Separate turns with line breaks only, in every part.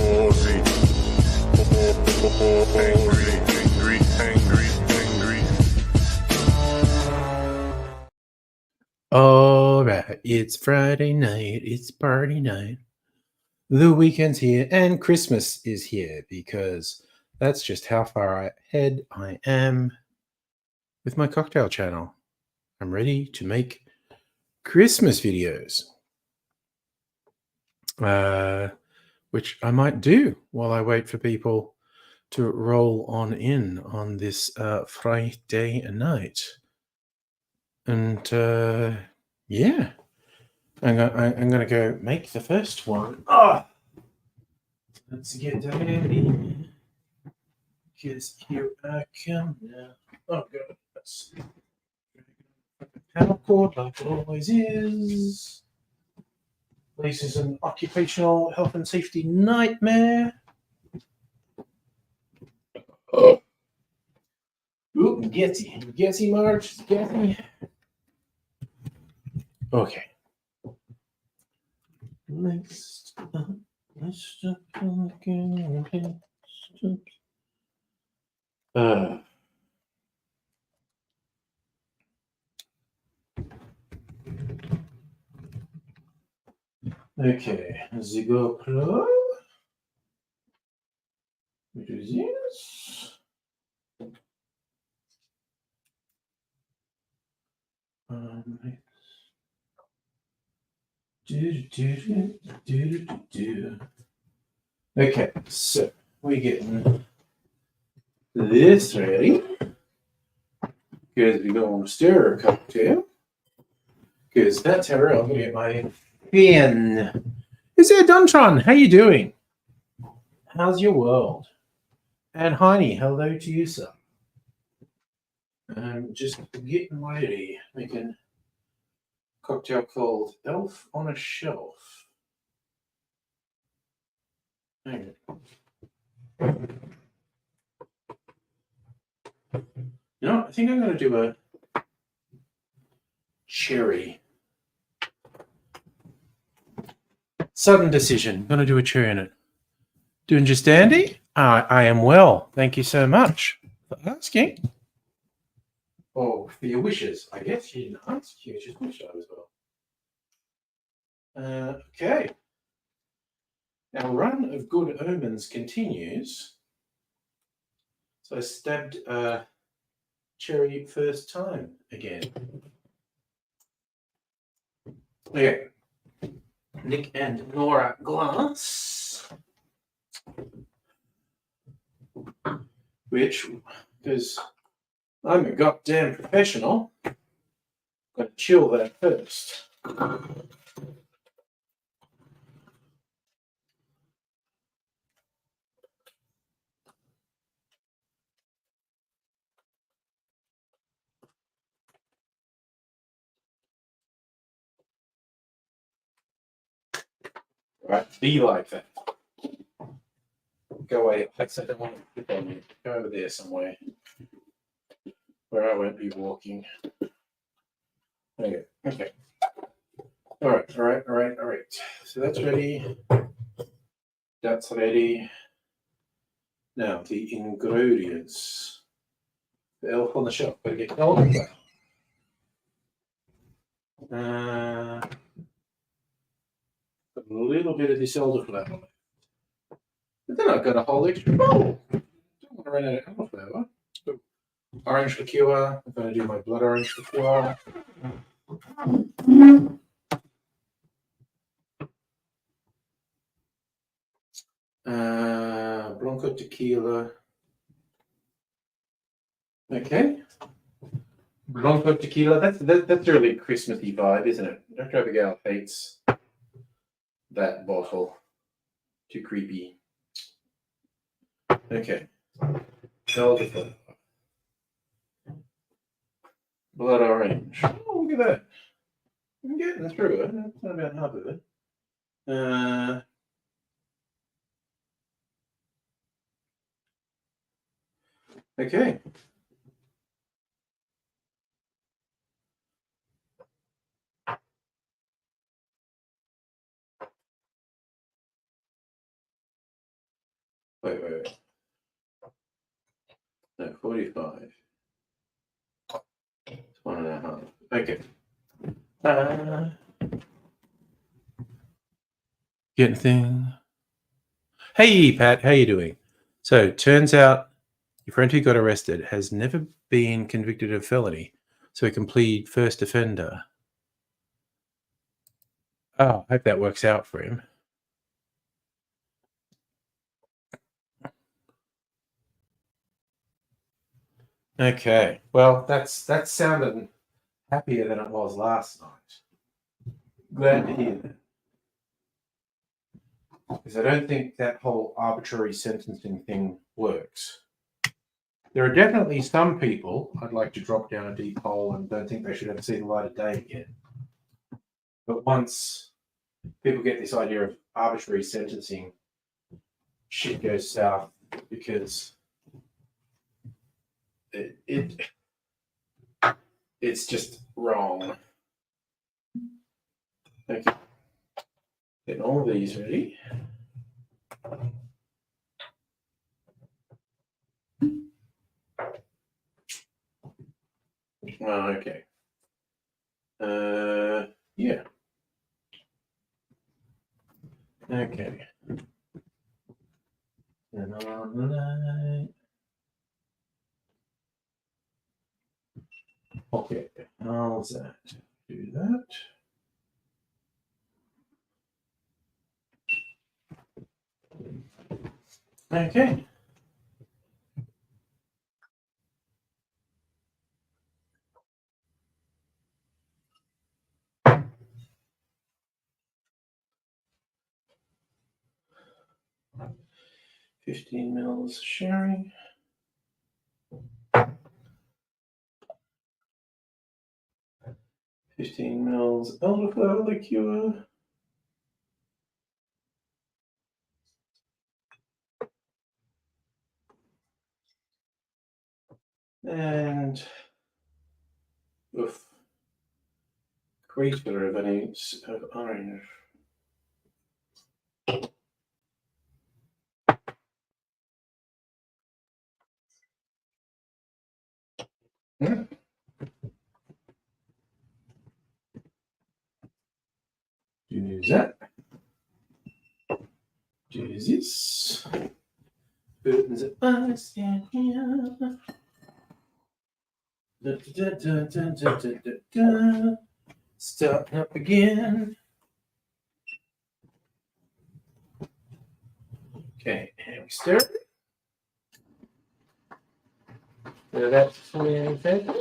Aussie.
All right, it's Friday night, it's party night. The weekend's here and Christmas is here because that's just how far ahead I am with my cocktail channel. I'm ready to make Christmas videos, which I might do while I wait for people to roll on in on this Friday night. And yeah, I'm going to go make the first one. Let's get ready. Because here I come now. Oh, God. That's panel cord like it always is. This is an occupational health and safety nightmare. Oh. Ooh, Getty, Marge, Getty. Okay. Next up, okay, the GoPro. We do this. Okay, so we're getting this ready because we're going to stir a cocktail because that's how I'm going to get my pen. Is there Duntron? How you doing? How's your world? And Heine, hello to you, sir. I'm just getting ready, making a cocktail called Elf on a Shelf. Hang on. You know, I think I'm going to do a cherry. Sudden decision. Going to do a cherry in it. Doing just dandy? I am well. Thank you so much for asking. Oh, for your wishes. I guess you didn't ask. You just wished I was well. Okay. Our run of good omens continues. So I stabbed cherry first time again. Okay. Nick and Nora glass. Which, because I'm a goddamn professional, got to chill that first. Right, be like that. Go away. I don't want to clip on you. Go over there somewhere where I won't be walking. Okay. Okay. All right. So that's ready. That's ready. Now the ingredients. The Elf on the Shelf. Gotta get elderflower. A little bit of this elderflower. But then I've got a whole extra bowl. Don't want to run out of elderflower. So, orange liqueur. I'm going to do my blood orange liqueur. Blanco tequila. Okay. Blanco tequila. That's really a Christmassy vibe, isn't it? Dr. Abigail hates that bottle. Too creepy. Okay. Elderflower. Blood orange. Oh, look at that. I'm getting through it. That's not about half of it. Okay. Wait. No, 45. It's 1.5. Okay. Getting thing. Hey, Pat, how you doing? So, turns out your friend who got arrested has never been convicted of felony, so he can plead first offender. Oh, I hope that works out for him. Okay. Well, that sounded happier than it was last night. Glad to hear that. Because I don't think that whole arbitrary sentencing thing works. There are definitely some people I'd like to drop down a deep hole and don't think they should ever see the light of day again. But once people get this idea of arbitrary sentencing, shit goes south because it's just wrong. Okay. Getting all of these ready. Oh, okay. Yeah. Okay. And on the line. Okay. How's that? Do that. Okay. $15 mils sherry. $15 mils elderflower liqueur. And quarter of an ounce of orange. Mm. Do that. Do this. Put the ice in here. Starting up again. Okay, and we stir. So that's 20 seconds.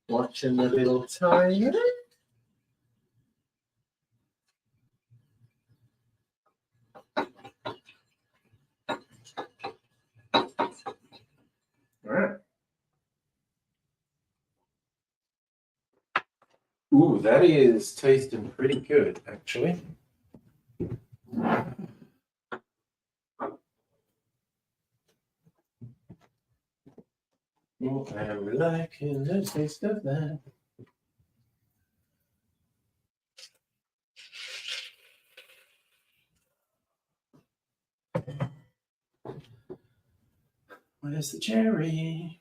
Watching the little timer. All right. Ooh, that is tasting pretty good, actually. Oh, I'm liking the taste of that. Where's the cherry?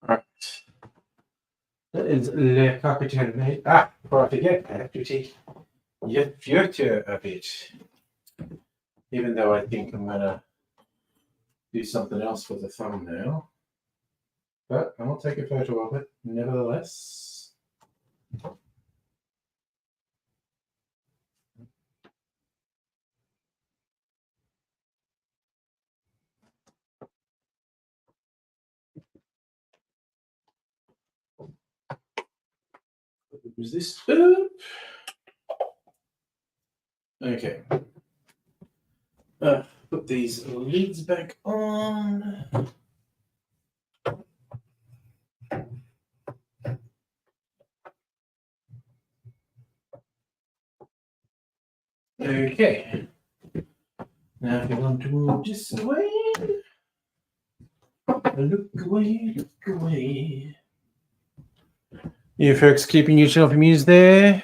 All right. That is Le Capitaine made. Ah, before I forget, I have to take your future a bit. Even though I think I'm gonna do something else for the thumbnail. But I will take a photo of it nevertheless. Is this up? Okay. Put these lids back on. Okay. Now if you want to move this away, look away, look away. You folks keeping yourself amused there?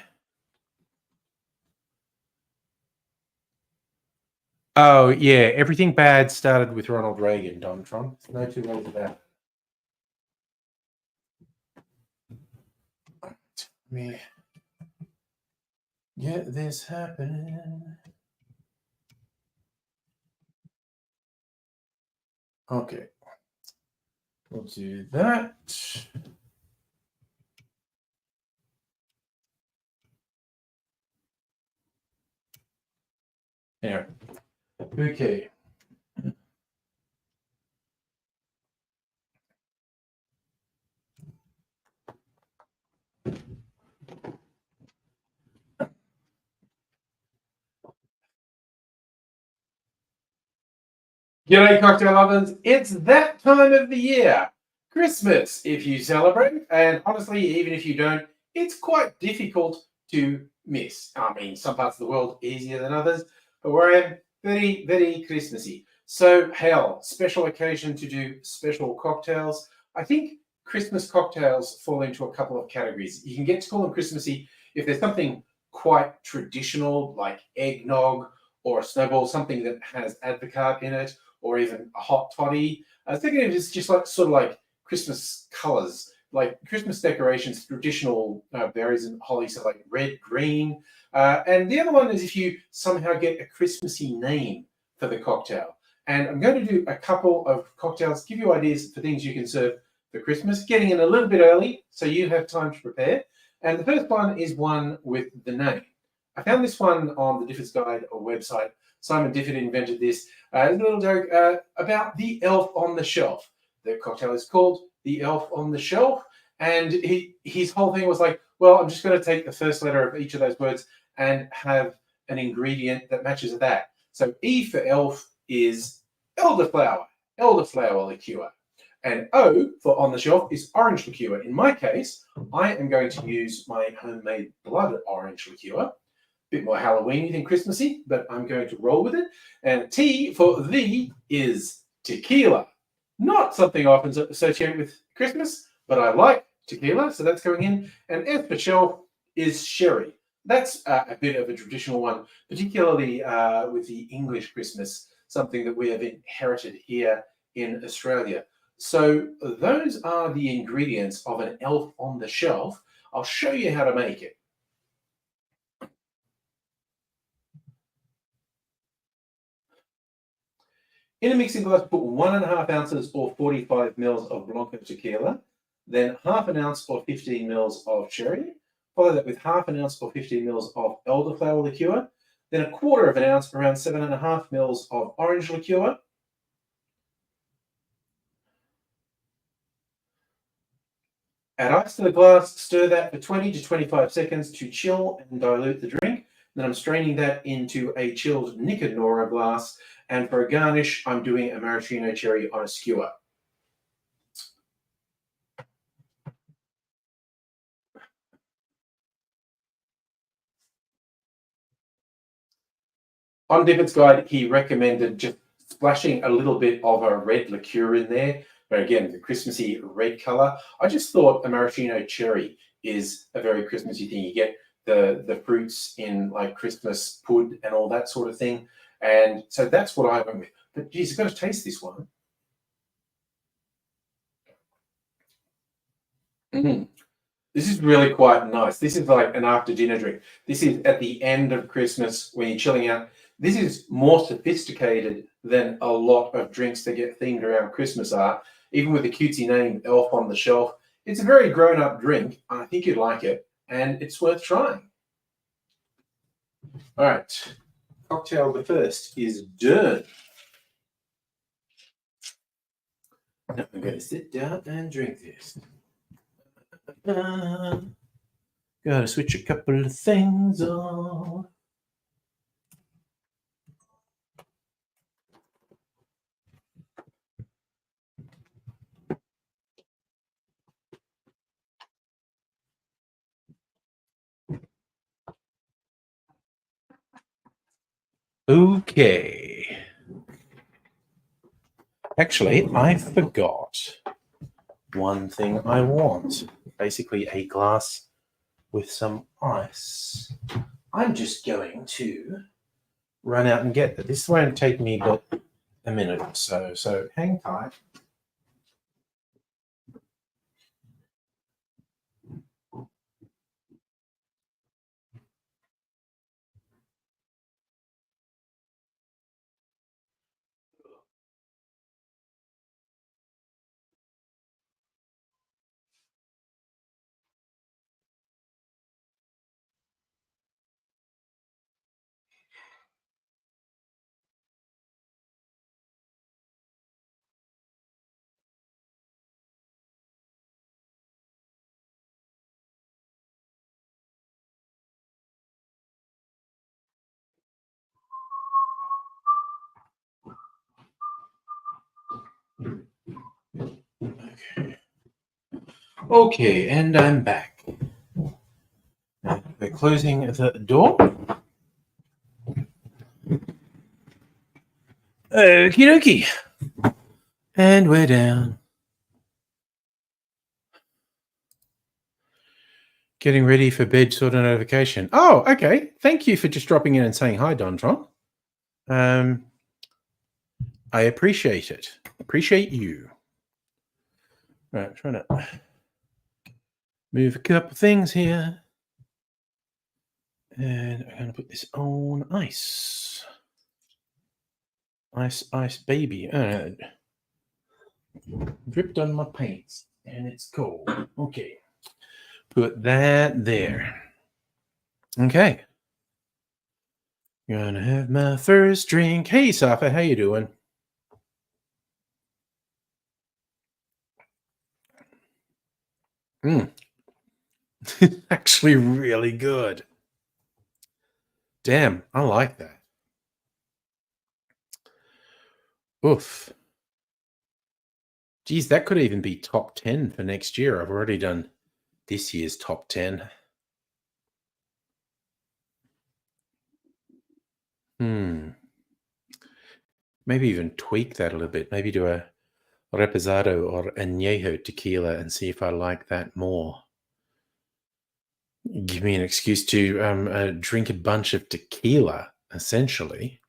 Oh, yeah. Everything bad started with Ronald Reagan, Don Trump. No two ways about it. Let me get this happening. Okay. We'll do that. There. Okay. G'day, cocktail lovers. It's that time of the year. Christmas, if you celebrate. And honestly, even if you don't, it's quite difficult to miss. I mean, some parts of the world easier than others, but where I am, very, very Christmassy. So, hell, special occasion to do special cocktails. I think Christmas cocktails fall into a couple of categories. You can get to call them Christmassy if there's something quite traditional, like eggnog or a snowball, something that has advocaat in it, or even a hot toddy. I was thinking it's just like sort of like Christmas colors, like Christmas decorations, traditional berries and holly, so like red, green. And the other one is if you somehow get a Christmassy name for the cocktail. And I'm going to do a couple of cocktails, give you ideas for things you can serve for Christmas, getting in a little bit early so you have time to prepare. And the first one is one with the name. I found this one on the Difford's Guide or website. Simon Difford invented this. A little joke about the elf on the shelf. The cocktail is called the elf on the shelf. And his whole thing was like, well, I'm just going to take the first letter of each of those words and have an ingredient that matches that. So E for elf is elderflower liqueur. And O for on the shelf is orange liqueur. In my case, I am going to use my homemade blood orange liqueur. Bit more Halloweeny than Christmassy, but I'm going to roll with it. And T for the is tequila. Not something I often associate with Christmas, but I like tequila, so that's going in. And F for shelf is sherry. That's a bit of a traditional one, particularly with the English Christmas, something that we have inherited here in Australia. So those are the ingredients of an elf on the shelf. I'll show you how to make it. In a mixing glass, put 1.5 ounces or 45 mils of Blanco tequila, then half an ounce or 15 mils of sherry. Follow that with half an ounce or 15 mils of elderflower liqueur, then 1/4 of an ounce, around 7.5 mils of orange liqueur. Add ice to the glass, stir that for 20 to 25 seconds to chill and dilute the drink. Then I'm straining that into a chilled Nicod Nora glass. And for a garnish, I'm doing a maraschino cherry on a skewer. On Difford's Guide, he recommended just splashing a little bit of a red liqueur in there. But again, the Christmassy red color. I just thought a maraschino cherry is a very Christmassy thing. You get the fruits in like Christmas pud and all that sort of thing. And so that's what I went with. But geez, you've got to taste this one. This is really quite nice. This is like an after dinner drink. This is at the end of Christmas when you're chilling out. This is more sophisticated than a lot of drinks that get themed around Christmas are. Even with the cutesy name Elf on the Shelf, it's a very grown-up drink. I think you'd like it, and it's worth trying. All right, cocktail the first is done. Now I'm going to sit down and drink this. Gonna Gotta switch a couple of things on. Okay. Actually, I forgot one thing I want. Basically, a glass with some ice. I'm just going to run out and get that. This won't take me but a minute or so. So hang tight. Okay, and I'm back. We're closing the door. Okie dokie. And we're down. Getting ready for bed sort of notification. Oh, okay. Thank you for just dropping in and saying hi, Dontron. I appreciate it. Appreciate you. Right, trying to move a couple things here. And I'm going to put this on ice. Ice, baby. Dripped on my pants and it's cold. Okay. Put that there. Okay. Gonna have my first drink. Hey, Safa, how you doing? Actually really good. Damn, I like that. Oof. Geez, that could even be top 10 for next year. I've already done this year's top 10. Maybe even tweak that a little bit. Maybe do a reposado or añejo tequila and see if I like that more. Give me an excuse to drink a bunch of tequila, essentially.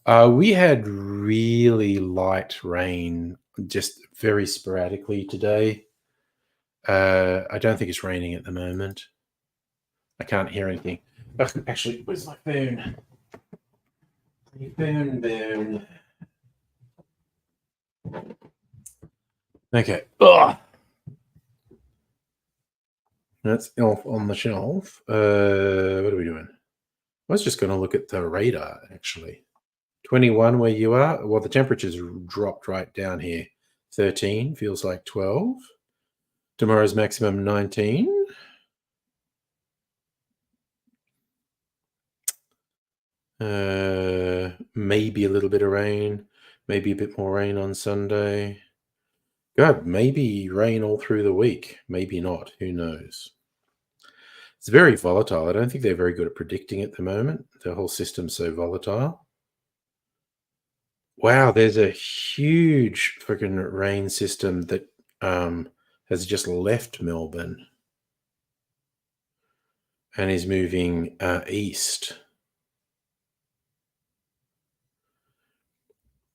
We had really light rain, just very sporadically today. I don't think it's raining at the moment. I can't hear anything. Actually, where's my phone? Phone. Okay. Ugh. That's off on the shelf. What are we doing? I was just going to look at the radar, actually. 21 where you are. Well, the temperature's dropped right down here. 13 feels like 12. Tomorrow's maximum 19. Maybe a little bit of rain. Maybe a bit more rain on Sunday. God, maybe rain all through the week. Maybe not. Who knows? It's very volatile. I don't think they're very good at predicting at the moment. The whole system's so volatile. Wow, there's a huge freaking rain system that has just left Melbourne and is moving east.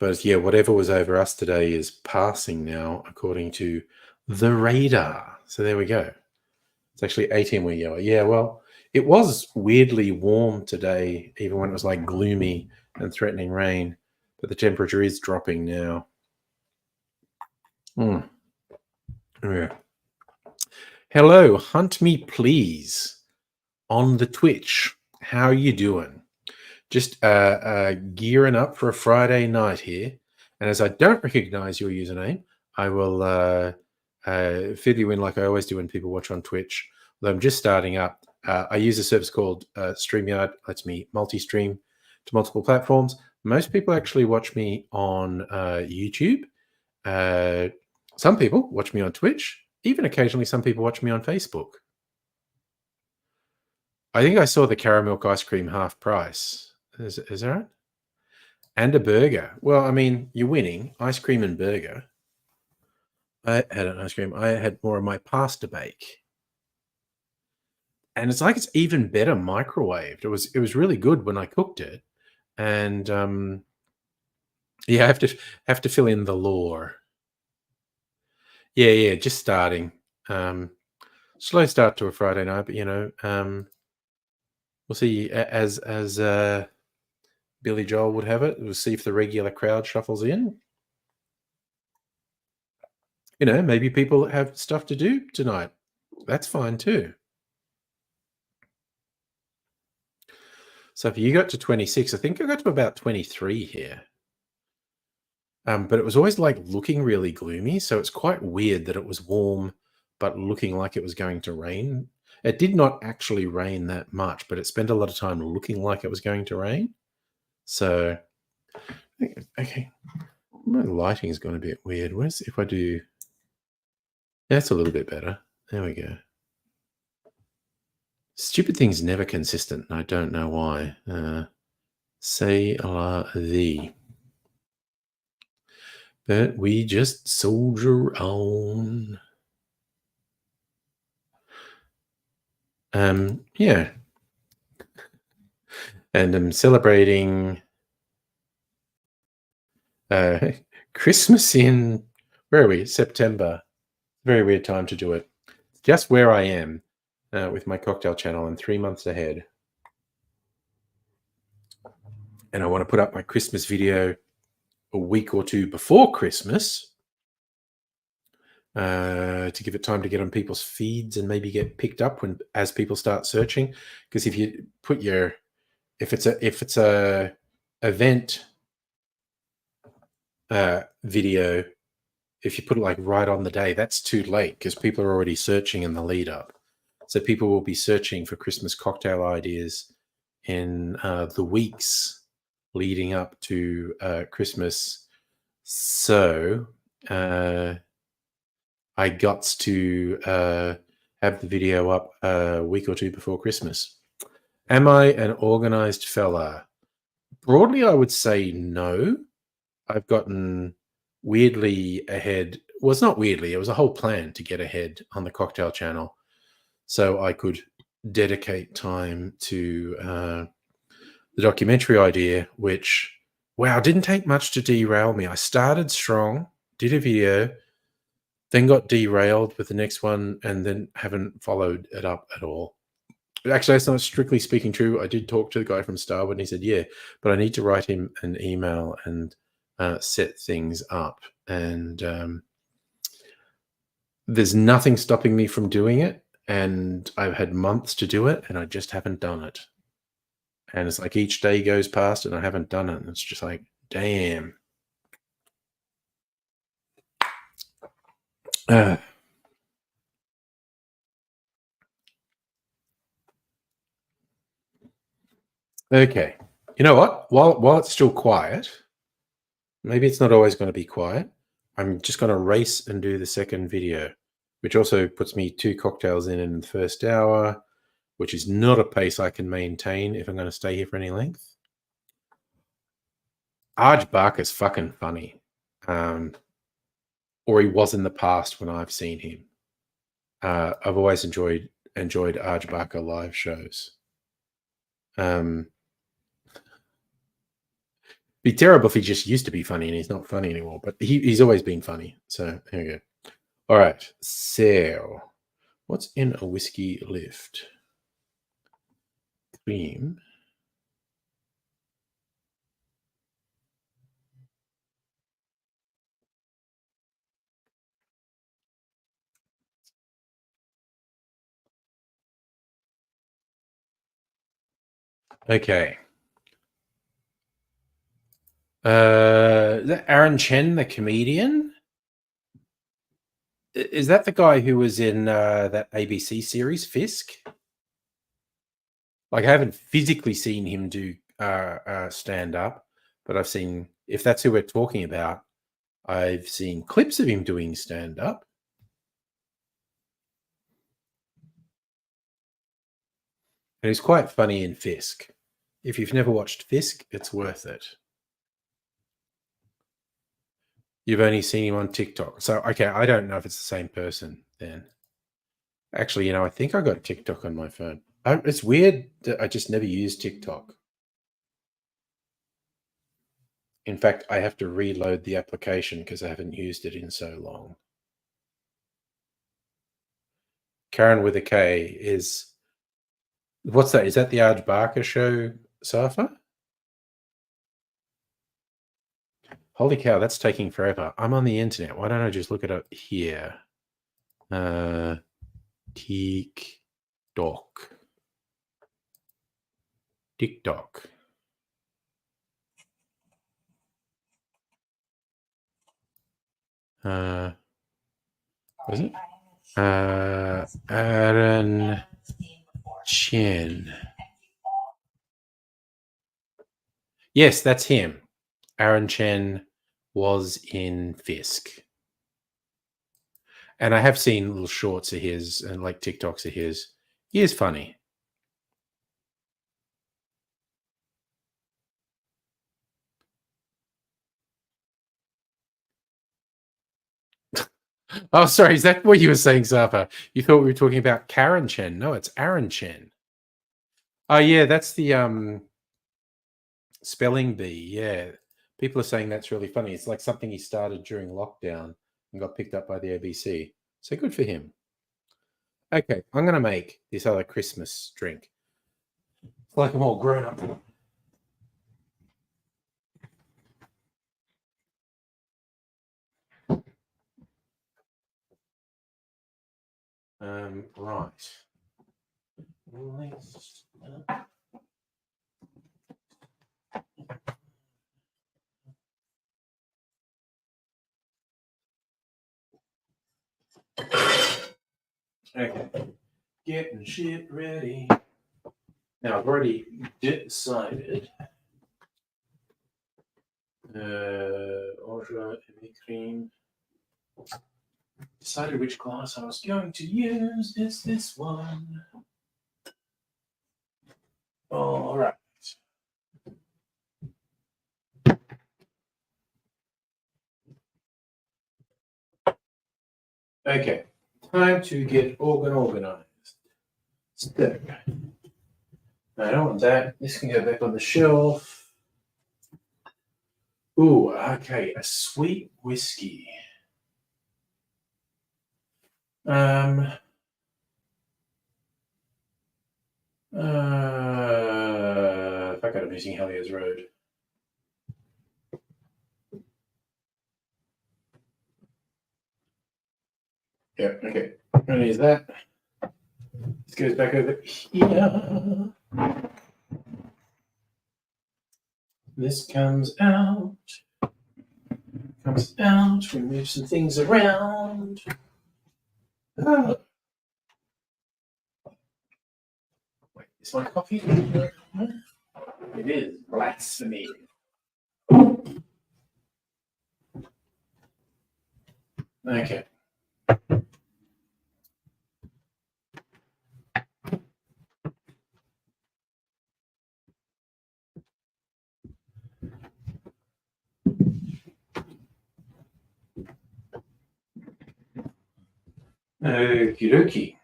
But yeah, whatever was over us today is passing now, according to the radar. So there we go. It's actually 18 where you are. Yeah, well, it was weirdly warm today, even when it was like gloomy and threatening rain. But the temperature is dropping now. Yeah. Hello, hunt me please on the Twitch. How you doing? Just gearing up for a Friday night here. And as I don't recognize your username, I will fill you in like I always do when people watch on Twitch.
Although I'm just starting up. I use a service called StreamYard. Lets me multi-stream to multiple platforms. Most people actually watch me on YouTube. Some people watch me on Twitch. Even occasionally, some people watch me on Facebook. I think I saw the caramel ice cream half price. Is that right? And a burger. Well, I mean, you're winning. Ice cream and burger. I had an ice cream. I had more of my pasta bake. And it's like it's even better microwaved. It was really good when I cooked it. And yeah, I have to fill in the lore. Yeah, just starting. Slow start to a Friday night, but we'll see. As Billy Joel would have it, we'll see if the regular crowd shuffles in. Maybe people have stuff to do tonight. That's fine too. So if you got to 26, I think I got to about 23 here. But it was always like looking really gloomy. So it's quite weird that it was warm, but looking like it was going to rain. It did not actually rain that much, but it spent a lot of time looking like it was going to rain. So, okay. My lighting is going a bit weird. If I do... That's a little bit better. There we go. Stupid thing's never consistent, and I don't know why. C'est la vie. But we just soldier on. Yeah. And I'm celebrating Christmas in, where are we? September. Very weird time to do it. Just where I am with my cocktail channel. I'm 3 months ahead. And I want to put up my Christmas video a week or two before Christmas to give it time to get on people's feeds and maybe get picked up as people start searching. Because if you put if it's a event video, if you put it like right on the day, that's too late because people are already searching in the lead up. So people will be searching for Christmas cocktail ideas in the weeks leading up to Christmas. So I got to have the video up a week or two before Christmas. Am I an organized fella? Broadly, I would say no. I've gotten weirdly ahead. Well, it's not weirdly. It was a whole plan to get ahead on the cocktail channel so I could dedicate time to the documentary idea, which, wow, didn't take much to derail me. I started strong, did a video, then got derailed with the next one, and then haven't followed it up at all. Actually, that's not strictly speaking true. I did talk to the guy from Starwood, and he said, yeah, but I need to write him an email and set things up. And there's nothing stopping me from doing it. And I've had months to do it, and I just haven't done it. And it's like each day goes past and I haven't done it. And it's just like, damn. Okay. You know what? While it's still quiet, maybe it's not always going to be quiet. I'm just going to race and do the second video, which also puts me 2 cocktails in the first hour, which is not a pace I can maintain if I'm going to stay here for any length. Arj Barker's fucking funny. Or he was in the past when I've seen him. I've always enjoyed Arj Barker live shows. Be terrible if he just used to be funny and he's not funny anymore, but he's always been funny. So here we go. All right. So what's in a whiskey lift? Cream. Okay. Is that Aaron Chen, the comedian? Is that the guy who was in that ABC series, Fisk? Like, I haven't physically seen him do stand up, but I've seen, if that's who we're talking about, I've seen clips of him doing stand up. And he's quite funny in Fisk. If you've never watched Fisk, it's worth it. You've only seen him on TikTok. So, okay, I don't know if it's the same person then. Actually, I think I got TikTok on my phone. It's weird that I just never use TikTok. In fact, I have to reload the application because I haven't used it in so long. Karen with a K is... What's that? Is that the Arj Barker show, Safa? Holy cow, that's taking forever. I'm on the internet. Why don't I just look it up here? TikTok. TikTok. Was it? Aaron Chen. Yes, that's him. Aaron Chen was in Fisk. And I have seen little shorts of his and like TikToks of his. He is funny. Oh, sorry. Is that what you were saying, Zapa? You thought we were talking about Karen Chen. No, it's Aaron Chen. Oh, yeah, that's the spelling bee. Yeah. People are saying that's really funny. It's like something he started during lockdown and got picked up by the ABC. So good for him. Okay, I'm going to make this other Christmas drink. It's like I'm all grown up. Right. Okay. Getting shit ready. Now, I've already decided. Orgeat heavy cream. Decided which glass I was going to use. Is this one? All right. Okay, time to get organized. So, I don't want that. This can go back on the shelf. Ooh, okay, a sweet whiskey. Fuck out of using Helios Road. Yeah, okay. I'm gonna use that. This goes back over here. This comes out. We move some things around. Wait, is my coffee? It is blasphemy. Okay. Okie dokie.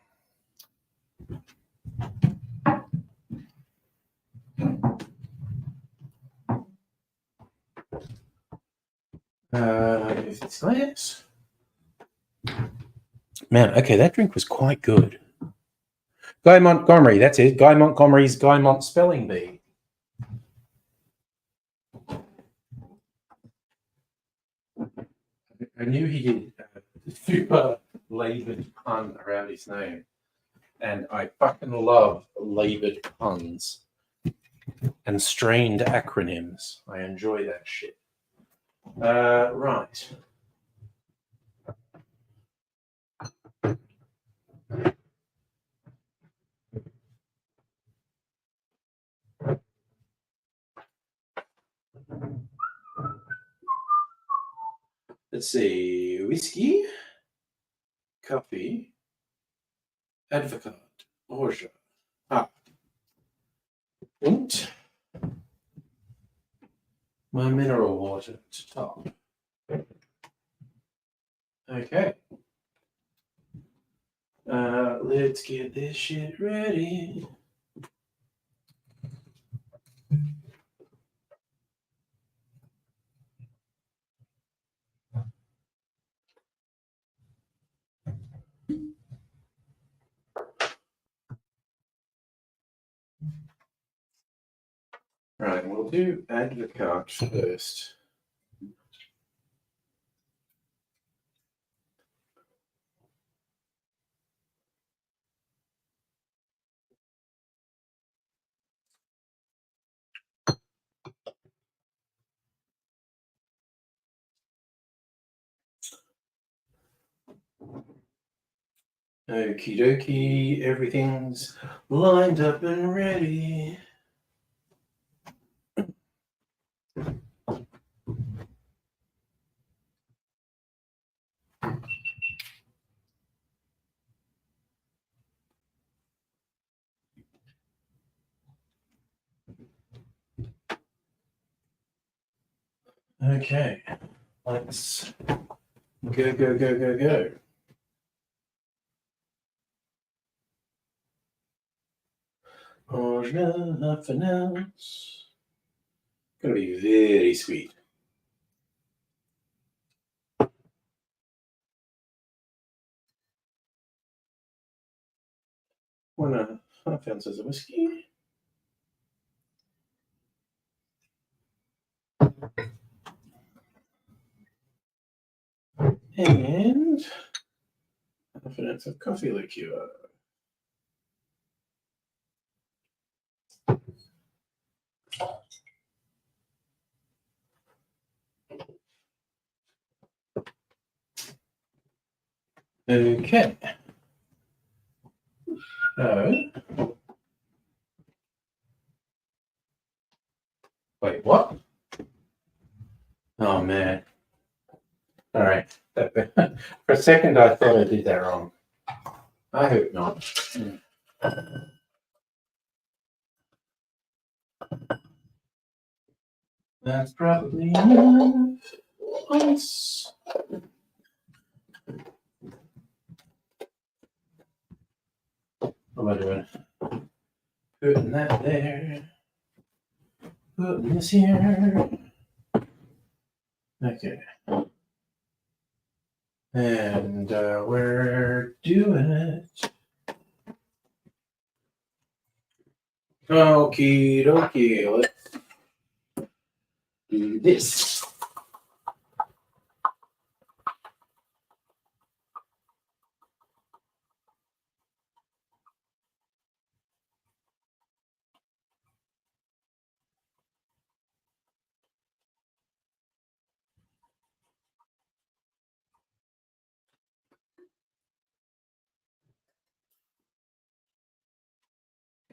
If it's glass. Man, okay, that drink was quite good. Guy Montgomery, that's it. Guy Montgomery's Guy Mont Spelling Bee. I knew he did a super laboured pun around his name. And I fucking love laboured puns and strained acronyms. I enjoy that shit. Right. Let's see. Whiskey, coffee, Advocat, Orgeat, and my mineral water to top. Okay. Let's get this shit ready. Right, we'll do Advocat first. Okie dokie, everything's lined up and ready. Okay, let's go, go, go, go, go. Orgeat, half an ounce. Gonna be very sweet. One and a half ounces of whiskey. And half an ounce of coffee liqueur. Okay. So, wait, what? Oh man. All right. For a second, I thought I did that wrong. I hope not. That's probably enough. Once. What am I doing? Putting that there. Putting this here. Okay. And we're doing it. Okie dokie. Let's do this.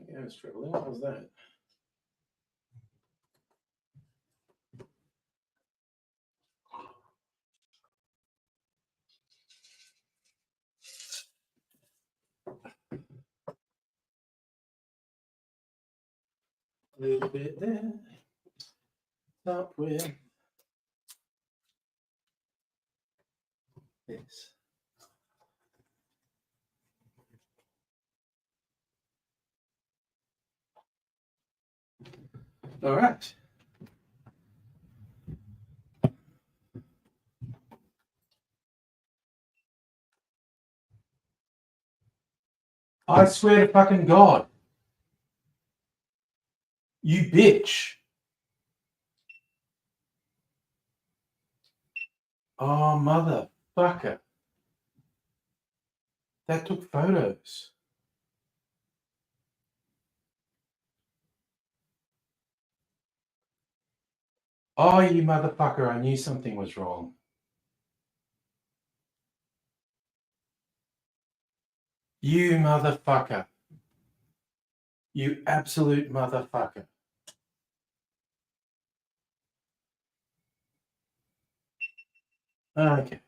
Yeah, it's struggling. What was that? A little bit there. Stop with this. All right. I swear to fucking God. You bitch. Oh, motherfucker. That took photos. Oh, you motherfucker. I knew something was wrong. You motherfucker. You absolute motherfucker. Okay.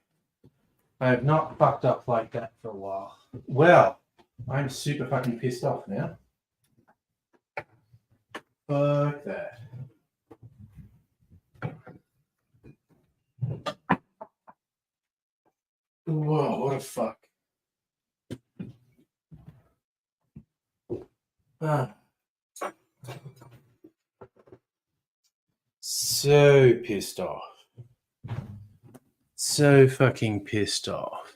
I have not fucked up like that for a while. Well, I'm super fucking pissed off now. Fuck that. Whoa, what a fuck. So pissed off. So fucking pissed off.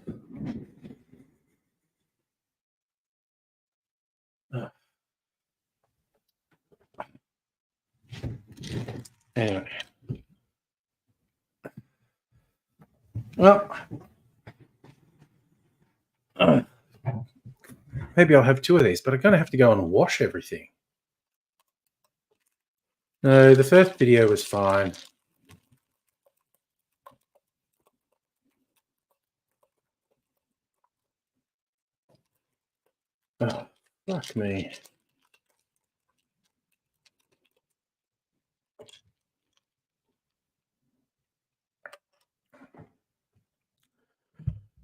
Anyway. Well, maybe I'll have 2 of these, but I'm going to have to go and wash everything. No, the first video was fine. Oh, fuck me.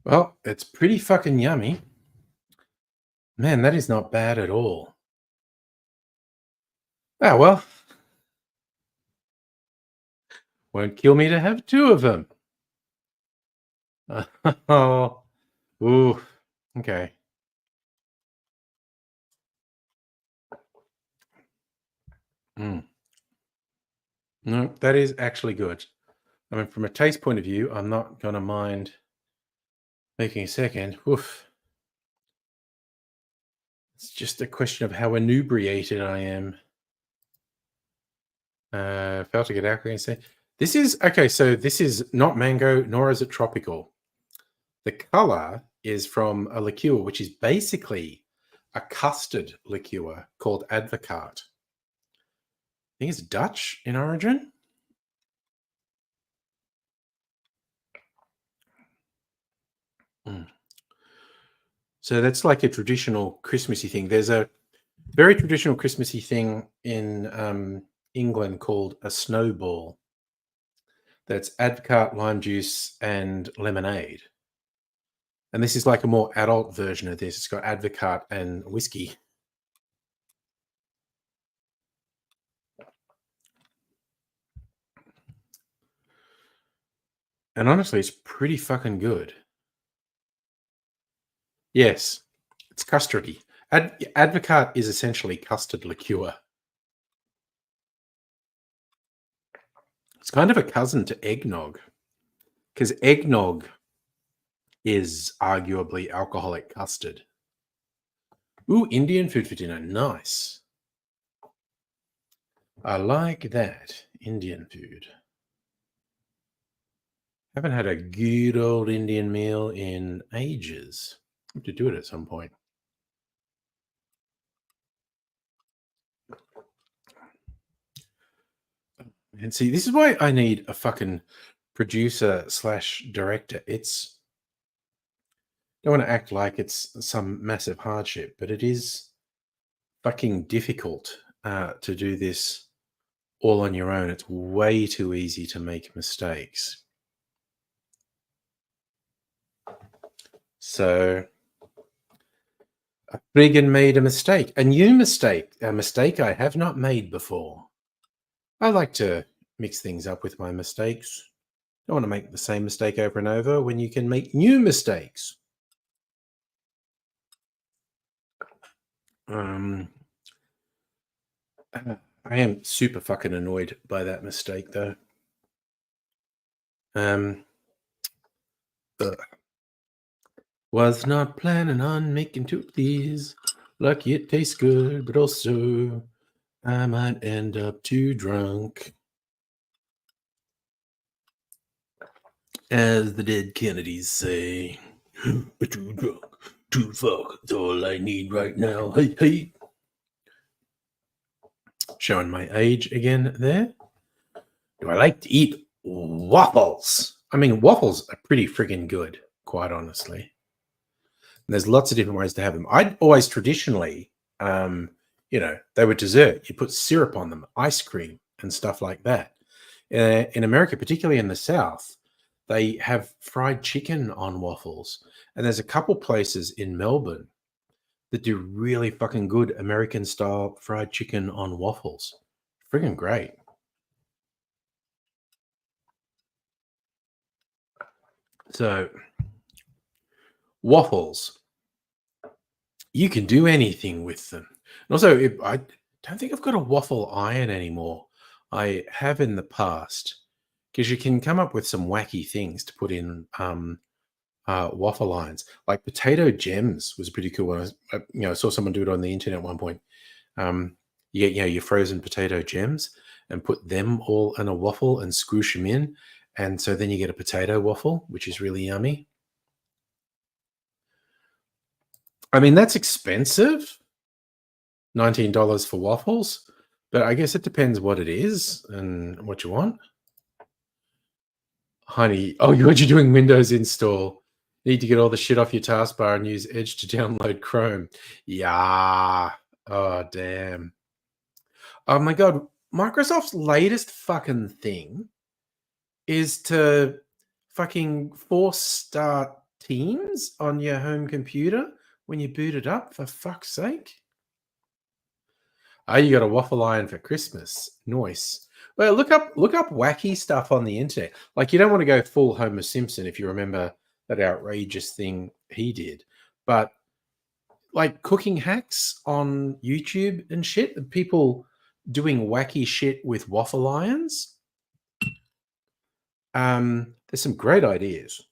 Well, it's pretty fucking yummy. Man, that is not bad at all. Ah, well. Won't kill me to have 2 of them. Oh. Ooh. Okay. No, that is actually good. I mean, from a taste point of view, I'm not going to mind making a second. Oof. It's just a question of how inebriated I am. Failed to get alcohol and say this is okay. So this is not mango, nor is it tropical. The color is from a liqueur, which is basically a custard liqueur called Advocaat. I think it's Dutch in origin. So that's like a traditional Christmassy thing. There's a very traditional Christmassy thing in England called a snowball. That's Advocaat, lime juice, and lemonade. And this is like a more adult version of this. It's got Advocaat and whiskey. And honestly, it's pretty fucking good. Yes, it's custardy. Advocaat is essentially custard liqueur. It's kind of a cousin to eggnog, because eggnog is arguably alcoholic custard. Ooh, Indian food for dinner. Nice. I like that. Indian food. Haven't had a good old Indian meal in ages. I have to do it at some point. And see, this is why I need a fucking producer / director. It's, don't want to act like it's some massive hardship, but it is fucking difficult to do this all on your own. It's way too easy to make mistakes. So I friggin' made a mistake, a new mistake, a mistake I have not made before. I like to mix things up with my mistakes. Don't want to make the same mistake over and over when you can make new mistakes. I am super fucking annoyed by that mistake, though. Was not planning on making 2 of these. Lucky it tastes good, but also I might end up too drunk. As the dead Kennedys say, too drunk, too fuck. That's all I need right now. Hey, hey. Showing my age again there. Do I like to eat waffles? I mean, waffles are pretty friggin' good, quite honestly. And there's lots of different ways to have them. I'd always traditionally, they were dessert. You put syrup on them, ice cream, and stuff like that. In America, particularly in the South, they have fried chicken on waffles. And there's a couple places in Melbourne that do really fucking good American style fried chicken on waffles. Friggin' great. So, waffles, you can do anything with them. And also, I don't think I've got a waffle iron anymore. I have in the past, because you can come up with some wacky things to put in waffle irons. Like potato gems was a pretty cool one. I saw someone do it on the internet at one point. You get your frozen potato gems and put them all in a waffle and scroosh them in, and so then you get a potato waffle, which is really yummy. I mean, that's expensive, $19 for waffles, but I guess it depends what it is and what you want. Honey, oh, what you're doing Windows install. Need to get all the shit off your taskbar and use Edge to download Chrome. Yeah. Oh, damn. Oh my God. Microsoft's latest fucking thing is to fucking force start Teams on your home computer when you boot it up, for fuck's sake. Oh, you got a waffle iron for Christmas. Nice. Well, look up wacky stuff on the internet. Like, you don't want to go full Homer Simpson if you remember that outrageous thing he did. But like cooking hacks on YouTube and shit, people doing wacky shit with waffle irons. There's some great ideas.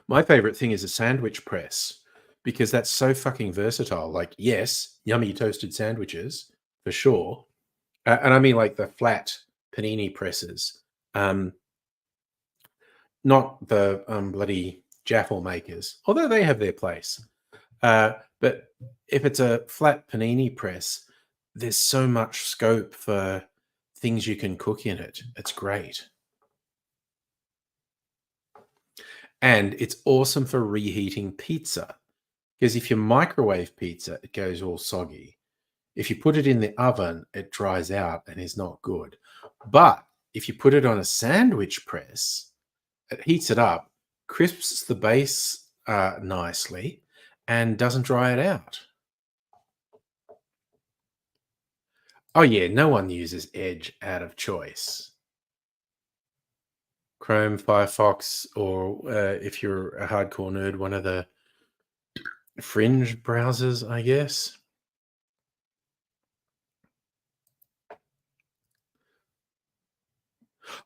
My favorite thing is a sandwich press, because that's so fucking versatile. Like, yes, yummy toasted sandwiches for sure. And I mean like the flat panini presses, not the bloody Jaffle makers, although they have their place. But if it's a flat panini press, there's so much scope for things you can cook in it. It's great. And it's awesome for reheating pizza, because if you microwave pizza, it goes all soggy. If you put it in the oven, it dries out and is not good. But if you put it on a sandwich press, it heats it up, crisps the base nicely, and doesn't dry it out. Oh yeah, no one uses Edge out of choice. Chrome, Firefox, or if you're a hardcore nerd, one of the fringe browsers, I guess.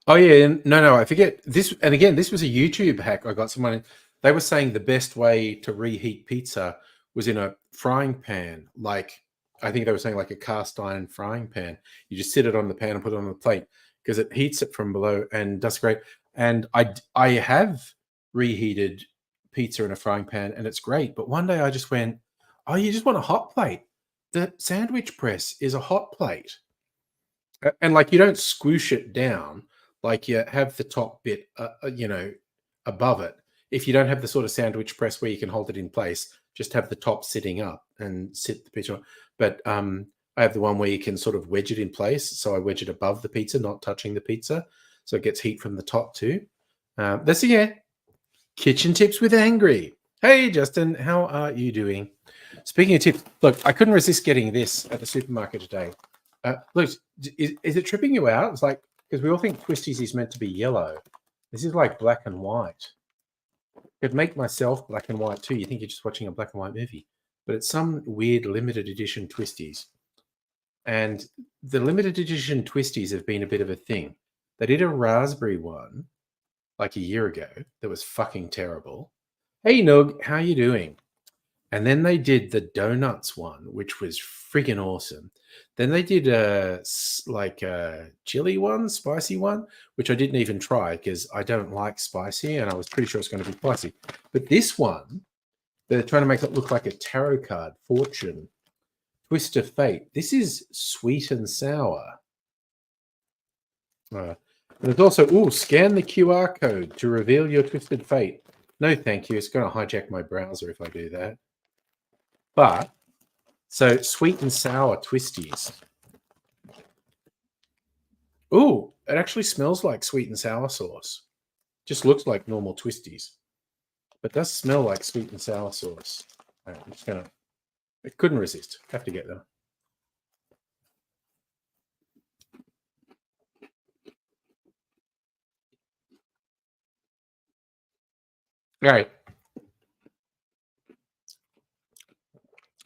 Oh yeah, no, I forget this. And again, this was a YouTube hack. I got someone. They were saying the best way to reheat pizza was in a frying pan. Like, I think they were saying like a cast iron frying pan. You just sit it on the pan and put it on the plate, because it heats it from below and does great. And I have reheated pizza in a frying pan, and it's great. But one day I just went, oh, you just want a hot plate? The sandwich press is a hot plate. And like, you don't squoosh it down, like you have the top bit, above it. If you don't have the sort of sandwich press where you can hold it in place, just have the top sitting up and sit the pizza on. But I have the one where you can sort of wedge it in place. So I wedge it above the pizza, not touching the pizza. So it gets heat from the top too. That's kitchen tips with Angry. Hey, Justin, how are you doing? Speaking of tips, look, I couldn't resist getting this at the supermarket today. Look, is it tripping you out? It's like, because we all think Twisties is meant to be yellow. This is like black and white. Could make myself black and white too. You think you're just watching a black and white movie, but it's some weird limited edition Twisties. And the limited edition Twisties have been a bit of a thing. They did a raspberry one like a year ago that was fucking terrible. Hey, Nug, how you doing? And then they did the donuts one, which was friggin' awesome. Then they did a chili one, spicy one, which I didn't even try because I don't like spicy, and I was pretty sure it's going to be spicy. But this one, they're trying to make it look like a tarot card, fortune, twist of fate. This is sweet and sour. And there's also, scan the QR code to reveal your twisted fate. No, thank you. It's going to hijack my browser if I do that. But, so sweet and sour twisties. Oh, it actually smells like sweet and sour sauce. Just looks like normal twisties, but does smell like sweet and sour sauce. All right, I'm just gonna. I couldn't resist. Have to get them. All right.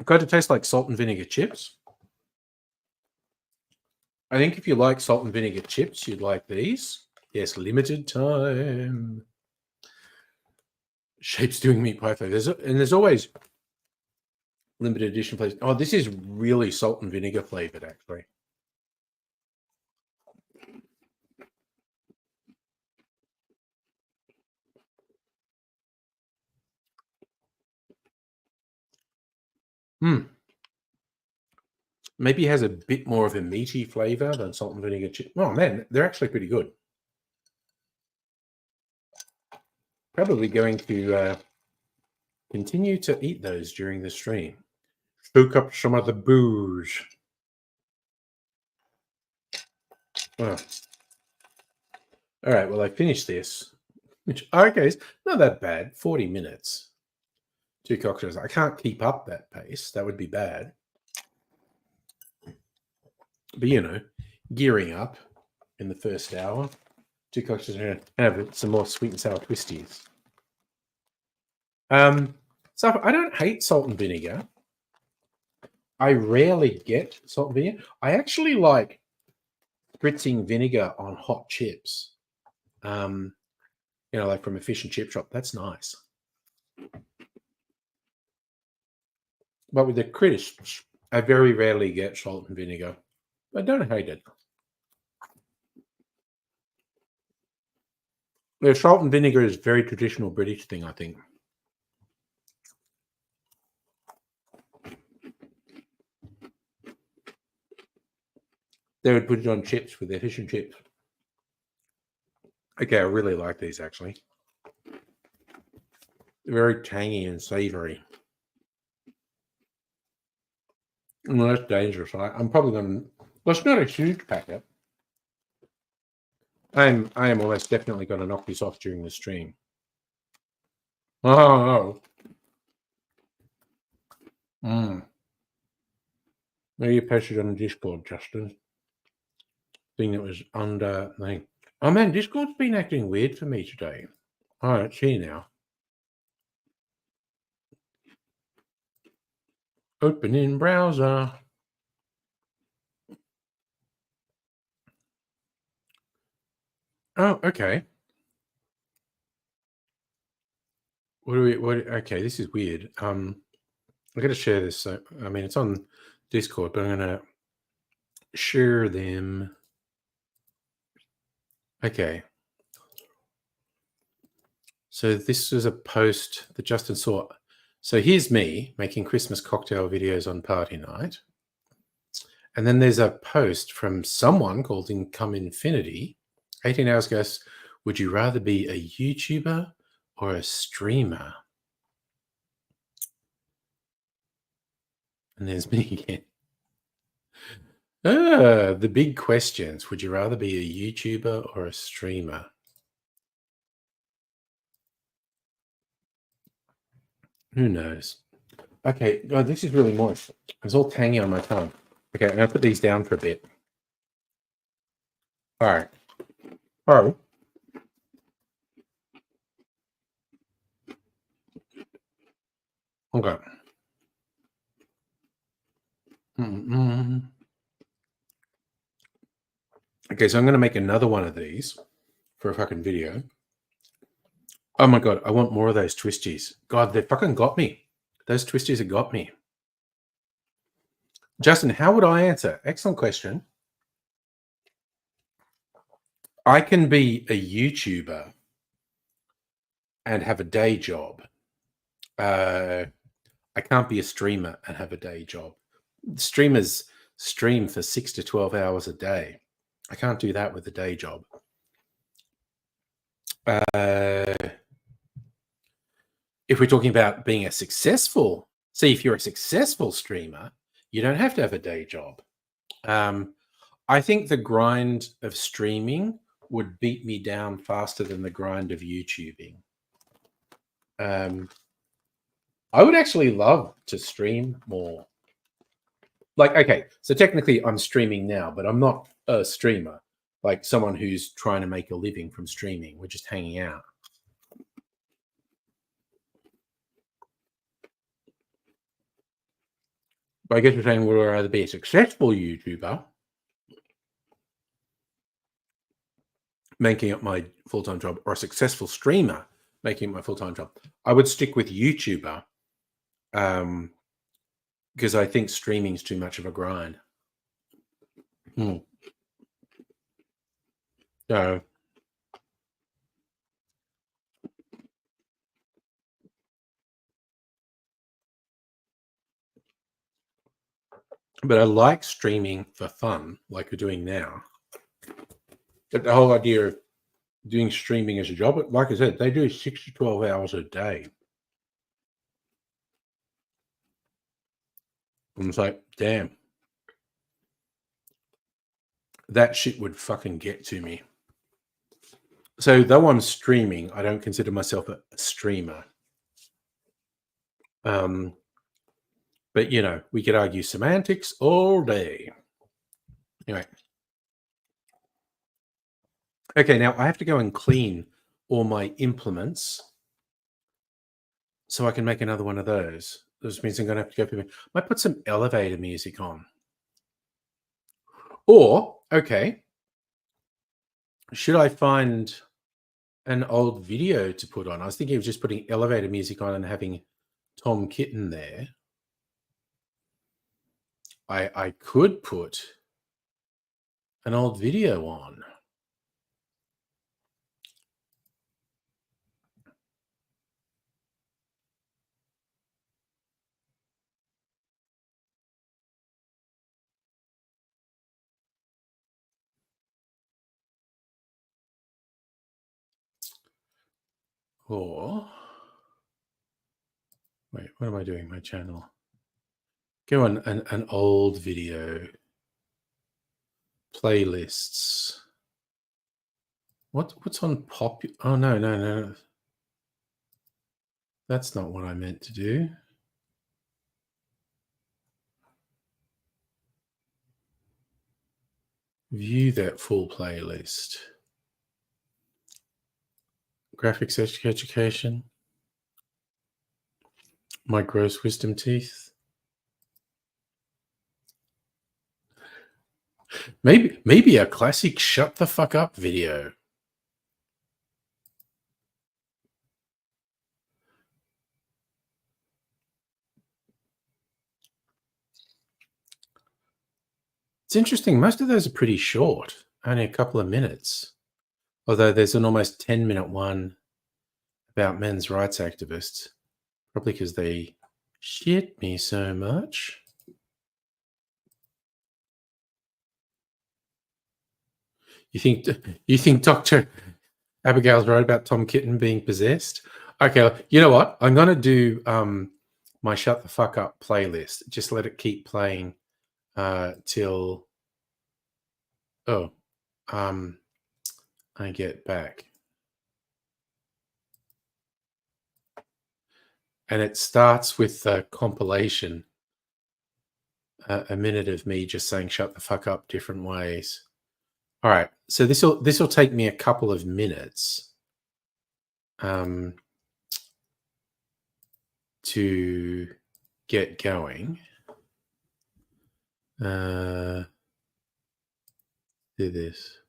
Got to taste like salt and vinegar chips. I think if you like salt and vinegar chips, you'd like these. Yes, limited time. Shape's doing meat pie flavor. There's always limited edition flavors. Oh, this is really salt and vinegar flavored, actually. Maybe it has a bit more of a meaty flavor than salt and vinegar chip. Oh man, they're actually pretty good. Probably going to continue to eat those during the stream. Soak up some of the booze. Oh. All right, well, I finished this, which, okay, is not that bad. 40 minutes. 2 cocktails. I can't keep up that pace. That would be bad. But, you know, gearing up in the first hour. 2 cocktails and have some more sweet and sour twisties. So I don't hate salt and vinegar. I rarely get salt and vinegar. I actually like spritzing vinegar on hot chips. You know, like from a fish and chip shop. That's nice. But with the crisps, I very rarely get salt and vinegar. I don't hate it. The salt and vinegar is a very traditional British thing, I think. They would put it on chips with their fish and chips. Okay, I really like these, actually. Very tangy and savory. Well, that's dangerous. I'm probably going to... Well, it's not a huge packet. I am almost definitely going to knock this off during the stream. Oh. Maybe you posted on Discord, Justin. Thing that was under... Oh, man, Discord's been acting weird for me today. Oh, it's here now. Open in browser. Oh, okay. Okay, this is weird. I'm going to share this. So, I mean, it's on Discord, but I'm going to share them. Okay. So this was a post that Justin saw. So here's me making Christmas cocktail videos on party night. And then there's a post from someone called Income Infinity. 18 hours ago, would you rather be a YouTuber or a streamer? And there's me again. The big questions. Would you rather be a YouTuber or a streamer? Who knows? Okay, God, this is really moist. It's all tangy on my tongue. Okay, I'm going to put these down for a bit. All right. Oh. Okay. Okay, so I'm going to make another one of these for a fucking video. Oh my God, I want more of those twisties. God, they fucking got me. Those twisties have got me. Justin, how would I answer? Excellent question. I can be a YouTuber and have a day job. I can't be a streamer and have a day job. Streamers stream for 6 to 12 hours a day. I can't do that with a day job. If we're talking about being a successful, see, if you're a successful streamer, you don't have to have a day job. I think the grind of streaming would beat me down faster than the grind of YouTubing. I would actually love to stream more. Like, okay, so technically I'm streaming now, but I'm not a streamer. Like someone who's trying to make a living from streaming. We're just hanging out. But I guess you're saying, would I rather be a successful YouTuber, making it my full-time job, or a successful streamer, making it my full-time job? I would stick with YouTuber, because I think streaming's too much of a grind. So, but I like streaming for fun, like we're doing now. But the whole idea of doing streaming as a job, like I said, they do 6 to 12 hours a day. And it's like, damn, that shit would fucking get to me. So though I'm streaming, I don't consider myself a streamer. But you know, we could argue semantics all day. Anyway. Okay, now I have to go and clean all my implements so I can make another one of those. This means I'm going to have to go through. I might put some elevator music on. Or, okay, should I find an old video to put on? I was thinking of just putting elevator music on and having Tom Kitten there. I could put an old video on. Or, wait, what am I doing? My channel. Go on an old video. Playlists. What's on popular? Oh, no. That's not what I meant to do. View that full playlist. Graphics education. My gross wisdom teeth. Maybe a classic shut the fuck up video. It's interesting. Most of those are pretty short, only a couple of minutes. Although there's an almost 10-minute one about men's rights activists, probably because they shit me so much. You think Dr. Abigail's right about Tom Kitten being possessed? Okay, you know what? I'm gonna do my shut the fuck up playlist. Just let it keep playing till I get back. And it starts with a compilation, a minute of me just saying shut the fuck up different ways. All right, so this will take me a couple of minutes to get going. Do this.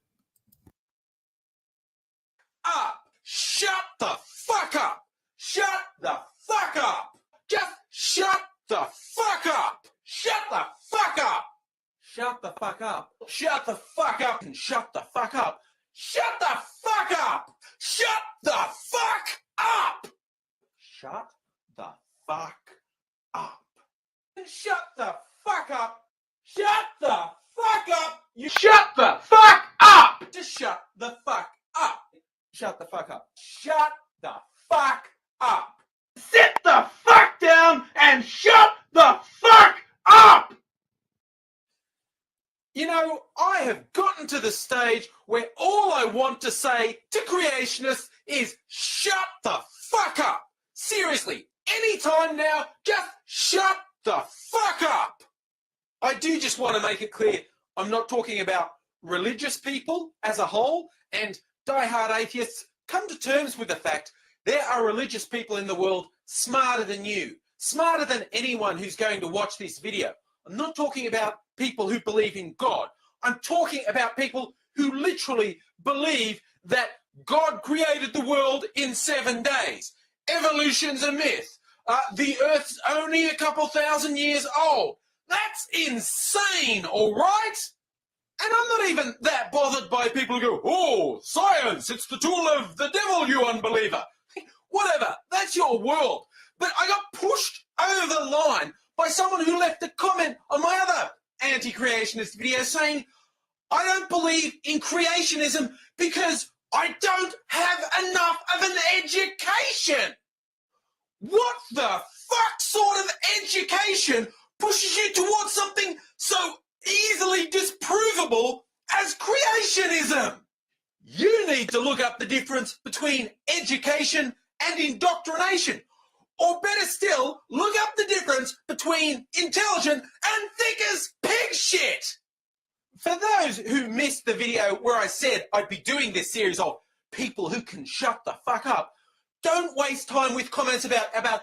Up! Shut the fuck up! Shut the fuck up! Just shut the fuck up! Shut the fuck up! Shut the fuck up! Shut the fuck up and shut the fuck up! Shut the fuck up! Shut the fuck up! Shut the fuck up! Shut the fuck up! Shut the fuck up! You shut the fuck up! Just shut the fuck up! Shut the fuck up! Shut the fuck up! Sit the fuck down and shut the fuck up! You know, I have gotten to the stage where all I want to say to creationists is shut the fuck up. Seriously, anytime now, just shut the fuck up. I do just want to make it clear, I'm not talking about religious people as a whole, and diehard atheists. Come to terms with the fact there are religious people in the world smarter than you, smarter than anyone who's going to watch this video. I'm not talking about people who believe in God. I'm talking about people who literally believe that God created the world in 7 days. Evolution's a myth. The Earth's only a couple thousand years old. That's insane, all right? And I'm not even that bothered by people who go, oh, science, it's the tool of the devil, you unbeliever. Whatever, that's your world. But I got pushed over the line by someone who left a comment on my other anti-creationist video saying, I don't believe in creationism because I don't have enough of an education. What the fuck sort of education pushes you towards something so easily disprovable as creationism? You need to look up the difference between education and indoctrination. Or better still, look up the difference between intelligent and thick as pig shit. For those who missed the video where I said I'd be doing this series of people who can shut the fuck up, don't waste time with comments about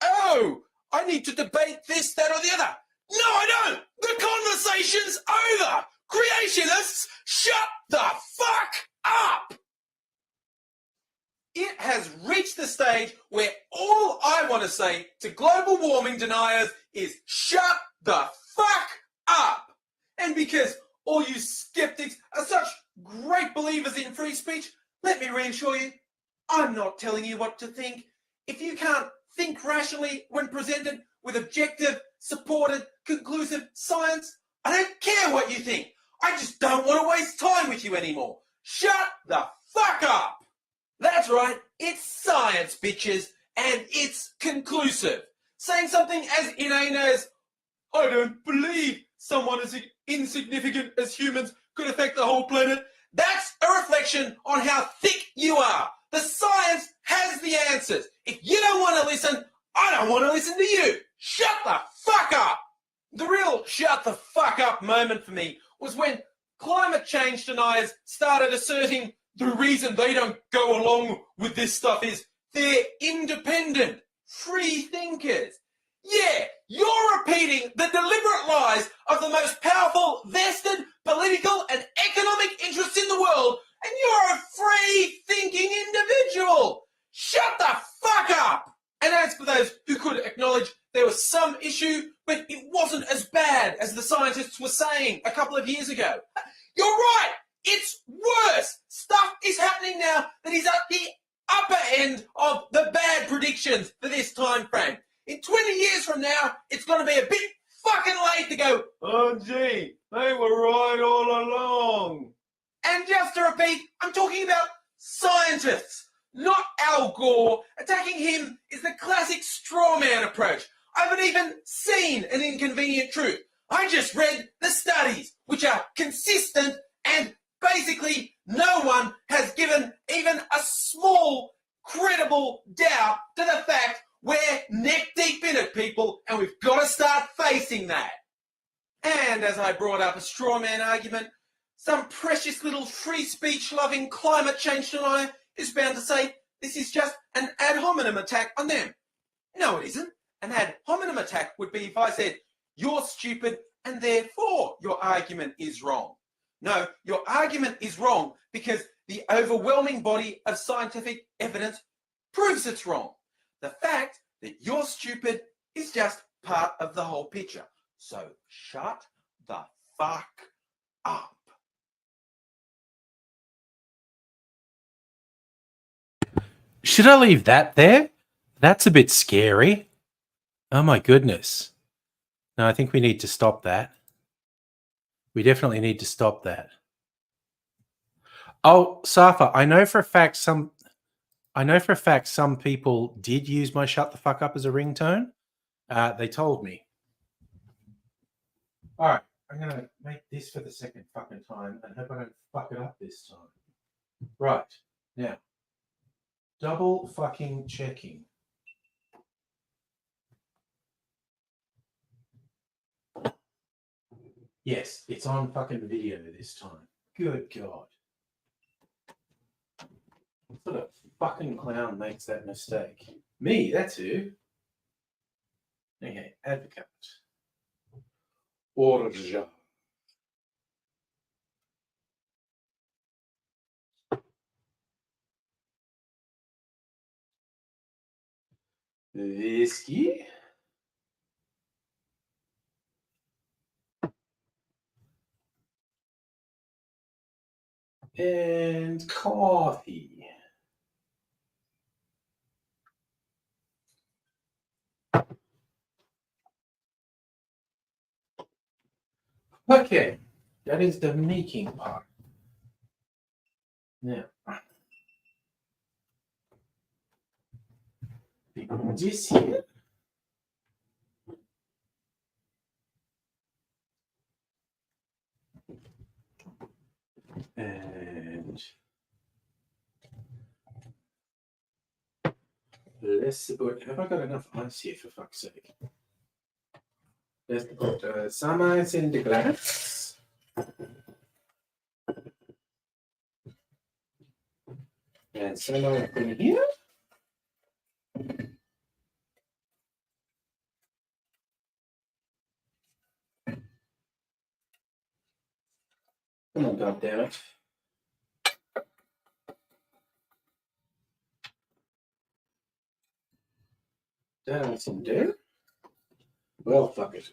oh, I need to debate this, that, or the other. No, I don't. The conversation's over. Creationists, shut the fuck up. It has reached the stage where all I want to say to global warming deniers is shut the fuck up. And because all you skeptics are such great believers in free speech, let me reassure you, I'm not telling you what to think. If you can't think rationally when presented with objective, supported, conclusive science, I don't care what you think. I just don't want to waste time with you anymore. Shut the fuck up. That's right, it's science, bitches, and it's conclusive. Saying something as inane as, I don't believe someone as insignificant as humans could affect the whole planet, that's a reflection on how thick you are. The science has the answers. If you don't want to listen, I don't want to listen to you. Shut the fuck up. The real shut the fuck up moment for me was when climate change deniers started asserting the reason they don't go along with this stuff is they're independent, free thinkers. Yeah, you're repeating the deliberate lies of the most powerful, vested, political and economic interests in the world, and you're a free-thinking individual. Shut the fuck up. And as for those who could acknowledge there was some issue, but it wasn't as bad as the scientists were saying a couple of years ago, you're right. It's worse. Stuff is happening now that is at the upper end of the bad predictions for this time frame. In 20 years from now, it's going to be a bit fucking late to go, oh gee, they were right all along. And just to repeat, I'm talking about scientists, not Al Gore. Attacking him is the classic straw man approach. I haven't even seen an inconvenient truth. I just read the studies, which are consistent, and basically no one has given even a small credible doubt to the fact we're neck deep in it, people, and we've got to start facing that. And as I brought up a straw man argument, some precious little free speech loving climate change denier is bound to say this is just an ad hominem attack on them. No, it isn't. An ad hominem attack would be if I said, you're stupid and therefore your argument is wrong. No, your argument is wrong because the overwhelming body of scientific evidence proves it's wrong. The fact that you're stupid is just part of the whole picture. So shut the fuck up.
Should I leave that there? That's a bit scary. Oh my goodness. No, I think we need to stop that. We definitely need to stop that. Oh, Safa, I know for a fact some people did use my shut the fuck up as a ringtone. They told me. All right. I'm gonna make this for the second fucking time and hope I don't fuck it up this time. Right, now, double fucking checking. Yes, it's on fucking video this time. Good God. What sort of fucking clown makes that mistake? Me, that's who. Okay, advocate. Orja. Whiskey. And coffee. Okay, that is the making part. Now, this here. And let's put, have I got enough ice here for fuck's sake? Let's put some ice in the glass. And some ice in here. Come on, goddammit. That ice in there. Well, fuck it.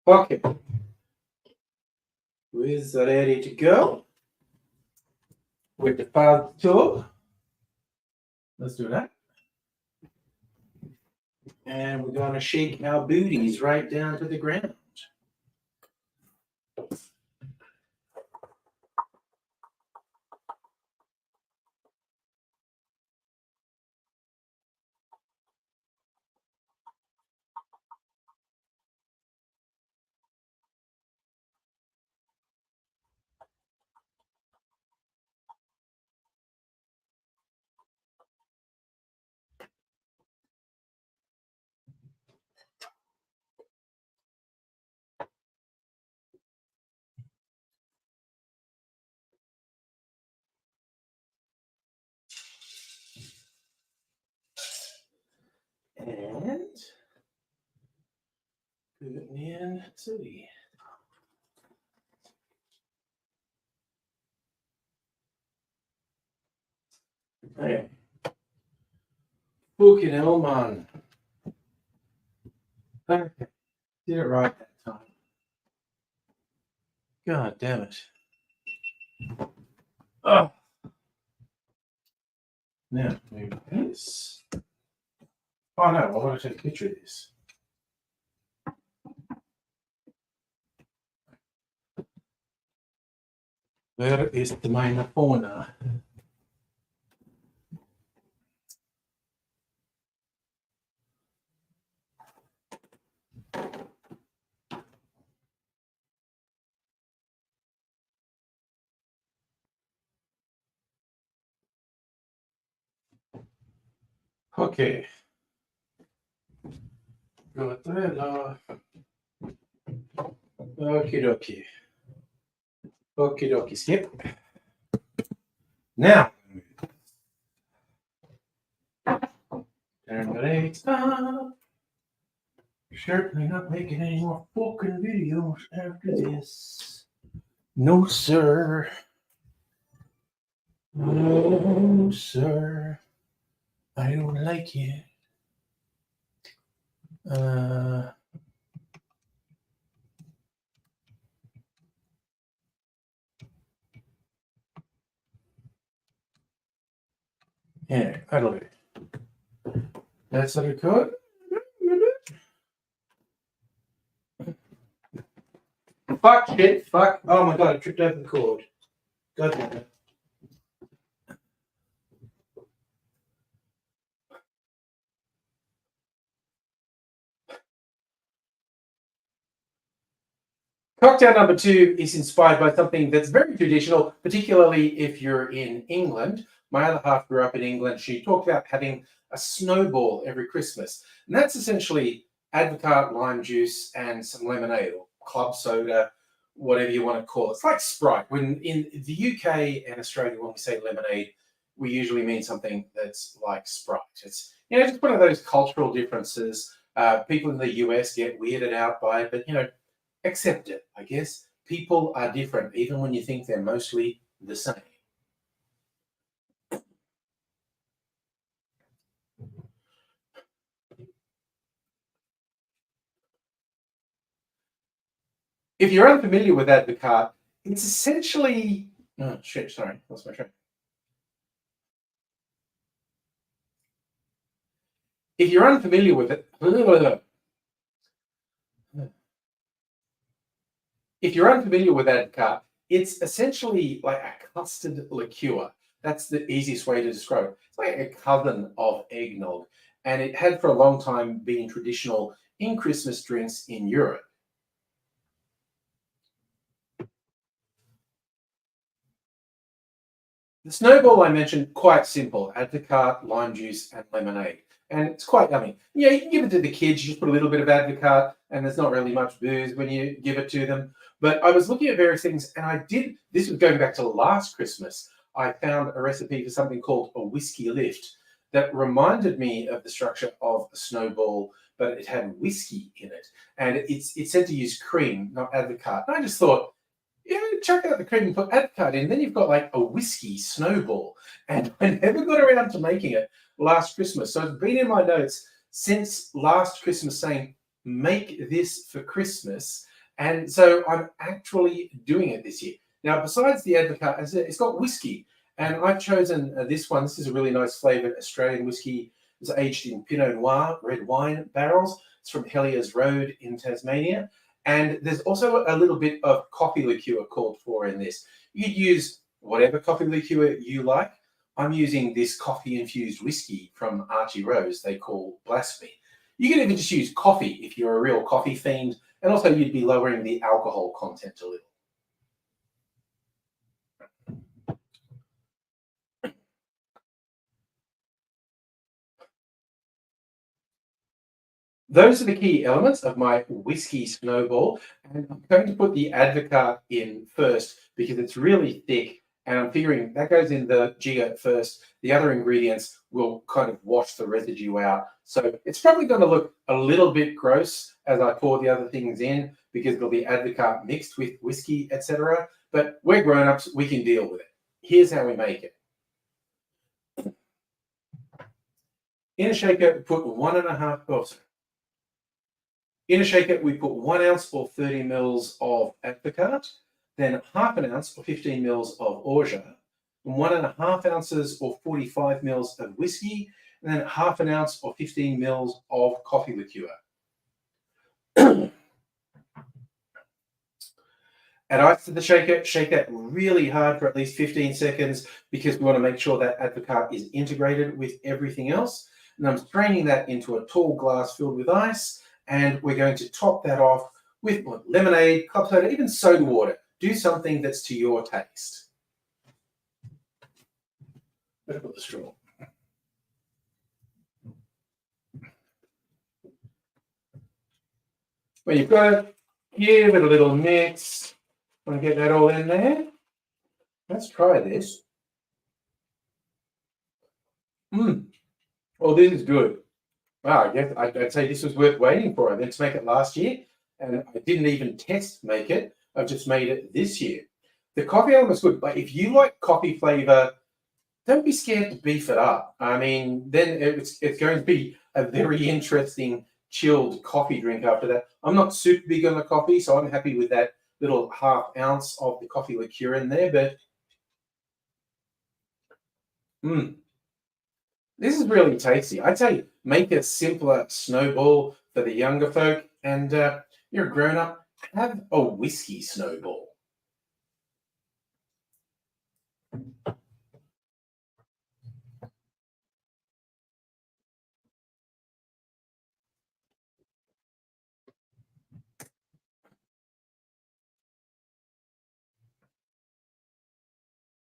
Okay. We're ready to go with the file tube. Let's do that. And we're going to shake our booties right down to the ground. And put in Sudi. Okay. Fucking hell, man. Okay. Did it right that time. God damn it. Oh. Now, move this. Oh no, I want to take a picture of this. Where is meine phone? Okay. Got that. Okie dokie. Okie dokie. Skip. Now. Turn the lights up. Certainly not making any more fucking videos after this. No, sir. No, sir. I don't like it. Yeah, that'll do. That's what it could. Fuck shit, fuck. Oh my god, I tripped over the cord. God damn it. Cocktail number 2 is inspired by something that's very traditional, particularly if you're in England. My other half grew up in England. She talked about having a snowball every Christmas. And that's essentially Advocaat lime juice and some lemonade or club soda, whatever you want to call it. It's like Sprite. When in the UK and Australia, when we say lemonade, we usually mean something that's like Sprite. It's just one of those cultural differences. People in the US get weirded out by it, but accept it, I guess. People are different, even when you think they're mostly the same. If you're unfamiliar with Advocaat, it's essentially. Oh, shit, sorry, lost my train. If you're unfamiliar with it, if you're unfamiliar with Advocaat, it's essentially like a custard liqueur. That's the easiest way to describe it. It's like a cousin of eggnog, and it had for a long time been traditional in Christmas drinks in Europe. The snowball I mentioned, quite simple. Advocaat, lime juice, and lemonade. And it's quite yummy. Yeah, you can give it to the kids. You just put a little bit of Advocaat, and there's not really much booze when you give it to them. But I was looking at various things, and this was going back to last Christmas. I found a recipe for something called a whiskey lift that reminded me of the structure of a snowball, but it had whiskey in it. And it said to use cream, not Advocaat. And I just thought, chuck out the cream and put Advocaat in. Then you've got like a whiskey snowball. And I never got around to making it last Christmas. So it's been in my notes since last Christmas saying, make this for Christmas. And so I'm actually doing it this year. Now, besides the Advocaat, it's got whiskey. And I've chosen this one. This is a really nice flavored Australian whiskey. It's aged in Pinot Noir, red wine barrels. It's from Hellier's Road in Tasmania. And there's also a little bit of coffee liqueur called for in this. You could use whatever coffee liqueur you like. I'm using this coffee-infused whiskey from Archie Rose they call Blasphemy. You can even just use coffee if you're a real coffee fiend, and also you'd be lowering the alcohol content a little. Those are the key elements of my whiskey snowball, and I'm going to put the Advocaat in first because it's really thick, and I'm figuring that goes in the jigger first. The other ingredients will kind of wash the residue out. So it's probably going to look a little bit gross as I pour the other things in because it'll be Advocaat mixed with whiskey, etc. But we're grown-ups, we can deal with it. Here's how we make it. In a shaker, put 1.5 cups. In a shaker, we put 1 ounce or 30 mils of Advocaat, then 1/2 ounce or 15 mils of orgeat, and 1.5 ounces or 45 mils of whiskey, and then 1/2 ounce or 15 mils of coffee liqueur. Add ice to the shaker, shake that really hard for at least 15 seconds because we want to make sure that Advocaat is integrated with everything else. And I'm straining that into a tall glass filled with ice. And we're going to top that off with lemonade, club soda, even soda water. Do something that's to your taste. Better put the straw. When you've got it, give it a little mix. Want to get that all in there? Let's try this. Oh, this is good. Wow, I guess I'd say this was worth waiting for. I meant to make it last year, and I didn't even test make it. I've just made it this year. The coffee element's good, but if you like coffee flavor, don't be scared to beef it up. I mean, then it's going to be a very interesting chilled coffee drink after that. I'm not super big on the coffee, so I'm happy with that little 1/2 ounce of the coffee liqueur in there, but this is really tasty. I'd say make a simpler snowball for the younger folk, and you're a grown up, have a whiskey snowball.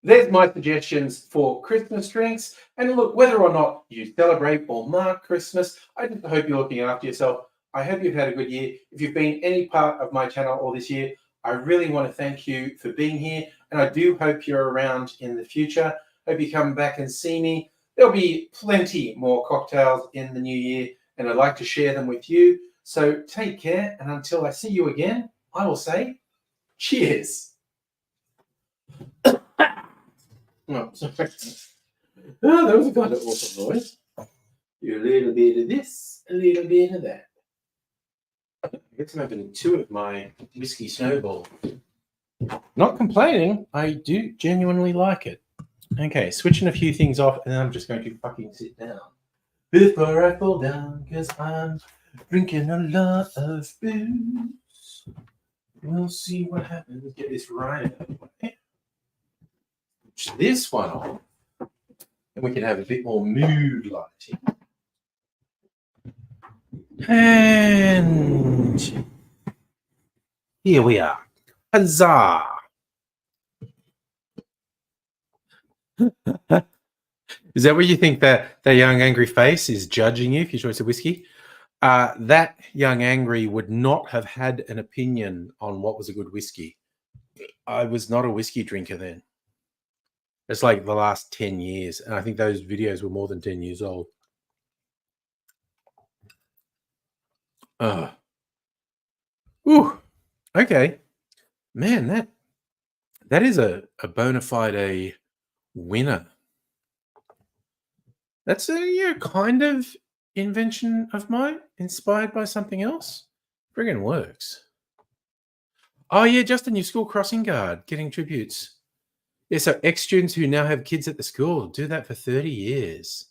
there's my suggestions for Christmas drinks. And look, whether or not you celebrate or mark Christmas, I just hope you're looking after yourself. I hope you've had a good year. If you've been any part of my channel all this year, I really want to thank you for being here. And I do hope you're around in the future. Hope you come back and see me. There'll be plenty more cocktails in the new year, and I'd like to share them with you. So take care, and until I see you again, I will say cheers. Oh, sorry. Oh, that was a kind of awesome noise. Do a little bit of this, a little bit of that. I guess I'm opening 2 of my whiskey snowball. Not complaining. I do genuinely like it. Okay, switching a few things off, and I'm just going to fucking sit down before I fall down, because I'm drinking a lot of booze. We'll see what happens. Get this right out of the way. Switch this one on, and we can have a bit more mood lighting. And here we are. Huzzah! Is that what you think that young angry face is judging you for your choice of whiskey? That young angry would not have had an opinion on what was a good whiskey. I was not a whiskey drinker then. It's like the last 10 years. And I think those videos were more than 10 years old. Ooh, okay. Man, that is a bona fide winner. That's a kind of invention of mine, inspired by something else. Friggin' works. Oh yeah, Justin, your school crossing guard, getting tributes. Yeah, so ex-students who now have kids at the school do that for 30 years.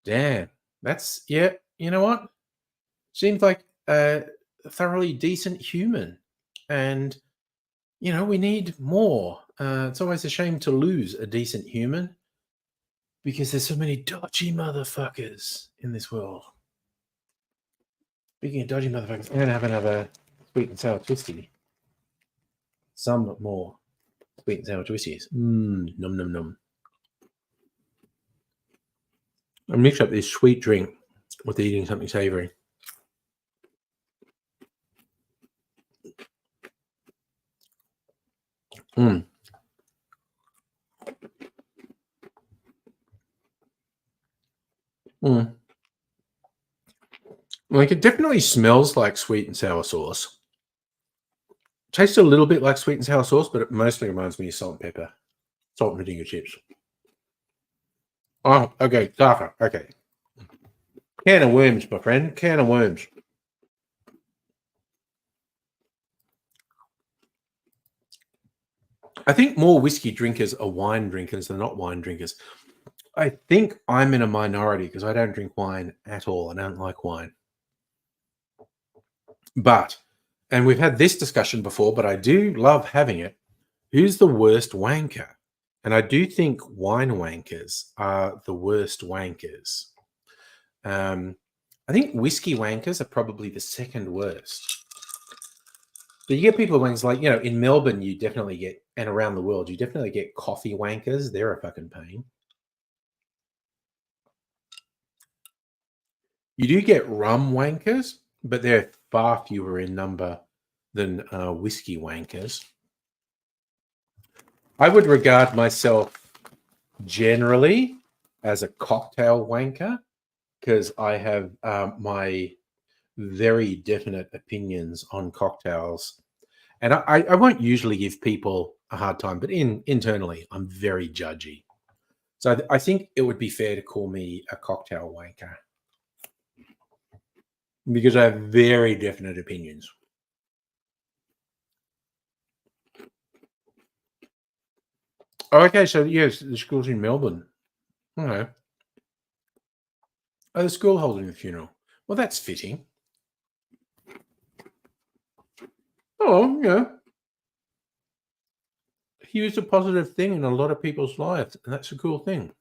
Damn, that's, yeah, you know what? Seems like a thoroughly decent human. And, you know, we need more. It's always a shame to lose a decent human, because there's so many dodgy motherfuckers in this world. Speaking of dodgy motherfuckers, I'm going to have another sweet and sour twisty. Some more sweet and sour twisties. Num, num, num. I mix up this sweet drink with eating something savory. Like, it definitely smells like sweet and sour sauce. Tastes a little bit like sweet and sour sauce, but it mostly reminds me of salt and pepper. Salt and vinegar chips. Oh, okay, darker. Okay. Can of worms, my friend. Can of worms. I think more whiskey drinkers are wine drinkers than not wine drinkers. I think I'm in a minority because I don't drink wine at all. I don't like wine. But, and we've had this discussion before, but I do love having it. Who's the worst wanker? And I do think wine wankers are the worst wankers. I think whiskey wankers are probably the second worst. But you get people wankers like, you know, in Melbourne, you definitely get, and around the world, you definitely get coffee wankers. They're a fucking pain. You do get rum wankers, but they're far fewer in number than whiskey wankers. I would regard myself generally as a cocktail wanker because I have my very definite opinions on cocktails. And I won't usually give people a hard time, but internally, I'm very judgy. So I think it would be fair to call me a cocktail wanker because I have very definite opinions. Oh, okay, so yes, the school's in Melbourne. Okay. Oh, the school holding the funeral. Well, that's fitting. Oh, yeah. He was a positive thing in a lot of people's lives, and that's a cool thing.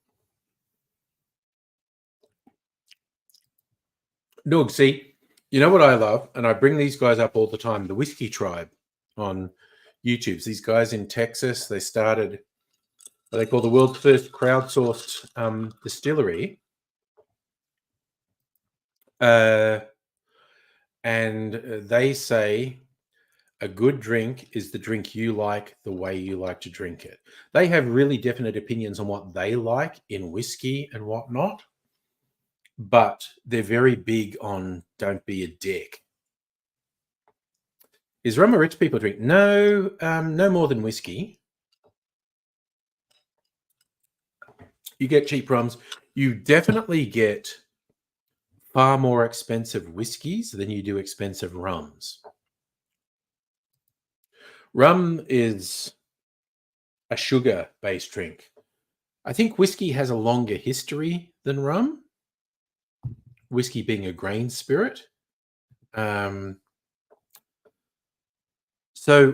Doug, see, you know what I love? And I bring these guys up all the time, the Whiskey Tribe on YouTube. These guys in Texas, they started
what they call the world's first crowdsourced distillery. And they say a good drink is the drink you like the way you like to drink it. They have really definite opinions on what they like in whiskey and whatnot, but they're very big on don't be a dick. Is rum a rich people drink? No, no more than whiskey. You get cheap rums. You definitely get far more expensive whiskeys than you do expensive rums. Rum is a sugar-based drink. I think whiskey has a longer history than rum. Whiskey being a grain spirit. So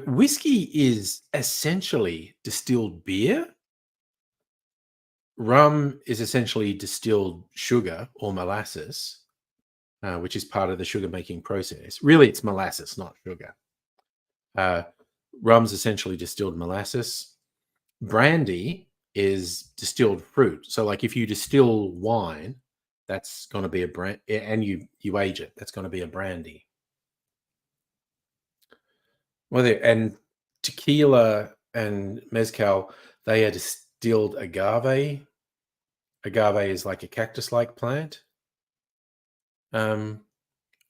whiskey is essentially distilled beer. Rum is essentially distilled sugar or molasses, which is part of the sugar making process. Really, it's molasses, not sugar. Rum's essentially distilled molasses. Brandy is distilled fruit. So like if you distill wine, that's going to be a brand, and you age it, that's going to be a brandy. Well, and tequila and mezcal, they are distilled agave. Agave is like a cactus-like plant. And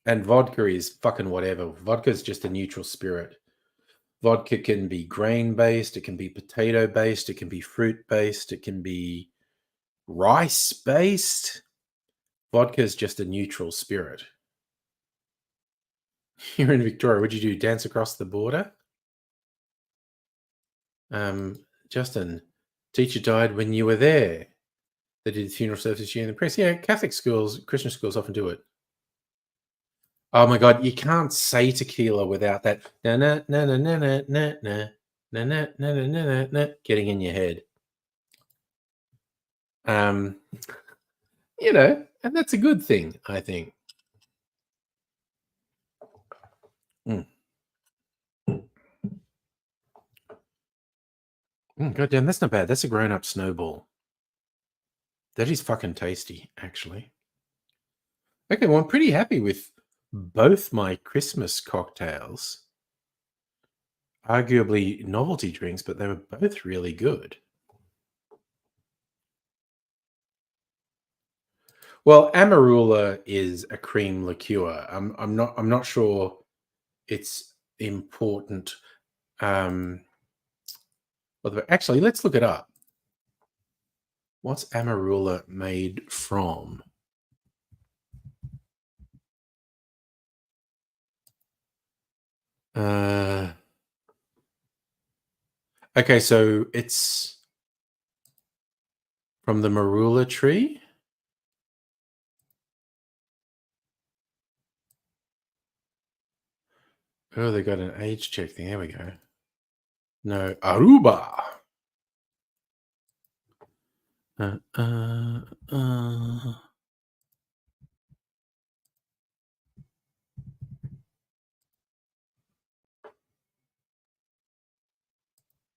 vodka is fucking whatever. Vodka is just a neutral spirit. Vodka can be grain-based, it can be potato-based, it can be fruit-based, it can be rice-based. Vodka is just a neutral spirit. You're in Victoria. What'd you do? Dance across the border? Justin, teacher died when you were there. They did the funeral service during the press. Yeah, Catholic schools, Christian schools often do it. Oh my God, you can't say tequila without that na na na na na na na na na na na na na na getting in your head. You know, and that's a good thing, I think. God damn, that's not bad. That's a grown-up snowball. That is fucking tasty, actually. Okay, well, I'm pretty happy with both my Christmas cocktails. Arguably novelty drinks, but they were both really good. Well, Amarula is a cream liqueur. I'm not sure it's important. Actually, let's look it up. What's Amarula made from? Okay, so it's from the marula tree. Oh, they got an age check thing. There we go. No, Aruba.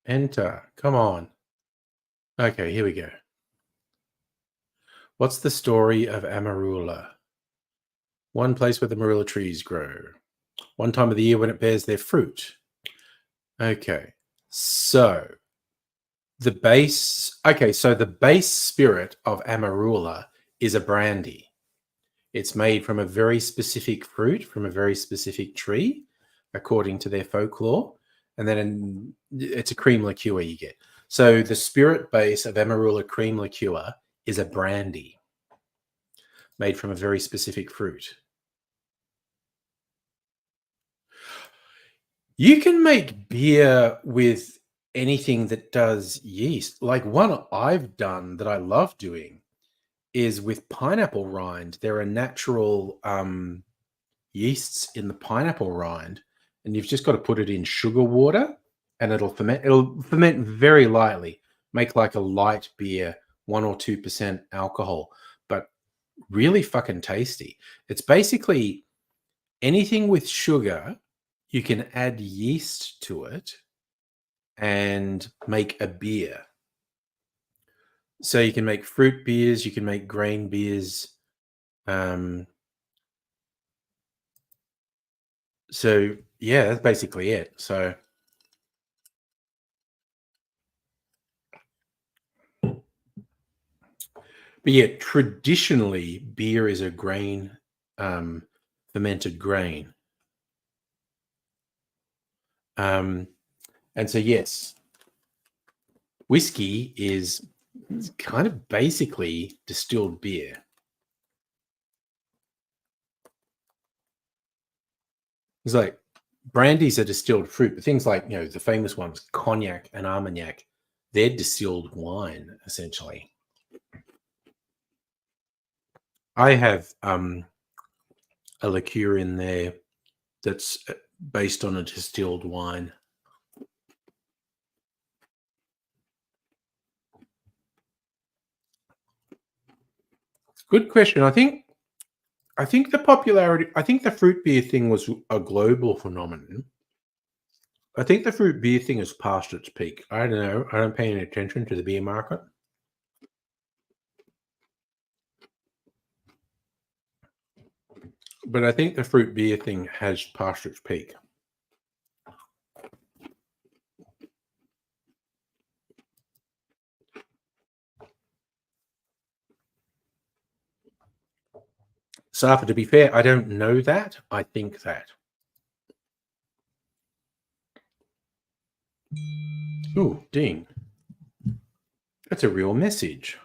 Enter. Come on. Okay, here we go. What's the story of Amarula? One place where the marula trees grow. One time of the year when it bears their fruit. Okay, so the base spirit of Amarula is a brandy. It's made from a very specific fruit, from a very specific tree, according to their folklore. And then it's a cream liqueur you get. So the spirit base of Amarula cream liqueur is a brandy made from a very specific fruit. You can make beer with anything that does yeast. Like one I've done that I love doing is with pineapple rind. There are natural yeasts in the pineapple rind, and you've just got to put it in sugar water and it'll ferment. It'll ferment very lightly, make like a light beer, 1 or 2% alcohol, but really fucking tasty. It's basically anything with sugar. You can add yeast to it and make a beer. So you can make fruit beers, you can make grain beers. So yeah, that's basically it. So but yeah, traditionally beer is a grain, fermented grain. And so yes, whiskey is kind of basically distilled beer. It's like brandy's a distilled fruit, but things like, you know, the famous ones, cognac and armagnac, they're distilled wine, essentially. I have a liqueur in there that's based on a distilled wine. Good question. I think the popularity, I think the fruit beer thing was a global phenomenon. I think the fruit beer thing has passed its peak. I don't know. I don't pay any attention to the beer market. But I think the fruit beer thing has passed its peak. Safa, to be fair, I don't know that. I think that. Ooh, ding. That's a real message.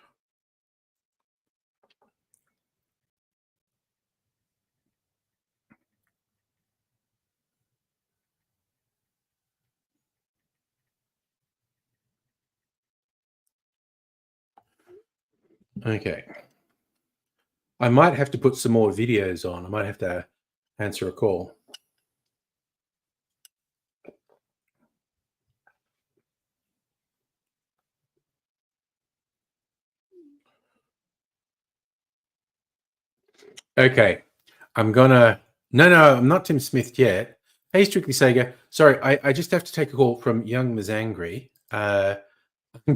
Okay. I might have to put some more videos on. I might have to answer a call. Okay. I'm gonna. No, I'm not Tim Smith yet. Hey, Strictly Sega. Sorry, I just have to take a call from Young Mazangri. I'm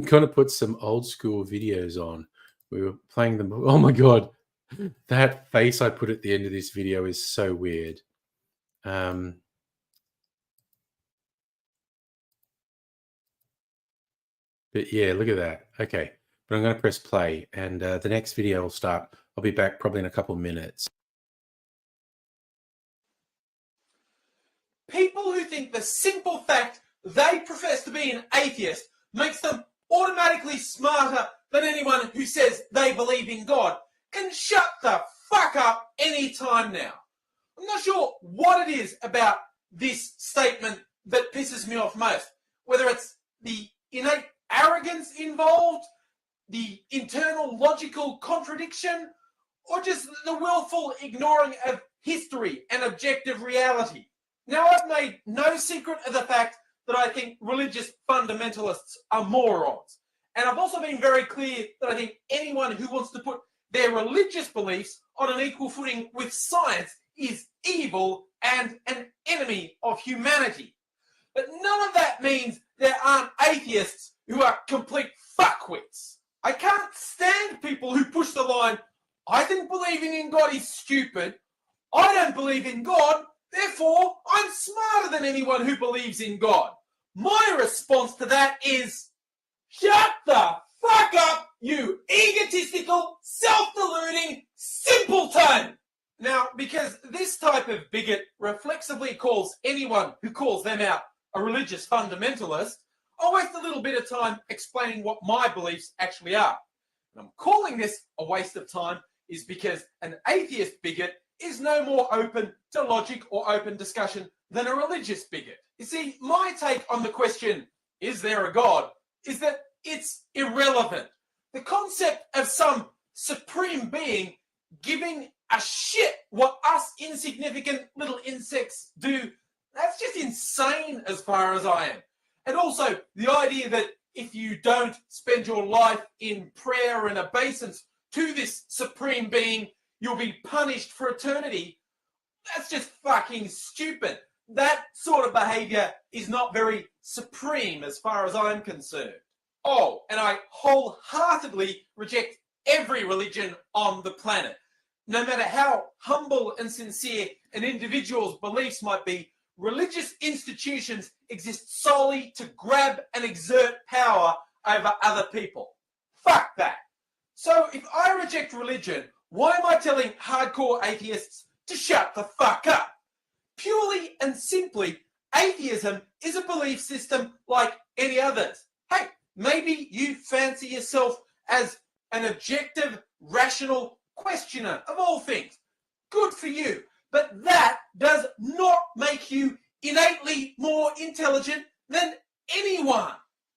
gonna put some old school videos on. We were playing them. Oh my god, that face I put at the end of this video is so weird. But yeah, look at that. Okay, but I'm gonna press play, and the next video will start. I'll be back probably in a couple of minutes.
People who think the simple fact they profess to be an atheist makes them automatically smarter than anyone who says they believe in God can shut the fuck up any time now. I'm not sure what it is about this statement that pisses me off most, whether it's the innate arrogance involved, the internal logical contradiction, or just the willful ignoring of history and objective reality. Now, I've made no secret of the fact that I think religious fundamentalists are morons. And I've also been very clear that I think anyone who wants to put their religious beliefs on an equal footing with science is evil and an enemy of humanity. But none of that means there aren't atheists who are complete fuckwits. I can't stand people who push the line, I think believing in God is stupid, I don't believe in God, therefore I'm smarter than anyone who believes in God. My response to that is, shut the fuck up, you egotistical, self-deluding simpleton! Now, because this type of bigot reflexively calls anyone who calls them out a religious fundamentalist, I'll waste a little bit of time explaining what my beliefs actually are. And I'm calling this a waste of time is because an atheist bigot is no more open to logic or open discussion than a religious bigot. You see, my take on the question, is there a God, is that it's irrelevant. The concept of some supreme being giving a shit what us insignificant little insects do, that's just insane as far as I am. And also the idea that if you don't spend your life in prayer and obeisance to this supreme being, you'll be punished for eternity, that's just fucking stupid. That sort of behavior is not very supreme as far as I'm concerned. Oh, and I wholeheartedly reject every religion on the planet. No matter how humble and sincere an individual's beliefs might be, religious institutions exist solely to grab and exert power over other people. Fuck that. So if I reject religion, why am I telling hardcore atheists to shut the fuck up? Purely and simply, atheism is a belief system like any others. Hey, maybe you fancy yourself as an objective, rational questioner of all things. Good for you. But that does not make you innately more intelligent than anyone.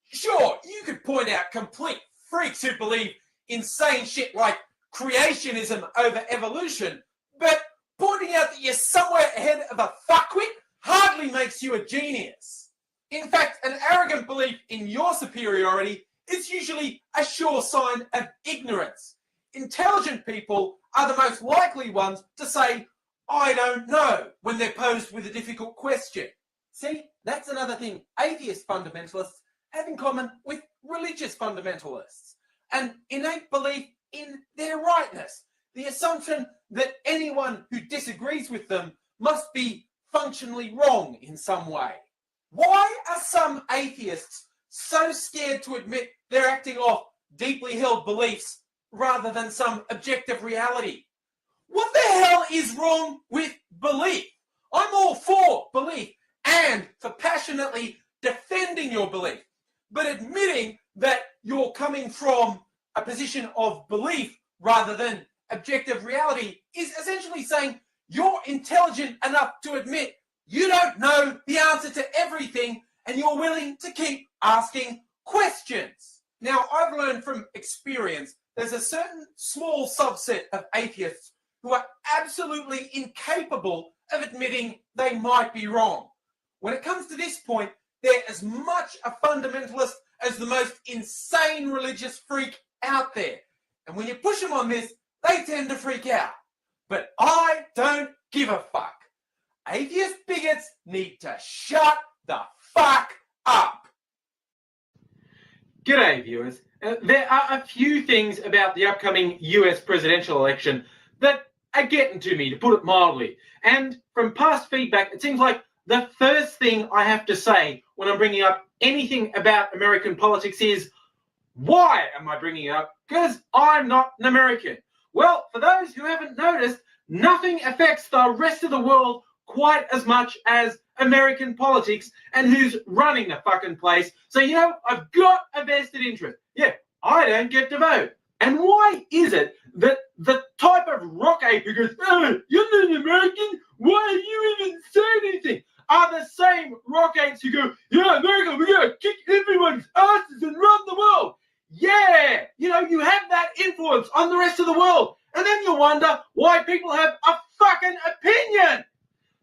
Sure, you could point out complete freaks who believe insane shit like creationism over evolution, but pointing out that you're somewhere ahead of a fuckwit hardly makes you a genius. In fact, an arrogant belief in your superiority is usually a sure sign of ignorance. Intelligent people are the most likely ones to say, I don't know, when they're posed with a difficult question. See, that's another thing atheist fundamentalists have in common with religious fundamentalists. An innate belief in their rightness, the assumption that anyone who disagrees with them must be functionally wrong in some way. Why are some atheists so scared to admit they're acting off deeply held beliefs rather than some objective reality? What the hell is wrong with belief? I'm all for belief and for passionately defending your belief, but admitting that you're coming from a position of belief rather than objective reality is essentially saying you're intelligent enough to admit you don't know the answer to everything and you're willing to keep asking questions. Now, I've learned from experience there's a certain small subset of atheists who are absolutely incapable of admitting they might be wrong. When it comes to this point, they're as much a fundamentalist as the most insane religious freak out there. And when you push them on this, they tend to freak out. But I don't give a fuck. Atheist bigots need to shut the fuck up.
G'day, viewers. There are a few things about the upcoming US presidential election that are getting to me, to put it mildly. And from past feedback, it seems like the first thing I have to say when I'm bringing up anything about American politics is, why am I bringing it up? Because I'm not an American. Well, for those who haven't noticed, nothing affects the rest of the world quite as much as American politics and who's running the fucking place. So, you know, I've got a vested interest. Yeah, I don't get to vote. And why is it that the type of rock ape who goes, oh, you're not an American, why are you even saying anything, are the same rock apes who go, yeah, America, we're going to kick everyone's asses and run the world. Yeah, you know, you have that influence on the rest of the world. And then you wonder why people have a fucking opinion.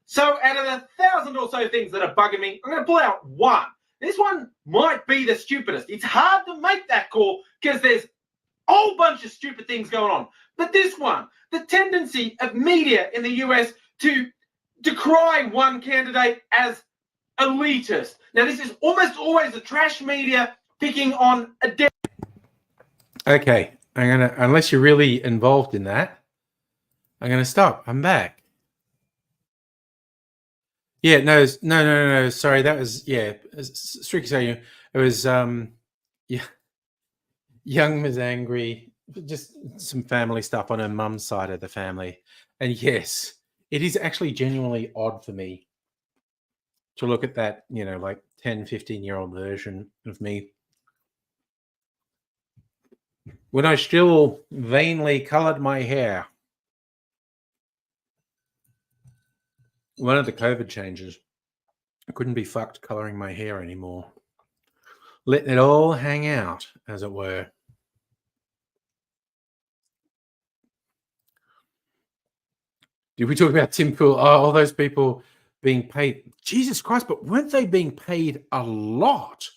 So out of the 1,000 or so things that are bugging me, I'm going to pull out one. This one might be the stupidest. It's hard to make that call because there's a whole bunch of stupid things going on. But this one, the tendency of media in the US to decry one candidate as elitist. Now, this is almost always the trash media picking on a
Okay, I'm gonna, unless you're really involved in that, I'm gonna stop. I'm back. Yeah, no. Sorry, that was strictly saying it was yeah, young Ms. Angry, just some family stuff on her mum's side of the family, and yes, it is actually genuinely odd for me to look at that, you know, like 10, 15-year-old version of me when I still vainly colored my hair. One of the COVID changes, I couldn't be fucked coloring my hair anymore. Letting it all hang out, as it were. Did we talk about Tim Pool? Oh, all those people being paid. Jesus Christ, but weren't they being paid a lot?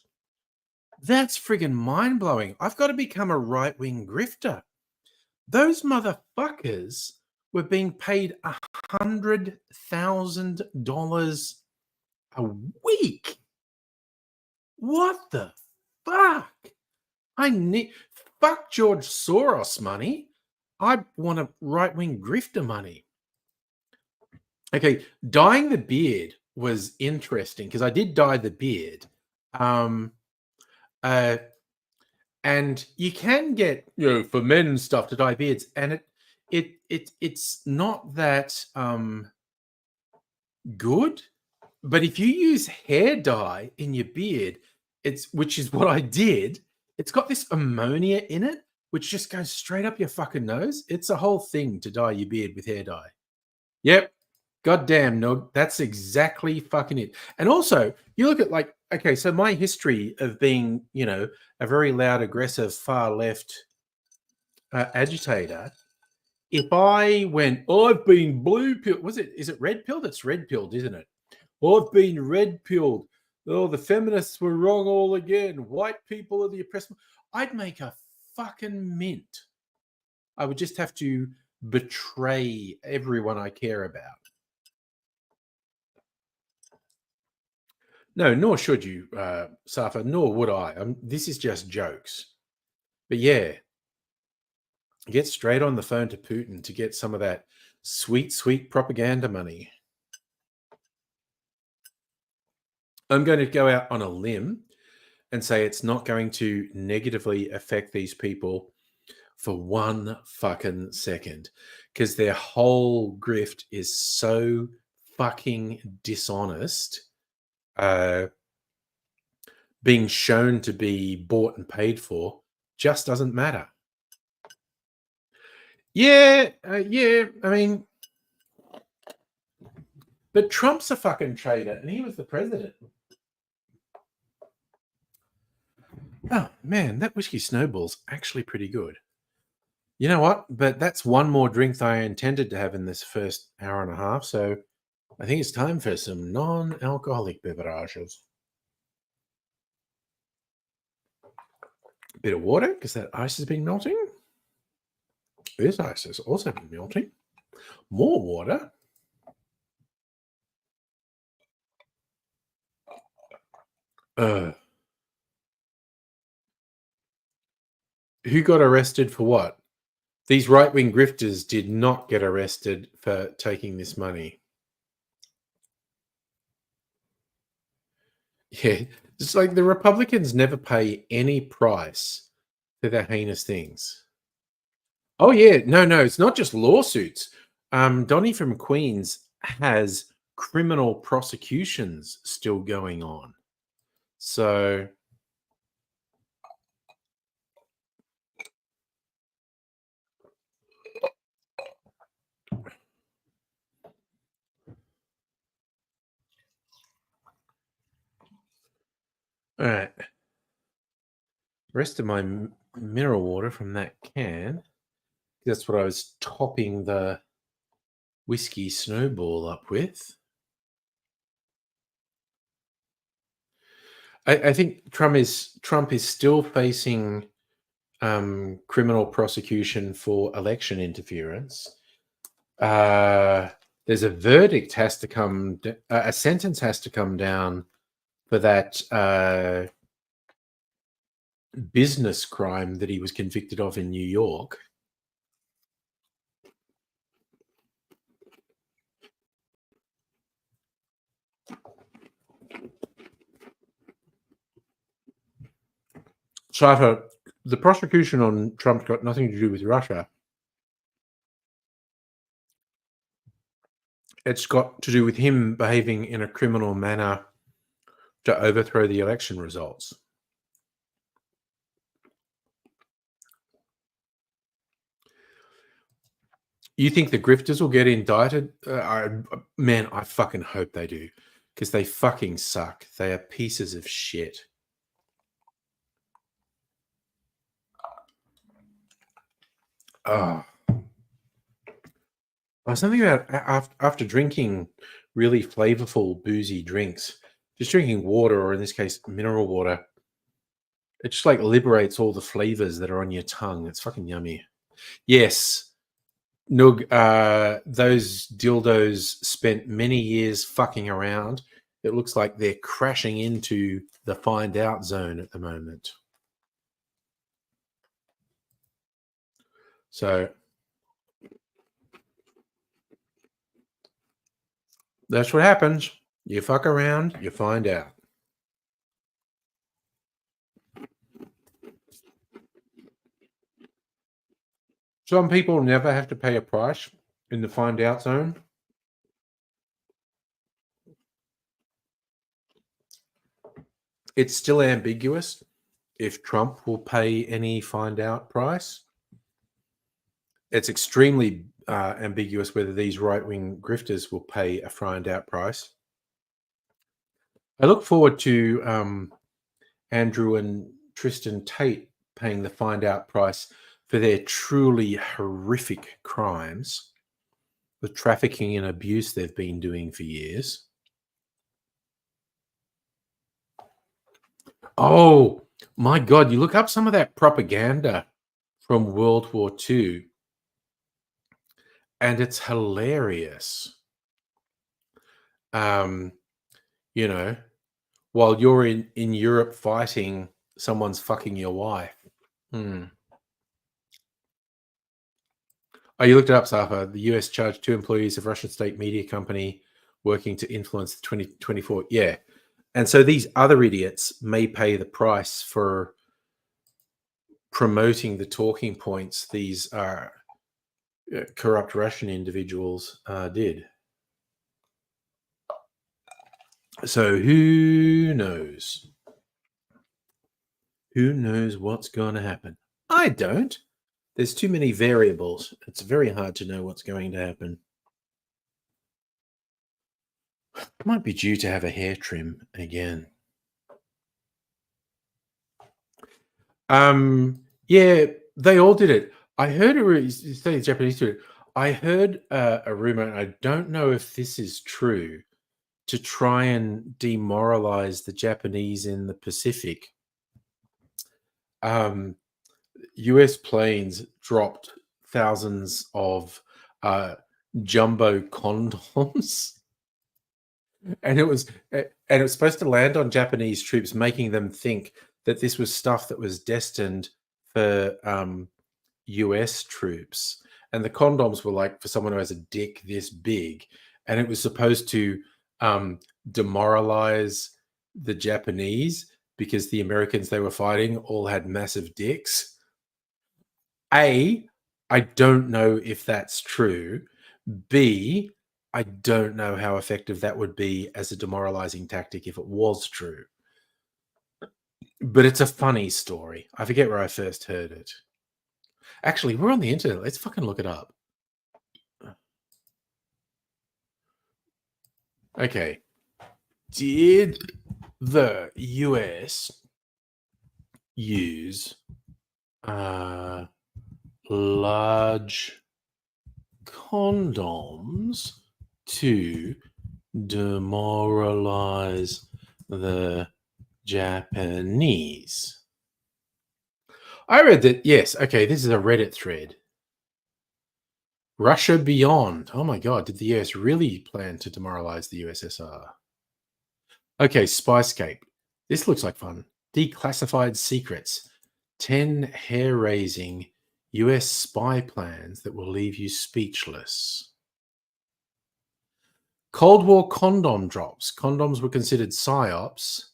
That's friggin' mind-blowing. I've got to become a right-wing grifter. Those motherfuckers were being paid $100,000 a week. What the fuck? I need fuck George Soros money. I want a right-wing grifter money. Okay, dyeing the beard was interesting because I did dye the beard. And you can get, for men and stuff to dye beards, and it's not that good. But if you use hair dye in your beard, which is what I did, it's got this ammonia in it, which just goes straight up your fucking nose. It's a whole thing to dye your beard with hair dye. Yep. Goddamn, no, that's exactly fucking it. And also, you look at okay, so my history of being, a very loud, aggressive, far left agitator. If I went, I've been blue pilled, is it red pilled? It's red pilled, isn't it? I've been red pilled. Oh, the feminists were wrong all again. White people are the oppressed. I'd make a fucking mint. I would just have to betray everyone I care about. No, nor should you, Safa, nor would I. This is just jokes. But yeah, get straight on the phone to Putin to get some of that sweet, sweet propaganda money. I'm going to go out on a limb and say it's not going to negatively affect these people for one fucking second, because their whole grift is so fucking dishonest. Being shown to be bought and paid for just doesn't matter. Yeah, I mean, but Trump's a fucking traitor, and he was the president. Oh man, that whiskey snowball's actually pretty good. You know what? But that's one more drink that I intended to have in this first hour and a half, so I think it's time for some non-alcoholic beverages. A bit of water, because that ice has been melting. This ice has also been melting. More water. Who got arrested for what? These right-wing grifters did not get arrested for taking this money. Yeah, it's like the Republicans never pay any price for their heinous things. Oh yeah, no, it's not just lawsuits. Donnie from Queens has criminal prosecutions still going on. So all right. Rest of my mineral water from that can. That's what I was topping the whiskey snowball up with. I think Trump is still facing criminal prosecution for election interference. There's a verdict has to come, a sentence has to come down for that business crime that he was convicted of in New York. So the prosecution on Trump's got nothing to do with Russia. It's got to do with him behaving in a criminal manner to overthrow the election results. You think the grifters will get indicted? Man, I fucking hope they do, because they fucking suck. They are pieces of shit. Oh. Something about after drinking really flavorful, boozy drinks, just drinking water, or in this case, mineral water, it just like liberates all the flavors that are on your tongue. It's fucking yummy. Yes, Nug, those dildos spent many years fucking around. It looks like they're crashing into the find out zone at the moment. So that's what happens. You fuck around, you find out. Some people never have to pay a price in the find out zone. It's still ambiguous if Trump will pay any find out price. It's extremely ambiguous whether these right-wing grifters will pay a find out price. I look forward to Andrew and Tristan Tate paying the find out price for their truly horrific crimes, the trafficking and abuse they've been doing for years. Oh my God, you look up some of that propaganda from World War II and it's hilarious. You know, while you're in Europe fighting, someone's fucking your wife. Oh, you looked it up, Safa. The US charged 2 employees of Russian state media company working to influence the 2024. Yeah. And so these other idiots may pay the price for promoting the talking points these corrupt Russian individuals did. So who knows? Who knows what's going to happen? I don't. There's too many variables. It's very hard to know what's going to happen. Might be due to have a hair trim again. Yeah, they all did it. I heard the Japanese did it. I heard a rumor, and I don't know if this is true, to try and demoralize the Japanese in the Pacific. US planes dropped thousands of jumbo condoms. And it was supposed to land on Japanese troops, making them think that this was stuff that was destined for US troops. And the condoms were like for someone who has a dick this big. And it was supposed to demoralize the Japanese because the Americans they were fighting all had massive dicks. A, I don't know if that's true. B, I don't know how effective that would be as a demoralizing tactic if it was true. But it's a funny story. I forget where I first heard it. Actually, we're on the internet. Let's fucking look it up. Okay. Did the US use large condoms to demoralize the Japanese? I read that, yes. Okay, this is a Reddit thread. Russia Beyond. Oh my God, did the US really plan to demoralize the USSR? Okay, Spyscape. This looks like fun. Declassified secrets. 10 hair-raising US spy plans that will leave you speechless. Cold War condom drops. Condoms were considered psyops.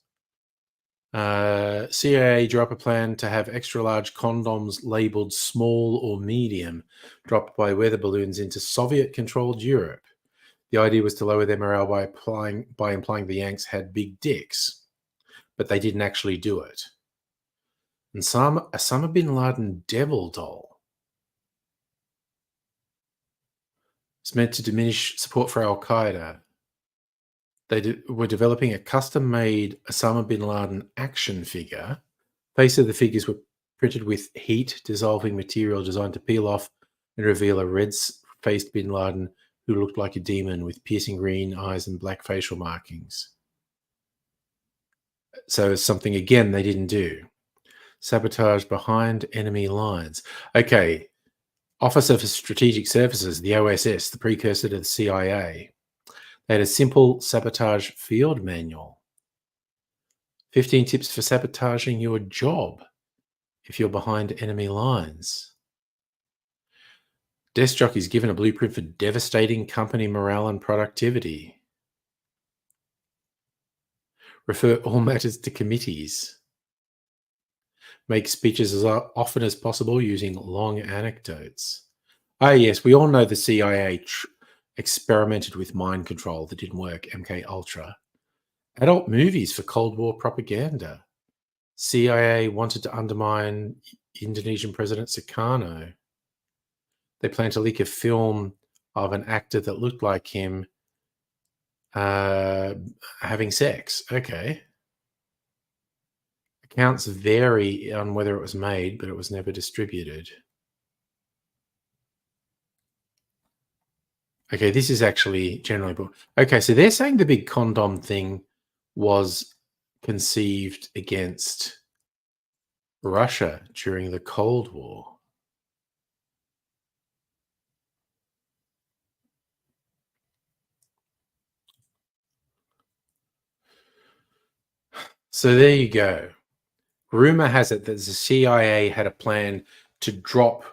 CIA drew up a plan to have extra-large condoms labeled small or medium dropped by weather balloons into Soviet-controlled Europe. The idea was to lower their morale by implying the Yanks had big dicks, but they didn't actually do it. And Osama bin Laden devil doll. It's meant to diminish support for Al-Qaeda. They were developing a custom-made Osama bin Laden action figure. Face of the figures were printed with heat-dissolving material designed to peel off and reveal a red-faced bin Laden who looked like a demon with piercing green eyes and black facial markings. So it's something, again, they didn't do. Sabotage behind enemy lines. Okay. Office of Strategic Services, the OSS, the precursor to the CIA. They had a simple sabotage field manual. 15 tips for sabotaging your job if you're behind enemy lines. Desk jockeys given a blueprint for devastating company morale and productivity. Refer all matters to committees. Make speeches as often as possible using long anecdotes. Ah, yes, we all know the CIA experimented with mind control that didn't work, MK Ultra. Adult movies for Cold War propaganda. CIA wanted to undermine Indonesian President Sukarno. They planned to leak a film of an actor that looked like him having sex. Okay. Accounts vary on whether it was made, but it was never distributed. Okay, this is actually generally... Okay, so they're saying the big condom thing was conceived against Russia during the Cold War. So there you go. Rumor has it that the CIA had a plan to drop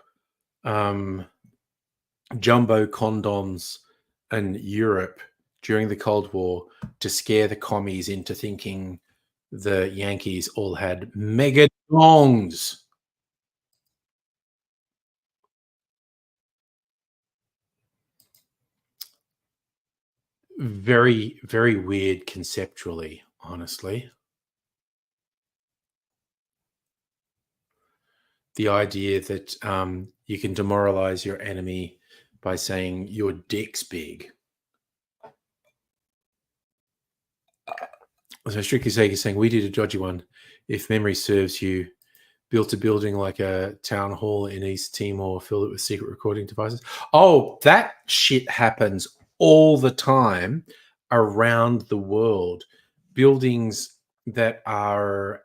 jumbo condoms in Europe during the Cold War to scare the commies into thinking the Yankees all had mega dongs. Very, very weird conceptually, honestly. The idea that you can demoralize your enemy by saying your dick's big. So Strictly Sega is saying, we did a dodgy one. If memory serves you, built a building like a town hall in East Timor, filled it with secret recording devices. Oh, that shit happens all the time around the world. Buildings that are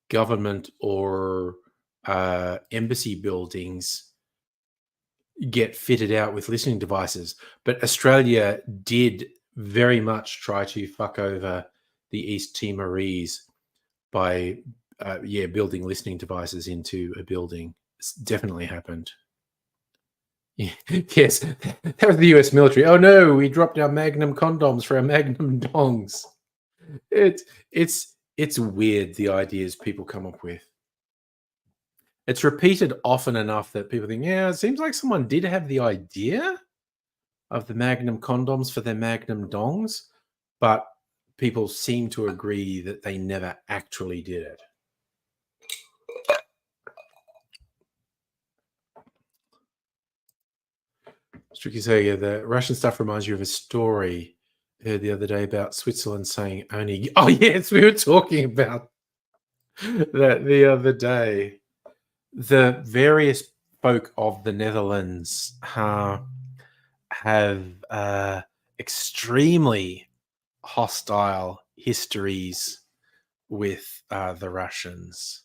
government or embassy buildings get fitted out with listening devices. But Australia did very much try to fuck over the East Timorese by building listening devices into a building. It's definitely happened. Yeah. Yes, that was the US military. Oh no, we dropped our Magnum condoms for our Magnum dongs. It's weird, the ideas people come up with. It's repeated often enough that people think, yeah, it seems like someone did have the idea of the Magnum condoms for their Magnum dongs, but people seem to agree that they never actually did it. Stricky Sega, the Russian stuff reminds you of a story I heard the other day about Switzerland saying only... Oh, yes, we were talking about that the other day. The various folk of the Netherlands have extremely hostile histories with the Russians.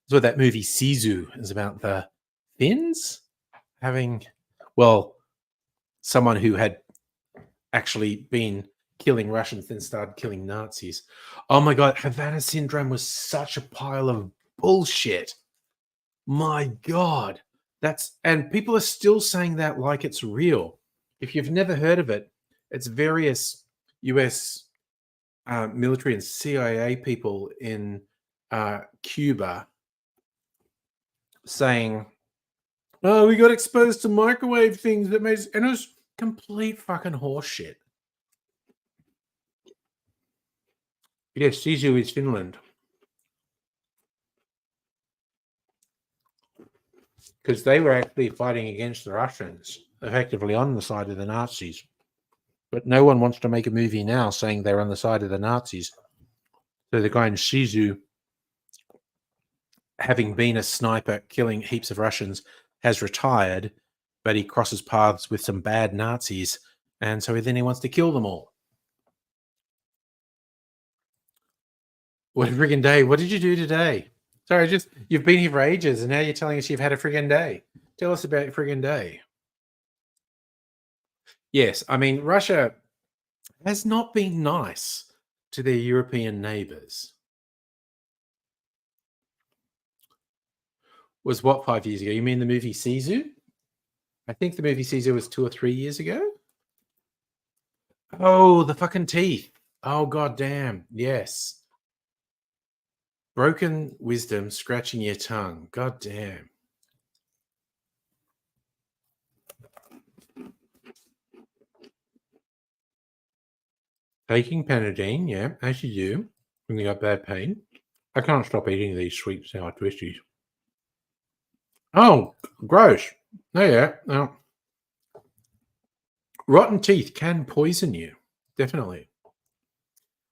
So that movie Sisu is about the Finns having, well, someone who had actually been killing Russians then started killing Nazis. Oh my God, Havana Syndrome was such a pile of bullshit. My God, and people are still saying that like it's real. If you've never heard of it, it's various US military and CIA people in Cuba saying, oh, we got exposed to microwave things that made us, and it was complete fucking horseshit. Yes, Sisu is Finland. Because they were actually fighting against the Russians, effectively on the side of the Nazis. But no one wants to make a movie now saying they're on the side of the Nazis. So the guy in Sisu, having been a sniper killing heaps of Russians, has retired, but he crosses paths with some bad Nazis, and so then he wants to kill them all. What a friggin' day. What did you do today? Sorry, you've been here for ages, and now you're telling us you've had a friggin' day. Tell us about your friggin' day. Yes, I mean, Russia has not been nice to their European neighbors. was what 5 years ago? You mean the movie Sisu? I think the movie Sisu was 2 or 3 years ago. Oh, the fucking teeth. Oh, god damn. Yes. Broken wisdom, scratching your tongue. God damn. Taking Panadine, yeah, as you do when you got bad pain. I can't stop eating these sweet sour twisties. Oh, gross. Oh, yeah. No. Rotten teeth can poison you. Definitely.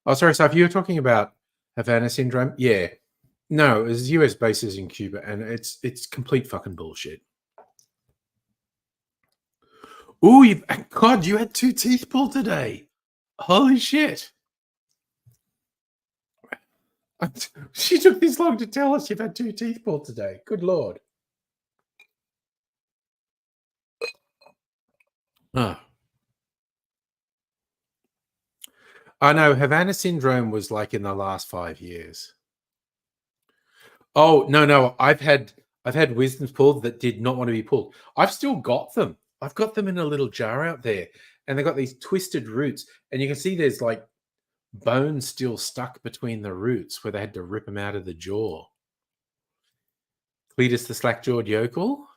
Oh, sorry. So if you were talking about Havana syndrome, yeah. No, it's US bases in Cuba, and it's complete fucking bullshit. Ooh, God, you had 2 teeth pulled today. Holy shit. She took this long to tell us you've had 2 teeth pulled today. Good Lord. Oh. I know Havana syndrome was like in the last 5 years. Oh, no. I've had wisdoms pulled that did not want to be pulled. I've still got them. I've got them in a little jar out there, and they've got these twisted roots, and you can see there's like bones still stuck between the roots where they had to rip them out of the jaw. Cletus the slack-jawed yokel.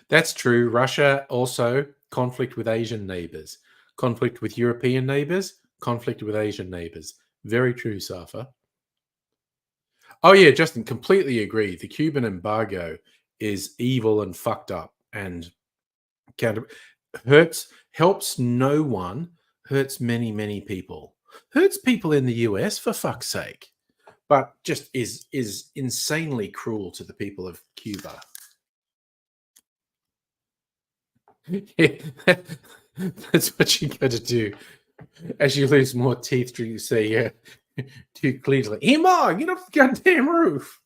That's true. Russia also conflict with Asian neighbors, conflict with European neighbors, conflict with Asian neighbors. Very true, Safa. Oh yeah, Justin, completely agree. The Cuban embargo is evil and fucked up and helps no one, hurts many people. Hurts people in the US, for fuck's sake. But just is insanely cruel to the people of Cuba. That's what you got to do. As you lose more teeth, you say, too clearly, hey, Ma, get off the goddamn roof.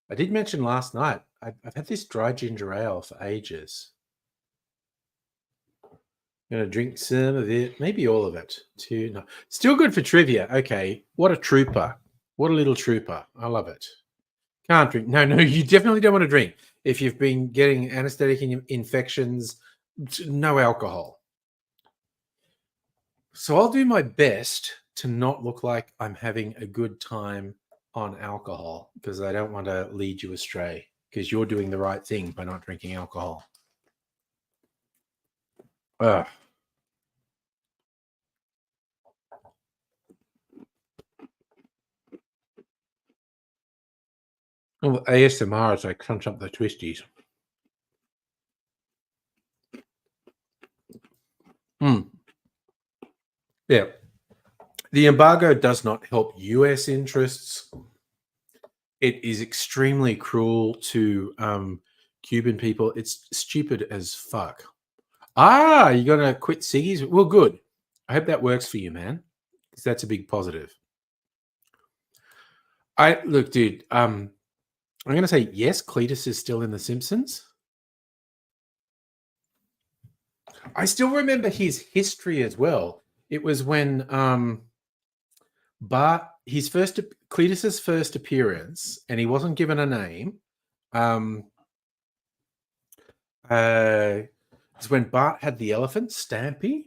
I did mention last night, I've had this dry ginger ale for ages. I'm going to drink some of it, maybe all of it. No. Still good for trivia. Okay, what a trooper. What a little trooper. I love it. Can't drink. No, you definitely don't want to drink. If you've been getting anesthetic infections, no alcohol. So I'll do my best to not look like I'm having a good time on alcohol, because I don't want to lead you astray, because you're doing the right thing by not drinking alcohol. Ugh. Oh, ASMR as I crunch up the twisties. Yeah. The embargo does not help US interests. It is extremely cruel to Cuban people. It's stupid as fuck. You're going to quit ciggies? Well, good. I hope that works for you, man, because that's a big positive. Look, dude, I'm going to say yes, Cletus is still in The Simpsons. I still remember his history as well. It was when Cletus's first appearance, and he wasn't given a name. It's when Bart had the elephant, Stampy,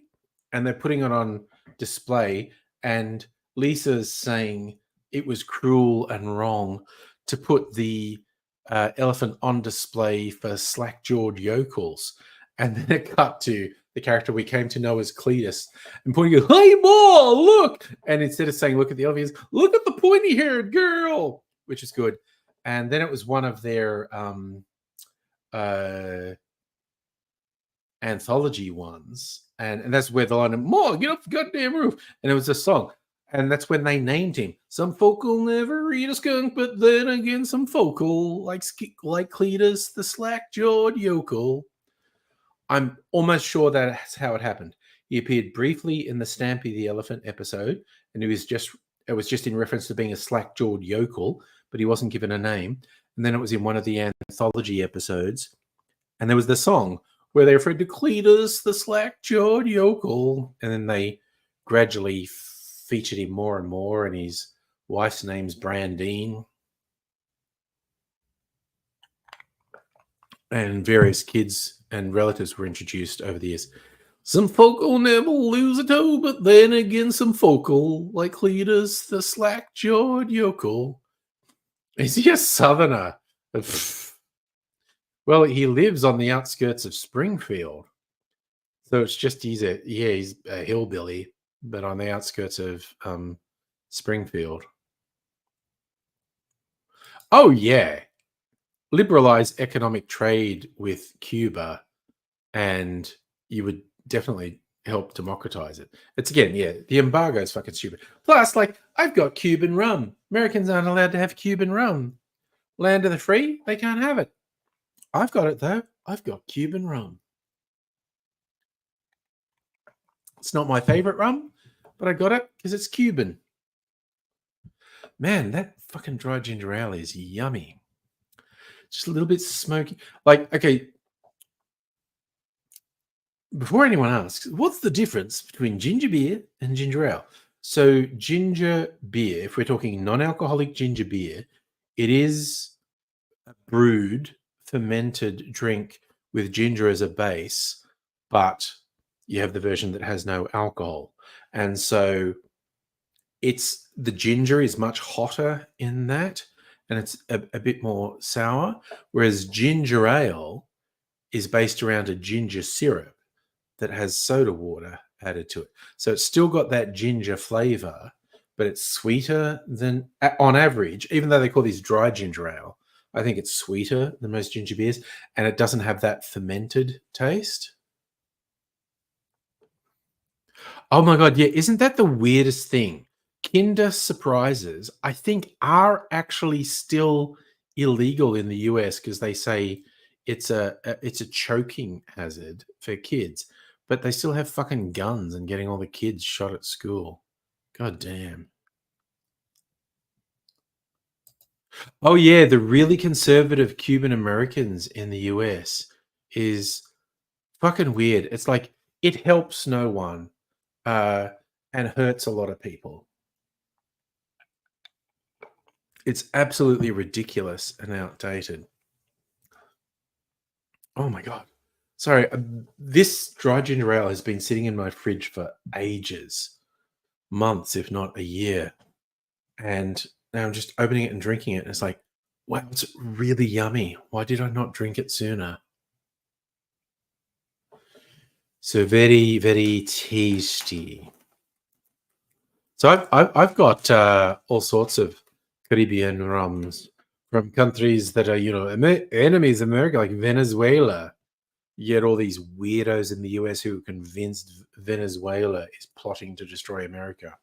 and they're putting it on display, and Lisa's saying it was cruel and wrong to put the elephant on display for slack-jawed yokels. And then it cut to the character we came to know as Cletus and pointing, hey, boy, look. And instead of saying, look at the elephant, look at the pointy-haired girl, which is good. And then it was one of their anthology ones. And that's where the line of, Ma, get off the goddamn roof. And it was a song. And that's when they named him. Some folk will never eat a skunk, but then again, some folk will, like Cletus, the slack-jawed yokel. I'm almost sure that's how it happened. He appeared briefly in the Stampy the Elephant episode, and it was just in reference to being a slack-jawed yokel, but he wasn't given a name. And then it was in one of the anthology episodes, and there was the song where they referred to Cletus, the slack-jawed yokel, and then they gradually featured him more and more, and his wife's name's Brandine. And various kids and relatives were introduced over the years. Some folk will never lose a toe, but then again, some folk'll, like Cletus, the slack-jawed yokel. Is he a southerner? Well, he lives on the outskirts of Springfield. So it's just he's a hillbilly, but on the outskirts of Springfield. Oh, yeah. Liberalize economic trade with Cuba, and you would definitely help democratize it. It's again, yeah, the embargo is fucking stupid. Plus, like, I've got Cuban rum. Americans aren't allowed to have Cuban rum. Land of the free, they can't have it. I've got it, though. I've got Cuban rum. It's not my favorite rum, but I got it because it's Cuban. Man, that fucking dry ginger ale is yummy. Just a little bit smoky. Like, okay, before anyone asks, what's the difference between ginger beer and ginger ale? So ginger beer, if we're talking non-alcoholic ginger beer, it is a brewed, fermented drink with ginger as a base, but you have the version that has no alcohol. And so the ginger is much hotter in that, and it's a bit more sour, whereas ginger ale is based around a ginger syrup that has soda water added to it. So it's still got that ginger flavor, but it's sweeter than, on average, even though they call these dry ginger ale, I think it's sweeter than most ginger beers, and it doesn't have that fermented taste. Oh my God, yeah, isn't that the weirdest thing? Kinder Surprises, I think, are actually still illegal in the US because they say it's a choking hazard for kids, but they still have fucking guns and getting all the kids shot at school. God damn. Oh yeah, the really conservative Cuban Americans in the US is fucking weird. It's like it helps no one and hurts a lot of people. It's absolutely ridiculous and outdated. Oh my God. Sorry, this dry ginger ale has been sitting in my fridge for ages, months, if not a year. And now I'm just opening it and drinking it. And it's like, wow, it's really yummy. Why did I not drink it sooner? So very, very tasty. So I've got all sorts of Caribbean rums from countries that are, enemies of America, like Venezuela. You get all these weirdos in the US who are convinced Venezuela is plotting to destroy America.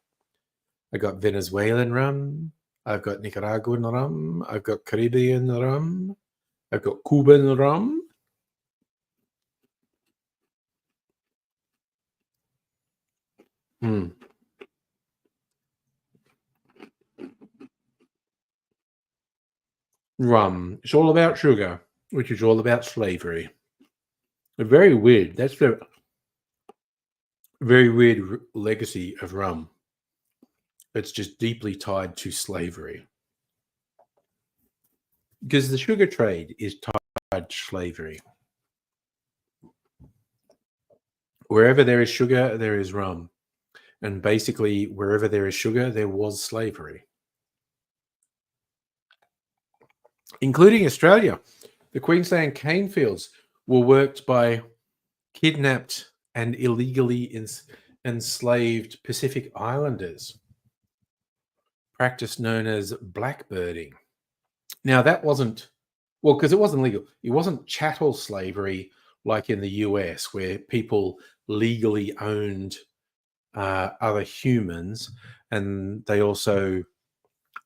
I got Venezuelan rum. I've got Nicaraguan rum. I've got Caribbean rum. I've got Cuban rum. Rum. It's all about sugar, which is all about slavery. Very weird. That's the very weird legacy of rum. It's just deeply tied to slavery. Because the sugar trade is tied to slavery. Wherever there is sugar, there is rum. And basically, wherever there is sugar, there was slavery. Including Australia. The Queensland cane fields were worked by kidnapped and illegally enslaved Pacific Islanders. Practice known as blackbirding. Now, that wasn't, well, because it wasn't legal. It wasn't chattel slavery like in the US, where people legally owned other humans, and they also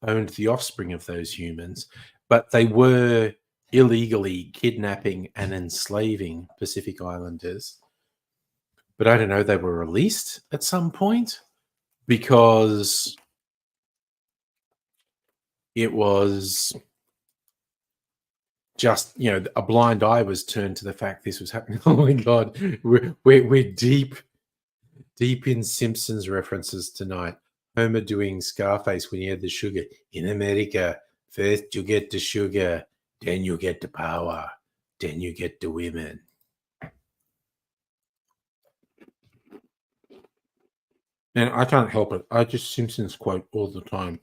owned the offspring of those humans, but they were illegally kidnapping and enslaving Pacific Islanders. But I don't know, they were released at some point because it was just, a blind eye was turned to the fact this was happening. Oh my God, we're deep in Simpsons references tonight. Homer doing Scarface when he had the sugar. In America, first you get the sugar, then you get the power, then you get the women. And I can't help it. I just Simpsons quote all the time.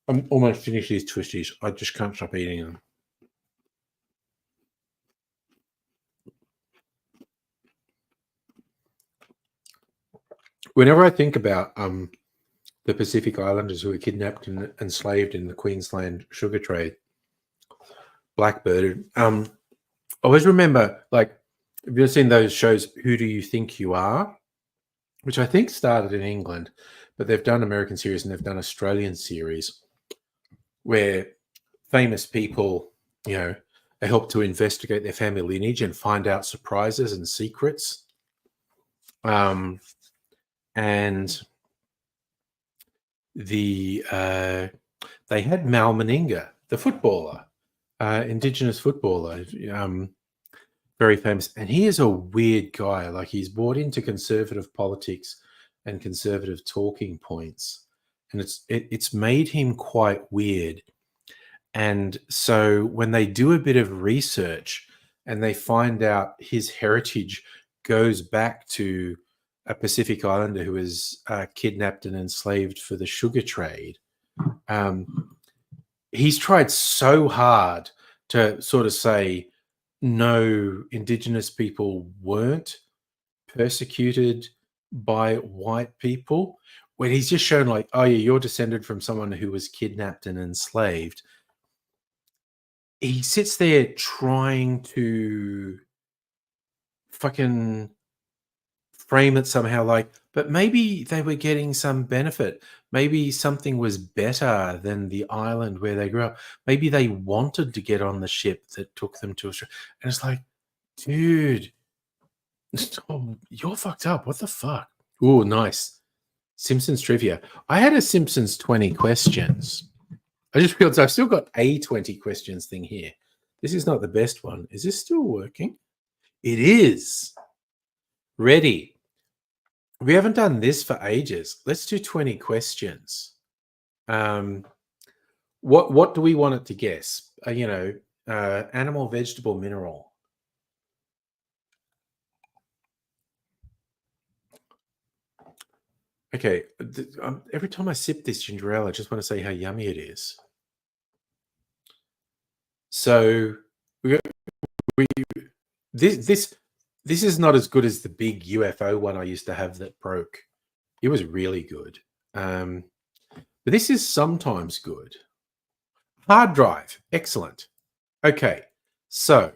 I'm almost finished these twisties. I just can't stop eating them. Whenever I think about the Pacific Islanders who were kidnapped and enslaved in the Queensland sugar trade, Blackbird, I always remember, like, have you ever seen those shows, Who Do You Think You Are? Which I think started in England, but they've done American series and they've done Australian series where famous people, you know, they help to investigate their family lineage and find out surprises and secrets. And they had Mal Meninga, the footballer, Indigenous footballer, very famous, and he is a weird guy. Like, he's bought into conservative politics and conservative talking points, and it's made him quite weird. And so when they do a bit of research and they find out his heritage goes back to a Pacific Islander who was kidnapped and enslaved for the sugar trade, he's tried so hard to sort of say, no, Indigenous people weren't persecuted by white people, when he's just shown like, oh yeah, you're descended from someone who was kidnapped and enslaved. He sits there trying to fucking frame it somehow like, but maybe they were getting some benefit. Maybe something was better than the island where they grew up. Maybe they wanted to get on the ship that took them to Australia. And it's like, dude, you're fucked up. What the fuck? Oh, nice. Simpsons trivia. I had a Simpsons 20 questions. I just realized I've still got a 20 questions thing here. This is not the best one. Is this still working? It is. Ready. We haven't done this for ages. Let's do 20 questions. What do we want it to guess? Animal, vegetable, mineral. Okay. Every time I sip this ginger ale, I just want to say how yummy it is. So this is not as good as the big UFO one I used to have that broke. It was really good. But this is sometimes good. Hard drive. Excellent. Okay. So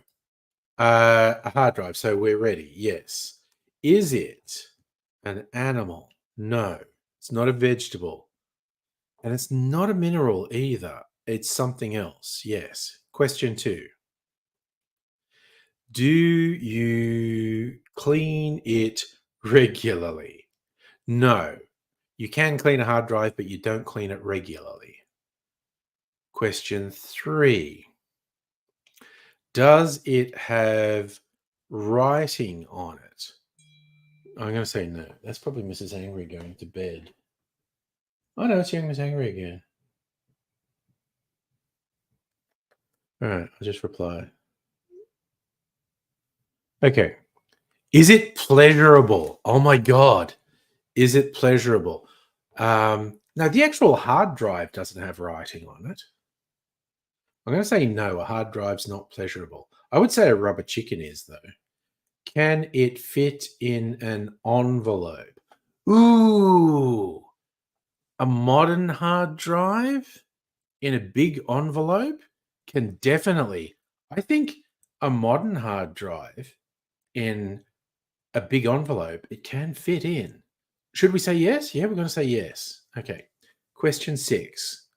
a hard drive. So we're ready. Yes. Is it an animal? No. It's not a vegetable. And it's not a mineral either. It's something else. Yes. Question 2. Do you clean it regularly? No. You can clean a hard drive, but you don't clean it regularly. Question 3. Does it have writing on it? I'm going to say no. That's probably Mrs. Angry going to bed. Oh, no, it's young Miss Angry again. All right, I'll just reply. Okay. Is it pleasurable? Oh my God. Is it pleasurable? Now, the actual hard drive doesn't have writing on it. I'm going to say no, a hard drive's not pleasurable. I would say a rubber chicken is, though. Can it fit in an envelope? Ooh. A modern hard drive in a big envelope can definitely. I think a modern hard drive in a big envelope, it can fit in. Should we say yes? Yeah, we're going to say yes. Okay. Question 6.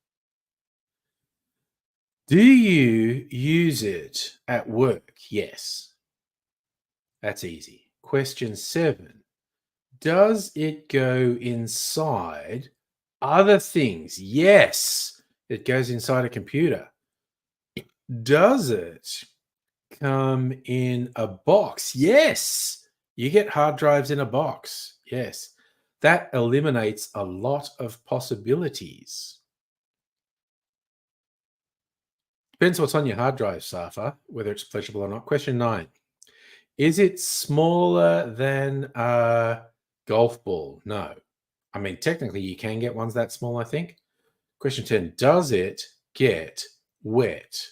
Do you use it at work? Yes. That's easy. Question 7. Does it go inside other things? Yes. It goes inside a computer. Does it come in a box? Yes. You get hard drives in a box. Yes. That eliminates a lot of possibilities. Depends what's on your hard drive, Safa, whether it's pleasurable or not. Question 9. Is it smaller than a golf ball? No. I mean, technically, you can get ones that small, I think. Question 10. Does it get wet?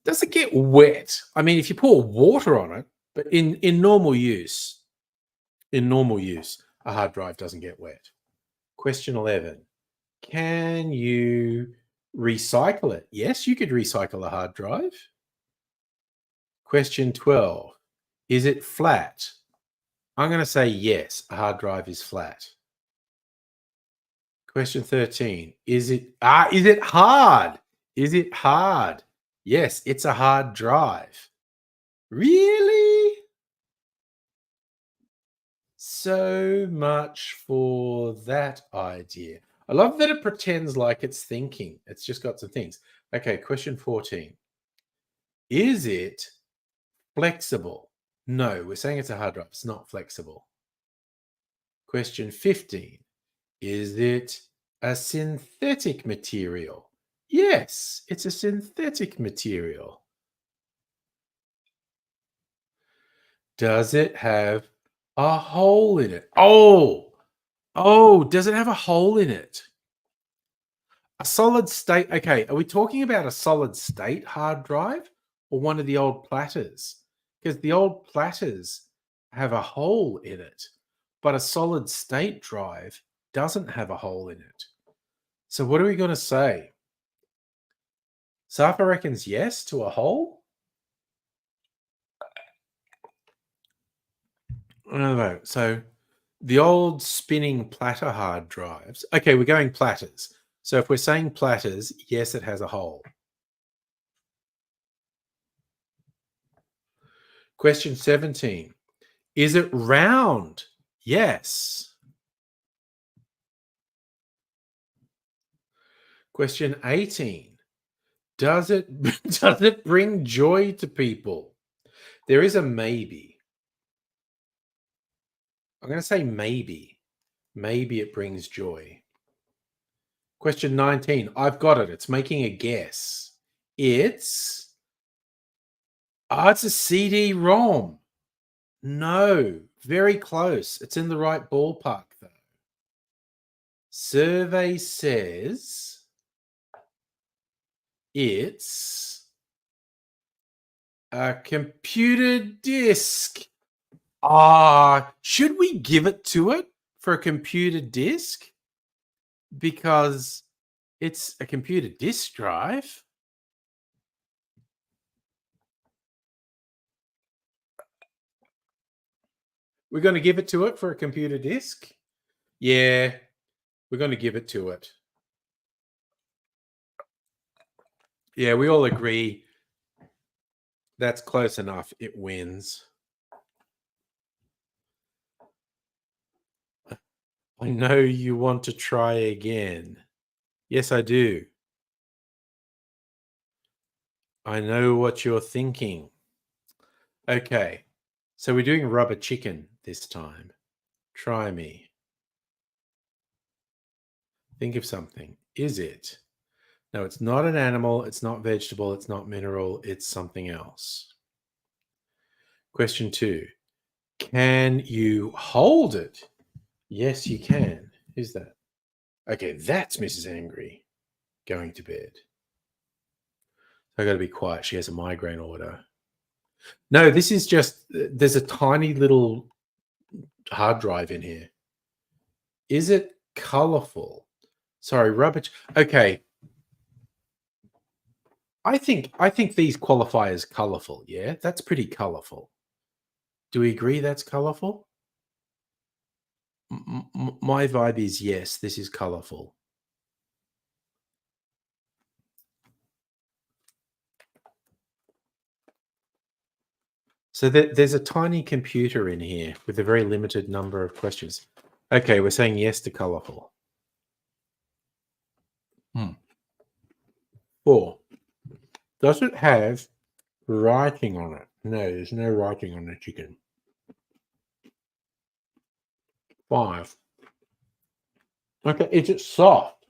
Does it get wet? I mean, if you pour water on it, but in normal use, a hard drive doesn't get wet. Question 11. Can you recycle it? Yes, you could recycle a hard drive. Question 12. Is it flat? I'm going to say yes, a hard drive is flat. Question 13. Is it hard? Is it hard? Yes, it's a hard drive. Really? So much for that idea. I love that it pretends like it's thinking. It's just got some things. Okay, question 14. Is it flexible? No, we're saying it's a hard drive. It's not flexible. Question 15. Is it a synthetic material? Yes, it's a synthetic material. Does it have a hole in it? Oh, does it have a hole in it? A solid state. Okay, are we talking about a solid state hard drive or one of the old platters? Because the old platters have a hole in it, but a solid state drive doesn't have a hole in it. So what are we going to say? Safa reckons yes to a hole? I don't know. So the old spinning platter hard drives. Okay, we're going platters. So if we're saying platters, yes, it has a hole. Question 17. Is it round? Yes. Question 18. Does it bring joy to people? There is a maybe. I'm going to say maybe. Maybe it brings joy. Question 19. I've got it. It's making a guess. It's a CD-ROM. No, very close. It's in the right ballpark, though. Survey says it's a computer disk. Should we give it to it for a computer disk? Because it's a computer disk drive. We're going to give it to it for a computer disk? Yeah, we're going to give it to it. Yeah, we all agree that's close enough. It wins. I know you want to try again. Yes, I do. I know what you're thinking. Okay, so we're doing rubber chicken this time. Try me. Think of something. Is it? No, it's not an animal. It's not vegetable. It's not mineral. It's something else. Question 2. Can you hold it? Yes, you can. Who's that? Okay, that's Mrs. Angry going to bed. I got to be quiet. She has a migraine order. No, this is just, there's a tiny little hard drive in here. Is it colorful? Sorry, rubbish. Okay. I think these qualify as colorful. Yeah, that's pretty colorful. Do we agree that's colorful? My vibe is yes, this is colorful. So there's a tiny computer in here with a very limited number of questions. Okay, we're saying yes to colorful. 4. Does it have writing on it? No, there's no writing on the chicken. 5. Okay, is it soft?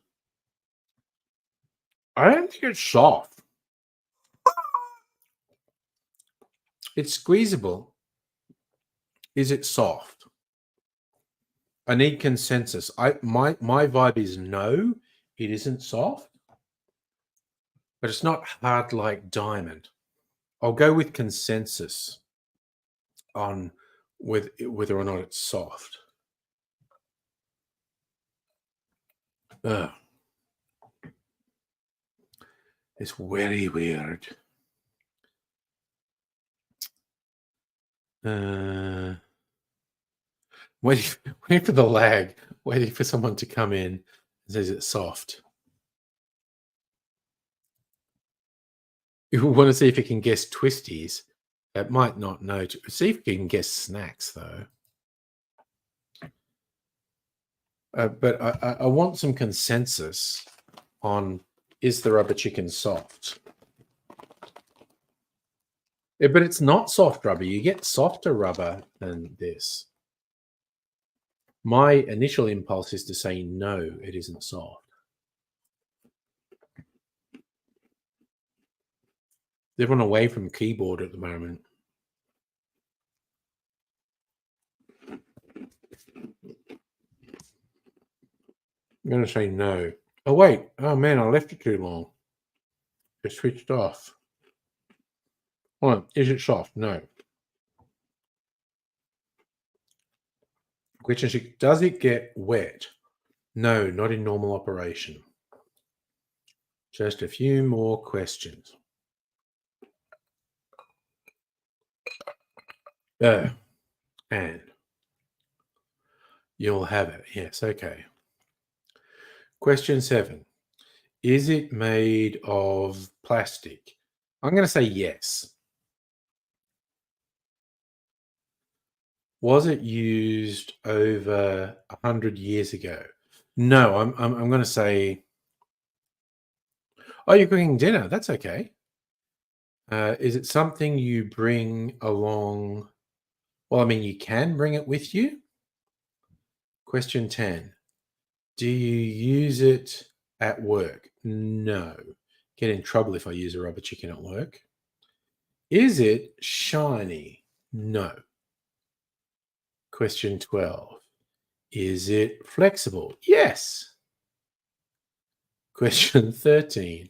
I don't think it's soft. It's squeezable. Is it soft? I need consensus. My vibe is no, it isn't soft, but it's not hard like diamond. I'll go with consensus on whether or not it's soft. Ugh. It's very weird. Waiting for the lag, waiting for someone to come in and says it's soft. You want to see if you can guess twisties. That might not know. See if you can guess snacks, though. But I want some consensus on, is the rubber chicken soft? Yeah, but it's not soft rubber. You get softer rubber than this. My initial impulse is to say no, it isn't soft. Everyone away from keyboard at the moment. I'm going to say no. Oh, wait. Oh, man, I left it too long. It switched off. Hold on. Is it soft? No. Question 6. Does it get wet? No, not in normal operation. Just a few more questions. And you'll have it. Yes, okay. Question 7. Is it made of plastic? I'm going to say yes. Was it used over 100 years ago? No, I'm going to say, oh, you're cooking dinner. That's okay. Is it something you bring along? Well, I mean, you can bring it with you. Question 10. Do you use it at work? No. Get in trouble if I use a rubber chicken at work. Is it shiny? No. Question 12. Is it flexible? Yes. Question 13.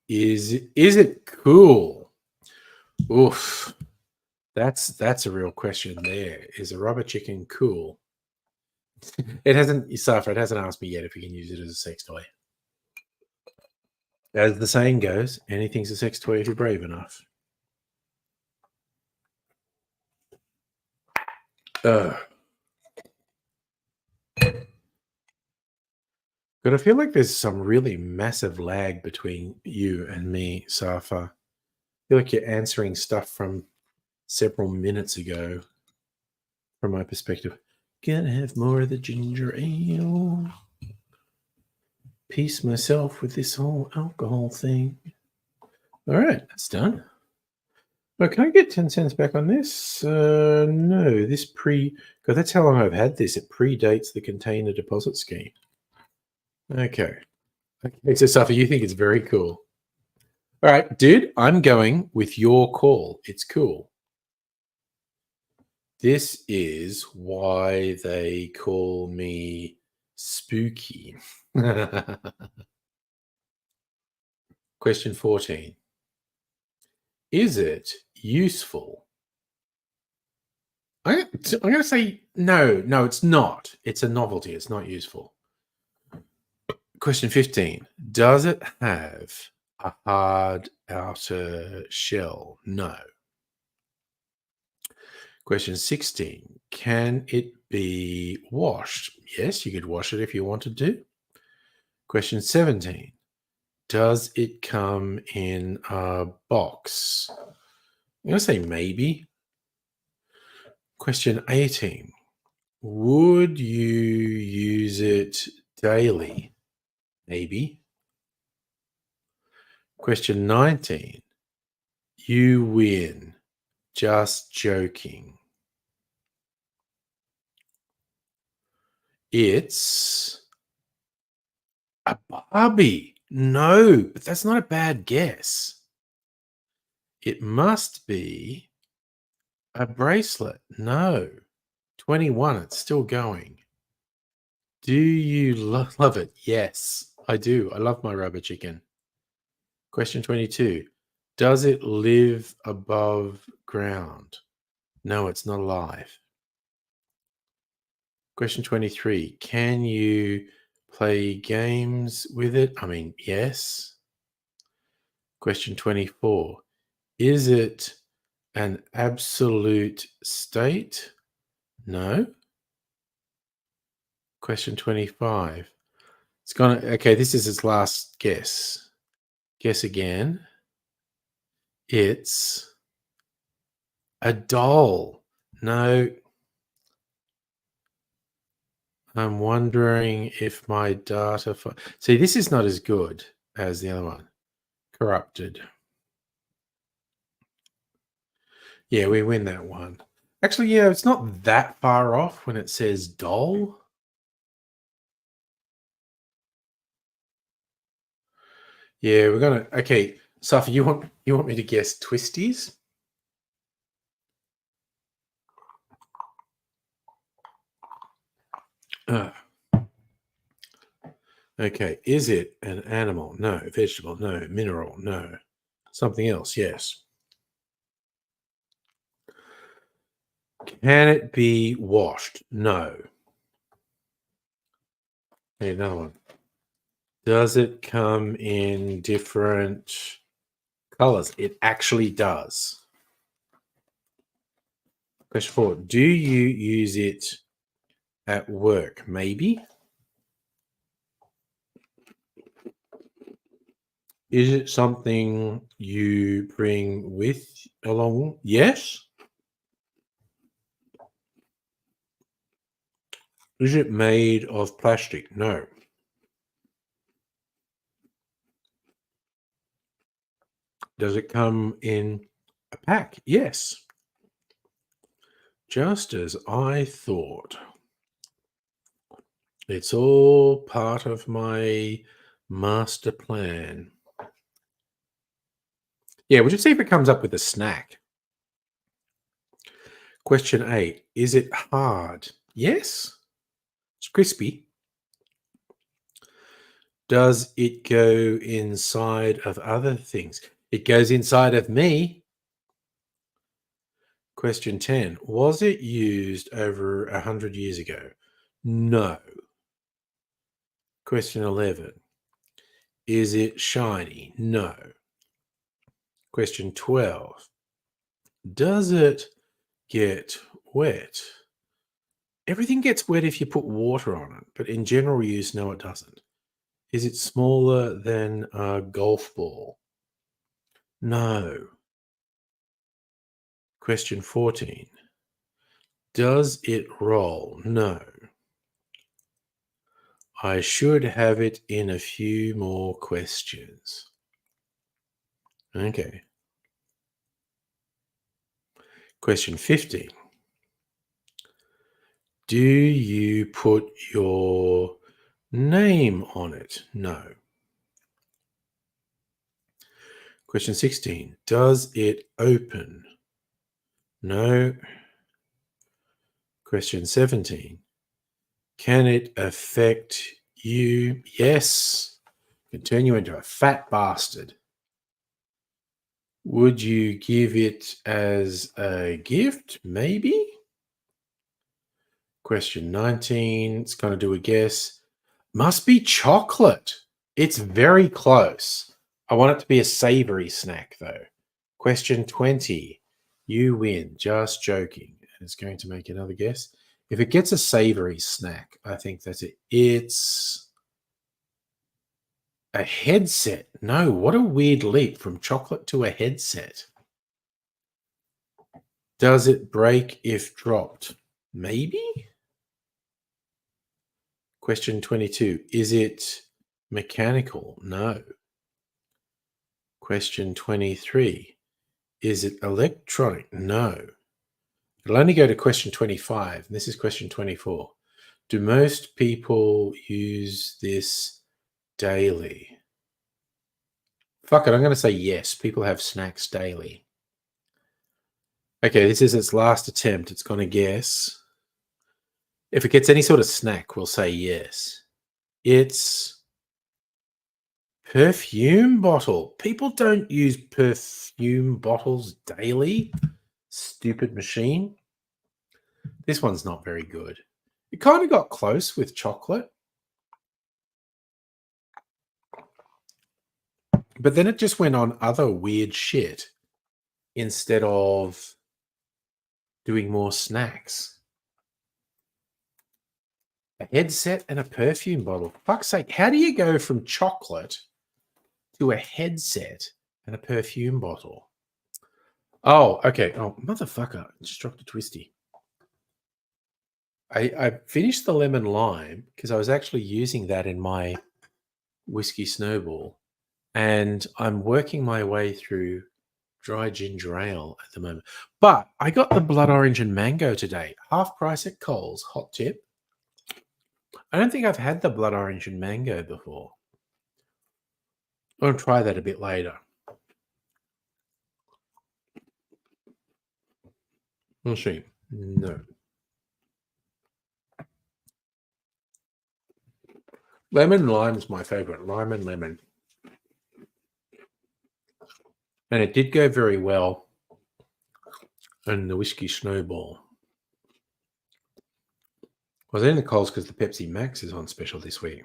Is it cool? Oof. That's a real question there. Is a rubber chicken cool? It hasn't asked me yet if you can use it as a sex toy. As the saying goes, anything's a sex toy if you're brave enough. But I feel like there's some really massive lag between you and me, Safa. I feel like you're answering stuff from several minutes ago, from my perspective. Gonna have more of the ginger ale. Peace myself with this whole alcohol thing. All right, that's done. Oh, can I get 10 cents back on this? No, this because that's how long I've had this. It predates the container deposit scheme. Okay. So, Safa, you think it's very cool. All right, dude, I'm going with your call. It's cool. This is why they call me spooky. Question 14. Is it useful? I'm going to say no, it's not. It's a novelty. It's not useful. Question 15. Does it have a hard outer shell? No. Question 16. Can it be washed? Yes, you could wash it if you wanted to. Question 17. Does it come in a box? I'm going to say maybe. Question 18. Would you use it daily? Maybe. Question 19. You win. Just joking. It's A Barbie. No, but that's not a bad guess. It must be a bracelet. No. 21. It's still going. Do you love it? Yes, I do. I love my rubber chicken. Question 22. Does it live above ground? No, it's not alive. Question 23. Can you play games with it? I mean, yes. Question 24. Is it an absolute state? No. Question 25. It's gonna, okay, this is its last guess. Guess again. It's a doll. No. I'm wondering if my data. See, this is not as good as the other one. Corrupted. Yeah, we win that one. Actually, yeah, it's not that far off when it says doll. Yeah, we're gonna. Okay, Safi, you want me to guess twisties? Okay, is it an animal? No. Vegetable? No. Mineral? No. Something else? Yes. Can it be washed? No. Okay, another one. Does it come in different colors? It actually does. Question 4. Do you use it at work? Maybe. Is it something you bring with along? Yes. Is it made of plastic? No. Does it come in a pack? Yes. Just as I thought. It's all part of my master plan. Yeah, we'll just see if it comes up with a snack. Question 8. Is it hard? Yes. It's crispy. Does it go inside of other things? It goes inside of me. Question 10. Was it used over 100 years ago? No. Question 11. Is it shiny? No. Question 12. Does it get wet? Everything gets wet if you put water on it, but in general use, no, it doesn't. Is it smaller than a golf ball? No. Question 14. Does it roll? No. I should have it in a few more questions. Okay. Question 15. Do you put your name on it? No. Question 16. Does it open? No. Question 17. Can it affect you? Yes. Can turn you into a fat bastard. Would you give it as a gift? Maybe. Question 19. It's going to do a guess. Must be chocolate. It's very close. I want it to be a savory snack, though. Question 20. You win. Just joking. It's going to make another guess. If it gets a savory snack, I think that's it. It's a headset. No, what a weird leap from chocolate to a headset. Does it break if dropped? Maybe. Question 22. Is it mechanical? No. Question 23. Is it electronic? No. It'll only go to question 25. And this is question 24. Do most people use this daily. Fuck it, I'm going to say yes. People have snacks daily. Okay, this is its last attempt. It's going to guess. If it gets any sort of snack, we'll say yes. It's perfume bottle. People don't use perfume bottles daily. Stupid machine. This one's not very good. It kind of got close with chocolate. But then it just went on other weird shit instead of doing more snacks. A headset and a perfume bottle. For fuck's sake, how do you go from chocolate to a headset and a perfume bottle? Oh, okay. Oh, motherfucker. I just dropped a twisty. I finished the lemon lime because I was actually using that in my whiskey snowball. And I'm working my way through dry ginger ale at the moment. But I got the blood orange and mango today. Half price at Coles. Hot tip. I don't think I've had the blood orange and mango before. I'll try that a bit later. We'll see. No. Lemon and lime is my favorite. Lime and lemon. And it did go very well in the whiskey snowball. I was in the Coles because the Pepsi Max is on special this week.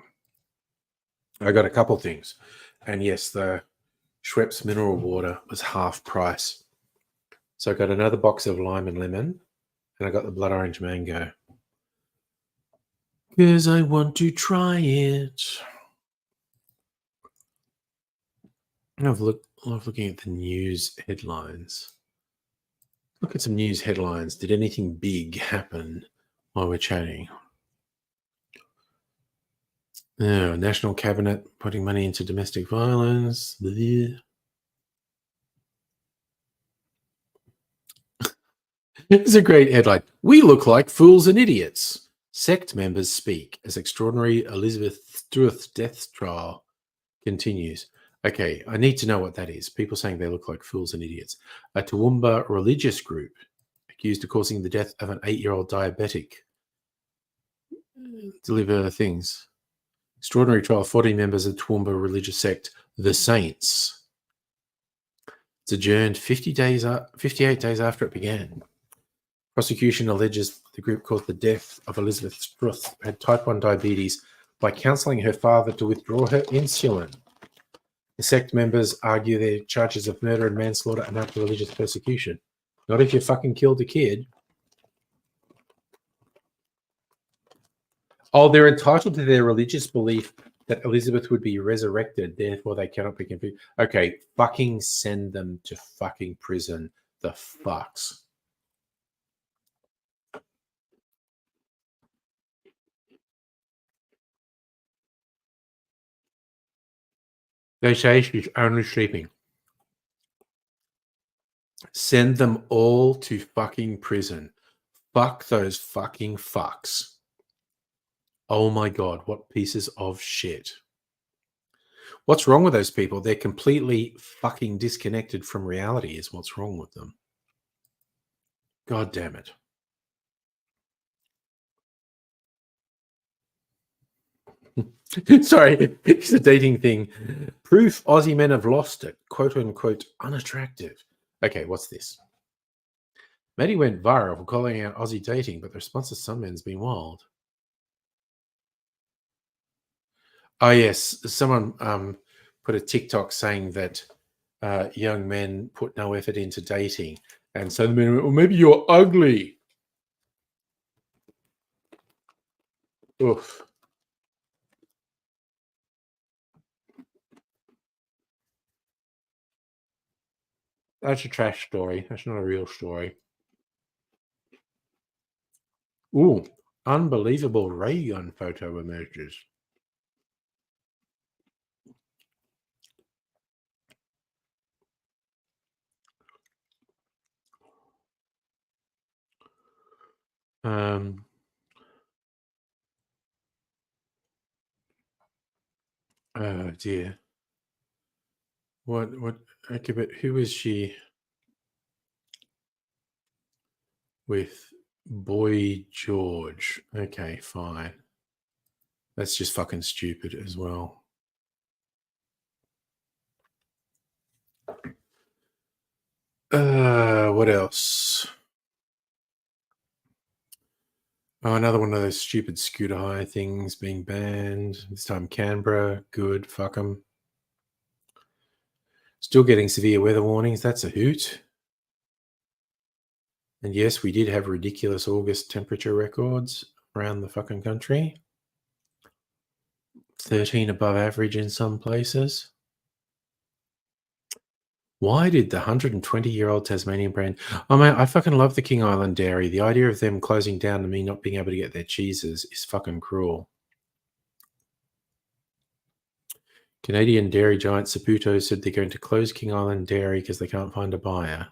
I got a couple things. And yes, the Schweppes mineral water was half price. So I got another box of lime and lemon. And I got the blood orange mango. Because I want to try it. I love looking at the news headlines. Look at some news headlines. Did anything big happen while we're chatting? Oh, National Cabinet putting money into domestic violence. Bleh. It's a great headline. We look like fools and idiots. Sect members speak as extraordinary Elizabeth Struth death trial continues. Okay, I need to know what that is. People saying they look like fools and idiots. A Toowoomba religious group accused of causing the death of an 8-year-old diabetic. Deliver things. Extraordinary trial, 40 members of Toowoomba religious sect, the Saints. It's adjourned 58 days after it began. Prosecution alleges the group caused the death of Elizabeth Struth, who had type 1 diabetes, by counselling her father to withdraw her insulin. The sect members argue their charges of murder and manslaughter amount to religious persecution. Not if you fucking killed a kid. Oh, they're entitled to their religious belief that Elizabeth would be resurrected, therefore they cannot be convicted. Okay, fucking send them to fucking prison. The fucks. They say she's only sleeping. Send them all to fucking prison. Fuck those fucking fucks. Oh my God, what pieces of shit. What's wrong with those people? They're completely fucking disconnected from reality is what's wrong with them. God damn it. Sorry, it's a dating thing. Proof Aussie men have lost it. Quote unquote unattractive. Okay, what's this? Maddie went viral for calling out Aussie dating, but the response to some men's been wild. Oh yes, someone put a TikTok saying that young men put no effort into dating, and so the men went, well, maybe you're ugly. Oof. That's a trash story. That's not a real story. Ooh, unbelievable ray gun photo emerges. Oh dear. What? Okay, but who is she with? Boy George. Okay, fine. That's just fucking stupid as well. What else? Oh, another one of those stupid scooter hire things being banned. This time Canberra. Good. Fuck them. Still getting severe weather warnings. That's a hoot. And yes, we did have ridiculous August temperature records around the fucking country. 13 above average in some places. Why did the 120-year-old Tasmanian brand... Oh, man, I fucking love the King Island Dairy. The idea of them closing down and me not being able to get their cheeses is fucking cruel. Canadian dairy giant Saputo said they're going to close King Island Dairy because they can't find a buyer.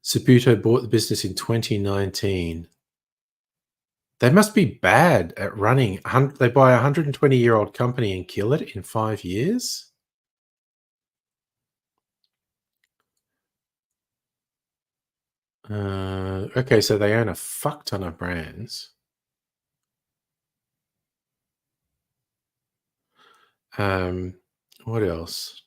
Saputo bought the business in 2019. They must be bad at running. They buy a 120-year-old company and kill it in 5 years? Okay, so they own a fuck ton of brands. What else?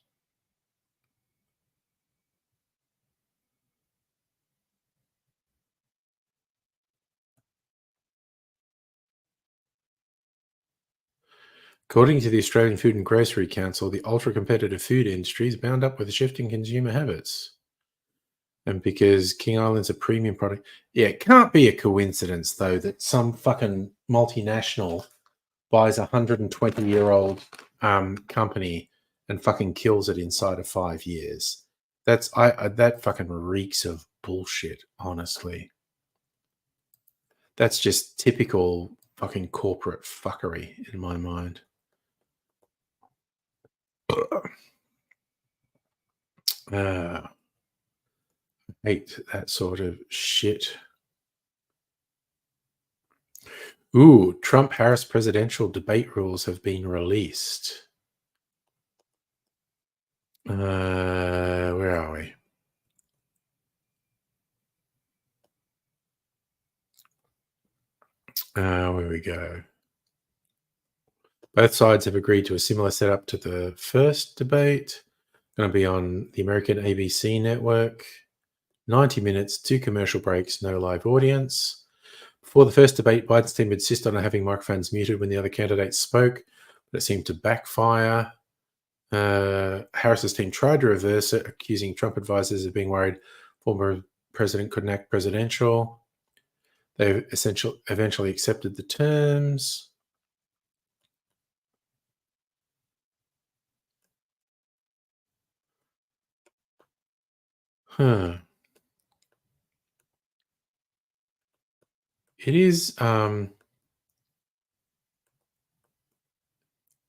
According to the Australian Food and Grocery Council, the ultra-competitive food industry is bound up with shifting consumer habits. And because King Island's a premium product... Yeah, it can't be a coincidence, though, that some fucking multinational buys a 120-year-old company and fucking kills it inside of 5 years. That fucking reeks of bullshit, honestly. That's just typical fucking corporate fuckery in my mind. I hate that sort of shit. Ooh, Trump-Harris presidential debate rules have been released. Where are we? Where we go. Both sides have agreed to a similar setup to the first debate. Going to be on the American ABC network. 90 minutes, 2 commercial breaks, no live audience. Before the first debate, Biden's team insisted on having microphones muted when the other candidates spoke, but it seemed to backfire. Harris's team tried to reverse it, accusing Trump advisors of being worried former president couldn't act presidential. They eventually accepted the terms. It is...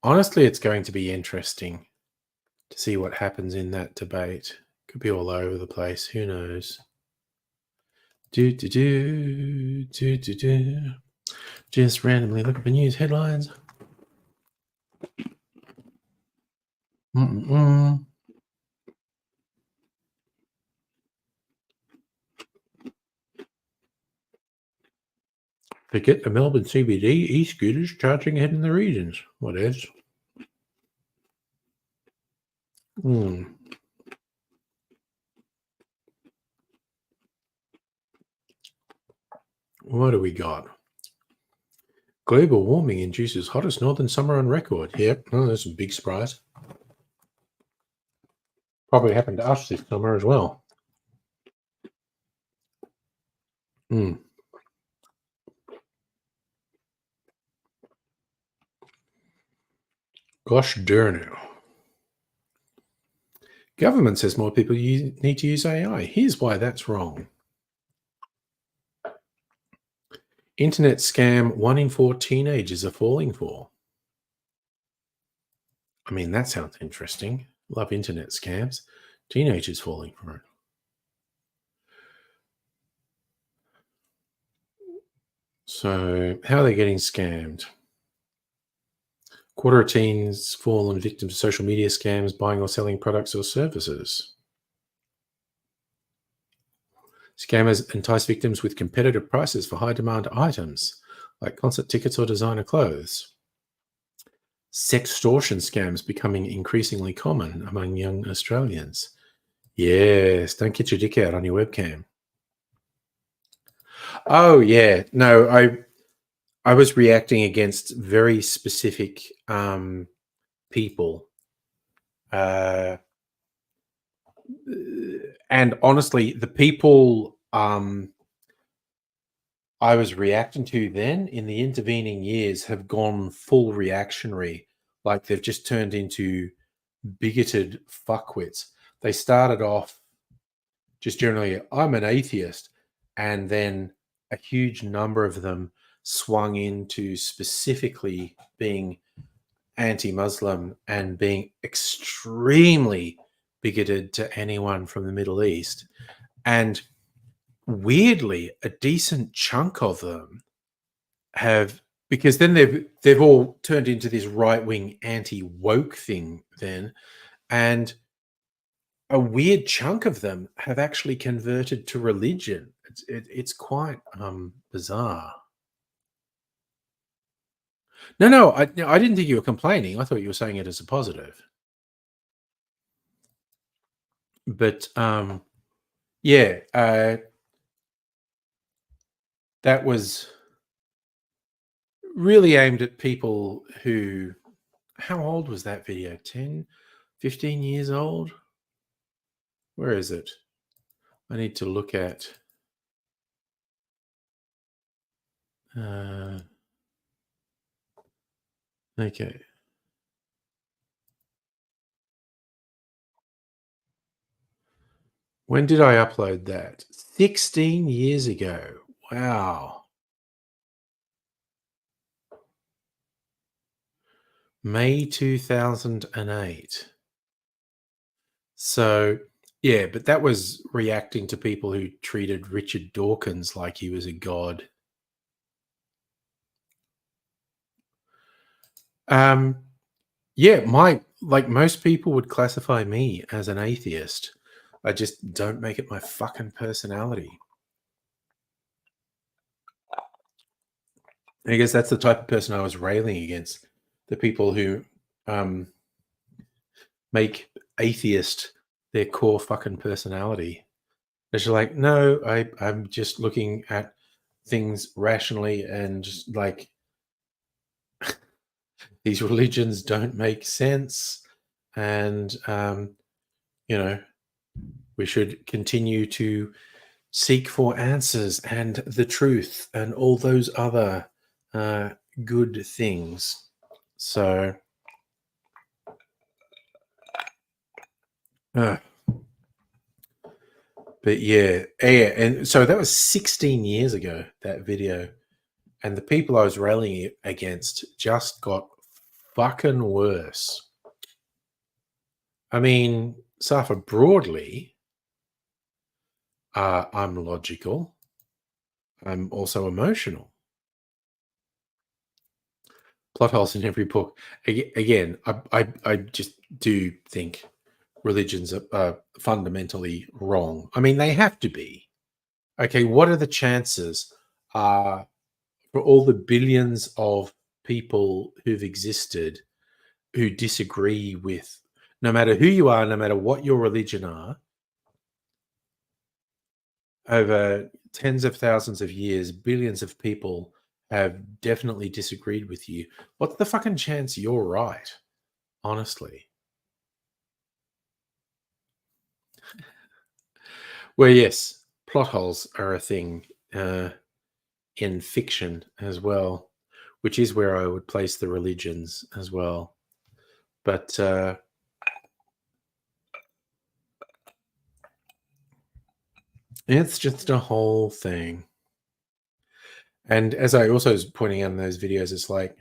honestly, it's going to be interesting to see what happens in that debate. Could be all over the place. Who knows? Just randomly look at the news headlines. Forget the Melbourne CBD, e-scooters charging ahead in the regions. What is? What do we got? Global warming induces hottest northern summer on record. Yep, oh, that's a big surprise. Probably happened to us this summer as well. Gosh darn it. Government says more people need to use AI. Here's why that's wrong. Internet scam 1 in 4 teenagers are falling for. I mean, that sounds interesting. Love internet scams. Teenagers falling for it. So, how are they getting scammed? Quarter of teens fallen victim to social media scams, buying or selling products or services. Scammers entice victims with competitive prices for high-demand items, like concert tickets or designer clothes. Sextortion scams becoming increasingly common among young Australians. Yes, don't get your dick out on your webcam. Oh, yeah. No, I was reacting against very specific people. And honestly, the people I was reacting to then in the intervening years have gone full reactionary. Like they've just turned into bigoted fuckwits. They started off just generally, I'm an atheist. And then a huge number of them swung into specifically being anti-Muslim and being extremely bigoted to anyone from the Middle East. And weirdly, a decent chunk of them have, because then they've all turned into this right-wing anti-woke thing then, and a weird chunk of them have actually converted to religion. It's quite bizarre. No, I didn't think you were complaining. I thought you were saying it as a positive. But yeah, that was really aimed at people who, how old was that video? 10, 15 years old? Where is it? I need to look at. Okay. When did I upload that? 16 years ago. Wow. May 2008. So, yeah, but that was reacting to people who treated Richard Dawkins like he was a god. Yeah, like most people would classify me as an atheist. I just don't make it my fucking personality. I guess that's the type of person I was railing against. The people who make atheist their core fucking personality. They're just like, no, I'm just looking at things rationally and just like these religions don't make sense. And, you know, we should continue to seek for answers and the truth and all those other good things. So, but yeah, and so that was 16 years ago, that video, and the people I was railing against just got fucking worse. I mean, Safa, broadly, I'm logical. I'm also emotional. Plot holes in every book. Again, I just do think religions are fundamentally wrong. I mean, they have to be. Okay, what are the chances for all the billions of people who've existed who disagree with, no matter who you are, no matter what your religion are, over tens of thousands of years, billions of people have definitely disagreed with you. What's the fucking chance you're right? Honestly. Well, yes, plot holes are a thing in fiction as well, which is where I would place the religions as well. But it's just a whole thing. And as I also was pointing out in those videos, it's like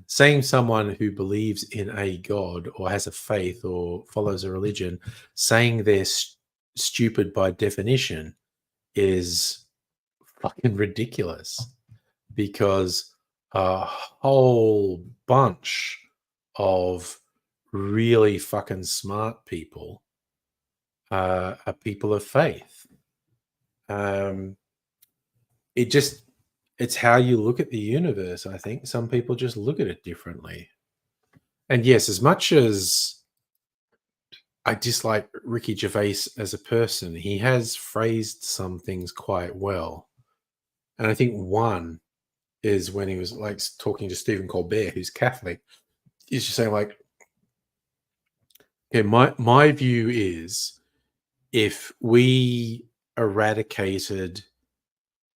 saying someone who believes in a god or has a faith or follows a religion, saying they're stupid by definition is fucking ridiculous because a whole bunch of really fucking smart people are people of faith. It's how you look at the universe. I think some people just look at it differently. And yes, as much as I dislike Ricky Gervais as a person, he has phrased some things quite well. And I think one is when he was like talking to Stephen Colbert, who's Catholic. He's just saying like, okay, my view is if we eradicated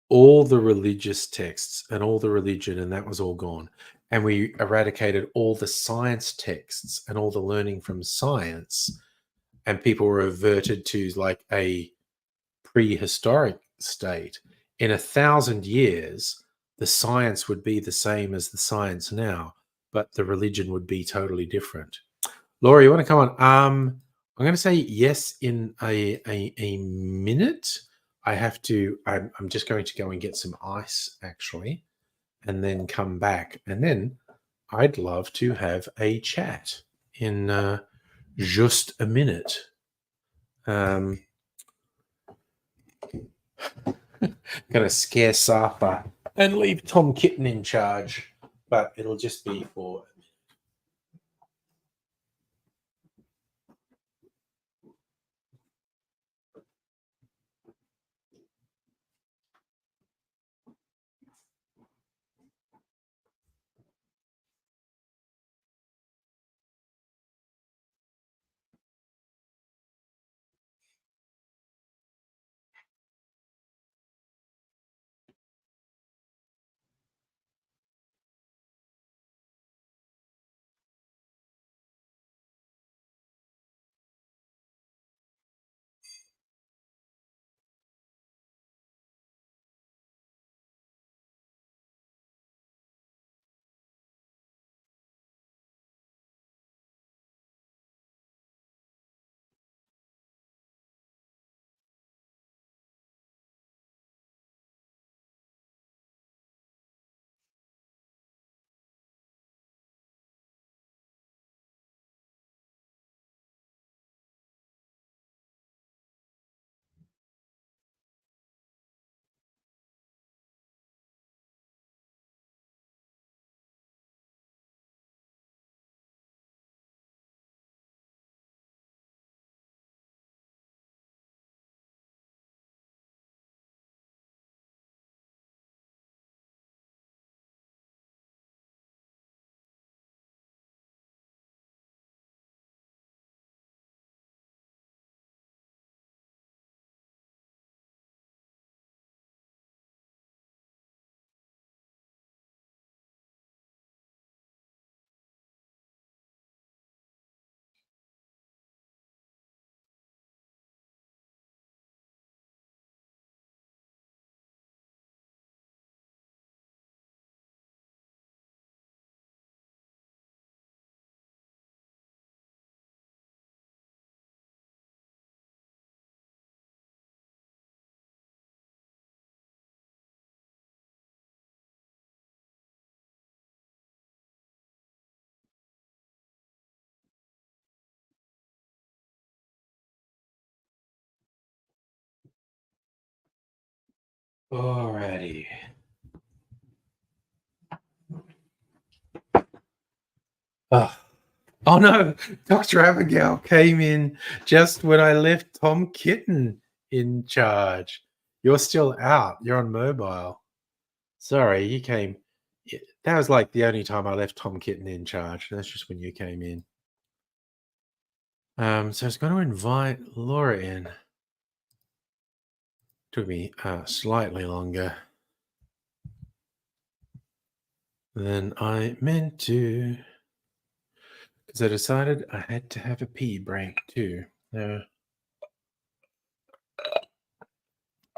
all the religious texts and all the religion and that was all gone, and we eradicated all the science texts and all the learning from science, and people were reverted to like a prehistoric state, in 1,000 years, the science would be the same as the science now, but the religion would be totally different. Laura, you want to come on? I'm going to say yes in a minute. I have to. I'm just going to go and get some ice, actually, and then come back. And then I'd love to have a chat in just a minute. Gonna scare Safa and leave Tom Kitten in charge, but it'll just be for a minute. Alrighty. Oh no, Dr. Abigail came in just when I left Tom Kitten in charge. You're still out. You're on mobile. Sorry, you came. That was like the only time I left Tom Kitten in charge. That's just when you came in. So I was going to invite Laura in. Took me slightly longer than I meant to, because I decided I had to have a pee break too.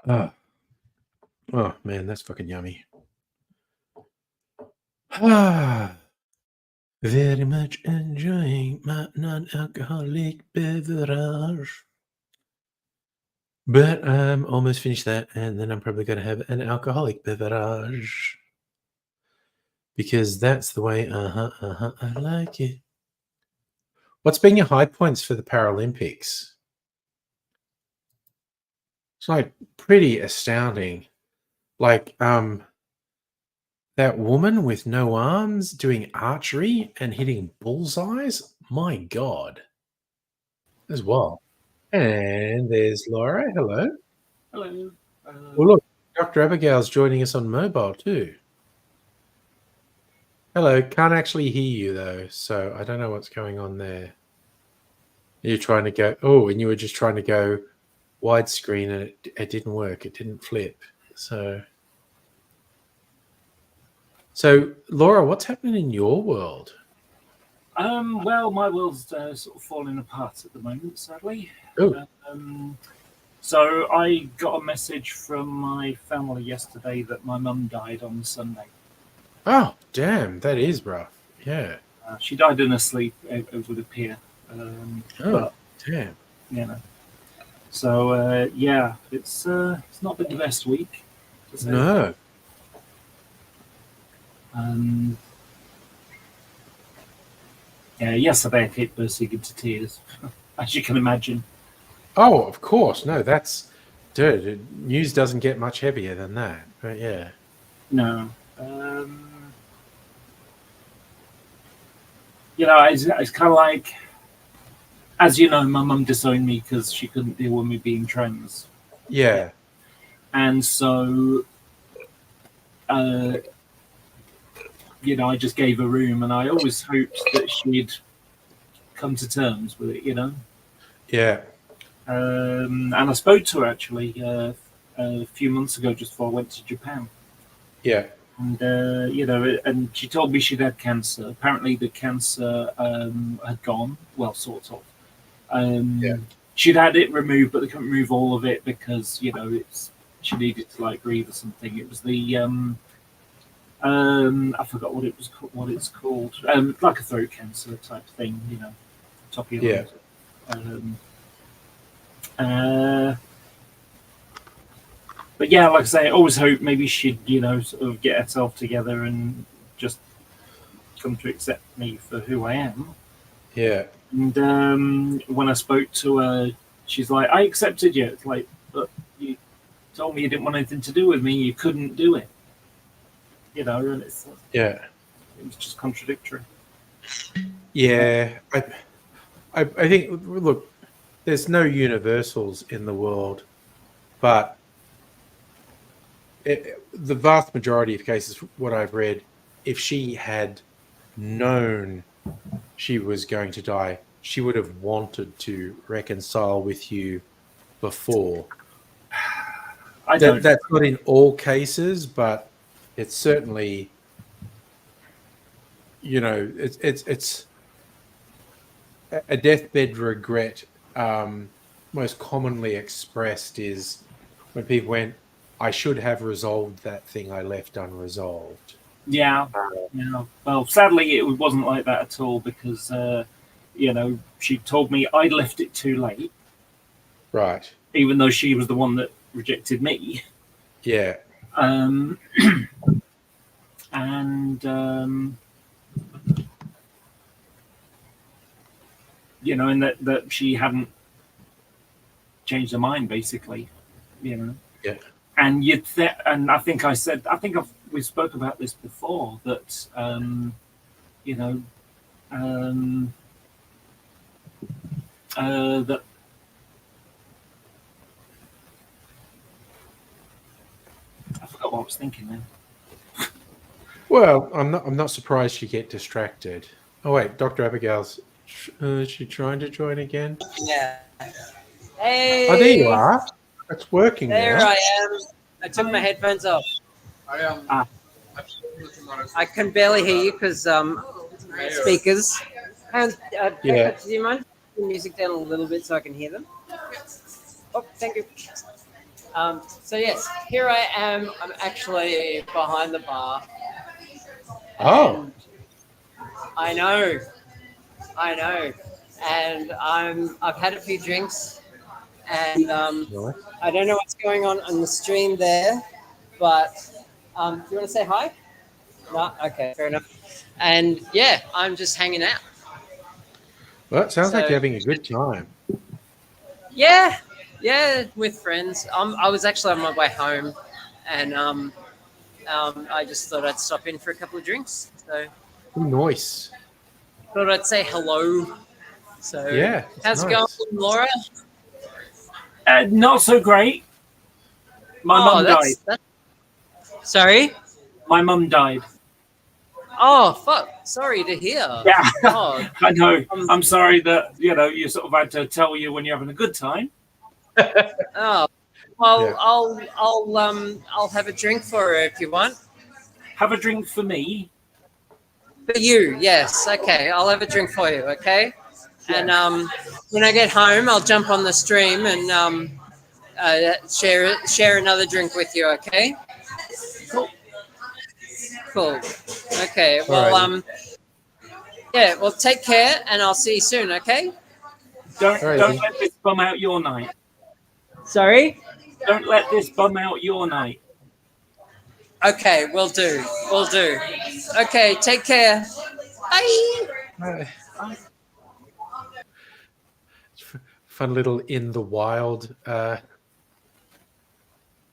Oh man, that's fucking yummy. Very much enjoying my non-alcoholic beverage. But I'm almost finished that, and then I'm probably going to have an alcoholic beverage because that's the way. I like it. What's been your high points for the Paralympics? It's like pretty astounding. Like that woman with no arms doing archery and hitting bullseyes. My God, as well. And there's Laura. Hello.
Hello.
Well, look, Dr. Abigail's joining us on mobile too. Hello. Can't actually hear you though, so I don't know what's going on there. You're trying to go. Oh, and you were just trying to go widescreen, and it didn't work. It didn't flip. So, Laura, what's happening in your world?
Well, my world's sort of falling apart at the moment, sadly.
Oh,
So I got a message from my family yesterday that my mum died on Sunday.
oh, damn, that is rough. Yeah.
She died in her sleep, it would appear.
Oh,
But,
damn.
you know. So, yeah, it's not been the best week. To say.
No.
Yeah, yesterday I kept bursting into tears, as you can imagine.
Oh, of course. No, that's dude. News doesn't get much heavier than that. But yeah.
No. You know, it's kind of like, as you know, my mum disowned me because she couldn't deal with me being trans.
Yeah.
And so, you know, I just gave her room, and I always hoped that she'd come to terms with it, you know.
Yeah.
And I spoke to her actually a few months ago, just before I went to Japan.
Yeah.
And you know, and she told me she'd had cancer. Apparently, the cancer had gone. Well, sort of.
Yeah.
She'd had it removed, but they couldn't remove all of it because she needed to like breathe or something. It was the I forgot what it's called. Like a throat cancer type thing, you know, top of your lungs. But yeah, like I say, I always hope maybe she'd, you know, sort of get herself together and just come to accept me for who I am.
Yeah.
And when I spoke to her, she's like, I accepted you. It's like, but you told me you didn't want anything to do with me. You couldn't do it. You know, and it was just contradictory.
Yeah. I think, look, there's no universals in the world, but the vast majority of cases, what I've read, if she had known she was going to die, she would have wanted to reconcile with you before. That's not in all cases, but it's certainly, you know, it's a deathbed regret. Most commonly expressed is when people went, I should have resolved that thing I left unresolved.
Yeah. Well, sadly, it wasn't like that at all because, you know, she told me I left it too late.
Right.
Even though she was the one that rejected me.
Yeah.
And you know, and that she hadn't changed her mind, basically. You know.
Yeah.
And and I think we spoke about this before that you know that I forgot what I was thinking then.
Well, I'm not surprised you get distracted. Oh wait, Dr. Abigail's is she trying to join again?
Yeah. Hey.
Oh, there you are. It's working
there
now.
I am. I took my headphones off. I can barely hear you because speakers. And
Yeah.
do you mind putting the music down a little bit so I can hear them? Oh, thank you. So yes, here I am. I'm actually behind the bar.
Oh.
I know. And I've had a few drinks, and
Really?
I don't know what's going on the stream there, but do you want to say hi? No, okay, fair enough. And yeah, I'm just hanging out.
Well, it sounds like
So-
you're having a good time.
Yeah, with friends. I was actually on my way home, and I just thought I'd stop in for a couple of drinks. So
Nice.
thought I'd say hello. So
Yeah.
how's it
nice.
going, Laura?
Not so great. My mum died.
Sorry.
My mum died.
Oh fuck! Sorry to hear.
Yeah,
Oh,
I know. I'm sorry that you sort of had to tell you when you're having a good time.
oh. Well,
Yeah.
I'll have a drink for her if you want.
Have a drink for me.
For you, yes. Okay, I'll have a drink for you. Okay. And when I get home, I'll jump on the stream and share another drink with you. Okay. Cool. Okay. Well,
Alrighty.
yeah. Well, take care, and I'll see you soon. Okay.
Don't
Alrighty.
let this bum out your night.
Sorry.
Don't let this bum out your night.
Okay. We'll do. Okay. Take care. Bye.
Fun little in the wild,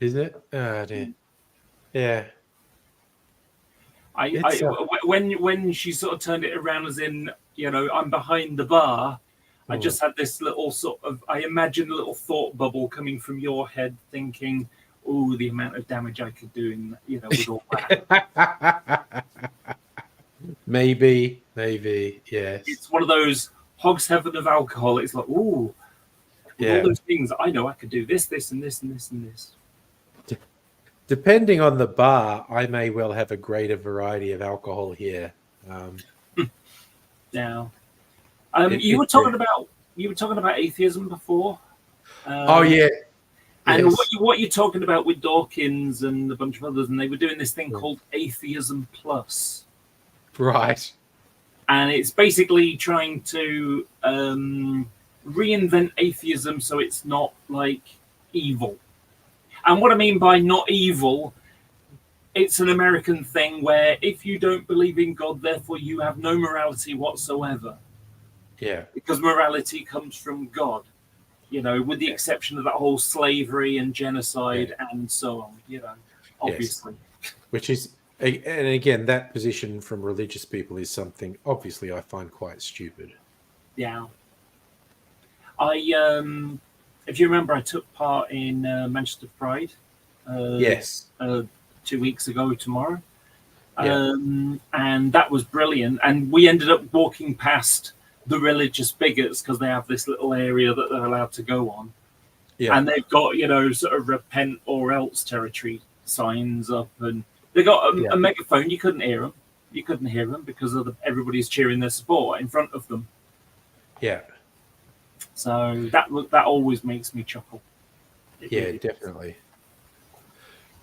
isn't it? Oh, dear. Yeah. It's,
When she sort of turned it around as in, I'm behind the bar, I
Mm.
just had this little sort of, I imagined a little thought bubble coming from your head thinking, oh, the amount of damage I could do in, with all that.
maybe, yes.
It's one of those hog's heaven of alcohol. It's like, ooh, with
Yeah.
all those things, I know I could do this, this, and this, and this, and this.
Depending on the bar, I may well have a greater variety of alcohol here.
Now,
It-
you were
it-
talking about atheism before.
Oh yeah,
And
yes.
what you're talking about with Dawkins and a bunch of others, and they were doing this thing
Yeah.
called Atheism Plus,
Right.
and it's basically trying to reinvent atheism so it's not like evil. And what I mean by not evil, it's an American thing where if you don't believe in God, therefore you have no morality whatsoever,
Yeah.
because morality comes from God. With the exception of that whole slavery and genocide and so on, obviously.
Which is, and again, that position from religious people is something obviously I find quite stupid.
Yeah. If you remember, I took part in Manchester Pride.
Yes.
2 weeks ago tomorrow.
Yeah.
And that was brilliant. And we ended up walking past the religious bigots because they have this little area that they're allowed to go on.
Yeah.
And they've got, sort of repent or else territory signs up. And they got a megaphone. You couldn't hear them. Because of everybody's cheering their support in front of them.
Yeah.
So that always makes me chuckle.
Yeah, definitely.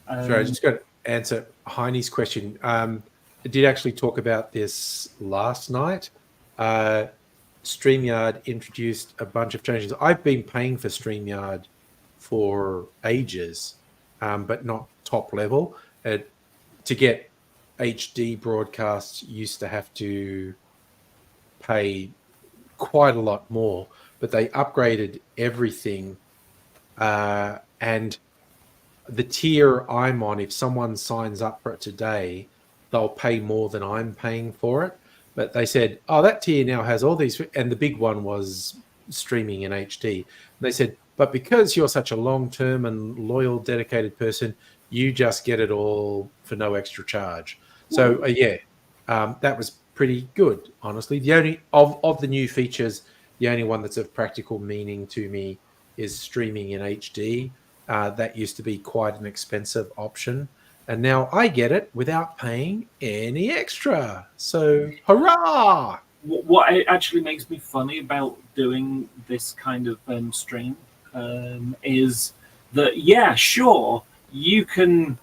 Um,
Sorry, I just got to answer Heine's question. I did actually talk about this last night. StreamYard introduced a bunch of changes. I've been paying for StreamYard for ages, but not top level. To get HD broadcasts, you used to have to pay quite a lot more, but they upgraded everything. And the tier I'm on, if someone signs up for it today, they'll pay more than I'm paying for it. But they said, oh, that tier now has all these, and the big one was streaming in HD. And they said, but because you're such a long-term and loyal, dedicated person, you just get it all for no extra charge. So that was pretty good, honestly. The only of the new features, the only one that's of practical meaning to me is streaming in HD. That used to be quite an expensive option. And now I get it without paying any extra. So, hurrah!
What actually makes me funny about doing this kind of stream is that, sure, you can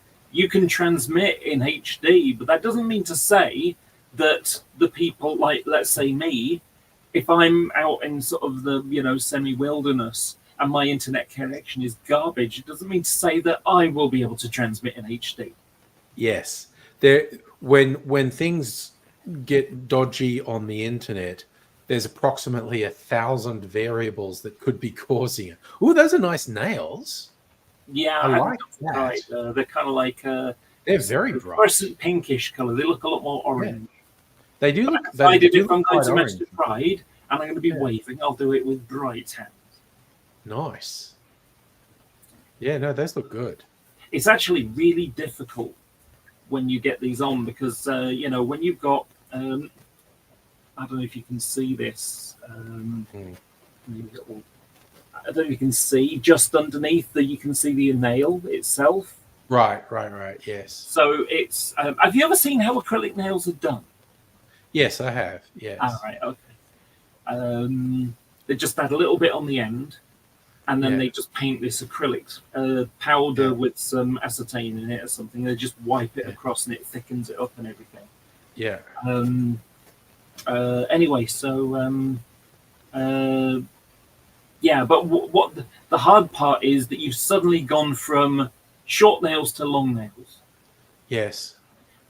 transmit in HD, but that doesn't mean to say that the people, like, let's say me, if I'm out in sort of the, semi-wilderness and my internet connection is garbage, it doesn't mean to say that I will be able to transmit in HD.
Yes, there. When things get dodgy on the internet, there's approximately 1,000 variables that could be causing it. Oh, those are nice nails.
Yeah,
I like that.
right. They're kind of like
They're very bright.
fluorescent pinkish color. They look a lot more orange.
They do
But
look.
I decided
do
if I'm
look
going
quite
to match
orange.
the Pride and I'm going to be
Yeah.
waving, I'll do it with bright hands.
Nice. Yeah, no, those look good.
It's actually really difficult when you get these on because you know, when you've got I don't know if you can see this. Maybe it'll- I don't know if you can see just underneath you can see the nail itself.
Right. Yes.
So it's. Have you ever seen how acrylic nails are done?
Yes, I have. Yes.
All right. Okay. They just add a little bit on the end, and then
Yeah.
they just paint this acrylic powder
Yeah.
with some acetane in it or something. They just wipe it
Yeah.
across, and it thickens it up and everything.
Yeah.
Anyway, so yeah, but what the hard part is that you've suddenly gone from short nails to long nails,
Yes.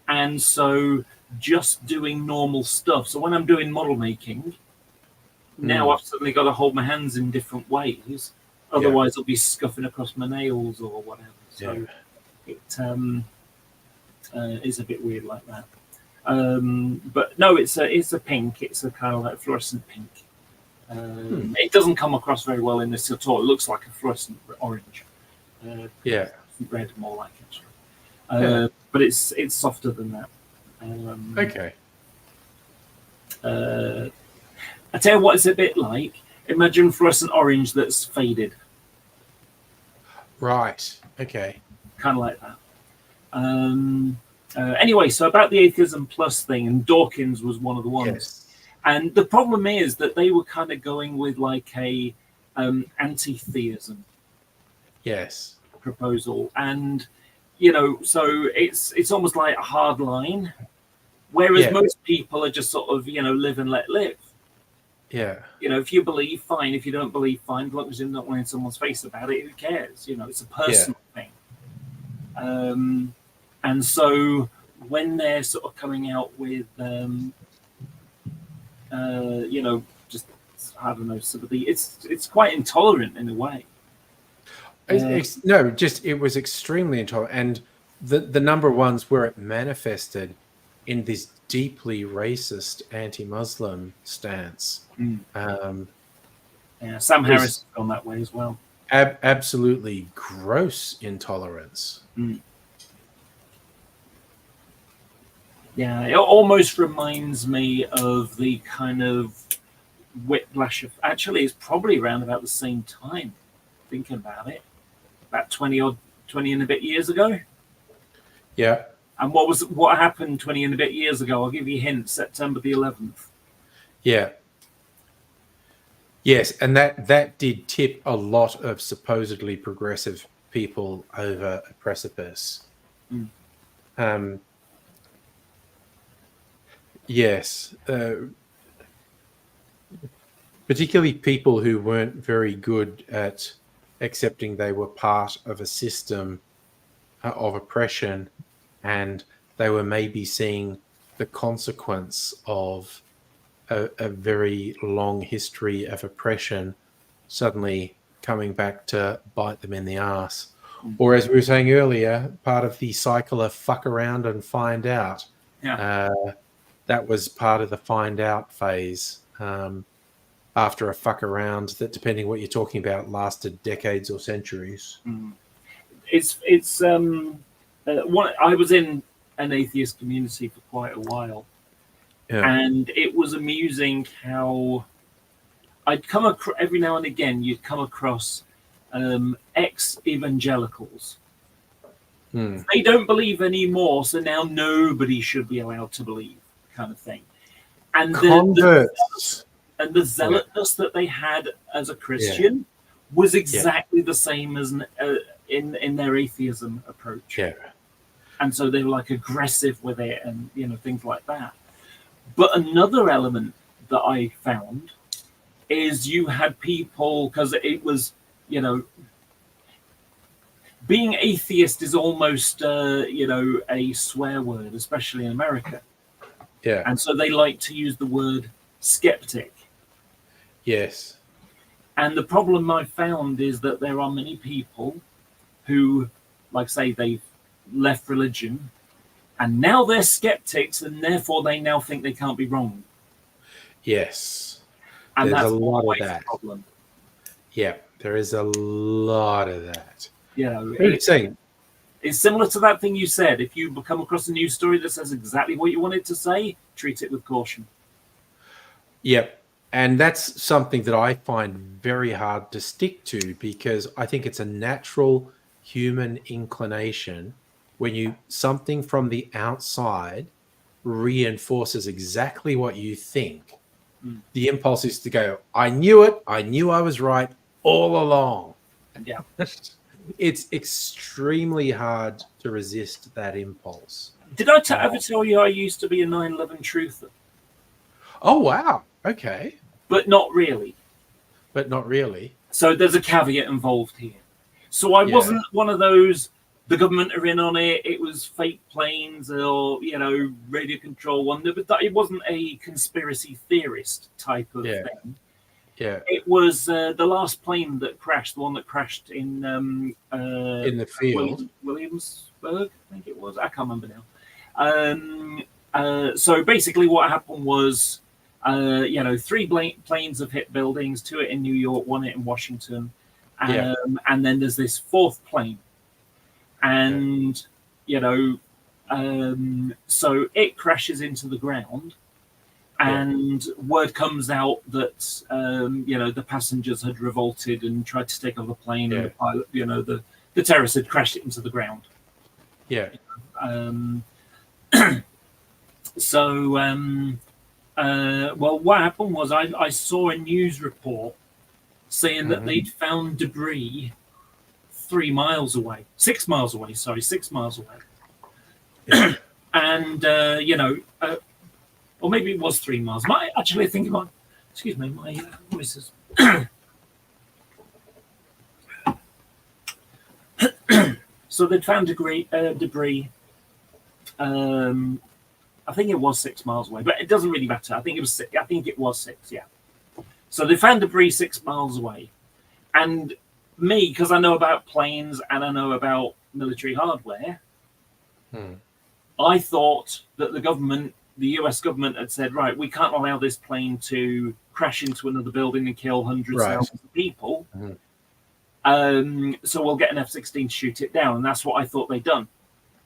and so just doing normal stuff. So when I'm doing model making, now I've suddenly got to hold my hands in different ways. Otherwise, I'll be scuffing across my nails or whatever. So it is a bit weird like that. But no, it's a pink. It's a kind of like fluorescent pink. It doesn't come across very well in this at all. It looks like a fluorescent orange.
Yeah.
Red more like actually. But it's softer than that.
Okay.
I tell you what it's a bit like. Imagine fluorescent orange that's faded.
Right. Okay.
Kind of like that. Anyway, so about the Atheism Plus thing, and Dawkins was one of the ones.
Yes.
And the problem is that they were kind of going with like a anti-theism
Yes.
proposal, and you know, so it's almost like a hard line, whereas
Yeah.
most people are just sort of, you know, live and let live.
Yeah.
You know, if you believe, fine. If you don't believe, fine. As long as you're not in someone's face about it, who cares? You know, it's a personal thing. And so when they're sort of coming out with, you know, just I don't know, sympathy. It's quite intolerant in a way.
It was extremely intolerant, and the number of ones where it manifested in this deeply racist anti-Muslim stance.
Yeah, Sam Harris has gone that way as well.
Absolutely gross intolerance.
Yeah, it almost reminds me of the kind of whiplash of. Actually, it's probably around about the same time. Thinking about it, about 20 and a bit years ago.
Yeah.
And what happened 20 and a bit years ago? I'll give you a hint. September the 11th.
Yeah. Yes, and that did tip a lot of supposedly progressive people over a precipice. Yes, particularly people who weren't very good at accepting they were part of a system of oppression, and they were maybe seeing the consequence of a very long history of oppression suddenly coming back to bite them in the ass. Or as we were saying earlier, part of the cycle of fuck around and find out.
Yeah.
That was part of the find out phase after a fuck around that, depending what you're talking about, lasted decades or centuries.
It's I was in an atheist community for quite a while.
Yeah.
And it was amusing how I'd come across, every now and again, you'd come across ex-evangelicals. They don't believe anymore, so now nobody should be allowed to believe, kind of thing. And
Converts.
the zealotness that they had as a Christian was exactly the same as in their atheism approach.
Yeah.
And so they were like aggressive with it, and you know, things like that. But another element that I found is you had people, because it was you know, being atheist is almost, you know, a swear word, especially in America.
Yeah.
And so they like to use the word skeptic.
Yes.
And the problem I found is that there are many people who, like say, they've left religion and now they're skeptics and therefore they now think they can't be wrong.
Yes.
And
There's
that's
a lot of
always
that.
the problem.
Yeah, there is a lot of that.
You know,
It's saying,
it's similar to that thing you said. If you come across a news story that says exactly what you want it to say, treat it with caution.
yep. And that's something that I find very hard to stick to because I think it's a natural human inclination when you something from the outside reinforces exactly what you think. The impulse is to go, I knew it. I knew I was right all along.
Yeah.
It's extremely hard to resist that impulse.
Did I ever tell you I used to be a 9/11 truther?
Oh, wow. Okay.
But not really.
But not really.
So there's a caveat involved here. So I
Yeah.
wasn't one of those, the government are in on it, it was fake planes or, you know, radio control one. But it wasn't a conspiracy theorist type of
Yeah.
thing.
Yeah.
It was the last plane that crashed, the one that crashed in
In the field.
Williamsburg, I think it was. I can't remember now. So basically what happened was, you know, 3 planes have hit buildings, 2 in New York, 1 in Washington.
Yeah.
And then there's this 4th plane. And, you know, so it crashes into the ground. And word comes out that, you know, the passengers had revolted and tried to take off the plane. And the pilot, you know, the terrorists had crashed it into the ground.
Yeah.
Well, what happened was I saw a news report saying that they'd found debris 6 miles away. And, you know, or maybe it was 3 miles. Actually, I think it might. Excuse me, my voice is. So they'd found debris. I think it was 6 miles away, but it doesn't really matter. I think it was 6. I think it was 6. Yeah. So they found debris 6 miles away, and me, because I know about planes and I know about military hardware, I thought that the US government had said, right, we can't allow this plane to crash into another building and kill hundreds of thousands of people. So we'll get an F-16 to shoot it down. And that's what I thought they'd done.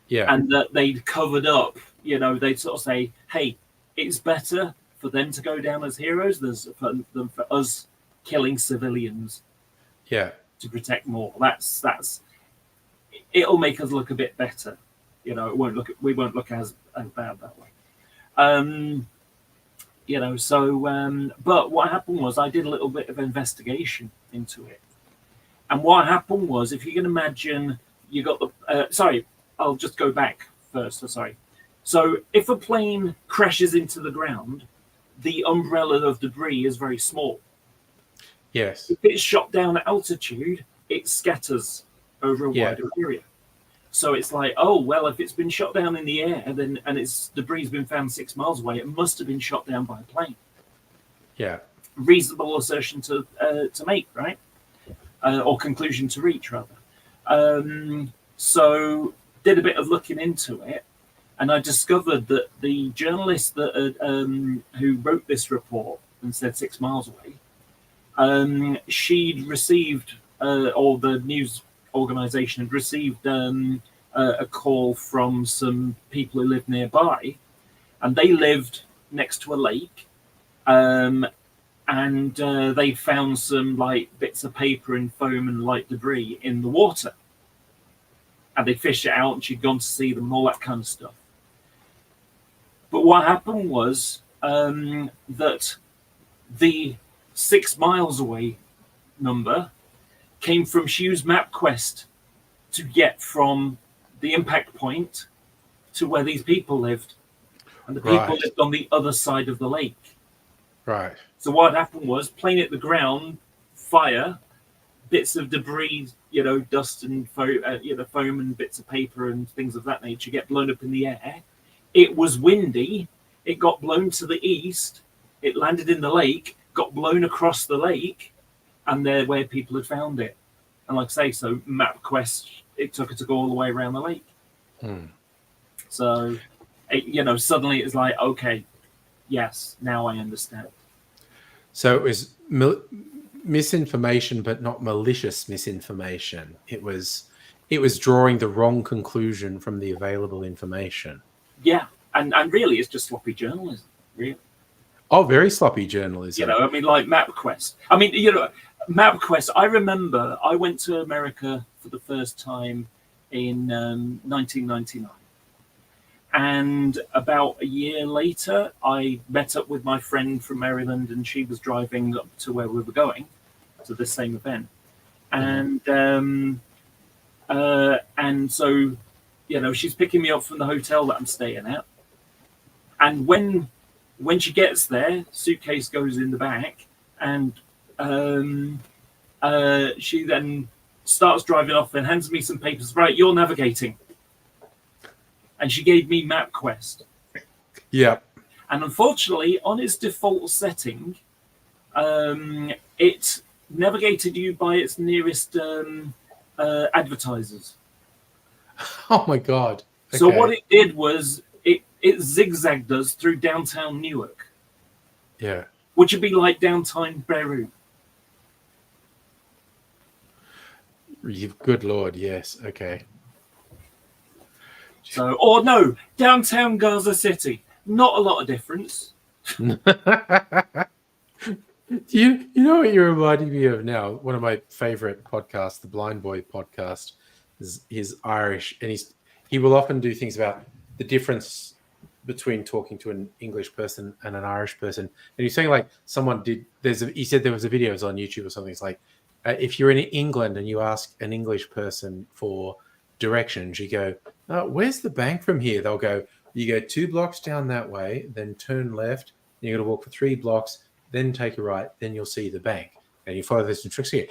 Yeah.
And that they'd covered up, you know, they'd sort of say, hey, it's better for them to go down as heroes than for us killing civilians.
Yeah.
To protect more. That's it'll make us look a bit better. You know, we won't look as bad that way. You know, so but what happened was I did a little bit of investigation into it. And what happened was, if you can imagine, you got the sorry, I'll just go back first. Sorry. So if a plane crashes into the ground, the umbrella of debris is very small.
Yes.
If it's shot down at altitude, it scatters over a wider area. So it's like, oh, well, if it's been shot down in the air and its debris has been found 6 miles away, it must have been shot down by a plane.
Yeah.
Reasonable assertion to make, right? Or conclusion to reach, rather. So did a bit of looking into it, and I discovered that the journalist that who wrote this report and said 6 miles away, she'd received, or the news organization had received a call from some people who lived nearby, and they lived next to a lake, and they found some like bits of paper and foam and light debris in the water, and they fished it out, and she'd gone to see them and all that kind of stuff. But what happened was that the 6 miles away number came from, she used MapQuest to get from the impact point to where these people lived. And the people lived on the other side of the lake.
Right.
So what happened was, plane hit the ground, fire, bits of debris, dust and foam and bits of paper and things of that nature get blown up in the air. It was windy. It got blown to the east. It landed in the lake, got blown across the lake, and there where people had found it. And like I say, so MapQuest, it took it to go all the way around the lake. So, suddenly it's like, okay, yes, now I understand.
So it was misinformation, but not malicious misinformation. It was drawing the wrong conclusion from the available information.
Yeah, and really, it's just sloppy journalism, really.
Oh, very sloppy journalism.
Like MapQuest. MapQuest, I remember I went to America for the first time in 1999. And about a year later, I met up with my friend from Maryland, and she was driving up to where we were going, to the same event. And so, she's picking me up from the hotel that I'm staying at. And when she gets there, suitcase goes in the back, and she then starts driving off and hands me some papers. Right, you're navigating. And she gave me MapQuest.
Yeah.
And unfortunately, on its default setting, it navigated you by its nearest advertisers.
Oh my God. Okay.
So what it did was it zigzagged us through downtown Newark.
Yeah.
Which would be like downtown Beirut.
Good Lord, yes. Okay.
So, or no, downtown Gaza City. Not a lot of difference.
You know what you're reminding me of now? One of my favorite podcasts, the Blind Boy podcast, is Irish, and he will often do things about the difference between talking to an English person and an Irish person. And he's saying like someone did. He said there was a video, it was on YouTube or something. It's like if you're in England and you ask an English person for directions, you go, "Where's the bank from here?" They'll go, "You go 2 blocks down that way, then turn left. And you're going to walk for 3 blocks." Then take a right, then you'll see the bank. And you follow this instruction here.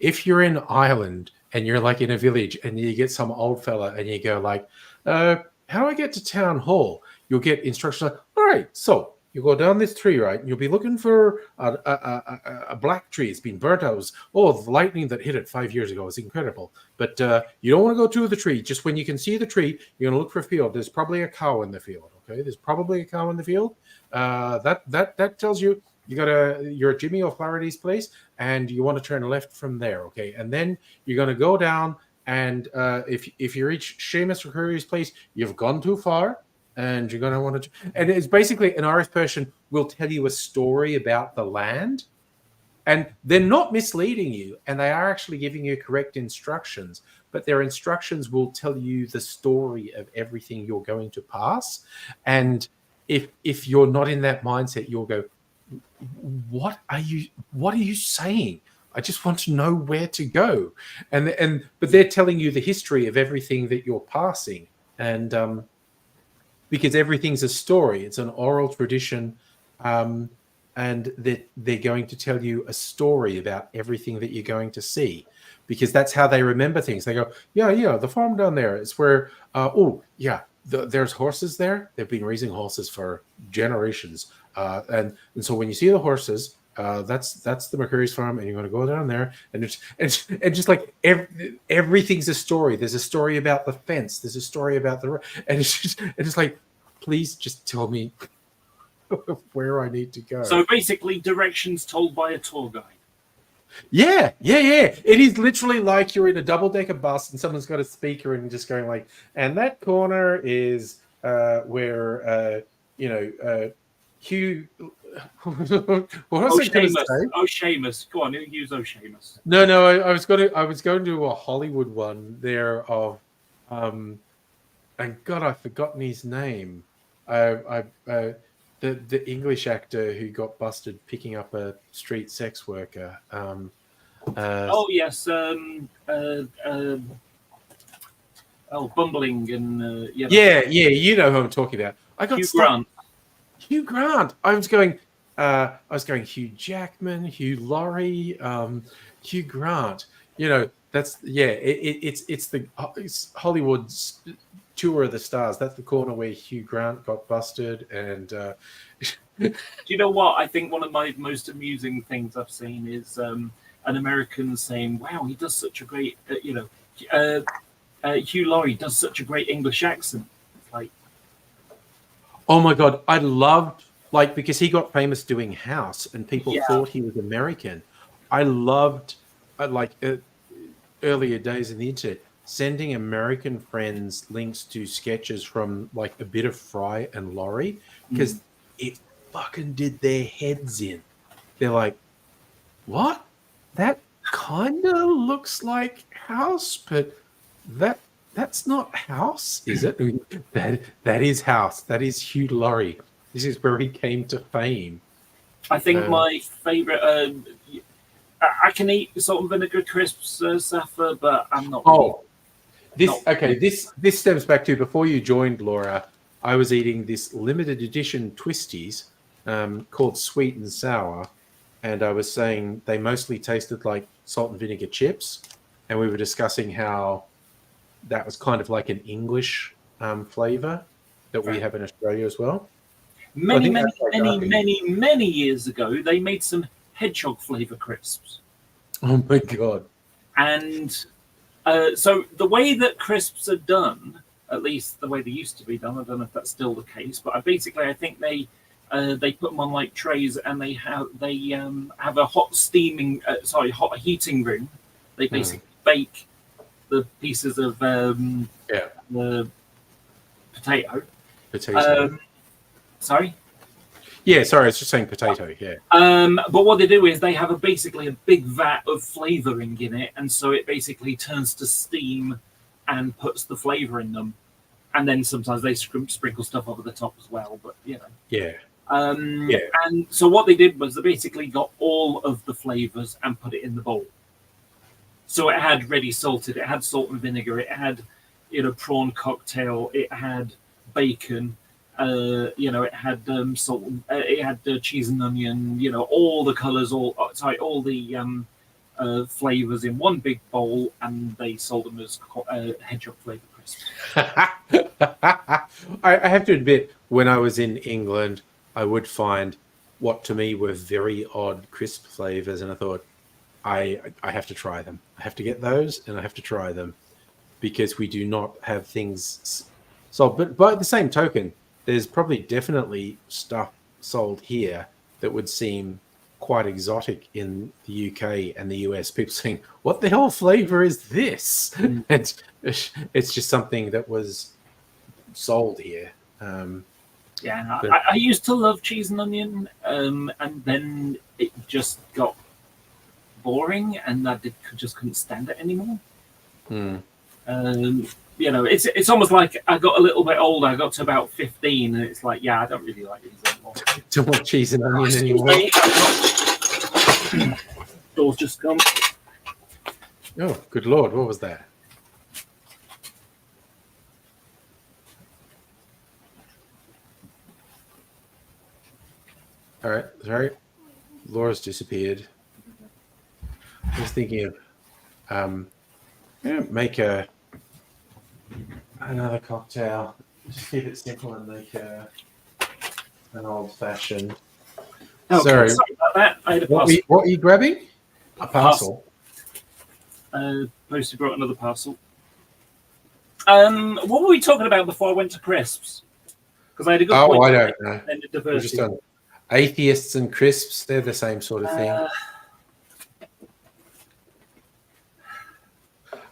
If you're in Ireland and you're like in a village and you get some old fella and you go like, how do I get to town hall? You'll get instructions like, all right, so you go down this tree, right? And you'll be looking for a black tree. It's been burnt out. The lightning that hit it 5 years ago was incredible. But you don't want to go to the tree. Just when you can see the tree, you're going to look for a field. There's probably a cow in the field, okay? There's probably a cow in the field. That tells you you're at Jimmy O'Flaherty's place, and you want to turn left from there, okay? And then you're going to go down, and if you reach Seamus McCurry's place, you've gone too far, and you're going to want to. And it's basically an Irish person will tell you a story about the land, and they're not misleading you, and they are actually giving you correct instructions. But their instructions will tell you the story of everything you're going to pass, and if you're not in that mindset, you'll go, what are you saying? I just want to know where to go. But they're telling you the history of everything that you're passing. And because everything's a story, it's an oral tradition. And they're going to tell you a story about everything that you're going to see, because that's how they remember things. They go, yeah, the farm down there, it's where, there's horses there. They've been raising horses for generations. And so when you see the horses, that's the McCurry's farm, and you're going to go down there, and just like everything's a story. There's a story about the fence. There's a story about and it's like, please just tell me where I need to go.
So basically, directions told by a tour guide.
Yeah. It is literally like you're in a double-decker bus and someone's got a speaker and just going like, and that corner is where Hugh. What was I going to say?
Seamus. Go on, use Seamus.
No. I was going to do a Hollywood one there of, and God, I've forgotten his name. The English actor who got busted picking up a street sex worker.
Yes. Bumbling and
Yeah. You know who I'm talking about. I got
Hugh Grant.
Hugh Grant. I was going, I was going Hugh Jackman, Hugh Laurie, Hugh Grant. You know, it's Hollywood's tour of the stars. That's the corner where Hugh Grant got busted, and
Do you know what? I think one of my most amusing things I've seen is an American saying, "Wow, he does such a great, Hugh Laurie does such a great English accent." It's like,
oh my god, I loved because he got famous doing House, and people
Yeah.
thought he was American. I loved earlier days in the internet sending American friends links to sketches from like a bit of Fry and Laurie because it fucking did their heads in. They're like, what? That kind of looks like House, but that's not House, is it? That is House. That is Hugh Laurie. This is where he came to fame.
I think my favorite. I can eat salt and vinegar crisps, Safa, but I'm not.
Oh, this stems back to before you joined, Laura. I was eating this limited edition Twisties called Sweet and Sour, and I was saying they mostly tasted like salt and vinegar chips, and we were discussing how that was kind of like an English flavor that we have in Australia as well.
Many years ago, they made some hedgehog flavor crisps.
Oh my god!
And so the way that crisps are done, at least the way they used to be done, I don't know if that's still the case, but I think they put them on like trays, and they have a hot heating room. They basically bake the pieces of the potato. Sorry?
Yeah, sorry, I was just saying potato, yeah.
But what they do is they have basically a big vat of flavoring in it, and so it basically turns to steam and puts the flavor in them. And then sometimes they sprinkle stuff over the top as well, but you know.
Yeah.
And so what they did was they basically got all of the flavors and put it in the bowl. So it had ready salted, it had salt and vinegar, it had, prawn cocktail, it had bacon, it had salt, it had cheese and onion, all the colors, all the flavors in one big bowl, and they sold them as hedgehog flavor crisps.
I have to admit, when I was in England, I would find what to me were very odd crisp flavors, and I thought, I have to try them. I have to get those, and I have to try them, because we do not have things sold. But by the same token, there's definitely stuff sold here that would seem quite exotic in the UK and the US. People saying, "What the hell flavor is this?" It's just something that was sold here.
I used to love cheese and onion, and then it just got boring, and I just couldn't stand it anymore. It's almost like I got a little bit older. I got to about 15, and it's like, I don't really like these anymore.
Don't want cheese and onion anymore.
Door's just gone.
Oh, good Lord, what was that? All right, sorry. Laura's disappeared. I was thinking of make another cocktail. Just keep it simple and make an old-fashioned.
Okay,
sorry
about that. I had a
what are you grabbing? A parcel.
Posty brought another parcel. What were we talking about before I went to crisps? Because I had a good point.
I don't know.
And
We're
diversity.
just on atheists and crisps. They're the same sort of thing.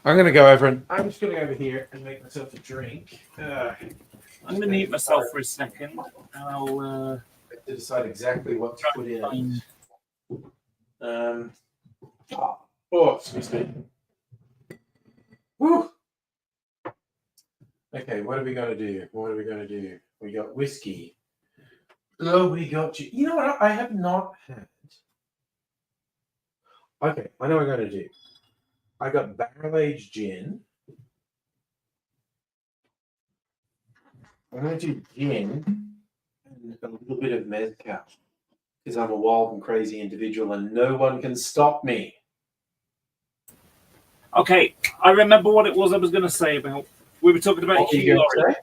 I'm going to go over and I'm just going to go over here and make myself a drink.
I'm going to mute myself for a second, and I'll
have to decide exactly what to put in. Excuse me. Woo. Okay, what are we going to do? We got whiskey. Oh, we got you. You know what? I have not had. Okay, I know what I'm going to do. I got barrel-aged gin. I'm going to do gin and a little bit of mezcal.
because I'm a wild and crazy individual and no one can stop me.
Okay, I remember what it was I was going to say about. We were talking about
What were you
Hugh
going to
Laurie.
say?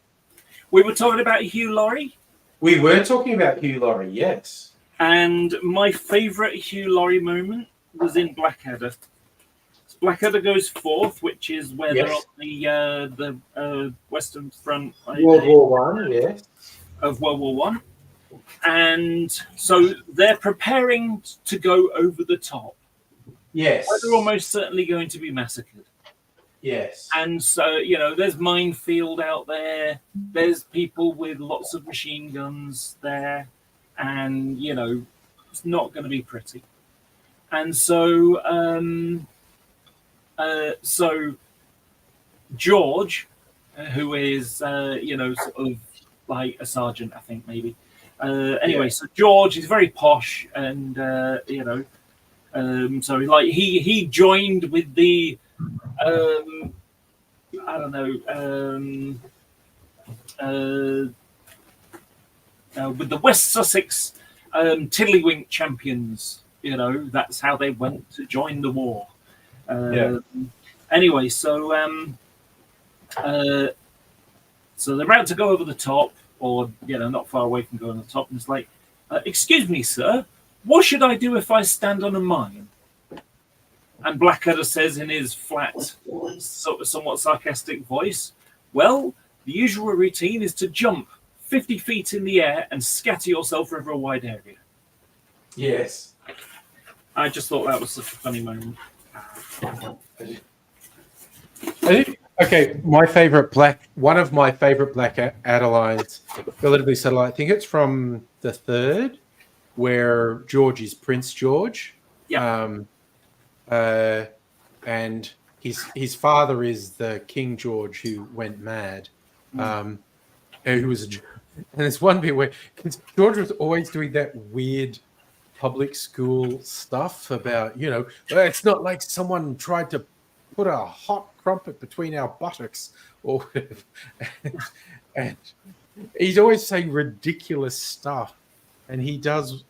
We were talking about Hugh Laurie,
We were talking about Hugh Laurie, yes.
and my favourite Hugh Laurie moment was in Blackadder. Blackadder goes fourth, which is where they're on the Western Front
World War One, yes.
of World War One, and so they're preparing to go over the top.
Yes.
Where they're almost certainly going to be massacred.
Yes.
And so, there's minefield out there. There's people with lots of machine guns there. And, it's not going to be pretty. And so, George, who is, sort of like a sergeant, I think, maybe. Anyway, so George is very posh and, so like he joined with the I don't know with the West Sussex Tiddlywink champions. That's how they went to join the war. Anyway, so so they're about to go over the top, or not far away from going on the top, and it's like, excuse me, sir, what should I do if I stand on a mine? And Blackadder says in his flat, somewhat sarcastic voice, well, the usual routine is to jump 50 feet in the air and scatter yourself over a wide area.
Yes.
I just thought that was such a funny moment.
Okay, one of my favorite Blackadder lines, relatively subtle. I think it's from the third, where George is Prince George.
Yeah.
And his father is the King George who went mad. Who was, and there's one bit where George was always doing that weird public school stuff about, it's not like someone tried to put a hot crumpet between our buttocks or whatever. And he's always saying ridiculous stuff. And he does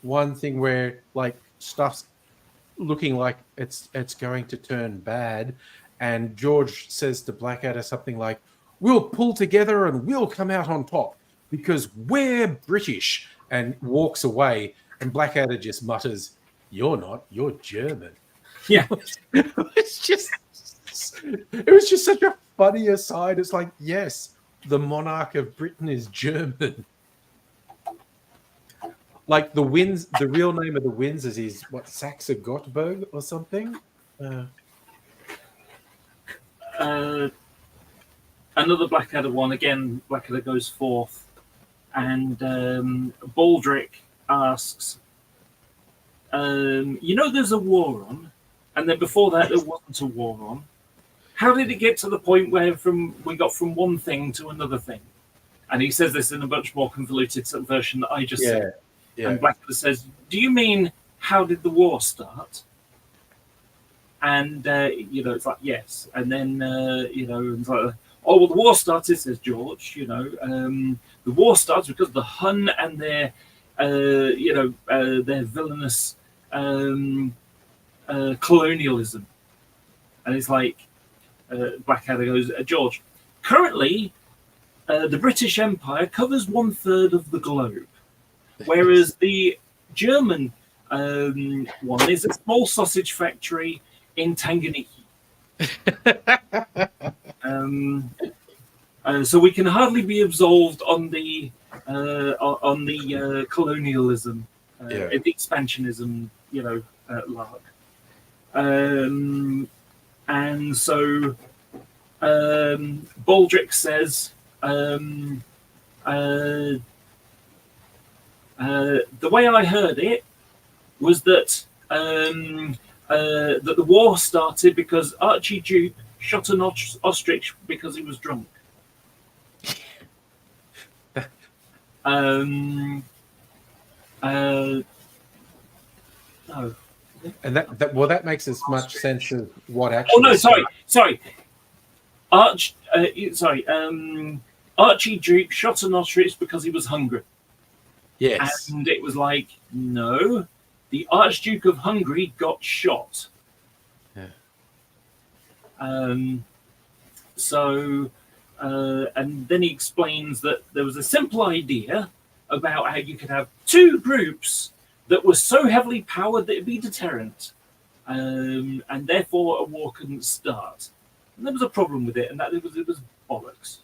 one thing where like stuff's looking like it's going to turn bad, and George says to Blackadder something like, "We'll pull together and we'll come out on top because we're British," and walks away. And Blackadder just mutters, "You're not. You're German."
Yeah.
It was just such a funny aside. It's like, yes, the monarch of Britain is German. Like the real name of the Windsors is Saxe Gottorp or something.
Another Blackadder one again. Blackadder goes fourth, and Baldric asks, there's a war on, and then before that there wasn't a war on. How did it get to the point where we got from one thing to another thing? And he says this in a much more convoluted version that I just said. Yeah. And Blackadder says, "Do you mean how did the war start?" And it's like, yes. And then it's like, oh well, the war started, says George. The war starts because the Hun and their villainous colonialism. And it's like, Blackadder goes, George, currently the British Empire covers 1/3 of the globe, whereas the German one is a small sausage factory in Tanganyika. So we can hardly be absolved on the colonialism, the expansionism, lark. And so Baldric says, the way I heard it was that that the war started because Archie Duke shot an ostrich because he was drunk. No.
And that makes as much sense as what actually.
Oh no, sorry. Archie Duke shot an ostrich because he was hungry.
Yes.
And it was like, no, the Archduke of Hungary got shot.
Yeah.
And then he explains that there was a simple idea about how you could have two groups that were so heavily powered that it'd be deterrent, and therefore a war couldn't start. And there was a problem with it, and that it was bollocks.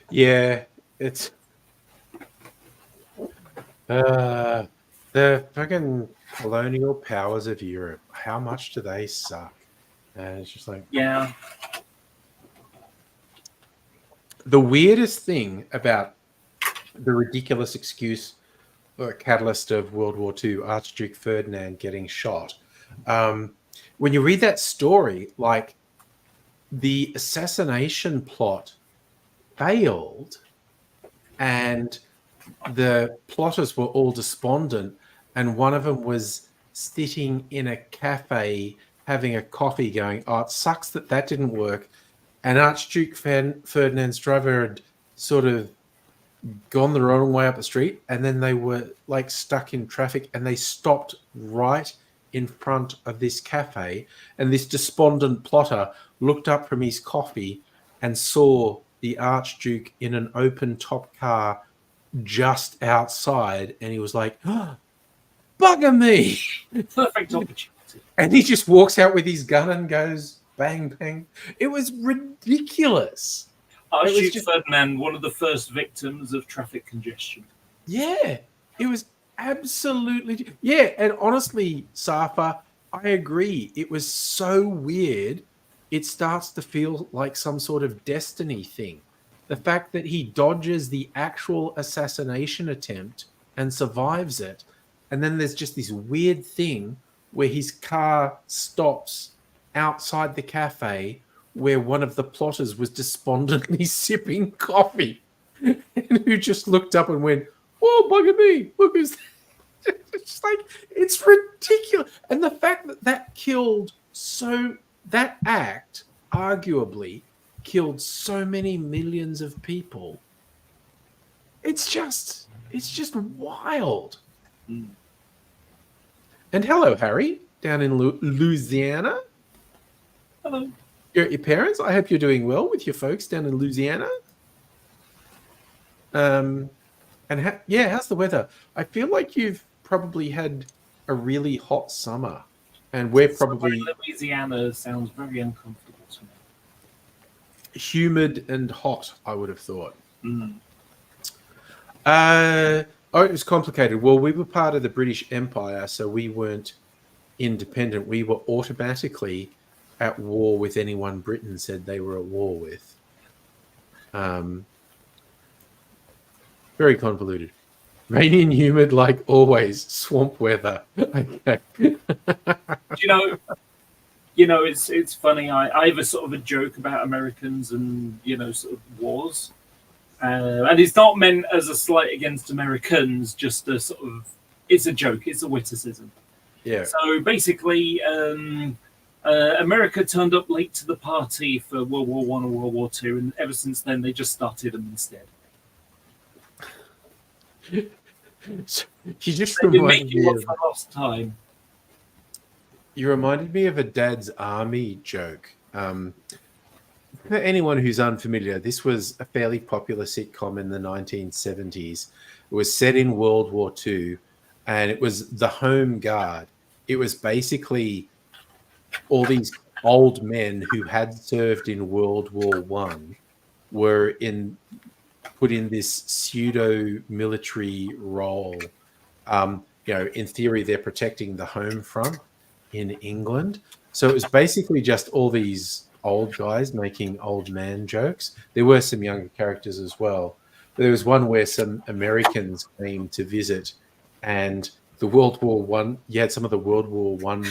Yeah, it's the fucking colonial powers of Europe. How much do they suck? And it's just like,
Yeah.
the weirdest thing about the ridiculous excuse or catalyst of World War II, Archduke Ferdinand getting shot. When you read that story, like, the assassination plot failed and the plotters were all despondent, and one of them was sitting in a cafe having a coffee going, oh, it sucks that didn't work. And Archduke Ferdinand's driver had sort of gone the wrong way up the street, and then they were like stuck in traffic, and they stopped right in front of this cafe, and this despondent plotter looked up from his coffee and saw the Archduke in an open top car just outside, and he was like, oh, bugger me.
Perfect opportunity.
And he just walks out with his gun and goes bang bang. It was ridiculous.
Archduke Ferdinand, one of the first victims of traffic congestion.
Yeah, it was absolutely. Yeah, and honestly, Safa, I agree. It was so weird. It starts to feel like some sort of destiny thing. The fact that he dodges the actual assassination attempt and survives it. And then there's just this weird thing where his car stops outside the cafe where one of the plotters was despondently sipping coffee, and who just looked up and went, oh, bugger me, look who's there. It's like, it's ridiculous. And the fact that that act arguably killed so many millions of people, it's just wild.
Mm.
And hello, Harry, down in Louisiana.
Hello.
You're at your parents. I hope you're doing well with your folks down in Louisiana. And how's the weather? I feel like you've probably had a really hot summer, and we're probably
Louisiana sounds very uncomfortable to me.
humid and hot, I would have thought.
Mm.
It was complicated. Well, we were part of the British Empire, so we weren't independent. We were automatically at war with anyone Britain said they were at war with. Very convoluted. Rainy and humid, like always. Swamp weather. Okay.
It's funny. I have a sort of a joke about Americans and sort of wars, and it's not meant as a slight against Americans. Just a sort of, it's a joke. It's a witticism.
Yeah.
So basically, America turned up late to the party for World War I or World War II, and ever since then they just started them instead.
So you just
They
reminded
make
me
you up
of,
for lost time.
you reminded me of a Dad's Army joke. For anyone who's unfamiliar, this was a fairly popular sitcom in the 1970s. It was set in World War II, and it was the Home Guard. It was basically all these old men who had served in World War One were put in this pseudo-military role. In theory, they're protecting the home front in England. So it was basically just all these old guys making old man jokes. There were some younger characters as well. But there was one where some Americans came to visit, and the World War One, you had some of the World War One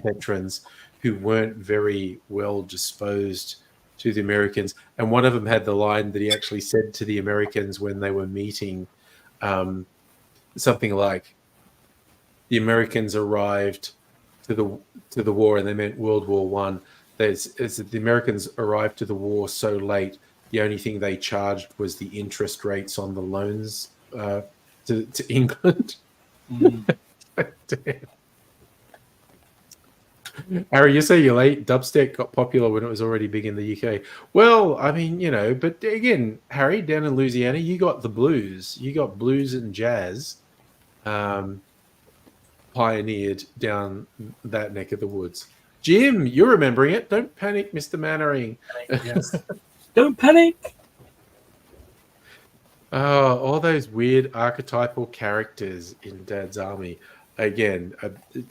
veterans who weren't very well disposed to the Americans. And one of them had the line that he actually said to the Americans when they were meeting, something like, the Americans arrived to the war, and they meant World War One. The Americans arrived to the war so late the only thing they charged was the interest rates on the loans to England. Damn. Harry, you say you're late. Dubstep got popular when it was already big in the UK. Well, I mean, but again, Harry, down in Louisiana, you got the blues. You got blues and jazz pioneered down that neck of the woods. Jim, you're remembering it. Don't panic, Mr. Mannering.
Yes. Don't panic.
Oh, all those weird archetypal characters in Dad's Army. Again, it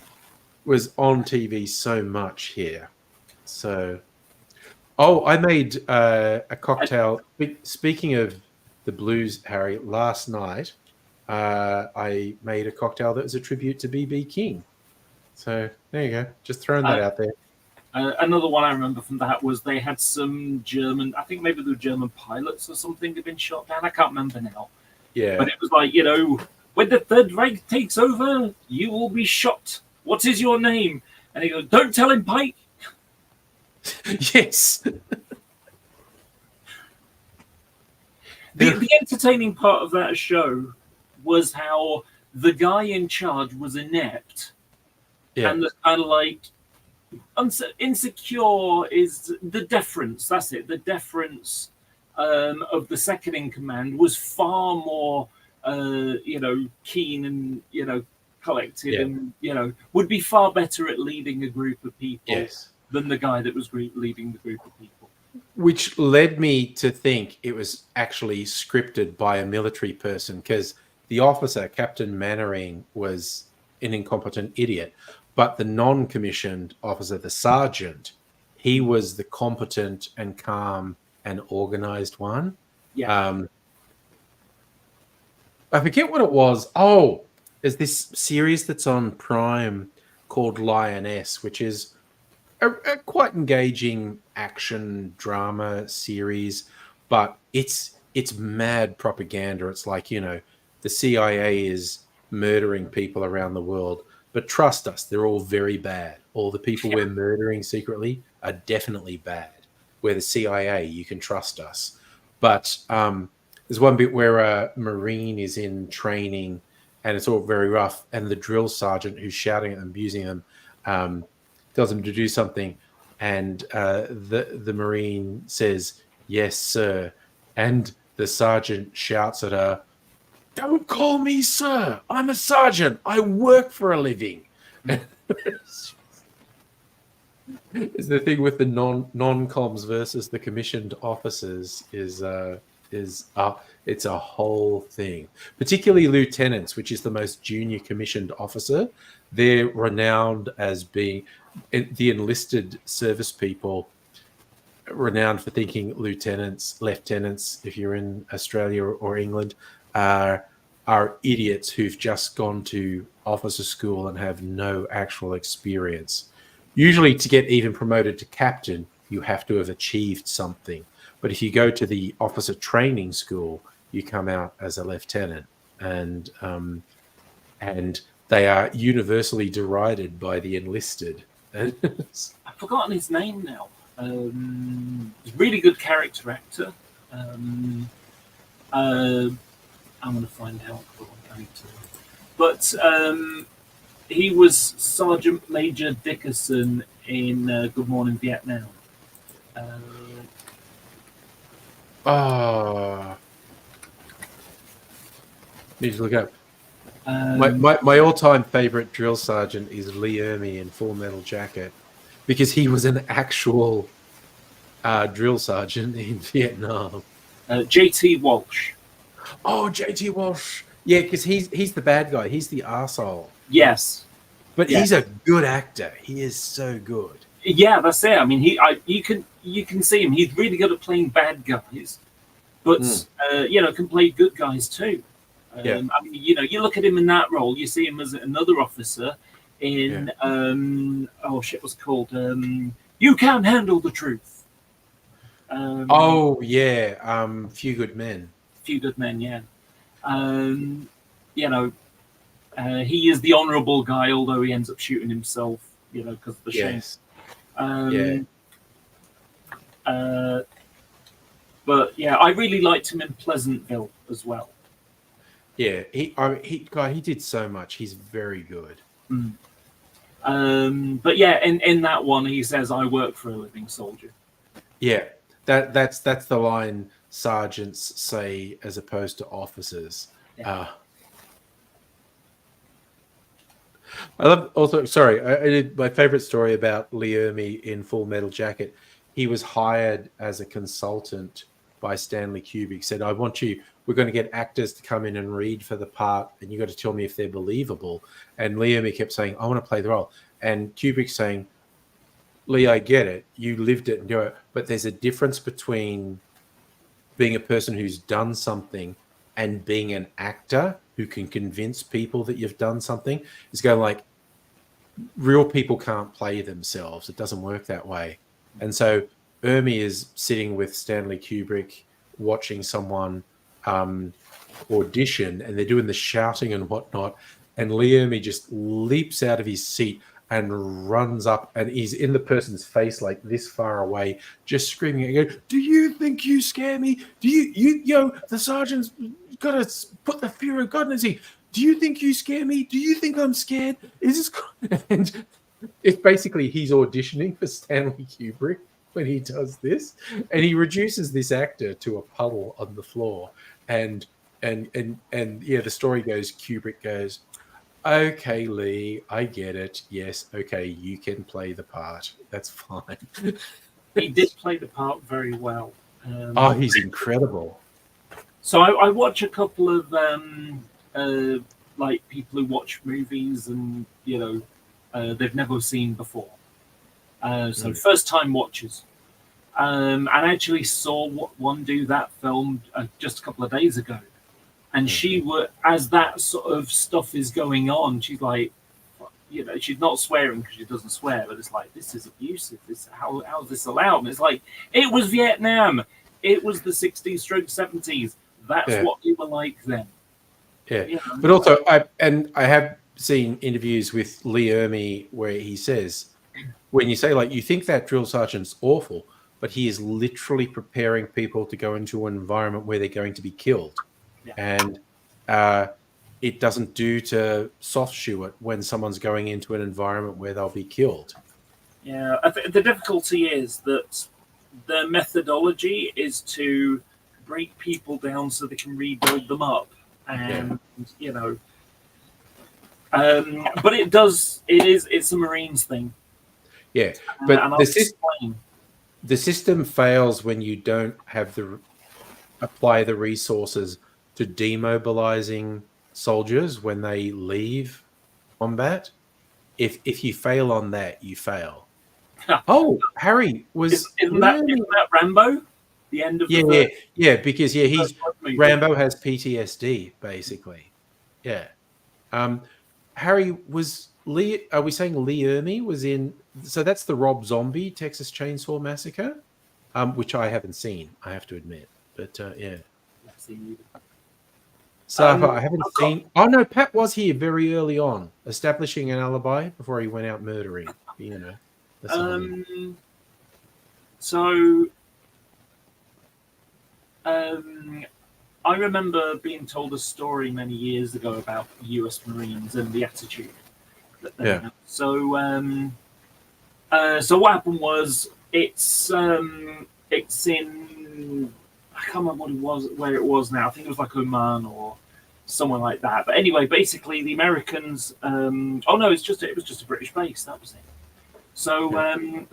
was on TV so much here. So, I made a cocktail. Speaking of the blues, Harry, last night I made a cocktail that was a tribute to B.B. King. So there you go. Just throwing that out there.
Another one I remember from that was they had some German, I think maybe the German pilots or something had been shot down. I can't remember now.
Yeah.
But it was like, when the Third Reich takes over, you will be shot. What is your name? And he goes, don't tell him, Pike.
Yes.
The entertaining part of that show was how the guy in charge was inept.
Yeah.
And kind of like, insecure is the deference. That's it. The deference of the second in command was far more, keen and collected, and would be far better at leading a group of people than the guy that was leading the group of people.
Which led me to think it was actually scripted by a military person, because the officer, Captain Mannering, was an incompetent idiot. But the non-commissioned officer, the sergeant, he was the competent and calm and organized one.
Yeah.
I forget what it was. Oh, there's this series that's on Prime called Lioness, which is a quite engaging action drama series, but it's mad propaganda. It's like, the CIA is murdering people around the world. But trust us, they're all very bad. All the people we're murdering secretly are definitely bad. We're the CIA, you can trust us. But there's one bit where a Marine is in training and it's all very rough, and the drill sergeant who's shouting at them, abusing them, tells him to do something, and the Marine says, "Yes, sir." And the sergeant shouts at her, "Don't call me sir. I'm a sergeant. I work for a living." Is the thing with the non-coms versus the commissioned officers is it's a whole thing. Particularly lieutenants, which is the most junior commissioned officer. They're renowned as being the enlisted service people, renowned for thinking lieutenants, if you're in Australia or England, are idiots who've just gone to officer school and have no actual experience. Usually to get even promoted to captain, you have to have achieved something. But if you go to the officer training school, you come out as a lieutenant, and they are universally derided by the enlisted.
I've forgotten his name now. He's a really good character actor. I'm going to find out. But he was Sergeant Major Dickerson in Good Morning Vietnam.
Need to look up. My all-time favorite drill sergeant is Lee Ermey in Full Metal Jacket, because he was an actual drill sergeant in Vietnam.
J.T. Walsh.
Oh, J.T. Walsh. Yeah, because he's the bad guy. He's the arsehole.
Yes.
But he's a good actor. He is so good.
Yeah, that's it. I mean, you can see him. He's really good at playing bad guys, but can play good guys too. I mean, you look at him in that role. You see him as another officer in what's it called? You Can't Handle the Truth.
Few Good Men.
Few Good Men, yeah. He is the honourable guy, although he ends up shooting himself, because of the shame. But yeah, I really liked him in Pleasantville as well.
Yeah, he did so much. He's very good.
But yeah, in that one, he says, "I work for a living soldier."
Yeah, that's the line sergeants say as opposed to officers.
Yeah.
I love also. Sorry, I did my favorite story about Lee Ermey in Full Metal Jacket. He was hired as a consultant by Stanley Kubrick. Said, "I want you. We're going to get actors to come in and read for the part, and you got to tell me if they're believable." And Lee Ermey kept saying, "I want to play the role," and Kubrick saying, "Lee, I get it. You lived it and do it, but there's a difference between being a person who's done something and being an actor who can convince people that you've done something." It's going like, real people can't play themselves. It doesn't work that way. And so Ermey is sitting with Stanley Kubrick watching someone audition, and they're doing the shouting and whatnot. And Lee Ermey just leaps out of his seat and runs up, and he's in the person's face like this far away, just screaming and going, "Do you think you scare me? Do you the sergeant's got to put the fear of God in his ear. Do you think you scare me? Do you think I'm scared? Is this?" And it's basically he's auditioning for Stanley Kubrick when he does this, and he reduces this actor to a puddle on the floor. And yeah, the story goes, Kubrick goes, "Okay, Lee, I get it. Yes, okay, you can play the part. That's fine."
He did play the part very well.
Oh, he's incredible.
So I watch a couple of like people who watch movies and they've never seen before. So first time watchers. And I actually saw one do that film just a couple of days ago. And she were, as that sort of stuff is going on, she's like, she's not swearing because she doesn't swear, but it's like, this is abusive. How is this allowed? And it's like, it was Vietnam. It was the 60s stroke 70s. That's what we were like then.
Yeah. But also, I have seen interviews with Lee Ermey where he says, when you say, like, you think that drill sergeant's awful, but he is literally preparing people to go into an environment where they're going to be killed. Yeah. And it doesn't do to soft shoe it when someone's going into an environment where they'll be killed.
Yeah, the difficulty is that the methodology is to break people down so they can rebuild them up. And, but it's a Marines thing.
Yeah, but the system fails when you don't have apply the resources to demobilizing soldiers when they leave combat. If you fail on that, you fail. Oh, Harry was
isn't that Rambo? The end of
because he's Rambo has PTSD basically. Yeah. Harry was Lee. Are we saying Lee Ermey was in? So that's the Rob Zombie Texas Chainsaw Massacre, which I haven't seen. I have to admit, but yeah. So I haven't seen. Oh no, Pat was here very early on, establishing an alibi before he went out murdering.
I remember being told a story many years ago about the U.S. Marines and the attitude that they have. So what happened was it's in I can't remember where it was now. I think it was like Oman or somewhere like that. But anyway, basically the Americans. It was just a British base. That was it. So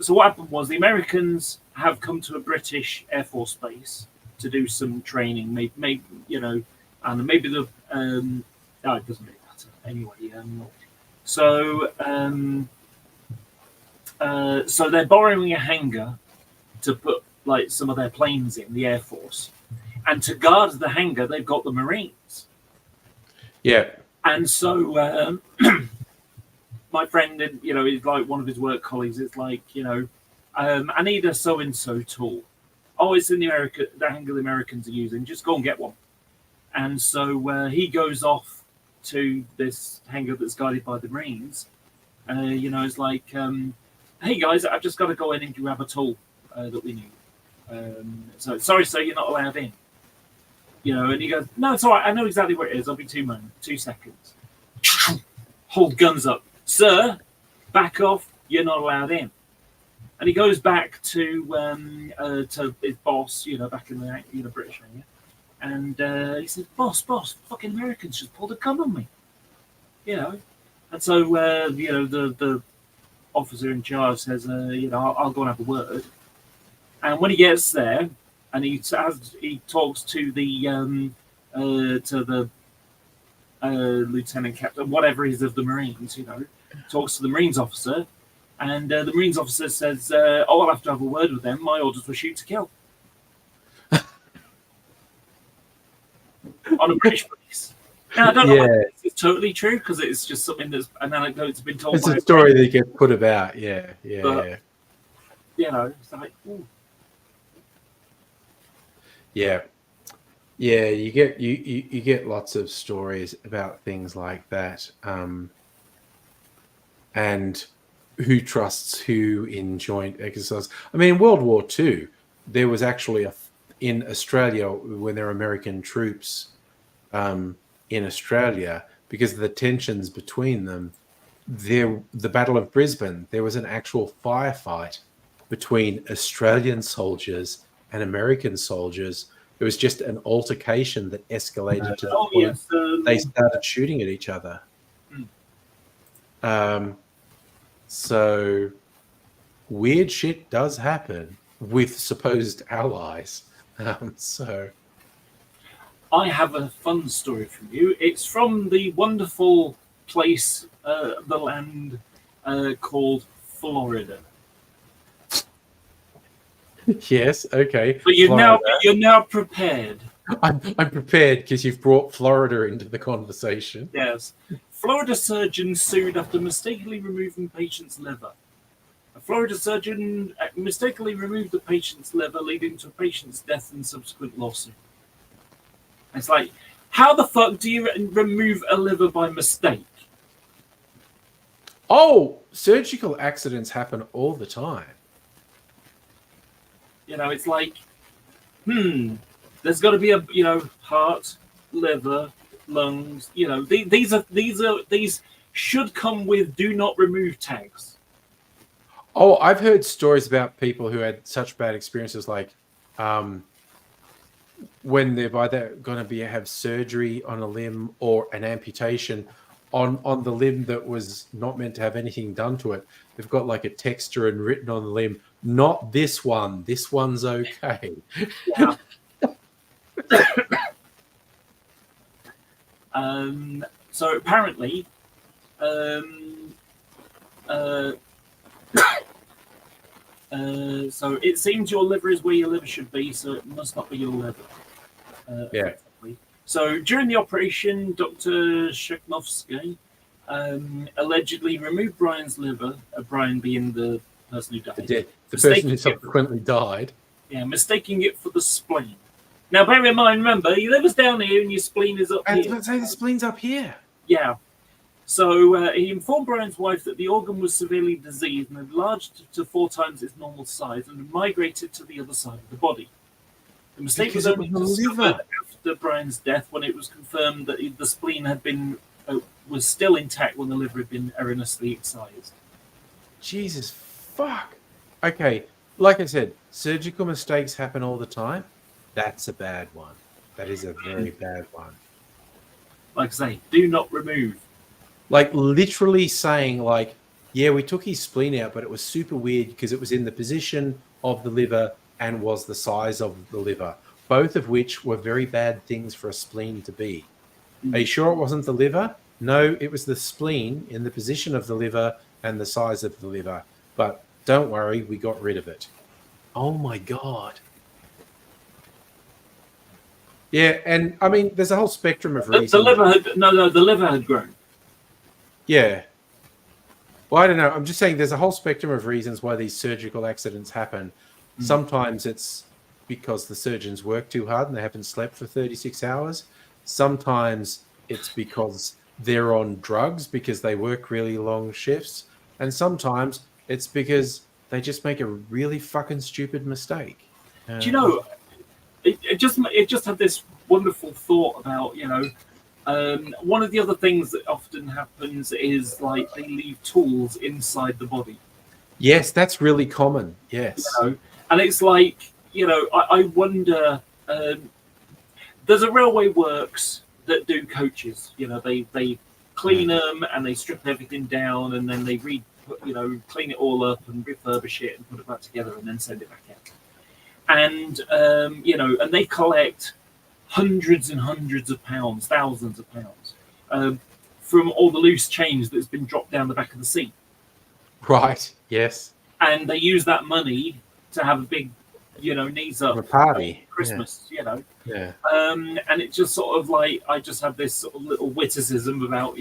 so what happened was the Americans have come to a British Air Force base to do some training. Maybe and maybe the it doesn't really matter anyway. So they're borrowing a hangar to put like some of their planes in, the Air Force, and to guard the hangar they've got the Marines.
Yeah.
And so my friend, he's like one of his work colleagues. It's like, I need a so and so tool. Oh, it's in the hangar the Americans are using. Just go and get one. And so he goes off to this hangar that's guarded by the Marines. It's like, hey guys, I've just got to go in and grab a tool that we need. So sorry, sir, you're not allowed in. You know, and he goes, no, it's all right. I know exactly where it is. I'll be 2 seconds. Hold guns up, sir. Back off. You're not allowed in. And he goes back to his boss, you know, back in the British area, and he says, "Boss, fucking Americans just pulled a gun on me," you know. And so you know, the officer in charge says, "You know, I'll go and have a word." And when he gets there, and he talks to the lieutenant captain, whatever he is of the Marines, you know, talks to the Marines officer. And the Marines officer says, "Oh, I'll have to have a word with them. My orders were shoot to kill." On a British police. Now, I don't know if it's totally true because it's just something that's an anecdote that's been told.
It's a story that gets put about. Yeah.
You know, it's like, ooh.
Yeah. You get lots of stories about things like that, and who trusts who in joint exercise. I mean, in World War II, there was actually in Australia, when there were American troops in Australia, because of the tensions between them, the Battle of Brisbane, there was an actual firefight between Australian soldiers and American soldiers. It was just an altercation that escalated to the point they started shooting at each other. So weird shit does happen with supposed allies. So
I have a fun story from you. It's from the wonderful place, the land called Florida.
yes, okay.
But you're now prepared.
I'm prepared because you've brought Florida into the conversation.
Yes. Florida surgeon sued after mistakenly removing patient's liver. A Florida surgeon mistakenly removed the patient's liver, leading to a patient's death and subsequent lawsuit. It's like, how the fuck do you remove a liver by mistake?
Oh, surgical accidents happen all the time.
You know, it's like, there's got to be a, you know, heart, liver, lungs. You know, these should come with "do not remove" tags.
Oh, I've heard stories about people who had such bad experiences, like when they're either going to have surgery on a limb or an amputation on the limb that was not meant to have anything done to it. They've got like a texture and written on the limb, "Not this one. This one's okay."
Yeah. So apparently, so it seems your liver is where your liver should be, so it must not be your liver. Effectively. So during the operation, Dr. Sheknovsky allegedly removed Brian's liver, Brian being the person who died.
The person who subsequently died.
Yeah, mistaking it for the spleen. Now, bear in mind, remember, your liver's down here and your spleen is up here.
Let's say the spleen's up here.
Yeah. So he informed Brian's wife that the organ was severely diseased and enlarged to 4 times its normal size and migrated to the other side of the body. The mistake was only discovered after Brian's death, when it was confirmed that the spleen had been was still intact when the liver had been erroneously excised.
Jesus fuck. Okay, like I said, surgical mistakes happen all the time. That's a bad one. That is a very bad one.
Like I say, do not remove.
Like literally saying, like, yeah, we took his spleen out, but it was super weird because it was in the position of the liver and was the size of the liver, both of which were very bad things for a spleen to be. Are you sure it wasn't the liver? No, it was the spleen in the position of the liver and the size of the liver. But don't worry, we got rid of it. Oh my God. Yeah, and I mean, there's a whole spectrum of reasons.
The liver had grown.
Yeah. Well, I don't know. I'm just saying there's a whole spectrum of reasons why these surgical accidents happen. Sometimes it's because the surgeons work too hard and they haven't slept for 36 hours. Sometimes it's because they're on drugs because they work really long shifts. And sometimes it's because they just make a really fucking stupid mistake.
Do you know? It just had this wonderful thought about, one of the other things that often happens is like they leave tools inside the body.
Yes, that's really common. Yes.
And it's like, I wonder. There's a Railway Works that do coaches. They clean them and they strip everything down and then they clean it all up and refurbish it and put it back together and then send it back out. And and they collect hundreds and hundreds of pounds, thousands of pounds from all the loose change that's been dropped down the back of the seat.
Right. Yes.
And they use that money to have a big, knees up
A party.
Christmas.
Yeah.
And it's just sort of like I just have this sort of little witticism about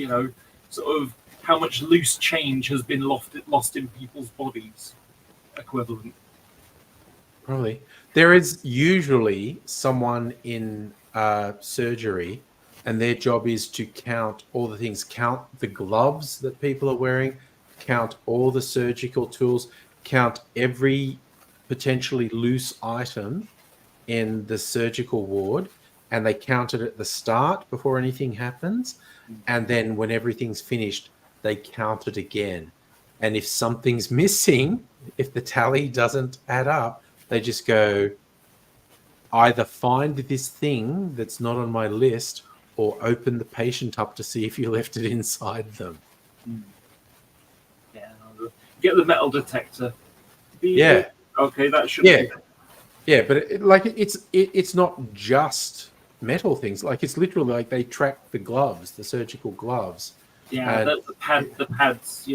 sort of how much loose change has been lost in people's bodies, equivalent.
Probably. There is usually someone in surgery, and their job is to count all the things, count the gloves that people are wearing, count all the surgical tools, count every potentially loose item in the surgical ward, and they count it at the start before anything happens. And then when everything's finished, they count it again. And if something's missing, if the tally doesn't add up, they just go, either find this thing that's not on my list or open the patient up to see if you left it inside them.
Yeah. Get the metal detector.
Yeah.
Okay, that should
Yeah.
be.
Yeah, but it's not just metal things. Like it's literally like they track the gloves, the surgical gloves.
Yeah, the pads,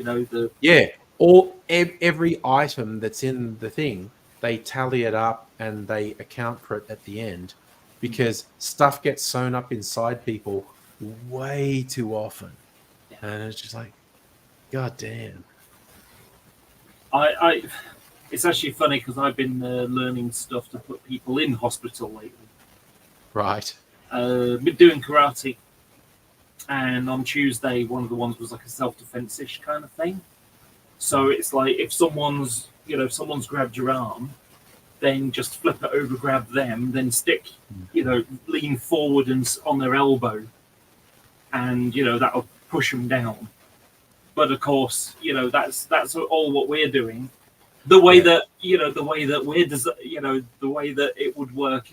Every item that's in the thing, they tally it up and they account for it at the end, because stuff gets sewn up inside people way too often, and it's just like, god damn.
It's actually funny because I've been learning stuff to put people in hospital lately.
Right.
Been doing karate, and on Tuesday one of the ones was like a self-defense-ish kind of thing. So it's like if someone's grabbed your arm, then just flip it over, grab them, then stick, lean forward and on their elbow, and that'll push them down. But of course, that's all what we're doing. The way that the way that it would work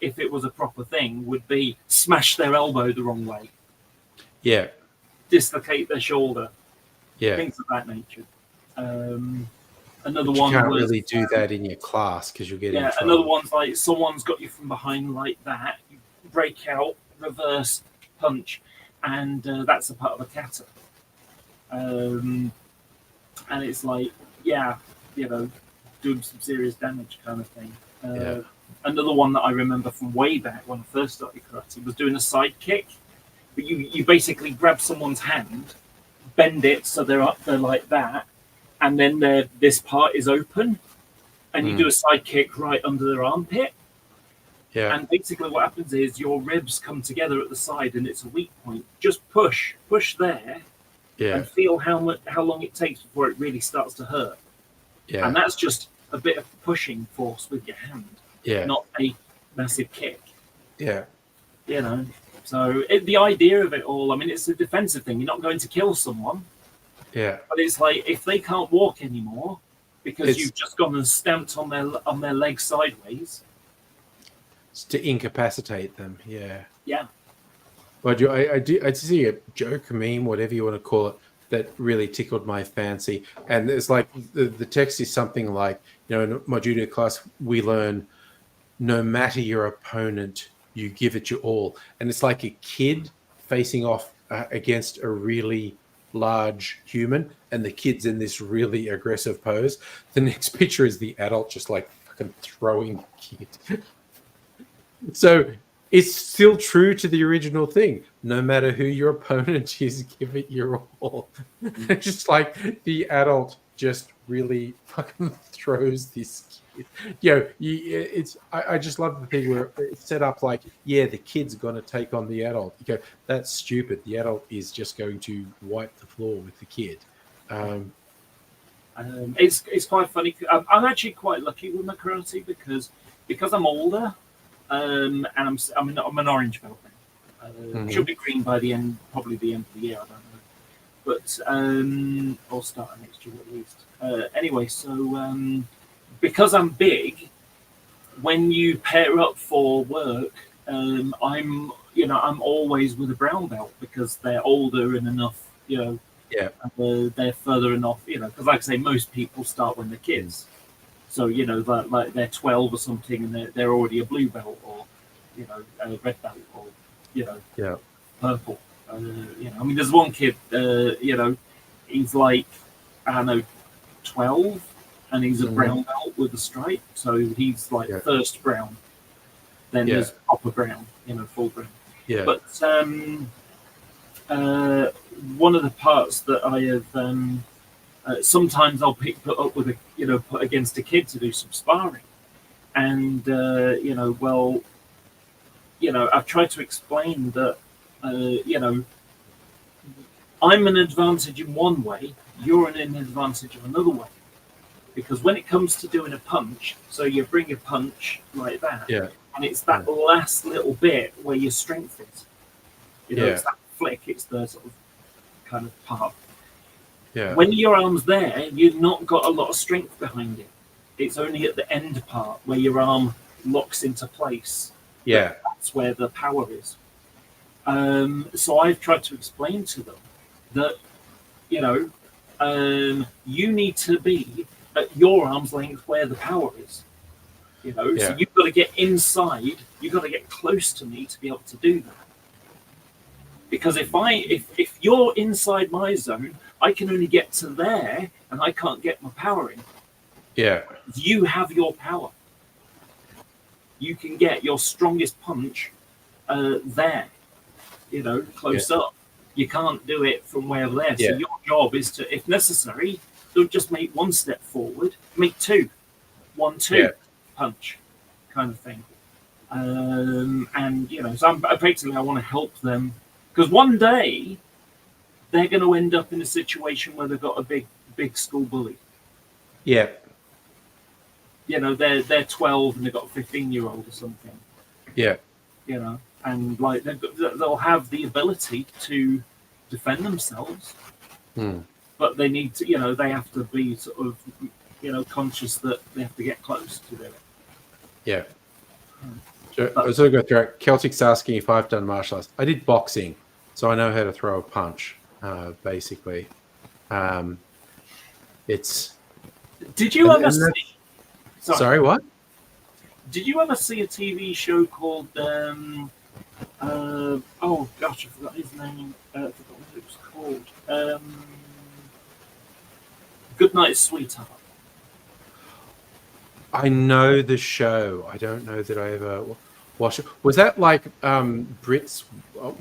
if it was a proper thing would be smash their elbow the wrong way, dislocate their shoulder, things of that nature. Another one.
You can't really do that in your class because you'll get in trouble.
Another one's like someone's got you from behind like that. You break out, reverse punch, and that's a part of a kata. And it's like, doing some serious damage kind of thing. Another one that I remember from way back when I first started karate was doing a side kick. But you basically grab someone's hand, bend it so they're up there like that, and then this part is open, and you do a side kick right under their armpit.
Yeah.
And basically what happens is your ribs come together at the side and it's a weak point. Just push there, and feel how long it takes before it really starts to hurt. Yeah. And that's just a bit of pushing force with your hand. Yeah. Not a massive kick.
Yeah.
So the idea of it all, I mean, it's a defensive thing. You're not going to kill someone.
Yeah.
But it's like if they can't walk anymore because you've just gone and stamped on their leg sideways.
It's to incapacitate them. Yeah.
Yeah.
But I see a joke, a meme, whatever you want to call it, that really tickled my fancy. And it's like the text is something like, in my judo class, we learn no matter your opponent, you give it your all. And it's like a kid facing off against a really large human, and the kid's in this really aggressive pose. The next picture is the adult just like fucking throwing the kid. So it's still true to the original thing. No matter who your opponent is, give it your all. Just like the adult just really fucking throws this kid. I just love the thing where it's set up like, the kid's going to take on the adult. You go, that's stupid. The adult is just going to wipe the floor with the kid.
It's quite funny. I'm actually quite lucky with my karate because because I'm older, and I'm an orange belt now. Should be green by the end, probably the end of the year. I don't know, but or start of next year at least. Anyway, so because I'm big, when you pair up for work, I'm always with a brown belt because they're older and enough,
Yeah.
they're further enough, because like I say, most people start when they're kids. So, like they're 12 or something and they're already a blue belt or, a red belt or,
Yeah.
purple. I mean, there's one kid, he's like, I don't know, 12 and he's a brown belt with a stripe. So he's like first brown. Then there's proper brown, full brown.
Yeah.
But one of the parts that I have, sometimes I'll put up with put against a kid to do some sparring, and I've tried to explain that I'm an advantage in one way, you're an advantage of another way, because when it comes to doing a punch, so you bring a punch like that, and it's that last little bit where your strength is, it's that flick, it's the sort of kind of part.
Yeah.
When your arm's there, you've not got a lot of strength behind it. It's only at the end part where your arm locks into place.
Yeah.
That's where the power is. So I've tried to explain to them that, you need to be at your arm's length where the power is. So you've got to get inside, you've got to get close to me to be able to do that. Because if you're inside my zone, I can only get to there and I can't get my power in.
Yeah.
You have your power. You can get your strongest punch there, close up. You can't do it from way over there. So your job is to, if necessary, don't just make one step forward, make two. 1-2 punch kind of thing. And, so effectively I want to help them. Because one day they're going to end up in a situation where they've got a big school bully.
Yeah.
They're 12 and they've got a 15-year-old or something.
Yeah.
And like they'll have the ability to defend themselves, but they need to, they have to be sort of, conscious that they have to get close to it.
Yeah. So I was going to go through it. Celtic's asking if I've done martial arts. I did boxing, so I know how to throw a punch, basically. It's.
Did you ever see?
Sorry, what?
Did you ever see a TV show called? Oh gosh, I forgot his name. I forgot what it was called. Good Night, Sweetheart.
I know the show. I don't know that I ever watched it. Was that like Brits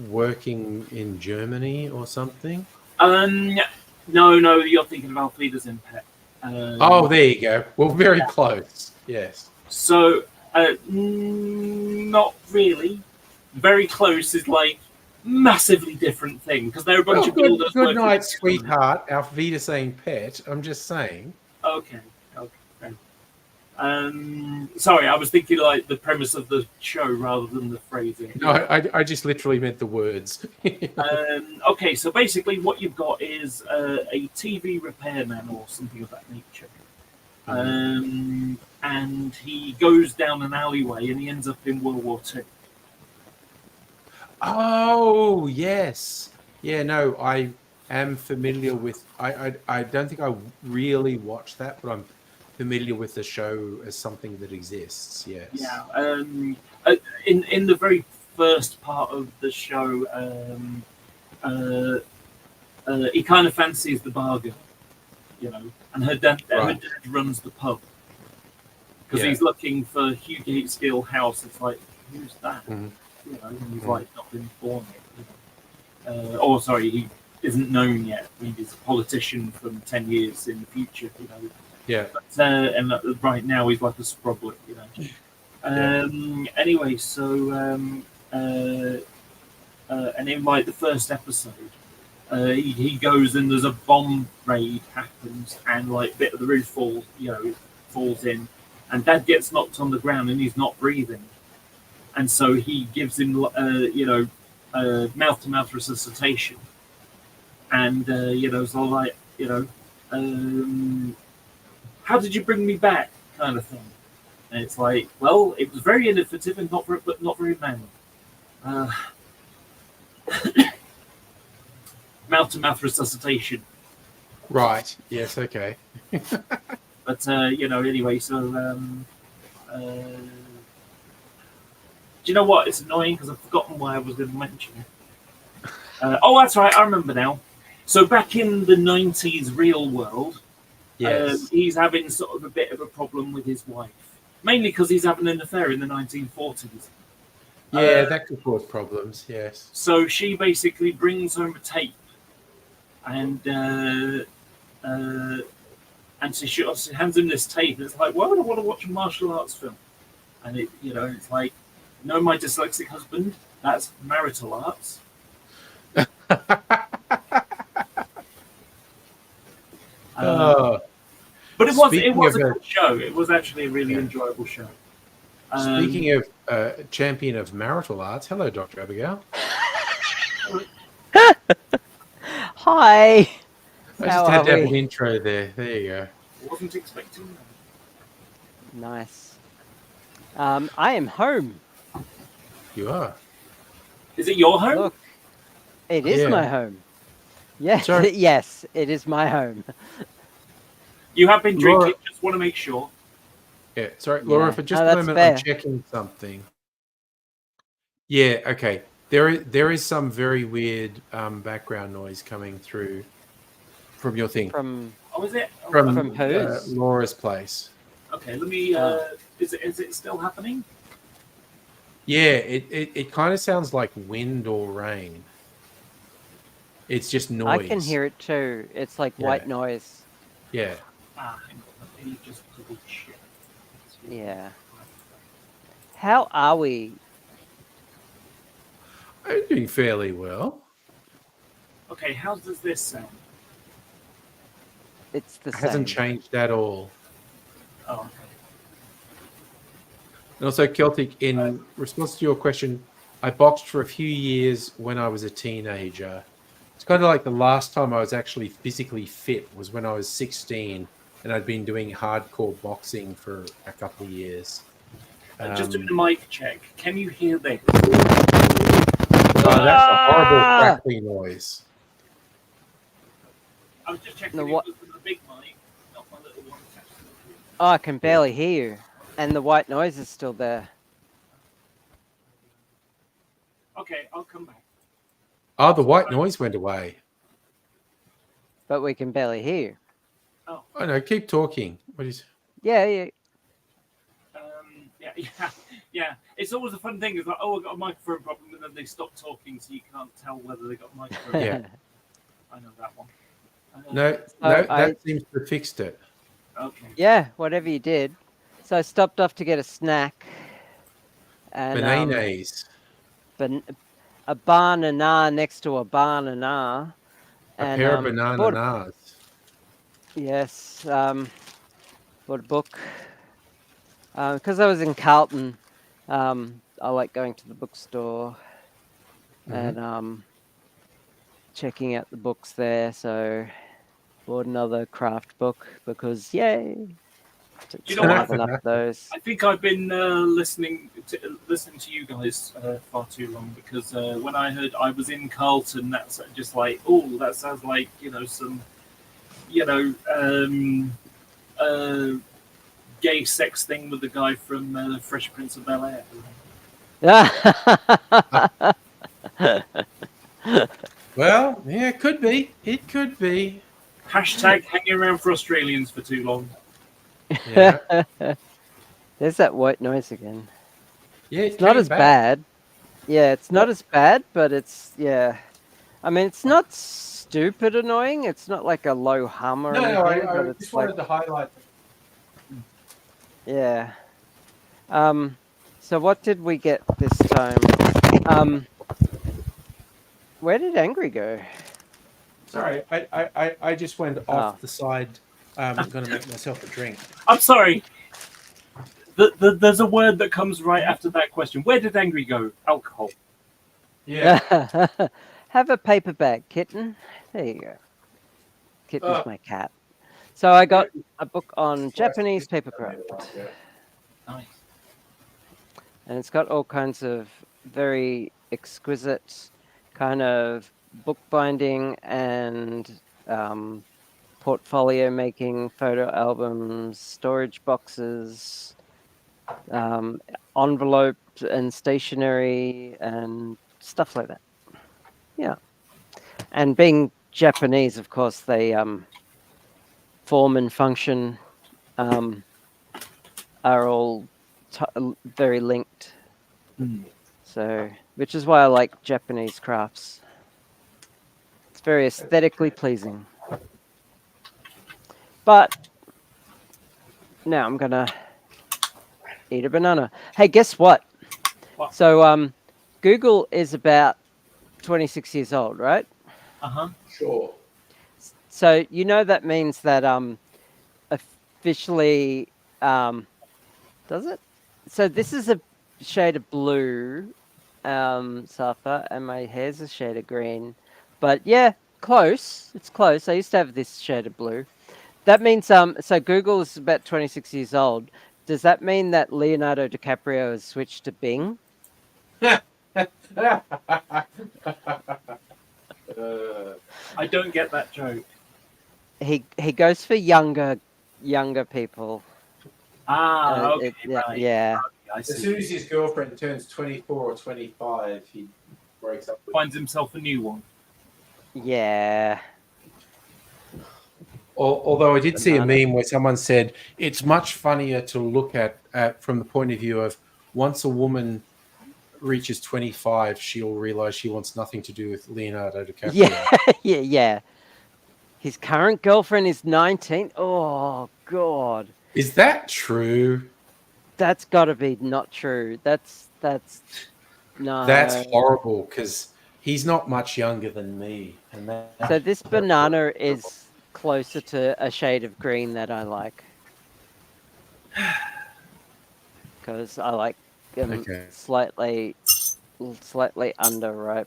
working in Germany or something?
No, you're thinking of Auf Wiedersehen, Pet.
Oh, there you go. Well, very close. Yes.
So, not really. Very close is like massively different thing because they're a bunch of builders.
Good night, sweetheart. Auf Wiedersehen, Pet. I'm just saying.
Okay. Sorry, I was thinking like the premise of the show rather than the phrasing.
No, I just literally meant the words.
Okay, so basically what you've got is a TV repairman or something of that nature. And he goes down an alleyway and he ends up in World War II.
Oh, yes. Yeah, no, I am familiar with... I don't think I really watched that, but I'm familiar with the show as something that exists. Yes.
Yeah. In the very first part of the show, he kind of fancies the bar girl, and her dad runs the pub because he's looking for Hugh Gateskill House. It's like, who's that? And he's like not been born yet. Sorry, he isn't known yet. Maybe he's a politician from 10 years in the future.
Yeah.
But, and right now he's like a sproblet, Anyway, so and in like the first episode, he goes and there's a bomb raid happens and like a bit of the roof falls in, and Dad gets knocked on the ground and he's not breathing, and so he gives him mouth-to-mouth resuscitation, and so like how did you bring me back, kind of thing. And it's like, well, it was very innovative and not very manual. Mouth-to-mouth resuscitation.
Right. Yes. Okay.
But anyway, so do you know what? It's annoying because I've forgotten why I was going to mention it. Oh, that's right. I remember now. So back in the 90s real world,
Yes.
he's having sort of a bit of a problem with his wife, mainly because he's having an affair in the 1940s.
Yeah, that could cause problems. Yes.
So she basically brings home a tape, and so she obviously hands him this tape, and it's like, why would I want to watch a martial arts film? And it's like, no, my dyslexic husband, that's marital arts. But it was a good show. It was actually a really enjoyable show.
Speaking of champion of marital arts, hello, Dr. Abigail.
Hi.
I just had to have an intro there. There you go.
Wasn't expecting that.
Nice. I am home.
You are.
Is it your home?
Look, it is
Yeah.
my home. Yes,
Sorry.
yes, it is my home.
You have been drinking.
Laura-
Just want to make sure.
Yeah. Sorry, Laura,
Yeah.
for just
No,
a
that's
moment, I'm
fair.
checking something. Yeah. Okay. There is some very weird background noise coming through from your thing.
From
Oh, is it?
From whose?
Laura's place.
Okay, let me. Is it still happening?
Yeah, it kind of sounds like wind or rain. It's just noise.
I can hear it too. It's like
Yeah.
white noise.
Yeah.
Hang on. Let me just double check.
Yeah. How are we?
I'm doing fairly well.
Okay, how does this sound?
It's the
It
same.
hasn't changed at all.
Oh, okay.
And also, Celtic, in response to your question, I boxed for a few years when I was a teenager. It's kind of like the last time I was actually physically fit was when I was 16, and I'd been doing hardcore boxing for a couple of years.
Just doing a mic check. Can you hear this?
Oh, that's a horrible crackly noise.
I was just checking
The
it
what-
was from the big mic, not my little one.
Oh, I can barely hear you. And the white noise is still there.
Okay, I'll come back.
Oh, the white noise went away.
But we can barely hear you.
Oh no, keep talking. What is?
Yeah, yeah.
Yeah. It's always a fun thing. It's like, oh, I got a microphone problem, and then they stop talking, so you can't tell whether they got a microphone.
Yeah.
I know that one.
No, that seems to have fixed it.
Okay.
Yeah, whatever you did. So I stopped off to get a snack. And
Bananas.
a banana next to a banana.
A
And,
pair of
bought a-
bananas.
Yes. Bought a book. Because I was in Carlton, I like going to the bookstore and checking out the books there. So bought another craft book because yay!
You know what?
Have enough of those.
I think I've been listening to you guys far too long, because when I heard I was in Carlton, that's just like, oh, that sounds like some gay sex thing with the guy from Fresh Prince of Bel Air.
Well, yeah, it could be. It could be.
Hashtag hanging around for Australians for too long.
Yeah.
There's that white noise again.
Yeah,
It's not as bad. Yeah, it's not as bad, but it's I mean, it's not stupid annoying. It's not like a low hum or anything. But
I
it's
just
like,
wanted to highlight.
yeah. So what did we get this time? Where did Angry go?
Sorry, I just went off
Oh.
the side. I'm going to make myself a drink.
I'm sorry. There's a word that comes right after that question. Where did angry go? Alcohol.
Yeah.
Have a paperback, Kitten. There you go. Kitten's
Oh.
my cat. So I got a book on Japanese papercraft.
Nice.
And it's got all kinds of very exquisite kind of bookbinding and portfolio making, photo albums, storage boxes, envelopes and stationery and stuff like that. Yeah. And being Japanese, of course, they form and function are all very linked. So, which is why I like Japanese crafts. It's very aesthetically pleasing. But now I'm gonna eat a banana. Hey, guess what?
What?
So, Google is about 26 years old, right?
Sure.
So you know that means that officially does it? So this is a shade of blue, Safa, and my hair's a shade of green. But yeah, close. It's close. I used to have this shade of blue. That means so Google is about 26 years old. Does that mean that Leonardo DiCaprio has switched to Bing?
I don't get that joke.
He goes for younger people.
Okay,
yeah,
right.
yeah.
I
As
see.
soon as his girlfriend turns 24 or 25, he breaks up with
Finds himself a new one.
Yeah.
Although I did see a
Banana.
meme where someone said it's much funnier to look at from the point of view of once a woman reaches 25, she'll realize she wants nothing to do with Leonardo DiCaprio.
Yeah, yeah. His current girlfriend is 19. Oh God,
Is that true?
that's got to be not true. That's no.
That's horrible because he's not much younger than me. And
So this banana is closer to a shade of green that I like, because I like them
Okay.
slightly underripe.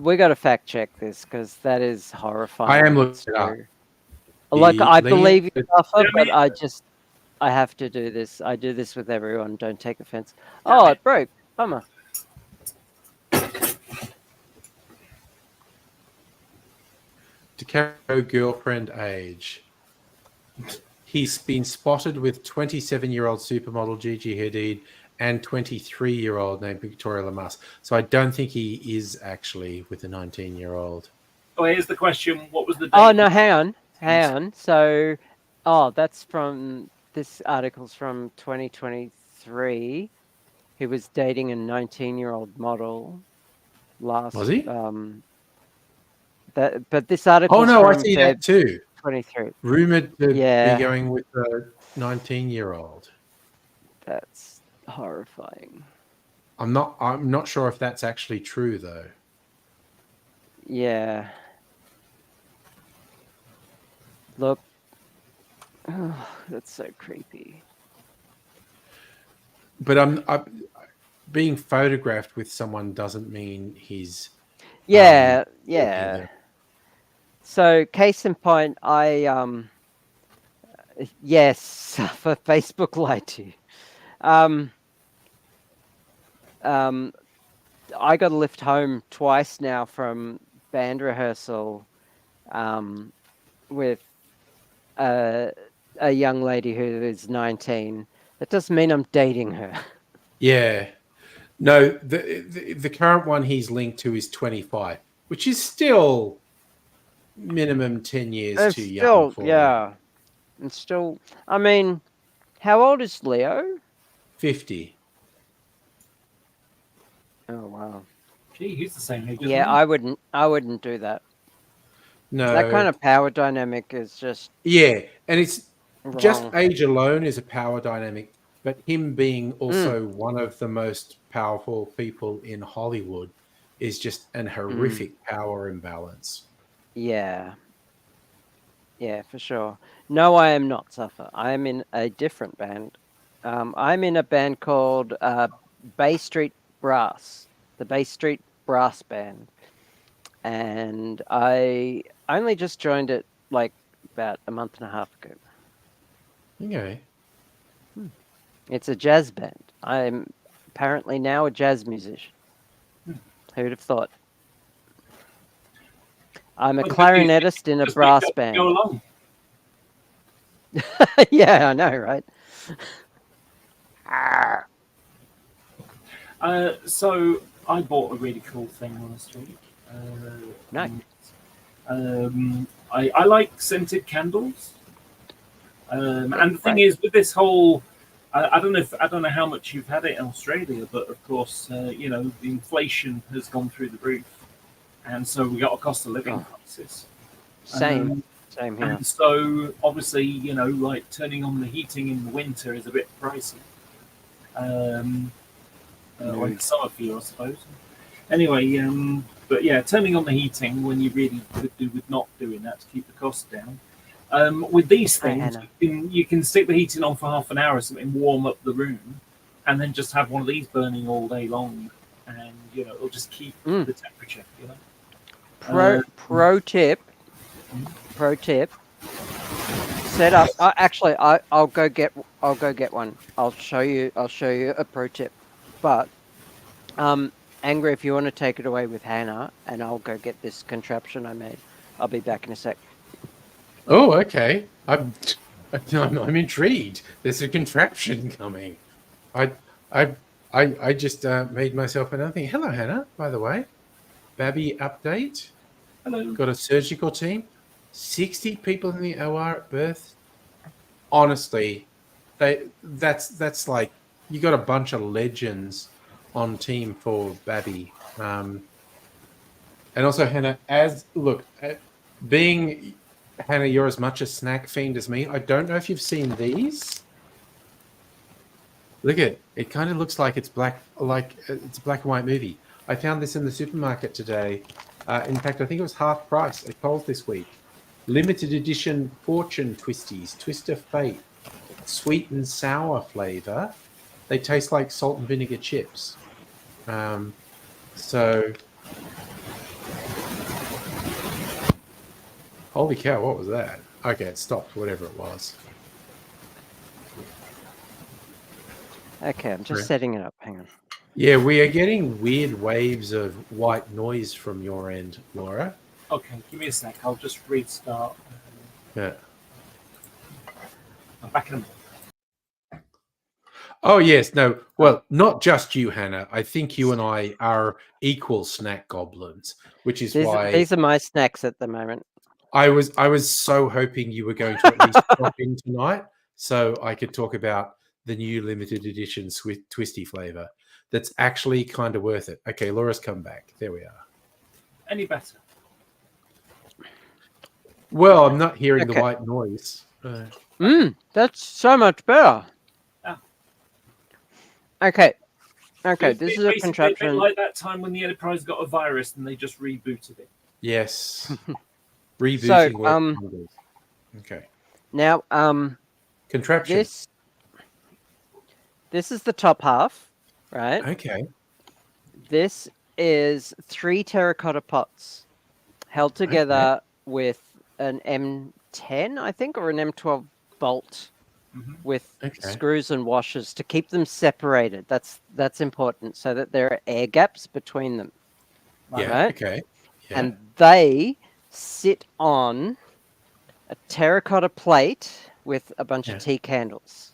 We got to fact check this because that is horrifying.
I am
if
looking
it's
it up.
true. Like I
Leo-
believe you, Rafa,
Yeah,
but
me-
I have to do this. I do this with everyone. Don't take offense. Oh, it broke. Bummer.
DiCaprio girlfriend age. He's been spotted with 27-year-old supermodel Gigi Hadid and 23-year-old named Victoria Lamas. So I don't think he is actually with a 19-year-old.
Oh, here's the question. What was the date?
Oh no, hang on. So, that's from this article's from 2023. He was dating a 19-year-old model last.
Was he?
But this article.
Oh no, I see that too.
23.
Rumored to
Yeah.
be going with a 19-year-old.
That's horrifying.
I'm not sure if that's actually true though.
Yeah. Look. Oh, that's so creepy.
But I'm being photographed with someone doesn't mean he's
Yeah,
yeah.
yeah. So, case in point, yes, for Facebook lied to you. I got a lift home twice now from band rehearsal, with a young lady who is 19. That doesn't mean I'm dating her.
Yeah. No, the current one he's linked to is 25, which is still minimum 10 years
It's
too
still,
young for
yeah. It's still, I mean, how old is Leo?
50.
Oh wow.
Gee, he's the same age as
Yeah,
me.
I wouldn't do that.
No.
That kind of power dynamic is just
Yeah, and it's
wrong.
just age alone is a power dynamic, but him being
Mm.
also one of the most powerful people in Hollywood is just an horrific power imbalance.
Yeah. Yeah, for sure. No, I am not Suffer. I am in a different band. I'm in a band called Bay Street Brass, the Bay Street Brass Band, and I only just joined it like about a month and a half ago.
Okay.
It's a jazz band. I'm apparently now a jazz musician. Who'd have thought? I'm a
Well,
clarinetist in a
Just
brass
make up and
band.
Go along.
Yeah, I know, right?
So I bought a really cool thing last week.
Nice.
I like scented candles. And the thing
Right.
is, with this whole, I don't know how much you've had it in Australia, but of course, the inflation has gone through the roof, and so we got a cost of living
Oh.
crisis.
Same here.
And so, obviously, like turning on the heating in the winter is a bit pricey. Like the summer for you, I suppose. Anyway, but yeah, turning on the heating when you really could do with not doing that to keep the cost down. With these
Hi,
things,
Hannah.
you can stick the heating on for half an hour or something, warm up the room, and then just have one of these burning all day long, and it'll just keep the temperature.
Pro tip. Set up. Actually, I'll go get one. I'll show you a pro tip. But Angry, if you want to take it away with Hannah, and I'll go get this contraption I made. I'll be back in a sec.
Oh, okay. I'm intrigued. There's a contraption coming. I just made myself another thing. Hello, Hannah. By the way, Babby update.
Hello.
Got a surgical team. 60 people in the OR at birth. Honestly, that's like you got a bunch of legends on team for Babby. And also Hannah, being Hannah, you're as much a snack fiend as me. I don't know if you've seen these. Look at it. It kind of looks like it's black, like it's a black and white movie. I found this in the supermarket today. In fact, I think it was half price at Coles this week. Limited edition fortune twisties, Twist of Fate, sweet and sour flavor. They taste like salt and vinegar chips. So, holy cow, what was that? Okay, it stopped, whatever it was.
Okay, I'm just
Right.
setting it up. Hang on.
Yeah, we are getting weird waves of white noise from your end, Laura.
Okay, give me a sec. I'll just restart.
Yeah.
I'm back in a minute.
Oh, yes. No, well, not just you, Hannah. I think you and I are equal snack goblins, which is why
These are my snacks at the moment.
I was so hoping you were going to at least drop in tonight so I could talk about the new limited edition twisty flavor. That's actually kind of worth it. Okay, Laura's come back. There we are.
Any better?
Well, I'm not hearing
Okay.
the white noise.
That's so much better.
Ah.
Okay,
So
this
it's
is a
basically a bit
contraption.
like that time when the Enterprise got a virus and they just rebooted it.
Yes. Rebooting.
So,
work wonders. Okay.
Now,
Contraption.
this is the top half, right?
Okay.
This is 3 terracotta pots held together with an M10, I think, or an M12 bolt with screws and washers to keep them separated. That's important, so that there are air gaps between them.
Yeah.
Right?
Okay. Yeah.
And they sit on a terracotta plate with a bunch of tea candles.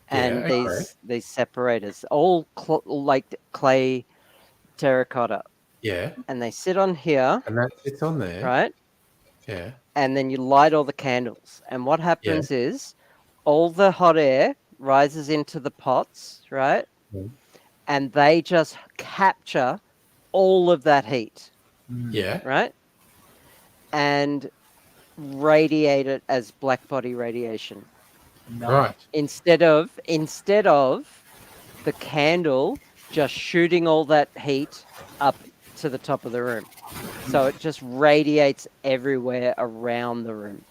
And
Yeah,
these separators, all like clay terracotta.
Yeah.
And they sit on here,
And that sits on there.
right?
Yeah.
And then you light all the candles. And what happens is all the hot air rises into the pots, right?
Mm.
And they just capture all of that heat,
Yeah.
right? And radiate it as black body radiation.
Right.
Instead of the candle just shooting all that heat up to the top of the room. So it just radiates everywhere around the room.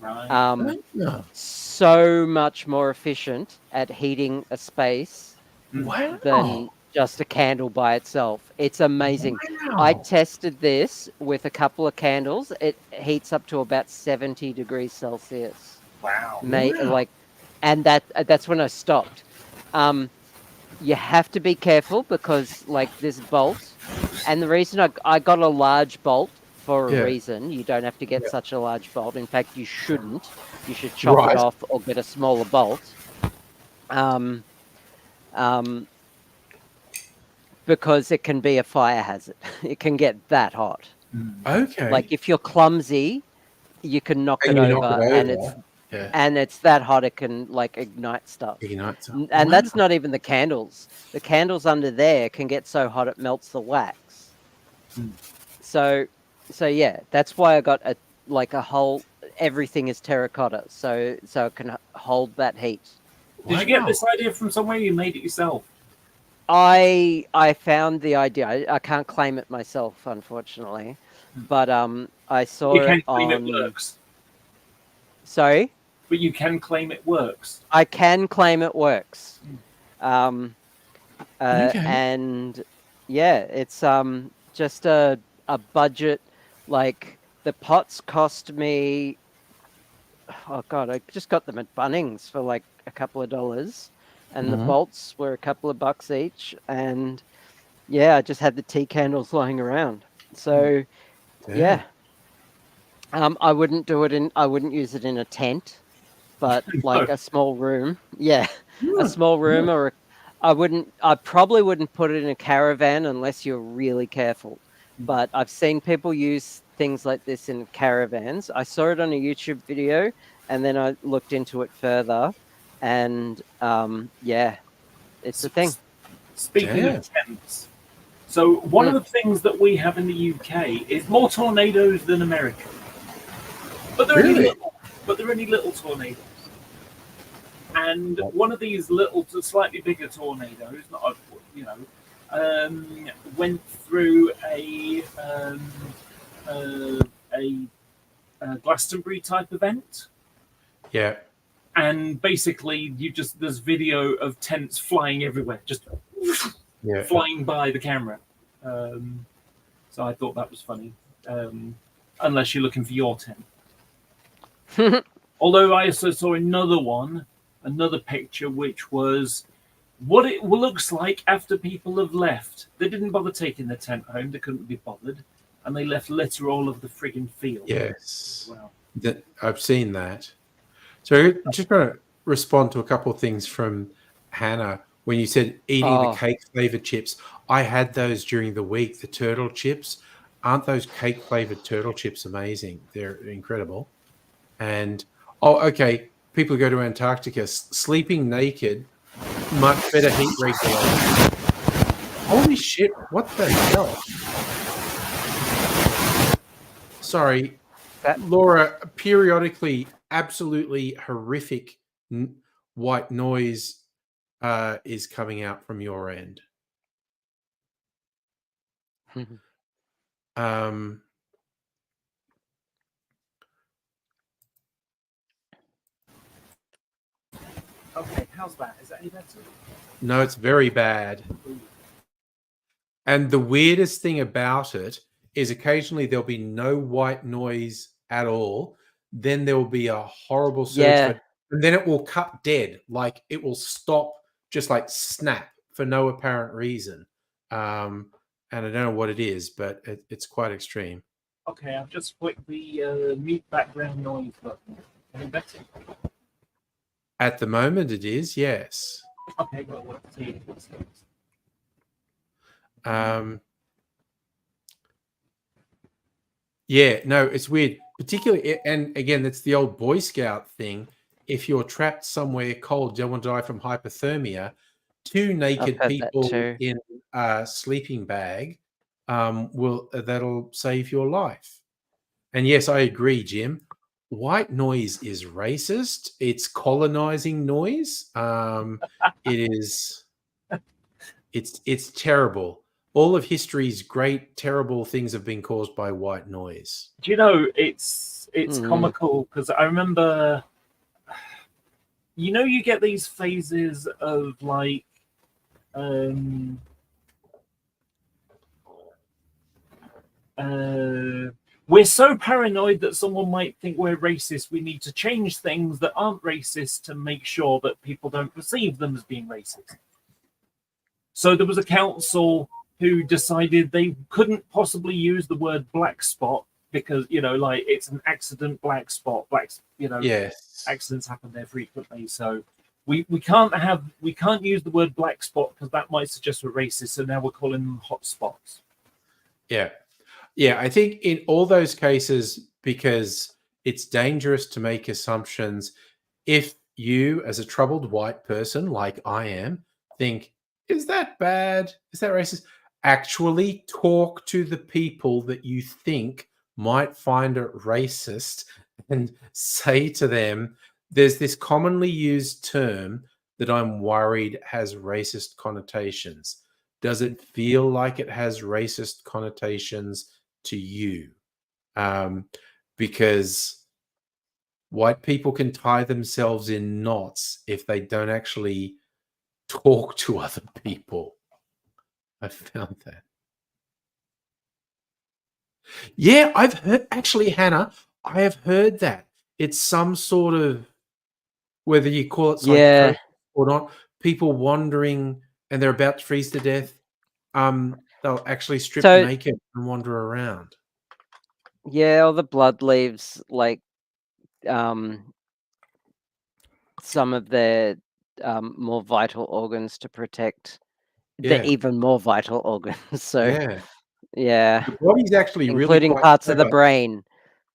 Right.
No.
So much more efficient at heating a space
Wow.
than just a candle by itself. It's amazing. I
Wow.
tested this with a couple of candles. It heats up to about 70 degrees Celsius.
Wow.
Wow.
And that's when I stopped. You have to be careful because like this bolt, and the reason I got a large bolt for a
Yeah.
reason. You don't have to get
Yeah.
such a large bolt. In fact, you shouldn't. You should chop
Right.
it off or get a smaller bolt. Because it can be a fire hazard. It can get that hot.
Okay.
Like if you're clumsy, you can knock
And
it
you
over,
knock it
and
over. Yeah.
it's that hot it can like ignite stuff.
Ignites.
And that's not even the candles. The candles under there can get so hot it melts the wax. So yeah, that's why I got a whole. Everything is terracotta, so it can hold that heat.
Did you get this idea from somewhere? You made it yourself?
I found the idea. I can't claim it myself, unfortunately, but I saw
You can
it
claim
on.
it works.
Sorry.
But you can claim it works.
I can claim it works.
Okay.
And yeah, it's just a budget. Like the pots cost me. Oh God, I just got them at Bunnings for like a couple of dollars, and the bolts were a couple of bucks each. And yeah, I just had the tea candles lying around. So yeah. I wouldn't do it in. I wouldn't use it in a tent, but like a small room. Yeah, a small room, or I wouldn't. I probably wouldn't put it in a caravan unless you're really careful. But I've seen people use things like this in caravans. I saw it on a YouTube video, and then I looked into it further, and yeah, it's a thing.
Speaking of tents, so one of the things that we have in the UK is more tornadoes than America. But they're only little tornadoes. And one of these little, slightly bigger tornadoes, went through a Glastonbury type event.
Yeah.
And basically, there's video of tents flying everywhere, just flying by the camera. So I thought that was funny, unless you're looking for your tent. Although I also saw another picture, which was what it looks like after people have left. They didn't bother taking their tent home; they couldn't be bothered, and they left litter all over the frigging field.
Yes,
wow.
I've seen that. So I'm just going to respond to a couple of things from Hannah when you said eating the cake flavored chips. I had those during the week. The turtle chips, aren't those cake flavored turtle chips amazing? They're incredible. And okay, people go to Antarctica, sleeping naked, much better heat regulation. Holy shit! What the hell? Sorry, Laura. Periodically, absolutely horrific white noise is coming out from your end.
Okay, how's that? Is that any better?
No, it's very bad. And the weirdest thing about it is occasionally there'll be no white noise at all. Then there will be a horrible surge for it, and then it will cut dead. Like it will stop, just like snap for no apparent reason. And I don't know what it is, but it's quite extreme.
Okay, I've just clicked the mute background noise button. Any better?
At the moment, it is, yes.
Okay, well, let's see.
Yeah, no, it's weird. Particularly, and again, that's the old Boy Scout thing. If you're trapped somewhere cold, don't want to die from hypothermia, two naked people in a sleeping bag that'll save your life. And yes, I agree, Jim. White noise is racist. It's colonizing noise. It is. It's terrible. all of history's great, terrible things have been caused by white noise.
Do you know, it's
Mhm.
comical because I remember, you know, you get these phases of like, we're so paranoid that someone might think we're racist, we need to change things that aren't racist to make sure that people don't perceive them as being racist. So there was a council who decided they couldn't possibly use the word black spot because, you know, like it's an accident black spot.
Yes.
Accidents happen there frequently. So we can't use the word black spot because that might suggest we're racist. So now we're calling them hot spots.
Yeah. Yeah, I think in all those cases, because it's dangerous to make assumptions, if you, as a troubled white person like I am, think, is that bad? Is that racist? Actually talk to the people that you think might find it racist and say to them, there's this commonly used term that I'm worried has racist connotations. Does it feel like it has racist connotations to you? Because white people can tie themselves in knots if they don't actually talk to other people. I found that. Yeah, I've heard, actually, Hannah, I have heard that. It's some sort of, whether you call it
Yeah.
psychosis or not, people wandering and they're about to freeze to death. They'll actually strip
So-
naked and wander around.
Yeah, all the blood leaves like some of their more vital organs to protect
Yeah.
the even more vital organs. So
Yeah.
yeah,
The body's actually really
including
quite
parts of the
clever.
brain.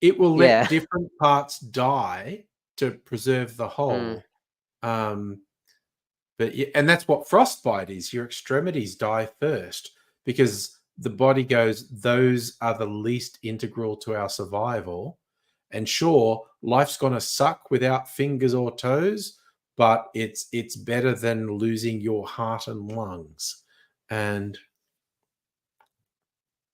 It will let
Yeah.
different parts die to preserve the whole. But yeah, and that's what frostbite is. Your extremities die first because the body goes, those are the least integral to our survival. And sure, life's going to suck without fingers or toes, but it's better than losing your heart and lungs. And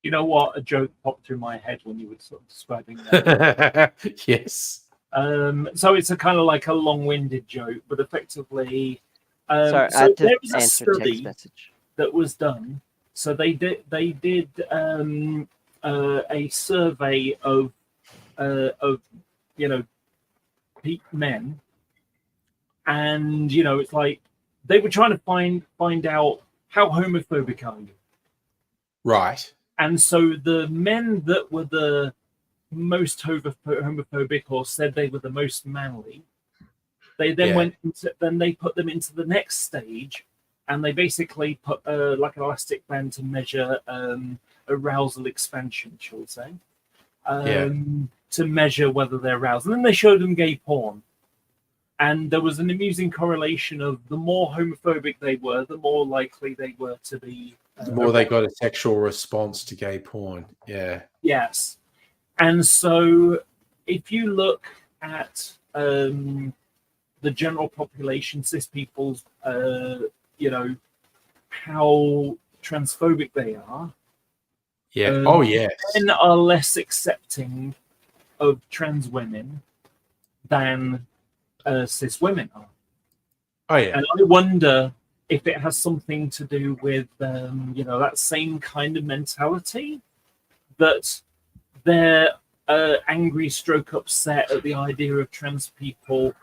You know what? A joke popped through my head when you were sort of describing that.
yes.
So it's a kind of like a long-winded joke, but effectively,
Sorry,
so
I had
there
to
was a
answer a text
study
message.
that was done. So they did a survey of you know, men, and you know, it's like they were trying to find out how homophobic are you.
Right.
And so the men that were the most homophobic or said they were the most manly, they then
Yeah.
they put them into the next stage, and they basically put like an elastic band to measure arousal expansion, shall we say, to measure whether they're aroused. And then they showed them gay porn. And there was an amusing correlation of the more homophobic they were, the more likely they were to be.
The more they got a sexual response to gay porn. Yeah.
Yes. And so if you look at the general population, cis people's, you know, how transphobic they are.
Yeah. Oh, yes.
Men are less accepting of trans women than cis women are.
Oh, yeah.
And I wonder if it has something to do with, you know, that same kind of mentality, that they're angry stroke upset at the idea of trans people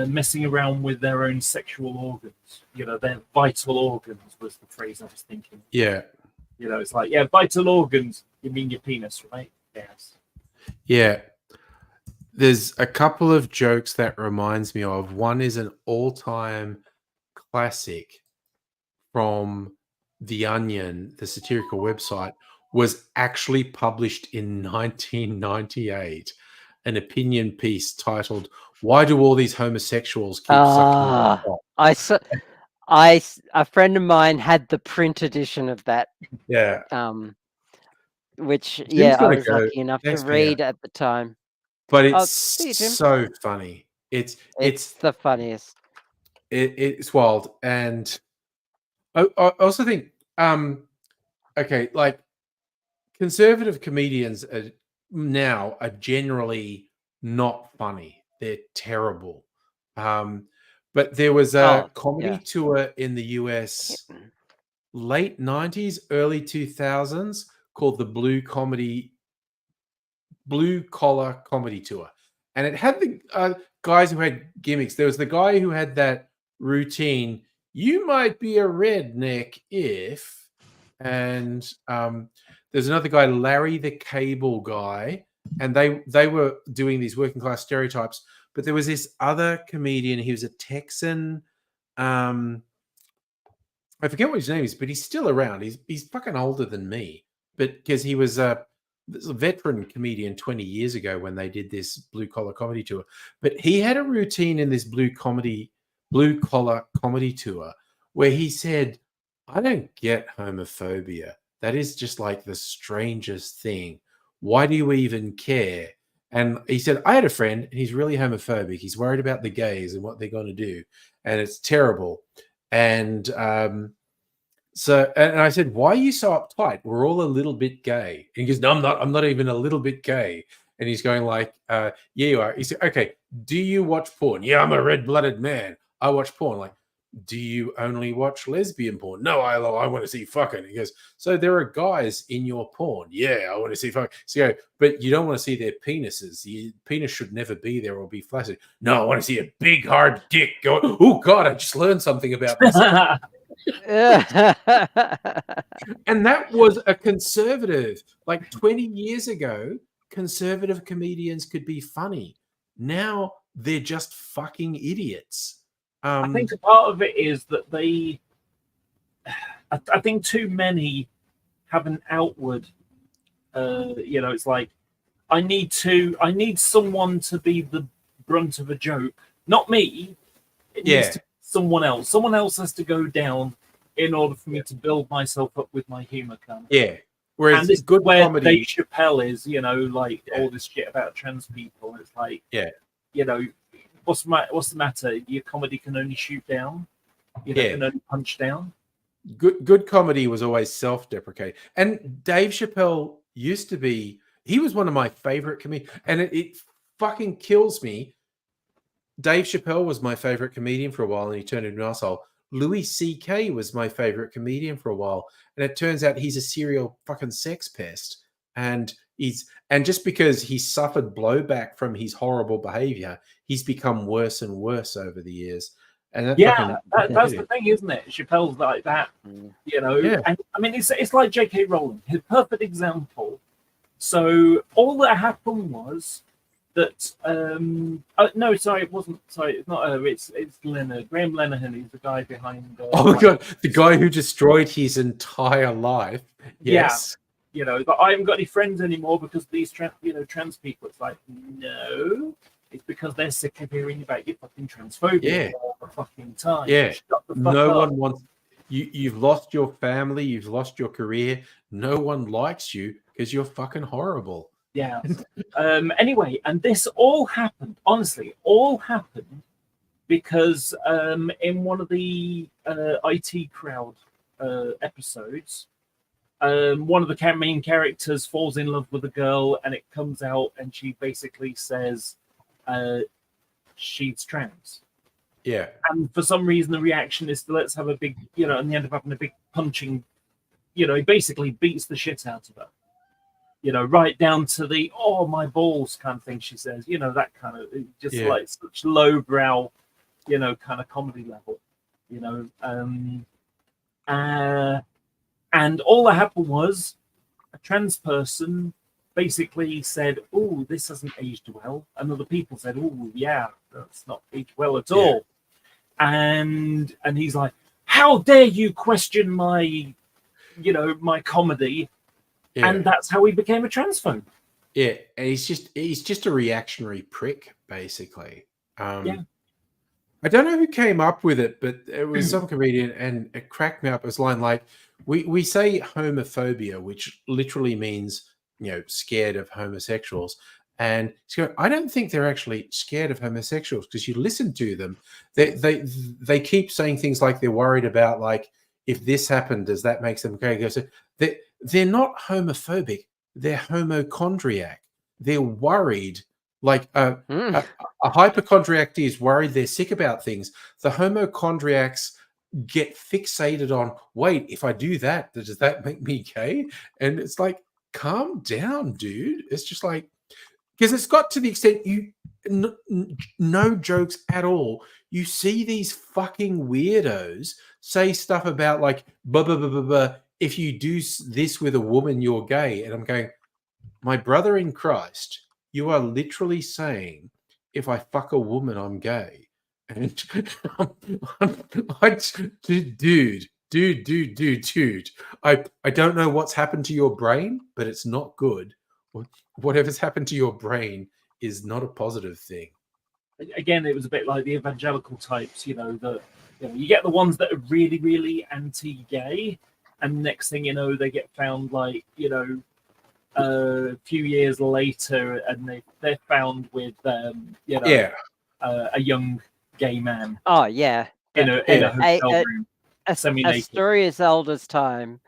messing around with their own sexual organs. You know, their vital organs was the phrase I was thinking.
Yeah.
You know, it's like, yeah, vital organs, you mean your penis, right? Yes.
Yeah. There's a couple of jokes that reminds me of. One is an all-time classic from The Onion, the satirical website, was actually published in 1998. An opinion piece titled, "Why do all these homosexuals keep sucking my cock?"
A friend of mine had the print edition of that.
Yeah.
Which
Jim's
I
gotta
was
go.
lucky enough
Thanks,
to
Mia.
read at the time.
But
Oh,
it's
see you, Jim.
so funny. It's
the funniest.
it's wild. And I also think Okay, like conservative comedians now are generally not funny. They're terrible. But there was a comedy tour in the US late 90s, early 2000s called the Blue Collar Comedy Tour. And it had the guys who had gimmicks. There was the guy who had that routine, you might be a redneck if, and there's another guy, Larry the Cable Guy, and they were doing these working class stereotypes. But there was this other comedian. He was a Texan. I forget what his name is, but he's still around. He's fucking older than me, but because he was a veteran comedian 20 years ago when they did this Blue Collar Comedy Tour. But he had a routine in this Blue Collar Comedy Tour where he said, I don't get homophobia. That is just like the strangest thing. Why do you even care? And he said, I had a friend, and he's really homophobic. He's worried about the gays and what they're going to do. And it's terrible. And so I said, why are you so uptight? We're all a little bit gay. And he goes, no, I'm not even a little bit gay. And he's going like, yeah, you are. He said, okay, do you watch porn? Yeah, I'm a red-blooded man. I watch porn. Like, do you only watch lesbian porn? No, I want to see fucking. He goes, so there are guys in your porn. Yeah, I want to see fucking. So you go, but you don't want to see their penises. The penis should never be there or be flaccid. No, I want to see a big hard dick going. Oh God, I just learned something about this. And that was a conservative. Like 20 years ago, conservative comedians could be funny. Now they're just fucking idiots.
I think a part of it is that I think too many have an outward, it's like, I need someone to be the brunt of a joke, not me. It needs to be someone else. Someone else has to go down in order for me to build myself up with my humor.
Yeah. Whereas
and this
good
is where
comedy,
Dave Chappelle is, all this shit about trans people. It's like, what's the matter? Your comedy can only shoot down. Can only punch down.
Good comedy was always self-deprecating. And Dave Chappelle used to be. He was one of my favorite comedians, and it fucking kills me. Dave Chappelle was my favorite comedian for a while, and he turned into an asshole. Louis C.K. was my favorite comedian for a while, and it turns out he's a serial fucking sex pest. And just because he suffered blowback from his horrible behavior, he's become worse and worse over the years. And
that's the thing, isn't it? Chappelle's like that,
Yeah.
And I mean, it's like J.K. Rowling, his perfect example. So all that happened was that no, sorry, it wasn't. Sorry, it's not her. It's Leonard. Graham Linehan. He's the guy behind.
Oh my God, the guy who destroyed his entire life. Yes.
Yeah. But I haven't got any friends anymore because these trans people. It's like, no, it's because they're sick of hearing about your fucking transphobia all the fucking time.
Yeah.
Shut the fuck
No
up.
one wants you. You've lost your family. You've lost your career. No one likes you because you're fucking horrible.
Yeah. Anyway, and this all happened, honestly, all happened because in one of the IT Crowd episodes, one of the main characters falls in love with a girl, and it comes out, and she basically says she's trans.
Yeah.
And for some reason, the reaction is let's have a big, and they end up having a big punching, he basically beats the shit out of her. Right down to the "oh my balls" kind of thing. She says, that kind of just like such lowbrow, kind of comedy level, and all that happened was a trans person basically said, "Oh, this hasn't aged well," and other people said, "Oh, yeah, that's not aged well at all," and he's like, "How dare you question my, my comedy?"
Yeah.
And that's how he became a transphobe.
Yeah, and he's just a reactionary prick, basically. I don't know who came up with it, but it was some comedian, and it cracked me up. It was line like, we say homophobia, which literally means scared of homosexuals. And he's going, I don't think they're actually scared of homosexuals, because you listen to them, they keep saying things like they're worried about like if this happened, does that make them okay? So they're not homophobic. They're homochondriac. They're worried. Like a hypochondriac is worried. They're sick about things. The homochondriacs get fixated on, wait, if I do that, does that make me gay? And it's like, calm down, dude. It's just like, because it's got to the extent no jokes at all. You see these fucking weirdos say stuff about like, blah, blah, blah, blah, blah. If you do this with a woman, you're gay. And I'm going, my brother in Christ, you are literally saying, if I fuck a woman, I'm gay. And dude, I don't know what's happened to your brain, but it's not good. Whatever's happened to your brain is not a positive thing.
Again, it was a bit like the evangelical types, you get the ones that are really, really anti-gay, and next thing you know, they get found like, a few years later, and they're found with, a young gay man.
Oh yeah.
In a hotel room,
A
semi-naked.
story as old as time.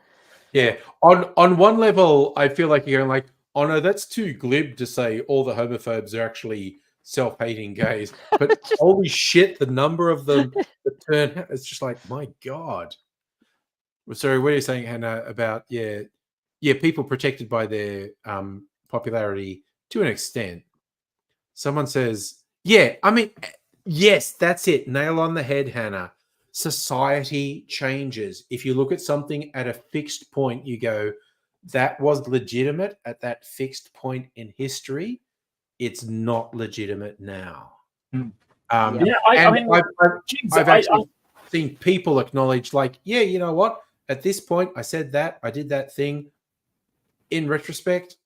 Yeah. On one level, I feel like you're going like, oh no, that's too glib to say all the homophobes are actually self-hating gays. But holy shit, the number of them that turn, it's just like, my God. Sorry, what are you saying, Hannah, about, people protected by their popularity to an extent. Someone says, yes, that's it. Nail on the head, Hannah. Society changes. If you look at something at a fixed point, you go, that was legitimate at that fixed point in history. It's not legitimate now.
I've
actually seen people acknowledge, like, yeah, you know what? At this point, I said that, I did that thing. In retrospect,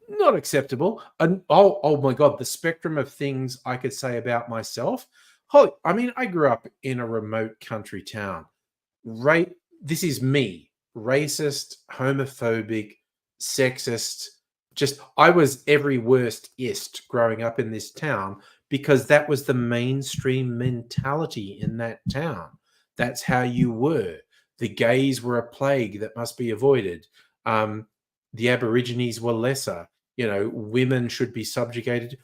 not acceptable. And oh my God, the spectrum of things I could say about myself. I grew up in a remote country town. Right, this is me. Racist, homophobic, sexist. Just, I was every worst-ist growing up in this town because that was the mainstream mentality in that town. That's how you were. The gays were a plague that must be avoided. The Aborigines were lesser. Women should be subjugated.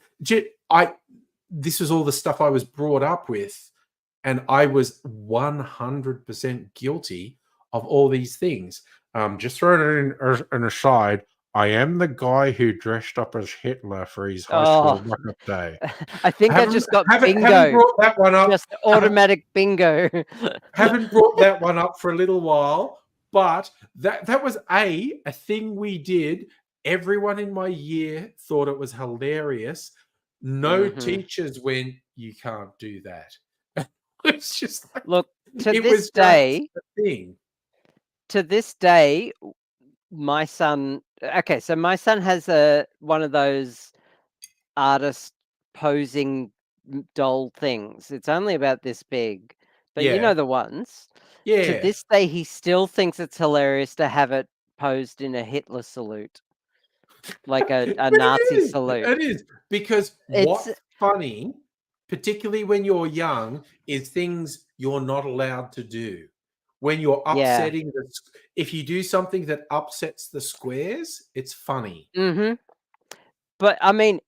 This was all the stuff I was brought up with, and I was 100% guilty of all these things. Just throwing it in an aside, I am the guy who dressed up as Hitler for his high school mock-up day.
I think I just got bingo.
Haven't brought that one up.
Just automatic bingo.
Haven't brought that one up for a little while, but that was a thing we did. Everyone in my year thought it was hilarious. No teachers went, you can't do that. It's just like,
look, to this day, my son, so my son has one of those artist posing doll things. It's only about this big, but you know the ones.
Yeah.
To this day, he still thinks it's hilarious to have it posed in a Hitler salute. Like a Nazi salute.
It is, because what's funny, particularly when you're young, is things you're not allowed to do. When you're upsetting if you do something that upsets the squares, it's funny.
But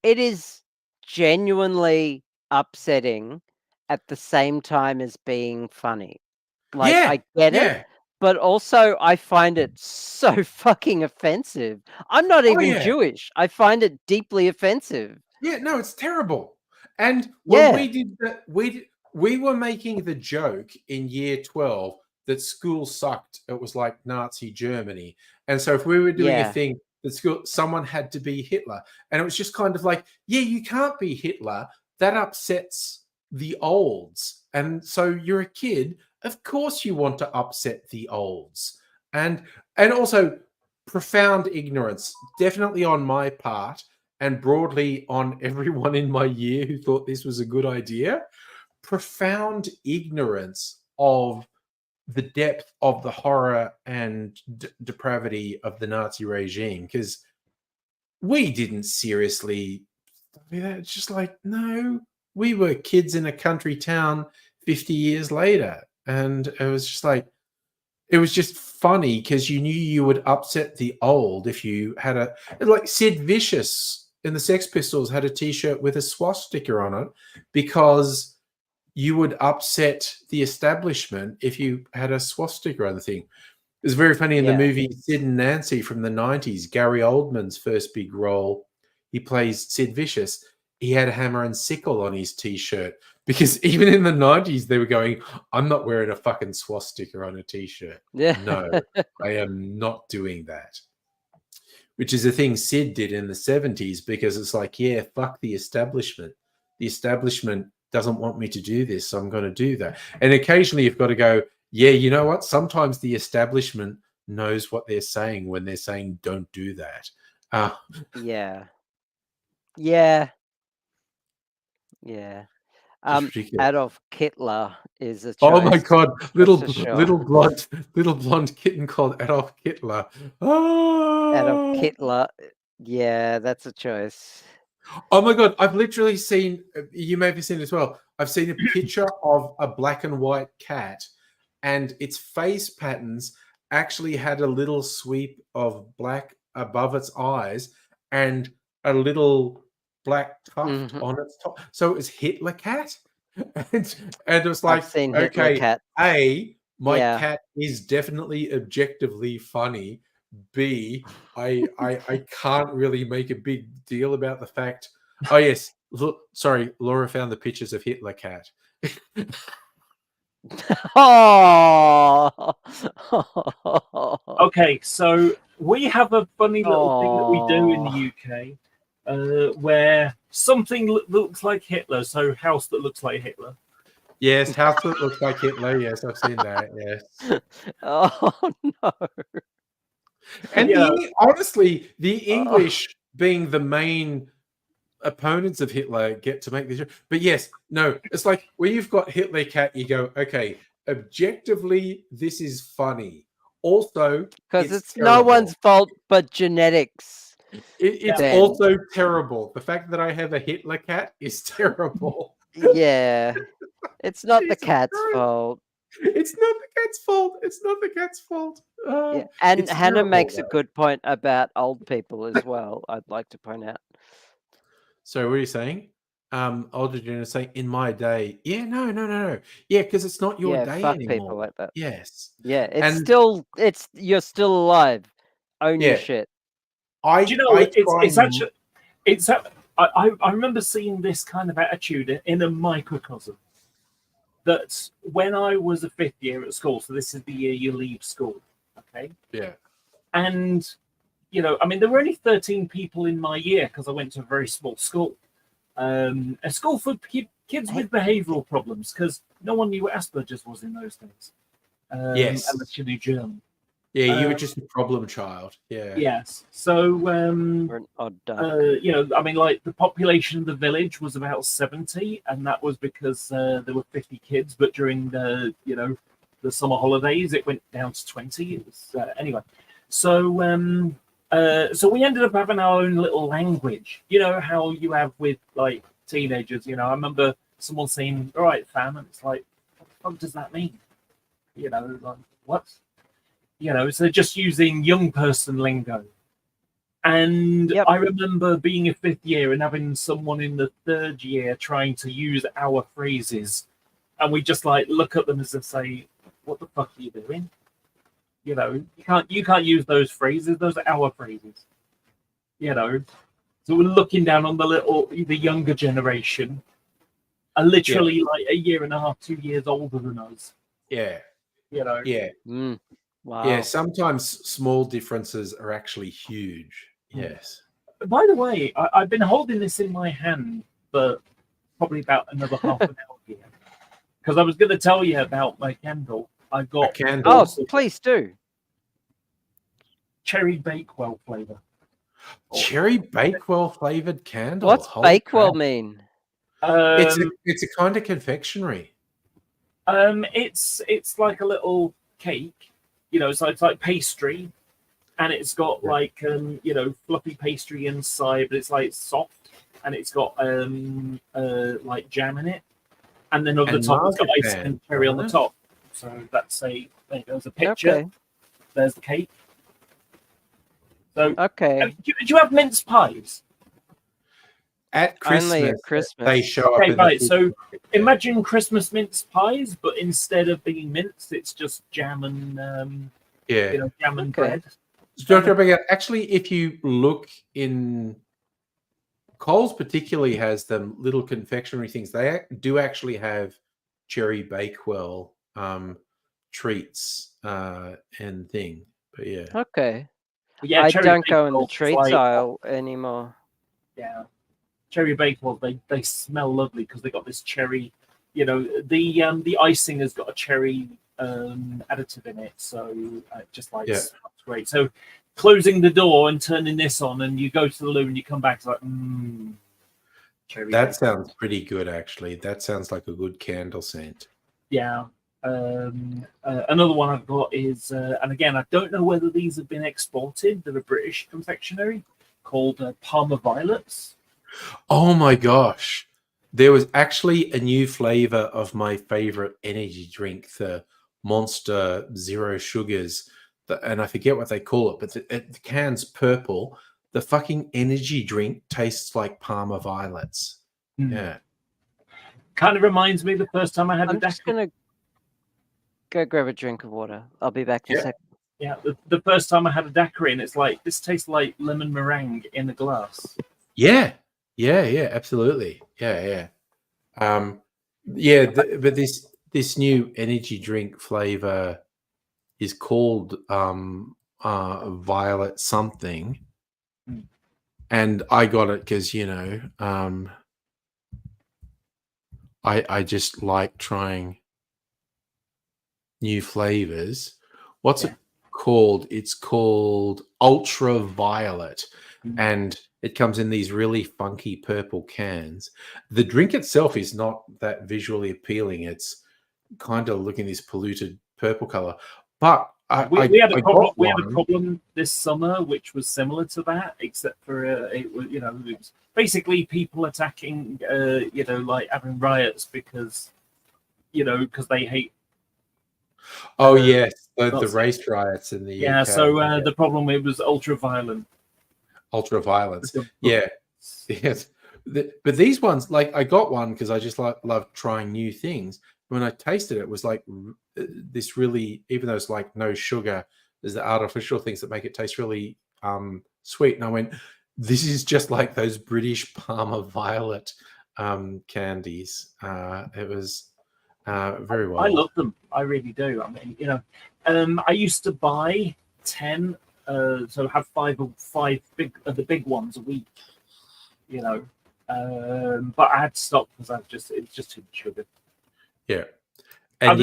it is genuinely upsetting at the same time as being funny. Like, I get it. But also, I find it so fucking offensive. I'm not even Jewish. I find it deeply offensive.
Yeah, no, it's terrible. And when we did that, we were making the joke in year 12 that school sucked. It was like Nazi Germany. And so if we were doing a thing that someone had to be Hitler. And it was just kind of like, you can't be Hitler. That upsets the olds. And so you're a kid. Of course you want to upset the olds. And also profound ignorance, definitely on my part and broadly on everyone in my year who thought this was a good idea. Profound ignorance of the depth of the horror and depravity of the Nazi regime, because we didn't seriously do that. It's just like, no, we were kids in a country town 50 years later. And it was just like, it was just funny because you knew you would upset the old if you had a like Sid Vicious in the Sex Pistols had a T-shirt with a swastika on it because you would upset the establishment if you had a swastika on the thing. It was very funny in the movie Sid and Nancy from the 90s. Gary Oldman's first big role, he plays Sid Vicious. He had a hammer and sickle on his T-shirt because even in the 90s, they were going, I'm not wearing a fucking swastika on a T-shirt.
Yeah.
No, I am not doing that. Which is a thing Sid did in the 70s because it's like, yeah, fuck the establishment. The establishment doesn't want me to do this, so I'm going to do that. And occasionally you've got to go, yeah, you know what? Sometimes the establishment knows what they're saying when they're saying don't do that.
Yeah. Yeah. Yeah.
Ridiculous.
Adolf Hitler is a choice.
Oh my god, little
for sure.
little blonde kitten called Adolf Hitler.
Adolf Hitler. Yeah, that's a choice.
Oh my god, I've literally seen, you may have seen it as well. I've seen a picture of a black and white cat, and its face patterns actually had a little sweep of black above its eyes and a little black tuft on its top. So it was Hitler cat. And it was like,
I've seen Hitler
okay,
cat.
A, my cat is definitely objectively funny. B, I can't really make a big deal about the fact. Oh yes, look, sorry, Laura found the pictures of Hitler cat.
Oh.
Okay, so we have a funny little thing that we do in the UK, where something looks like Hitler. So house that looks like Hitler.
Yes, house that looks like Hitler. Yes, I've seen that. Yes.
Oh no.
And
Yeah.
honestly, the English being the main opponents of Hitler get to make this. But yes, no, it's like where you've got Hitler cat, you go, okay, objectively, this is funny. Also,
Because it's no
terrible.
one's fault but genetics.
It's
then.
also terrible. The fact that I have a Hitler cat is terrible.
Yeah. It's not the
Jesus
cat's
Christ.
fault.
It's not the cat's fault. It's not the cat's fault.
Yeah. And
it's
Hannah
terrible,
makes a
though.
good point about old people as well, I'd like to point out.
So what are you saying? Older generation saying in my day. Yeah, no. Yeah, because it's not your
Yeah,
day
fuck
anymore.
people like that.
Yes.
Yeah, it's
And-
still you're still alive. Own your
Yeah.
shit.
I
Do you know,
I
it's
try
actually, I remember seeing this kind of attitude in a microcosm. That when I was a fifth year at school, so this is the year you leave school, okay?
Yeah.
And, you know, I mean, there were only 13 people in my year because I went to a very small school. A school for kids with behavioural problems because no one knew what Asperger's was in those days.
Yes.
Unless you knew German.
Yeah, you were just a problem child. Yeah.
Yes. So,
Or an odd duck.
you know, I mean, like the population of the village was about 70, and that was because there were 50 kids. But during the, you know, the summer holidays, it went down to 20. It was anyway. So, so we ended up having our own little language. You know how you have with like teenagers. You know, I remember someone saying, "All right, fam," and it's like, "What the fuck does that mean?" You know, like what? You know, so just using young person lingo. And
Yep.
I remember being a fifth year and having someone in the third year trying to use our phrases. And we just like look at them as if say, what the fuck are you doing? You know, you can't use those phrases. Those are our phrases. You know. So we're looking down on the younger generation, are literally like a year and a half, 2 years older than us.
Yeah.
You know.
Yeah.
Wow.
Yeah. Sometimes small differences are actually huge. Yes.
By the way, I've been holding this in my hand for probably about another half an hour here. Because I was going to tell you about my candle. I got
candle?
Oh, please do.
cherry Bakewell flavor.
Cherry Bakewell flavored candle.
What's
Holy
Bakewell
crap.
mean?
It's a kind of confectionery.
It's like a little cake, you know. So it's like pastry, and it's got like you know, fluffy pastry inside, but it's like soft, and it's got like jam in it, and then on the
And
top it's got ice
marzipan,
and cherry on the
isn't it?
top. So that's a There's a picture.
Okay.
There's the cake. So,
Okay.
do you have mince pies?
At Christmas,
Only at Christmas.
they show up.
Okay,
in
right.
the
So imagine Christmas mince pies, but instead of being mince, it's just jam and
yeah.
jam and
Okay.
bread.
Dr. Abigail, actually, if you look in Coles, particularly has them little confectionery things. They do actually have Cherry Bakewell treats and thing. But yeah,
Okay.
But yeah,
I
Cherry
don't go in the
Bakewell's
treats
like-
aisle anymore.
Yeah, Cherry Bakewell, they smell lovely because they got this cherry. The icing has got a cherry additive in it, so just like
Yeah.
smells great. So closing the door and turning this on, and you go to the loo and you come back, it's like cherry.
that
Bakewell.
sounds pretty good, actually. That sounds like a good candle scent.
Yeah. Another one I've got is, and again, I don't know whether these have been exported. They're a British confectionery called Parma Violets.
Oh my gosh. There was actually a new flavor of my favorite energy drink, the Monster Zero Sugars. And I forget what they call it, but the can's purple. The fucking energy drink tastes like Parma Violets.
Mm.
Yeah.
Kind of reminds me the first time I had
I'm
a
just
daiquiri.
gonna go grab a drink of water. I'll be back in a
Yeah.
sec.
Yeah, the first time I had a daiquiri, and it's like, this tastes like lemon meringue in a glass.
Yeah. Yeah, absolutely. Yeah. But this new energy drink flavor is called Violet something.
Mm.
And I got it because, I just like trying new flavors. What's it called? It's called Ultraviolet.
Mm.
And it comes in these really funky purple cans. The drink itself is not that visually appealing. It's kind of looking this polluted purple color. But
We had a problem.
got
We had a
one.
problem this summer, which was similar to that, except for it was basically people attacking, like having riots because they hate.
Oh yes, the
That's-
race riots in the
Yeah.
UK.
So the problem it was ultra-violent.
Ultraviolence. Yeah. Yes. But these ones, like I got one because I just love trying new things. When I tasted it, it was like this really, even though it's like no sugar, there's the artificial things that make it taste really sweet. And I went, this is just like those British Parma Violet candies. It was very well.
I love them. I really do. I mean, I used to buy 10, so have five big the big ones a week. But I had to stop because it's just too much sugar.
Yeah.
I
And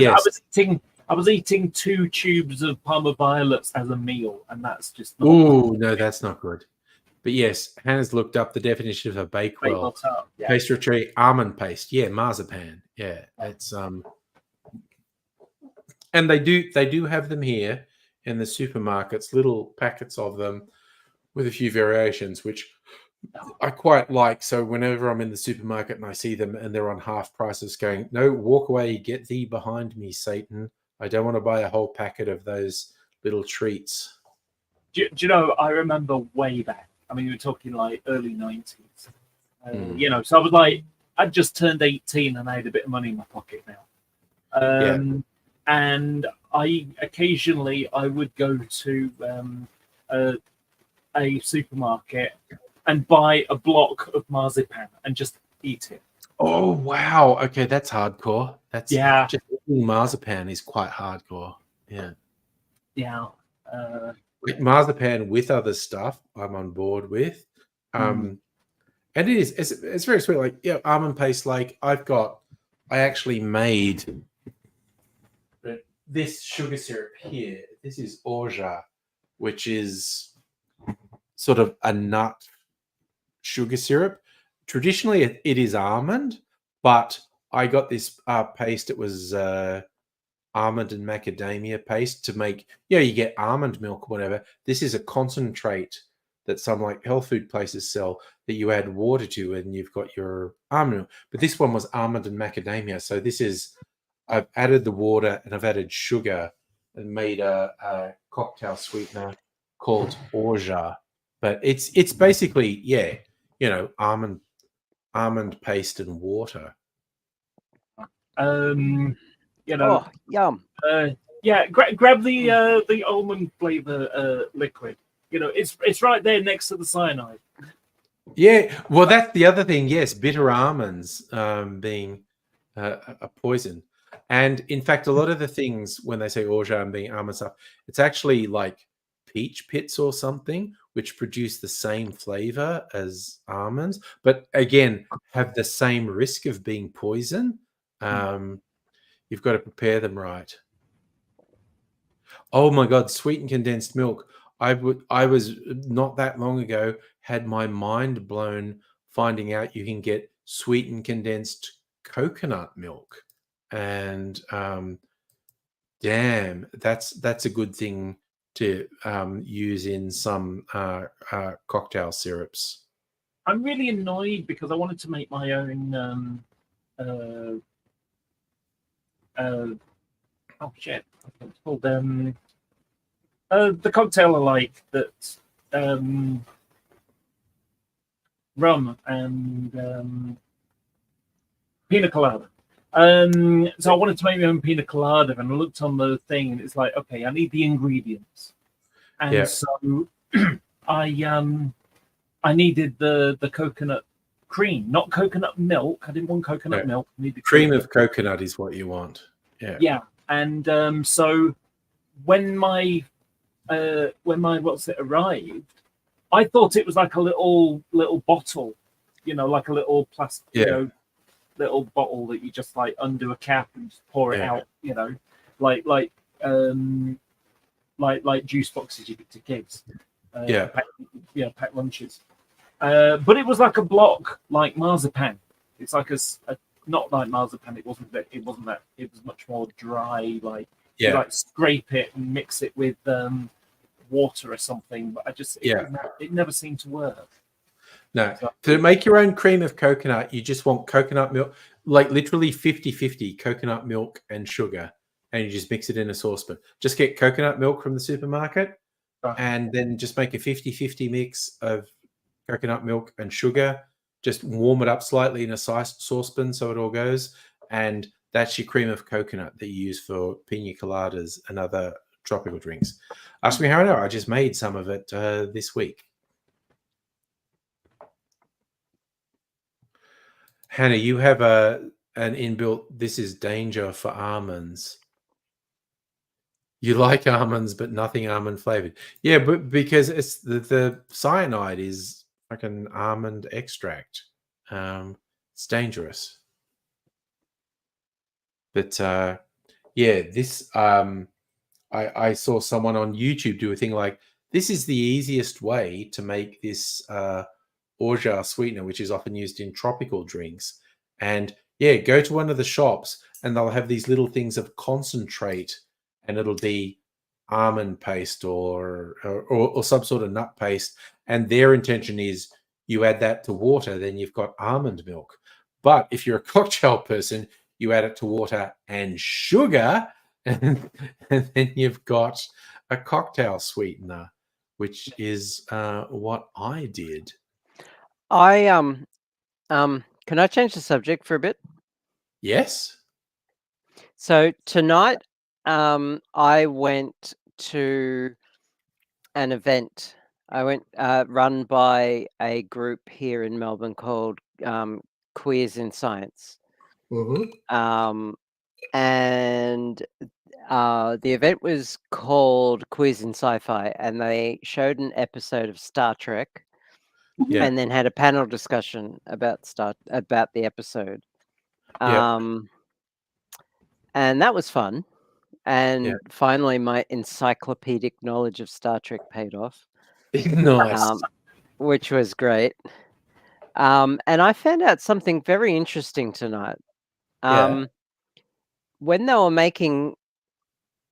was eating 2 tubes of Parma Violets as a meal, and that's just not
Ooh, no, that's not good. But yes, Hannah's looked up the definition of a Bakewell.
tart. Yeah.
Pastry almond paste. Yeah, marzipan. Yeah. It's and they do have them here in the supermarkets, little packets of them with a few variations, which I quite like. So whenever I'm in the supermarket and I see them and they're on half prices, going, no, walk away, get thee behind me, Satan. I don't want to buy a whole packet of those little treats.
Do you know, I remember way back. I mean, we were talking like early 90s. So I was like, I'd just turned 18 and I had a bit of money in my pocket now. And I occasionally would go to a supermarket and buy a block of marzipan and just eat it.
Oh wow! Okay, that's hardcore. That's
Yeah.
Just eating marzipan is quite hardcore. Yeah,
Yeah.
like marzipan with other stuff, I'm on board with. And it's very sweet. Like almond paste. Like I actually made this sugar syrup here. This is orgeat, which is sort of a nut sugar syrup. Traditionally, it is almond, but I got this paste. It was almond and macadamia paste to make. You get almond milk or whatever. This is a concentrate that some like health food places sell that you add water to, and you've got your almond milk. But this one was almond and macadamia. So this is, I've added the water and I've added sugar and made a cocktail sweetener called Orgeat. But it's basically, yeah, you know, almond paste and water.
You know,
Oh, yum.
yeah, grab the almond flavor liquid. You know, it's right there next to the cyanide.
Yeah, well, that's the other thing. Yes, bitter almonds being a poison, and in fact, a lot of the things when they say orgeat and being almond stuff, it's actually like peach pits or something, which produce the same flavor as almonds, but again have the same risk of being poison. You've got to prepare them right. Oh my God, sweetened condensed milk. I was not that long ago had my mind blown finding out you can get sweetened condensed coconut milk, and damn, that's a good thing to use in some cocktail syrups.
I'm really annoyed because I wanted to make my own. Oh shit! It's called the cocktail I like that rum and pina colada. So I wanted to make my own pina colada, and I looked on the thing, and it's like, okay, I need the ingredients, and
Yeah.
so I needed the coconut cream, not coconut milk. I didn't want coconut
Yeah.
milk. I needed
Cream of coconut is what you want. Yeah.
yeah, and so when my what's it arrived, I thought it was like a little bottle, you know, like a little plastic,
Yeah.
you know, little bottle that you just like undo a cap and just pour it
Yeah.
out, you know, like juice boxes you give to kids.
Yeah.
Pack lunches. But it was like a block, like marzipan. It's like a not like marzipan. It wasn't that. It was much more dry. Like you
Yeah.
like scrape it and mix it with water or something. But it never seemed to work.
No, to make your own cream of coconut, you just want coconut milk, like literally 50-50 coconut milk and sugar, and you just mix it in a saucepan. Just get coconut milk from the supermarket, and then just make a 50-50 mix of coconut milk and sugar. Just warm it up slightly in a saucepan so it all goes, and that's your cream of coconut that you use for pina coladas and other tropical drinks. Ask me how I know. I just made some of it this week. Hannah, you have an inbuilt, this is danger for almonds. You like almonds, but nothing almond flavored. Yeah, but because it's the cyanide is like an almond extract. It's dangerous. But yeah, this I saw someone on YouTube do a thing like, this is the easiest way to make this orgeat sweetener, which is often used in tropical drinks. And yeah, go to one of the shops and they'll have these little things of concentrate, and it'll be almond paste or some sort of nut paste. And their intention is you add that to water, then you've got almond milk. But if you're a cocktail person, you add it to water and sugar, and then you've got a cocktail sweetener, which is what I did.
Can I change the subject for a bit?
Yes.
So tonight, I went to an event. I went run by a group here in Melbourne called Queers in Science. And the event was called Queers in Sci-Fi, and they showed an episode of Star Trek.
Yeah.
And then had a panel discussion about the episode.
Yeah.
And that was fun. And
Yeah.
finally, my encyclopedic knowledge of Star Trek paid off.
Nice.
Which was great. And I found out something very interesting tonight.
Yeah.
When they were making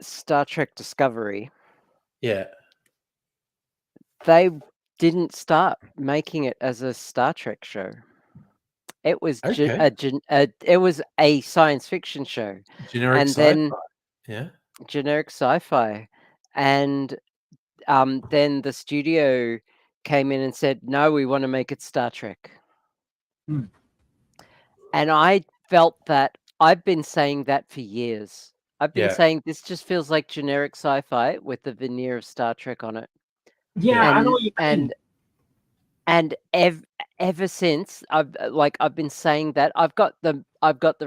Star Trek Discovery,
Yeah.
they didn't start making it as a Star Trek show. It was
Okay.
it was a science fiction show.
Generic
and
sci-fi.
then
Yeah.
generic sci-fi, and then the studio came in and said, "No, we want to make it Star Trek."
Hmm.
And I felt that I've been saying that for years. I've been
Yeah.
saying this just feels like generic sci-fi with the veneer of Star Trek on it.
Yeah, I know what you mean.
And ever since I've been saying that, I've got the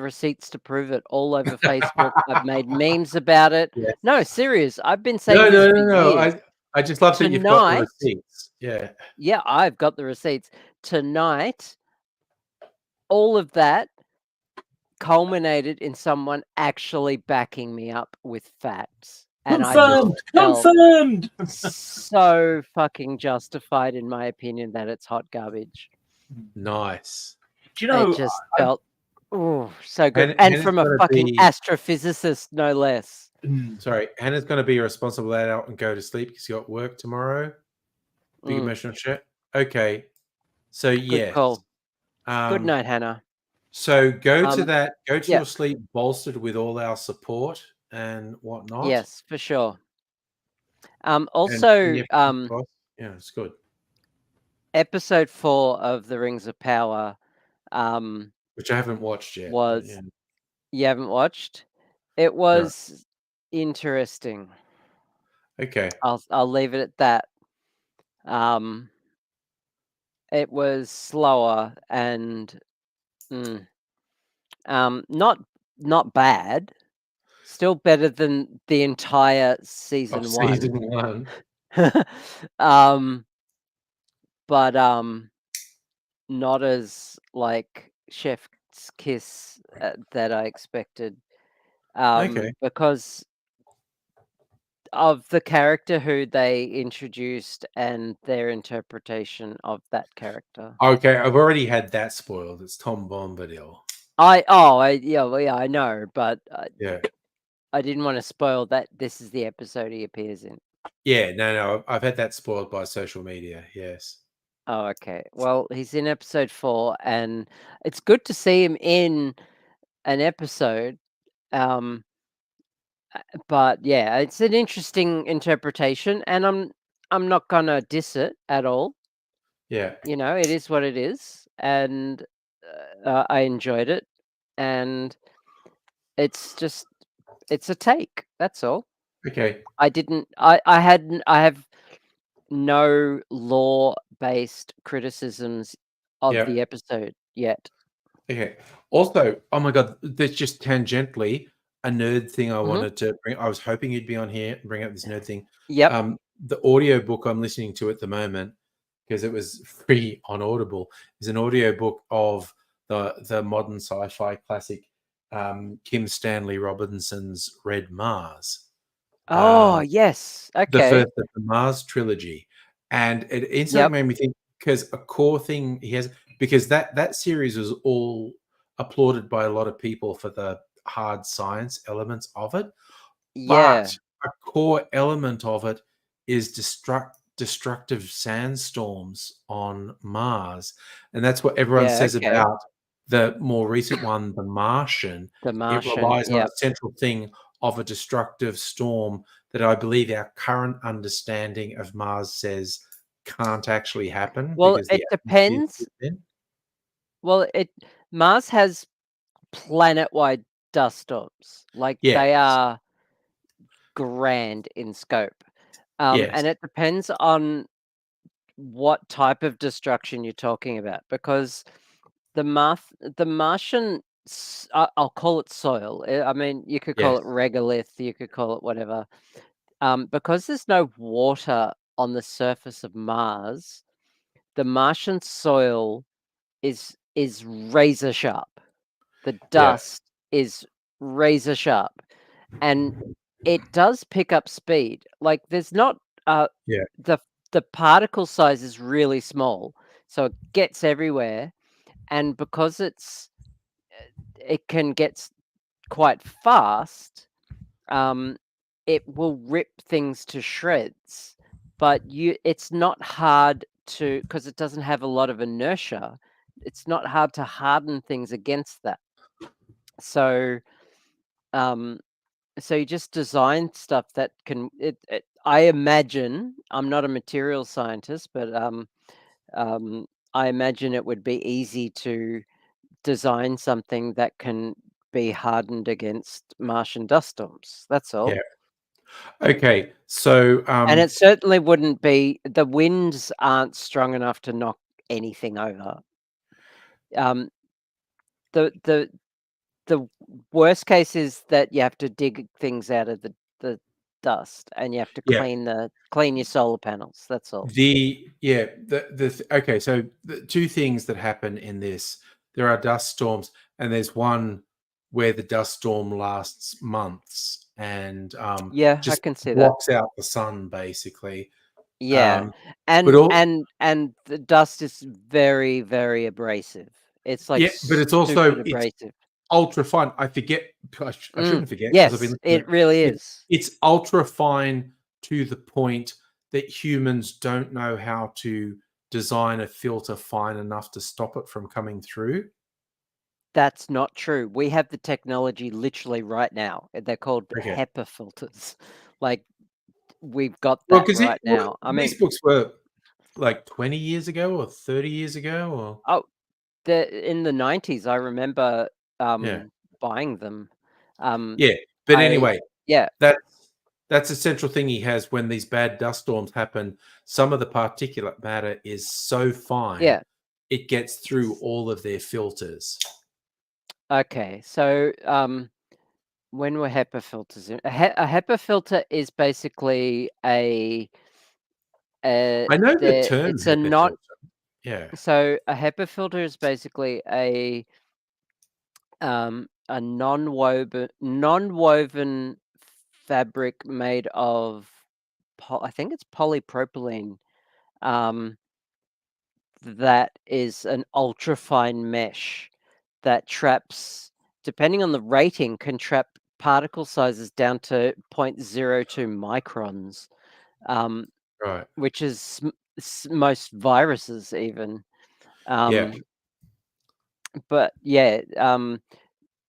receipts to prove it all over Facebook. I've made memes about it.
Yes.
No, serious. I've been saying
No,
this
no,
for
no, no.
years.
I just love that you've got the
Tonight-
receipts. Yeah.
Yeah, I've got the receipts. Tonight, all of that culminated in someone actually backing me up with facts. And
Confirmed.
I just
Confirmed.
felt so fucking justified in my opinion that it's hot garbage.
Nice.
Do you know?
It just felt so good. And
Hannah's
from a
gonna
fucking
be-
astrophysicist, no less.
Sorry, Hannah's going to be responsible out and go to sleep because you got work tomorrow. Big emotional shit. Okay, so yes.
Call. Good
Um,
night, Hannah.
So go to
yeah.
your sleep bolstered with all our support and whatnot.
Yes, for sure.
And
Also,
yeah, it's good.
episode 4 of The Rings of Power,
Which I haven't watched yet.
was
yeah.
you haven't watched? It was interesting.
Okay.
I'll leave it at that. It was slower and not bad. Still better than the entire season
Of
1.
season 1.
But not as like Chef's Kiss that I expected.
Okay.
Because of the character who they introduced and their interpretation of that character.
Okay, I've already had that spoiled. It's Tom Bombadil.
I know, but
Yeah.
I didn't want to spoil that this is the episode he appears in.
Yeah, no, I've had that spoiled by social media. Yes.
Oh, okay. Well, he's in episode 4, and it's good to see him in an episode. But yeah, it's an interesting interpretation, and I'm not gonna diss it at all.
Yeah.
You know, it is what it is, and I enjoyed it, and it's a take. That's all.
Okay.
I have no law-based criticisms of
Yeah.
the episode yet.
Okay. Also, oh my god, there's just tangentially a nerd thing I wanted to bring. I was hoping you'd be on here and bring up this nerd thing.
Yep.
The audio book I'm listening to at the moment, because it was free on Audible, is an audio book of the modern sci-fi classic Kim Stanley Robinson's Red Mars.
Oh, yes.
The
Okay.
first of the Mars trilogy. And it instantly made me think, because a core thing he has, because that series was all applauded by a lot of people for the hard science elements of it.
Yeah.
But a core element of it is destructive sandstorms on Mars. And that's what everyone says about the more recent one, The Martian.
The Martian.
It relies on a central thing of a destructive storm that I believe our current understanding of Mars says can't actually happen.
Well,
because the
it depends. Well, Mars has planet-wide dust storms. Like they are grand in scope. And it depends on what type of destruction you're talking about, because the Martian, I'll call it soil. I mean, you could call it regolith, you could call it whatever. Because there's no water on the surface of Mars, the Martian soil is razor sharp. The dust is razor sharp, and it does pick up speed. Like there's not the particle size is really small, so it gets everywhere, and because it can get quite fast, it will rip things to shreds. But it's not hard to, because it doesn't have a lot of inertia. It's not hard to harden things against that. So, so you just design stuff that can. I imagine, I'm not a material scientist, but I imagine it would be easy to design something that can be hardened against Martian dust storms. That's all.
Yeah. Okay, so
And it certainly wouldn't be, the winds aren't strong enough to knock anything over. The worst case is that you have to dig things out of the dust, and you have to
yeah,
clean your solar panels. That's all.
okay, so the two things that happen in this, there are dust storms, and there's one where the dust storm lasts months and
Yeah, I
just
can see that.
blocks out the sun basically.
Yeah,
but all,
and the dust is very, very abrasive. It's like
but it's also
stupid abrasive.
ultra fine. I forget. I shouldn't forget. 'Cause
Yes,
I've been
it really is.
It's ultra fine to the point that humans don't know how to design a filter fine enough to stop it from coming through.
That's not true. We have the technology literally right now. They're called
Okay.
HEPA filters. Like, we've got that right now. I mean,
these books were like 20 years ago or 30 years ago, or
in the 90s, I remember
Yeah.
buying them.
yeah. But anyway,
yeah,
that's a central thing he has when these bad dust storms happen. Some of the particulate matter is so fine,
yeah.
it gets through all of their filters.
Okay, so when were HEPA filters in? A HEPA filter is basically
I know the term
it's a
HEPA
not.
filter. Yeah.
So a HEPA filter is basically a non-woven fabric made of I think it's polypropylene, that is an ultra fine mesh that traps, depending on the rating, can trap particle sizes down to 0.02 microns,
Right.
which is most viruses even.
Yeah.
But yeah,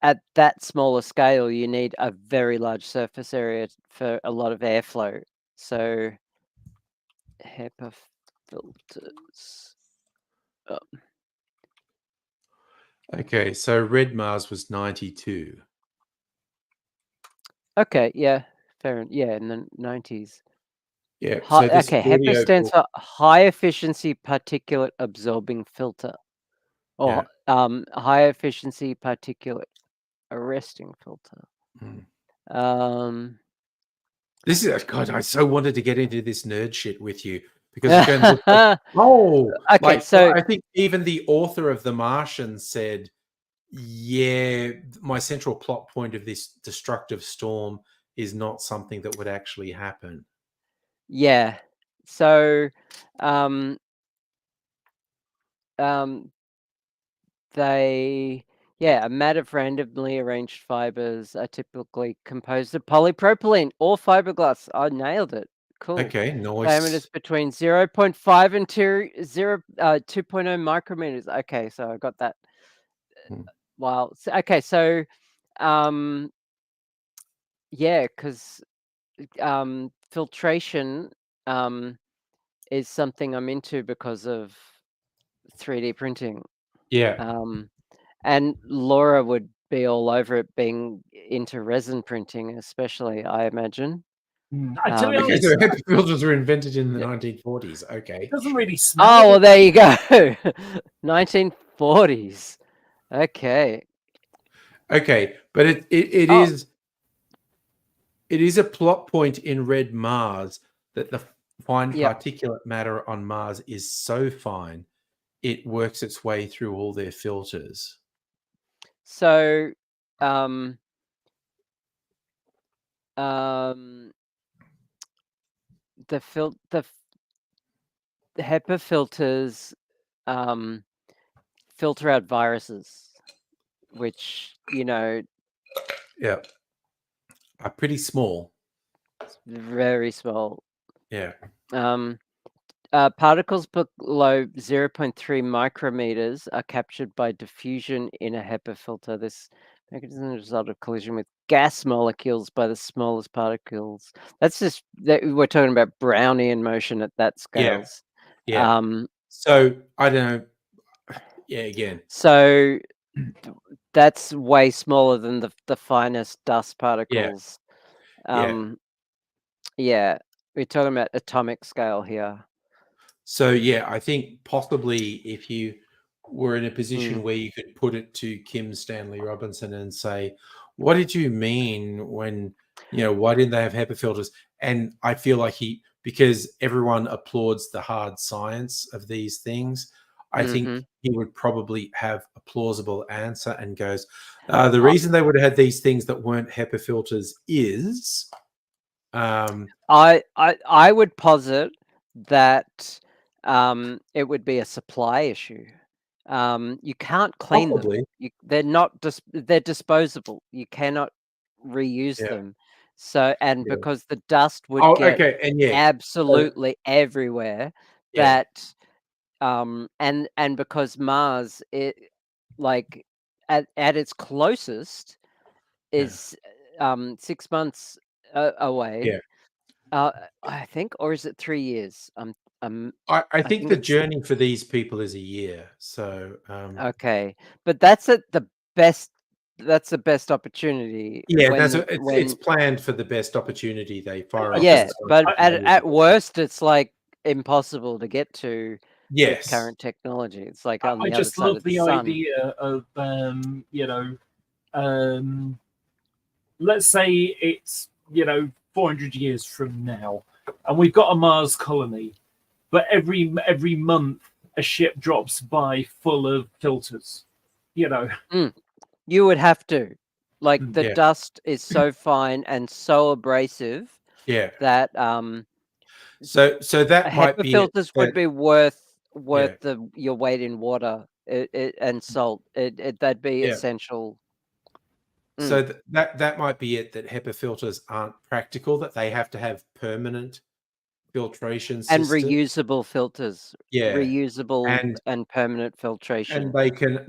at that smaller scale, you need a very large surface area for a lot of airflow. So HEPA filters.
Okay, so Red Mars was 92.
Okay, yeah, fair. Yeah, in the 90s.
Yeah. So this
Okay, HEPA stands for high efficiency particulate absorbing filter, or high efficiency particulate arresting filter.
This is God. I so wanted to get into this nerd shit with you because it's going to look like,
okay.
like,
So
I think even the author of The Martian said, "Yeah, my central plot point of this destructive storm is not something that would actually happen."
yeah, so a mat of randomly arranged fibers are typically composed of polypropylene or fiberglass. I nailed it. Cool.
Okay, nice.
Diameters between 0.5 and 2.0 micrometers. Okay, so I got that. Wow. Okay, so yeah, because filtration is something I'm into because of 3D printing.
Yeah.
And Laura would be all over it, being into resin printing, especially, I imagine.
To be
Okay,
honest,
so HEPA filters were invented in the 1940s. Okay.
it doesn't really smell.
Oh, well, there you go. 1940s. Okay.
Okay, but it is a plot point in Red Mars that the fine particulate matter on Mars is so fine it works its way through all their filters.
So the HEPA filters filter out viruses, which,
Yeah, are pretty small.
Very small.
Yeah.
Particles below 0.3 micrometers are captured by diffusion in a HEPA filter. This Mechanism is a result of collision with gas molecules by the smallest particles. That's just that we're talking about Brownian motion at that scales.
Yeah. So I don't know. Yeah, again.
So that's way smaller than the finest dust particles. Yeah, we're talking about atomic scale here.
So yeah, I think possibly if you were in a position where you could put it to Kim Stanley Robinson and say, "What did you mean when why didn't they have HEPA filters?" And I feel like because everyone applauds the hard science of these things, I think he would probably have a plausible answer and goes, "The reason they would have had these things that weren't HEPA filters is."
I would posit that it would be a supply issue. You can't clean
Probably.
them. They're not they're disposable. You cannot reuse them. So because the dust would get
and
absolutely everywhere, that and because Mars like at its closest is 6 months away. I think, or is it 3 years?
I think the journey for these people is a year. So
okay, but that's at the best. That's the best opportunity.
Yeah, it's planned for the best opportunity they fire.
Yeah, but at worst, it's like impossible to get to.
Yes,
with current technology. It's like on the
I
other
just
side
love
of the
the
sun.
idea of let's say it's 400 years from now, and we've got a Mars colony, but every month a ship drops by full of filters.
You would have to, like, the dust is so fine and so abrasive. That
So that might be
filters would be worth your weight in water and salt. That'd be essential.
So that might be it. That HEPA filters aren't practical. That they have to have permanent filtration systems.
And reusable filters. Reusable and permanent filtration.
And they can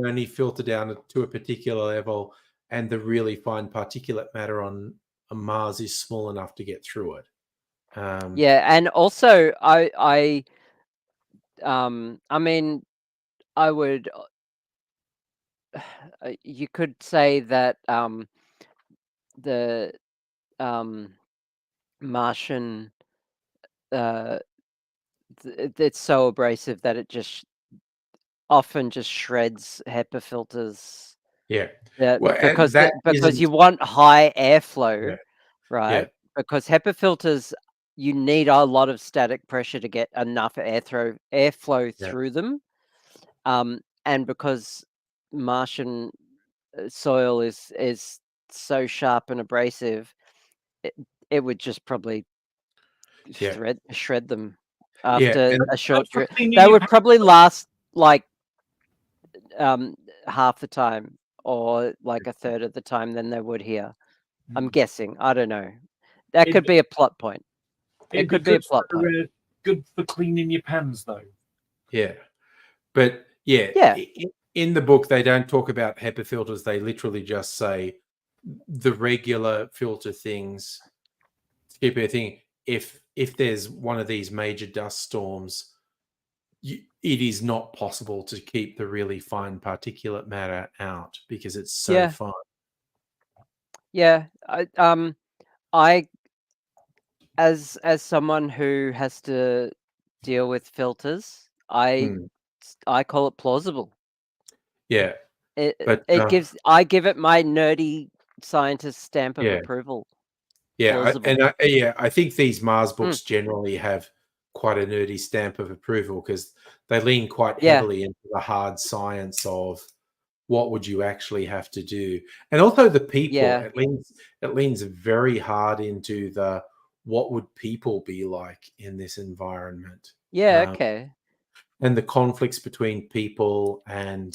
only filter down to a particular level, and the really fine particulate matter on Mars is small enough to get through it.
And also I mean, I would. You could say that the Martian, it's so abrasive that it just often just shreds HEPA filters. Because you want high airflow, right? Because HEPA filters, you need a lot of static pressure to get enough airflow through them, and because Martian soil is so sharp and abrasive, it would just probably shred them after a short trip. They would probably last like half the time, or like a third of the time than they would here. I'm guessing. I don't know. That could be a plot point. It could be a plot point.
Good for cleaning your pans, though.
Yeah, but in the book they don't talk about HEPA filters. They literally just say the regular filter things. Keep everything. If there's one of these major dust storms, it is not possible to keep the really fine particulate matter out because it's so fine.
Yeah, I as someone who has to deal with filters, I call it plausible.
Yeah,
I give it my nerdy scientist stamp of approval.
Yeah, I think these Mars books generally have quite a nerdy stamp of approval because they lean quite heavily into the hard science of what would you actually have to do, and also the people. It leans very hard into the what would people be like in this environment.
Okay.
And the conflicts between people, and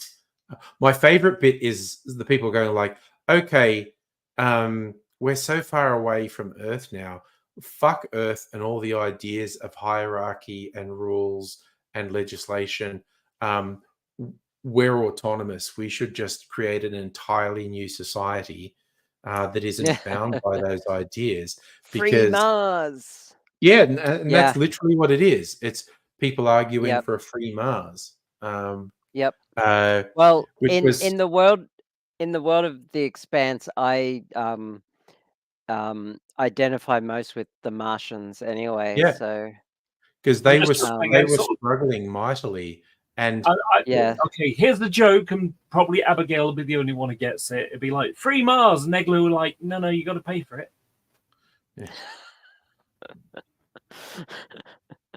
my favorite bit is the people going like, okay, we're so far away from Earth now. Fuck Earth and all the ideas of hierarchy and rules and legislation. we're autonomous. We should just create an entirely new society that isn't bound by those ideas.
Free
Because
Mars.
yeah, and
Yeah.
that's literally what it is. It's people arguing
Yep.
for a free Mars.
Yep.
Uh,
Well,
which
in
was
in the world of the Expanse, I identify most with the Martians anyway.
Yeah.
So
because they
Just
were
something
they
I
were
sort of-
struggling mightily, and
Yeah.
Okay, here's the joke, and probably Abigail will be the only one who gets it. It'd be like, free Mars, and Eglu were like, no, you got to pay for it.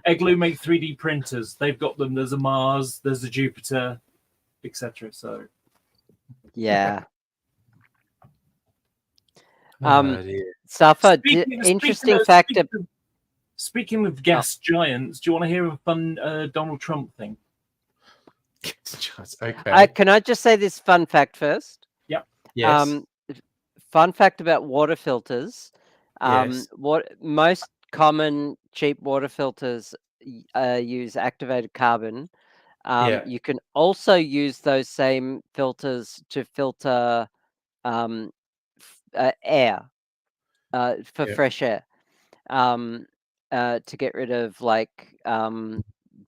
Eglu make 3D printers. They've got them. There's a Mars, there's a Jupiter, etc. So
yeah.
oh, dear.
Safa,
Speaking-
interesting
speaking of-
fact.
Speaking of gas giants, do you want to hear a fun Donald Trump thing?
Okay.
Can I just say this fun fact first?
Yes.
Fun fact about water filters.
Yes.
What most common cheap water filters use activated carbon.
Yeah.
You can also use those same filters to filter air for
Yeah.
fresh air, to get rid of like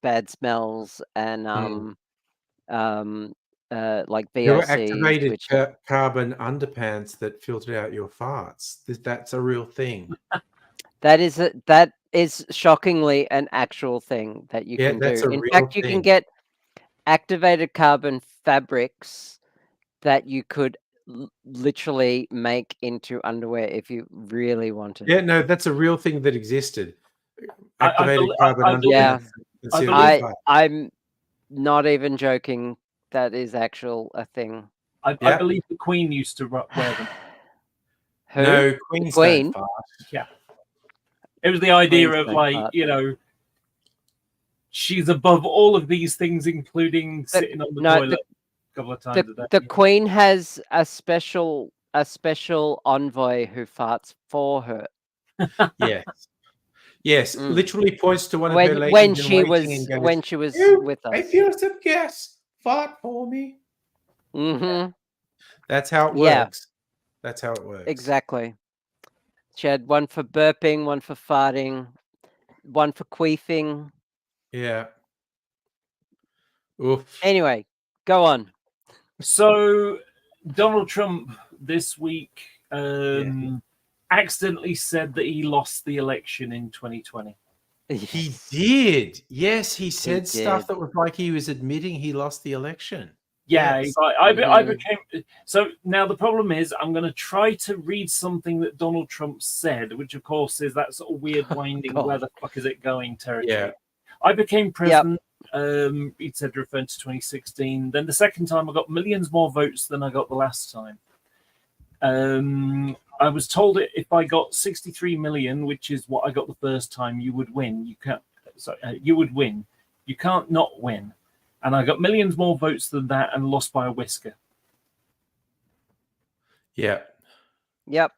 bad smells and like
There were
VOCs,
activated
which
carbon underpants that filtered out your farts. That's a real thing.
that is shockingly an actual thing that you
Yeah,
can
that's
do.
a
In
real
fact, you can
thing.
get activated carbon fabrics that you could literally make into underwear if you really wanted.
Yeah, no, that's a real thing that existed.
I
Activated
believe-
carbon
I
underpants.
believe-
Yeah.
that sealed your
believe-
fart.
I'm not even joking. That is a thing.
I
Yeah.
believe the Queen used to wear them.
Who?
No, Queens
Queen?
don't fart.
It was the idea
Queen's
of
don't
like,
fart.
She's above all of these things, including sitting on the
no,
toilet a couple of times a day.
The Queen has a special envoy who farts for her.
Yes. Yes,
Mm.
literally points to one of her ladies
when
in
she
waiting
was
and goes,
when she was
"You,
with
I
us.
feel some gas. Fart for me."
Mm-hmm.
That's how it
Yeah.
works. That's how it works.
Exactly. She had one for burping, one for farting, one for queefing.
Yeah. Oof.
Anyway, go on.
So Donald Trump this week accidentally said that he lost the election in 2020.
He did. Yes, he said stuff
did.
that was like he was admitting he lost the election.
Yeah,
Yes.
he's like, I
Mhm.
became. So now the problem is, I'm going to try to read something that Donald Trump said, which of course is that sort of weird winding,
God.
where the fuck is it going territory.
Yeah.
I became president. He said referring to 2016. Then the second time, I got millions more votes than I got the last time. I was told that if I got 63 million, which is what I got the first time, you would win. You would win. You can't not win. And I got millions more votes than that and lost by a whisker.
Yeah.
Yep.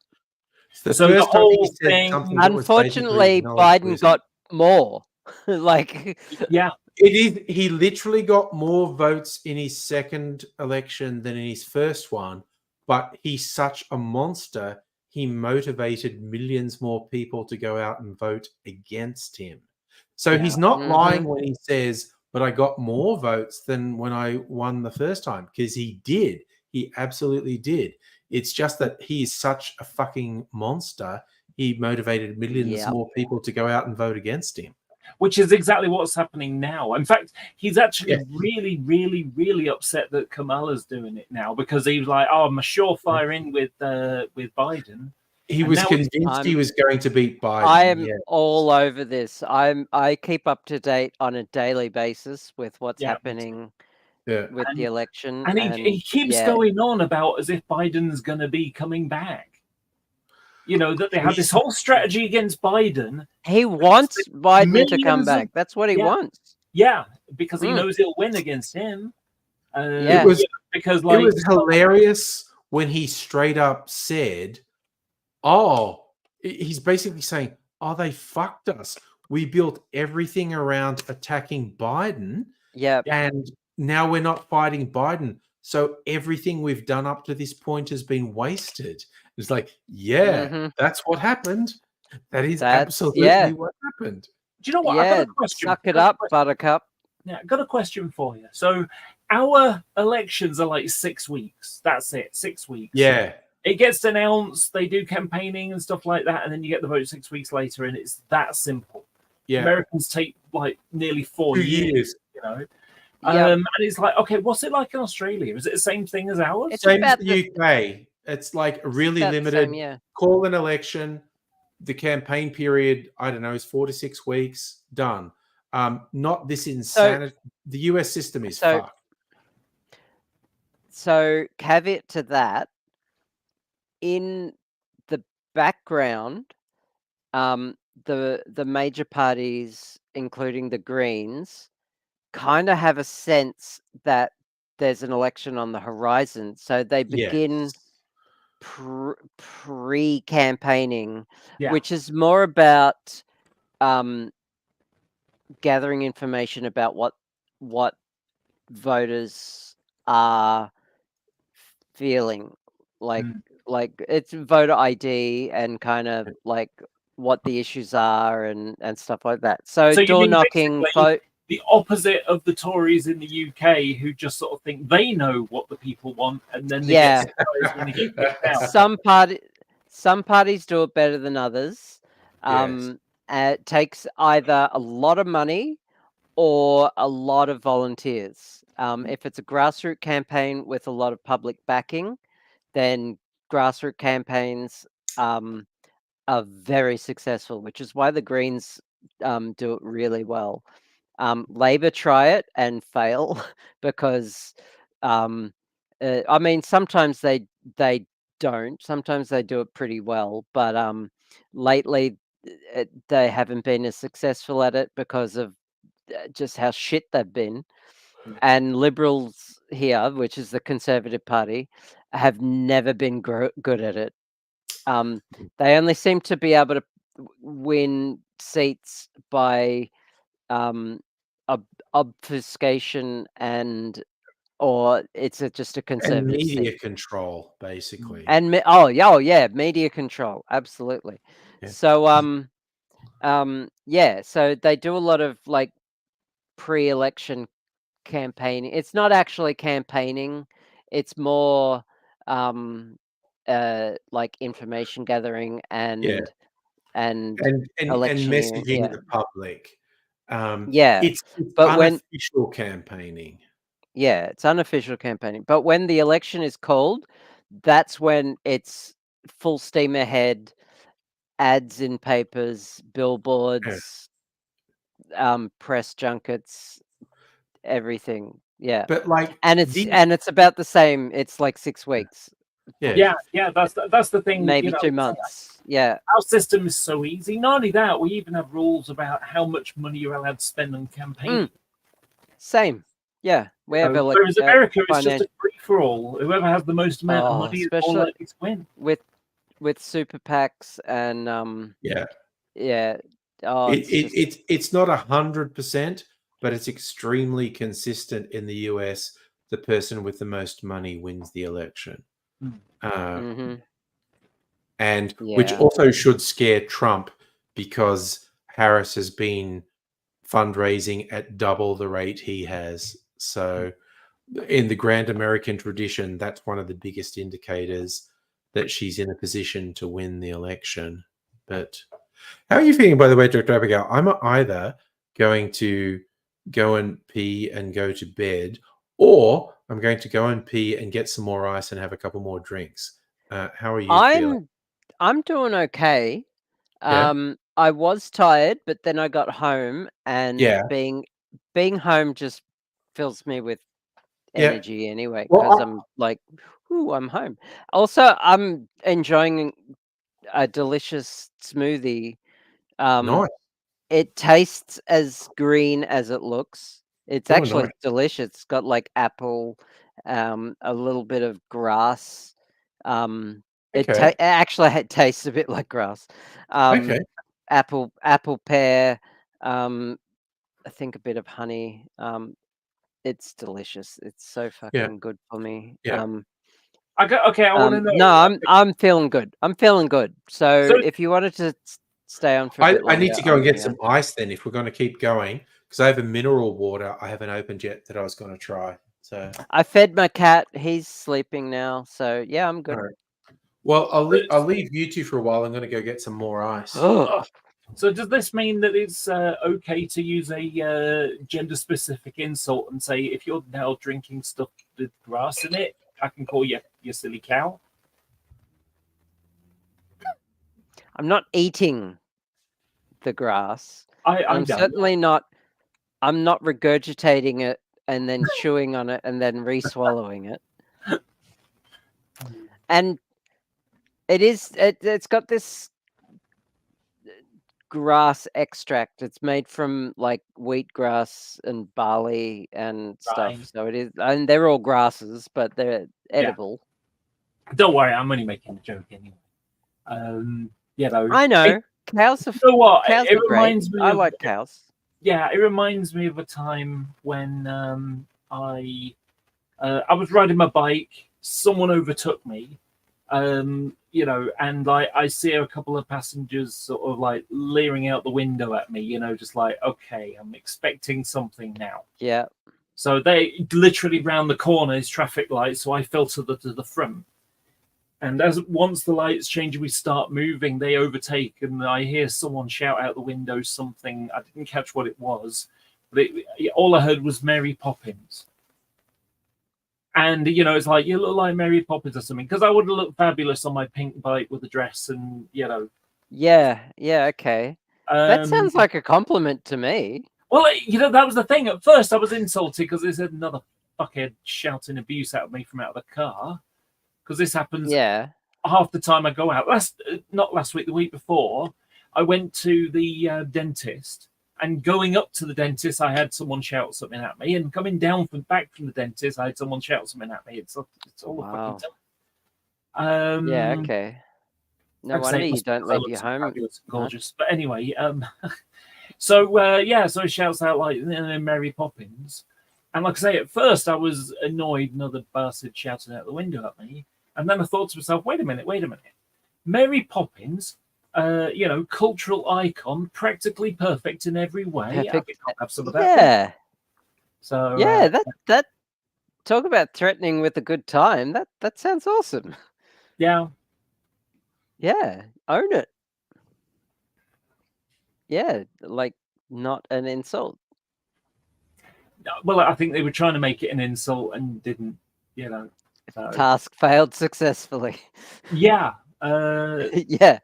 The
So the
first time he
whole
said
thing-
something that was
Unfortunately,
basically acknowledged
Biden
was-
got more. Like,
Yeah.
It is. He literally got more votes in his second election than in his first one, but he's such a monster. He motivated millions more people to go out and vote against him. So he's not
Mhm.
lying when he says, "But I got more votes than when I won the first time," because he did. He absolutely did. It's just that he is such a fucking monster. He motivated millions
Yep.
more people to go out and vote against him.
Which is exactly what's happening now. In fact, he's actually
Yeah.
really, really, really upset that Kamala's doing it now, because he was like, "Oh, I'm a surefire in with Biden."
He
And
was
now it's
convinced he
time-
was going to beat Biden.
I am
yeah.
all over this. I keep up to date on a daily basis with what's
Yeah, me too.
happening
Yeah.
with the election.
And he keeps
yeah,
going on about as if Biden's going to be coming back. You know, that they have this whole strategy against Biden.
He wants Biden to come
millions of-
back. That's what he
Yeah.
wants.
Yeah, because he
Mm.
knows he'll win against him.
Yeah.
It was
because like
it was hilarious when he straight up said, "Oh," he's basically saying, "Oh, they fucked us. We built everything around attacking Biden,
Yeah.
and now we're not fighting Biden. So everything we've done up to this point has been wasted. It's like, yeah,
Mhm.
that's what happened. That is
That's-
absolutely
yeah.
what happened.
Do you know what? I got
Yeah,
a question.
suck it
I got a
up,
question.
Buttercup.
Yeah, I got a question for you. So our elections are like 6 weeks. That's it, 6 weeks.
Yeah.
It gets announced, they do campaigning and stuff like that, and then you get the vote 6 weeks later, and it's that simple.
Yeah.
Americans take like nearly 4
2
years,
years.
you know.
Yep.
And it's like, okay, what's it like in Australia? Is it the same thing as ours?
It's
Same as
about
the UK. It's like really
about the
limited.
same, yeah.
Call an election. The campaign period, I don't know, is 4 to 6 weeks. Done. Not this insanity. The US system is
so-
fucked.
So, caveat to that, in the background, the major parties, including the Greens, kind of have a sense that there's an election on the horizon, so they begin
Yes.
pre-campaigning,
Yeah.
which is more about gathering information about what voters are feeling like. Like it's voter ID and kind of like what the issues are and stuff like that. So,
So you
door
mean
knocking,
basically
vote.
the opposite of the Tories in the UK, who just sort of think they know what the people want, and then they
Yeah.
get surprised when they get kicked out.
Some parties do it better than others. It takes either a lot of money or a lot of volunteers. If it's a grassroots campaign with a lot of public backing, then grassroots campaigns are very successful, which is why the Greens do it really well. Labor try it and fail because I mean sometimes they don't. Sometimes they do it pretty well, but lately they haven't been as successful at it because of just how shit they've been. And Liberals here, which is the Conservative Party, have never been good at it. They only seem to be able to win seats by obfuscation or it's just a
And
conservative
media
seat.
control, basically.
And media control, absolutely.
Yeah.
So yeah, so they do a lot of like pre-election campaigning. It's not actually campaigning, it's more like information gathering and electioneering,
messaging
yeah.
the public.
Yeah,
It's
but when
unofficial campaigning.
yeah, it's unofficial campaigning. But when the election is called, that's when it's full steam ahead, ads in papers, billboards, press junkets, everything. Yeah.
But like,
And it's about the same. It's like 6 weeks,
Yeah, that's the thing.
maybe
you know,
2 months. Yeah.
Our system is so easy. Not only that, we even have rules about how much money you're allowed to spend on campaigning.
Same. Yeah. We have
Whereas America, it's just a free for all. Whoever has the most amount of money is more
especially
likely to win.
with super PACs and
yeah.
Oh,
it's not 100%, but it's extremely consistent in the US. The person with the most money wins the election. And which also should scare Trump, because Harris has been fundraising at double the rate he has. So in the grand American tradition, that's one of the biggest indicators that she's in a position to win the election. But how are you feeling, by the way, Dr. Abigail? I'm either going to go and pee and go to bed, or I'm going to go and pee and get some more ice and have a couple more drinks. How are you feeling?
I'm doing okay.
Yeah.
I was tired, but then I got home, and
Yeah.
being home just fills me with
Yeah.
energy anyway,
Well,
because I'm like, ooh, I'm home. Also, I'm enjoying a delicious smoothie.
Nice.
It tastes as green as it looks. It's
Oh,
actually
nice.
delicious. It's got like apple, a little bit of grass.
Okay.
It actually tastes a bit like grass.
Okay.
Apple pear. I think a bit of honey. it's delicious. It's so fucking good for me.
Yeah.
Okay, I want to know.
No, I'm feeling good. I'm feeling good. So,
So-
if you wanted to stay on for a
I,
bit
I need
longer,
to go and
I'm
get some ice then if we're going to keep going because I have a mineral water I haven't opened yet that I was going to try. So
I fed my cat. He's sleeping now. So yeah, I'm good.
all right. Well, I'll leave you two for a while. I'm going to go get some more ice.
Oh,
So does this mean that it's okay to use a gender-specific insult and say, if you're now drinking stuff with grass in it, I can call you silly cow?
I'm not eating the grass.
I'm
I'm
done.
certainly not. I'm not regurgitating it and then chewing on it and then re-swallowing it. And it's got this grass extract. It's made from like wheatgrass and barley and stuff.
Right.
So it is, and they're all grasses, but they're edible.
Don't worry, I'm only making a joke anyway. You know,
I know. Cows are,
you know what?
cows
It
are great.
reminds me
I
of,
like cows.
yeah, it reminds me of a time when I was riding my bike. Someone overtook me, you know, and I see a couple of passengers sort of like leering out the window at me, you know, just like, okay, I'm expecting something now.
Yeah.
So they literally round the corner is traffic lights, so I fell to the front. And as once the lights change, we start moving, they overtake, and I hear someone shout out the window something. I didn't catch what it was, but all I heard was Mary Poppins. And, you know, it's like, you look like Mary Poppins or something, because I would have looked fabulous on my pink bike with a dress and, you know.
Yeah. Yeah. Okay. That sounds like a compliment to me.
Well, you know, that was the thing. At first, I was insulted because there's another fuckhead shouting abuse at me from out of the car. Because this happens half the time I go out. Not last week, the week before, I went to the dentist. And going up to the dentist, I had someone shout something at me. And coming down back from the dentist, I had someone shout something at me. It's all a fucking time.
Yeah. Okay. No
I'd say
wonder
it
you
must
don't
be
leave your home.
fabulous and gorgeous. But anyway, so he shouts out like Mary Poppins. And like I say, at first I was annoyed another bastard shouting out the window at me. And then I thought to myself, wait a minute. Mary Poppins, you know, cultural icon, practically perfect in every way.
Perfect.
I can't have some of that.
Yeah.
So
Yeah, that talk about threatening with a good time. That sounds awesome.
yeah.
Yeah, own it. Yeah, like not an insult.
Well, I think they were trying to make it an insult and didn't, you know. So.
Task failed successfully.
Yeah.
Yeah.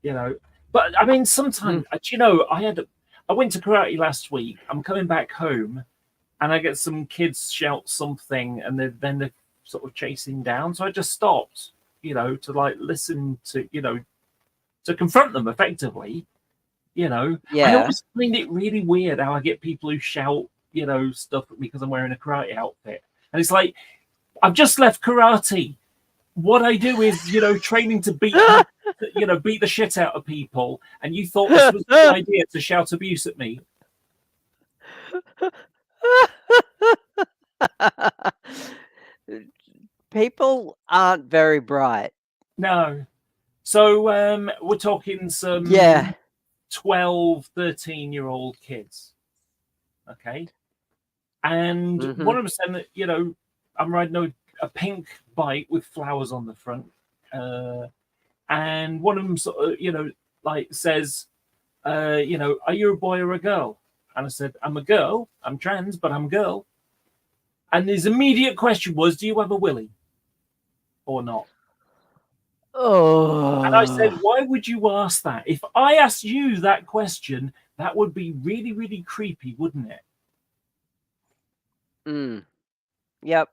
You know, but I mean, sometimes, you know, I went to karate last week. I'm coming back home, and I get some kids shout something, and then they're sort of chasing down. So I just stopped, you know, to like listen to, you know, to confront them effectively. You know,
Yeah.
I always find it really weird how I get people who shout, you know, stuff at me because I'm wearing a karate outfit, and it's like, I've just left karate. What I do is, you know, training to beat, you know, beat the shit out of people, and you thought this was a good idea to shout abuse at me.
People aren't very bright.
No. So we're talking some 12, 13-year-old kids. Okay. And one of them said that, you know, I'm riding a pink bike with flowers on the front. And one of them sort of, you know, like says, you know, are you a boy or a girl? And I said, I'm a girl. I'm trans, but I'm a girl. And his immediate question was, do you have a willy or not?
Oh.
And I said, why would you ask that? If I asked you that question, that would be really, really creepy, wouldn't it?
Yep.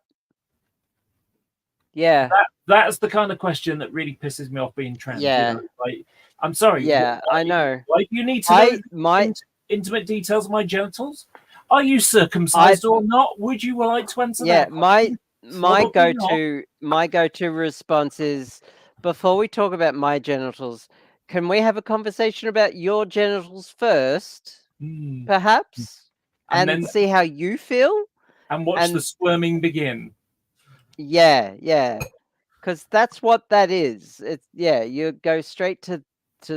Yeah.
That's the kind of question that really pisses me off being trans.
Yeah.
You know? Like, I'm sorry.
Yeah, I know.
Like, you need to know intimate details of my genitals. Are you circumcised or not? Would you like to answer that?
Yeah, my go-to response is, before we talk about my genitals, can we have a conversation about your genitals first? Perhaps.
And
and
then-
see how you feel.
And watch the
and-
squirming begin.
Yeah, because that's what that is. It's you go straight to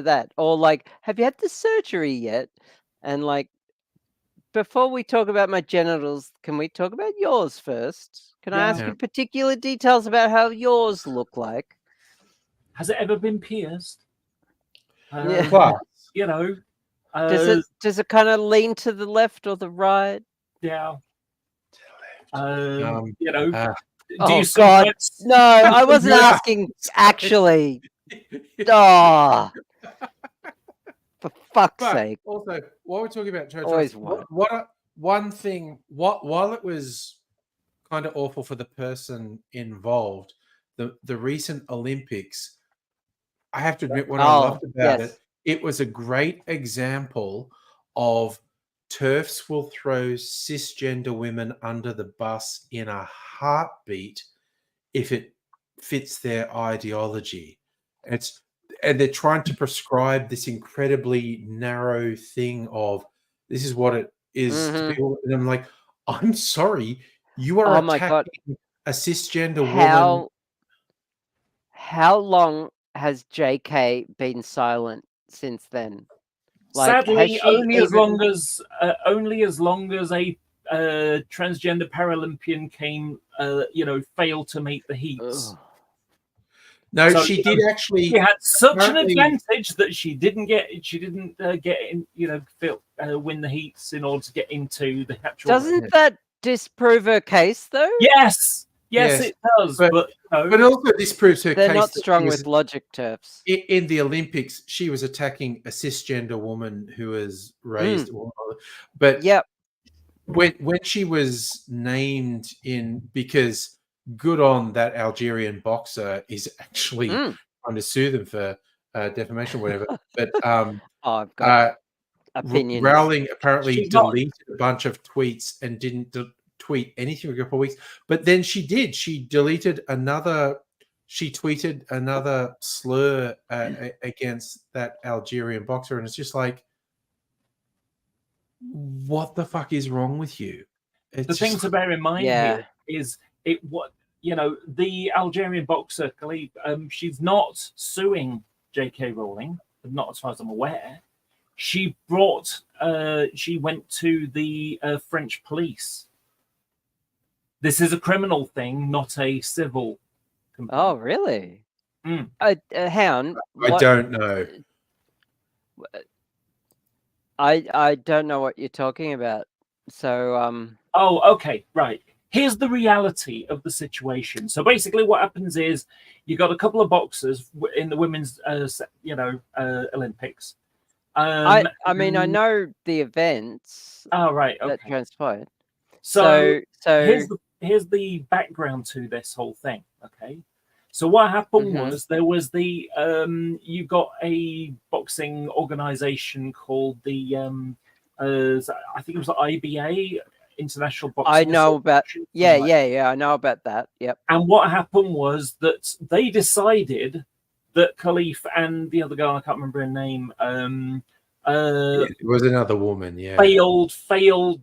that, or like, have you had the surgery yet? And like, before we talk about my genitals, can we talk about yours first? Can I ask
Yeah.
you particular details about how yours look like?
Has it ever been pierced?
Yeah.
Plus,
You know,
Does it kind of lean to the left or the right?
yeah.
Um,
You know,
uh,
do
Oh,
you
God.
sometimes
No, I wasn't
Yeah.
asking actually. Oh, for fuck's
but
sake.
also, while we're talking about church
Always
rights, one thing, while it was kind of awful for the person involved, the recent Olympics, I have to admit, what I loved about
yes.
it was a great example of TERFs will throw cisgender women under the bus in a heartbeat if it fits their ideology. And they're trying to prescribe this incredibly narrow thing of this is what it is to
Mhm.
people. And I'm like, I'm sorry, you are
Oh my God.
attacking a cisgender woman.
How long has JK been silent since then? Like, has
sadly
she
only as
even-
long as a transgender Paralympian came, failed to make the heats.
Ugh.
No,
So,
she
you
did
know,
actually.
She had such an
apparently-
advantage that she didn't get in, win the heats in order to get into the actual.
Doesn't that disprove her case though?
Yes,
Yes,
it does.
but-
But,
But also, this proves her
They're
case.
not
that she
strong
was-
with logic, TERFs.
in the Olympics, she was attacking a cisgender woman who was raised. But
Yep.
when she was named in, because good on that Algerian boxer is actually
Mm.
trying to sue them for defamation, or whatever. But
Oh, I've got opinions.
Rowling apparently
She's not-
deleted a bunch of tweets and didn't tweet anything for a couple of weeks. But then she did. She deleted another. She tweeted another slur against that Algerian boxer, and it's just like, what the fuck is wrong with you? It's
the thing
just-
to bear in mind
Yeah.
here is the Algerian boxer Khalid, she's not suing J.K. Rowling, not as far as I'm aware. She went to the French police. This is a criminal thing, not a civil complaint.
Oh, really?
Mm.
Hound.
I don't know.
I don't know what you're talking about. So
Oh, okay, right. Here's the reality of the situation. So basically, what happens is you got a couple of boxers in the women's, Olympics.
I mean, I know the events
Oh, right.
that
Okay.
transpired.
So
So
here's the background to this whole thing. Okay. So what happened
Mhm.
was there was the you got a boxing organization called the I think it was the IBA, International Boxing.
I know about
Association,
yeah,
something like
yeah, I know about that. Yep.
And what happened was that they decided that Khalif and the other guy, I can't remember her name,
It was another woman, yeah.
failed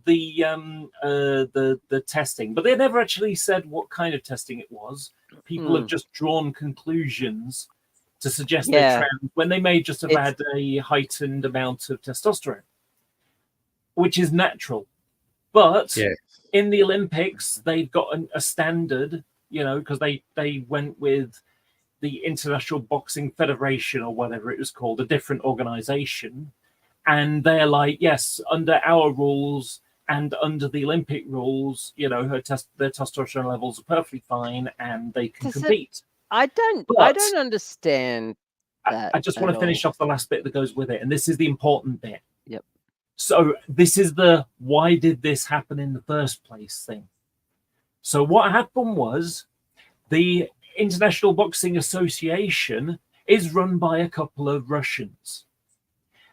the testing, but they never actually said what kind of testing it was. People have just drawn conclusions to suggest
Yeah.
they're trans when they may just have
It's-
had a heightened amount of testosterone, which is natural. But
Yeah.
in the Olympics, they've got a standard, because they went with the International Boxing Federation or whatever it was called, a different organization. And they're like, yes, under our rules and under the Olympic rules, their testosterone levels are perfectly fine and they can
Does it-
compete.
I don't
But-
understand that.
I just want
at
to finish
all.
off the last bit that goes with it, and this is the important bit.
Yep.
So this is the why did this happen in the first place thing. So what happened was the International Boxing Association is run by a couple of Russians.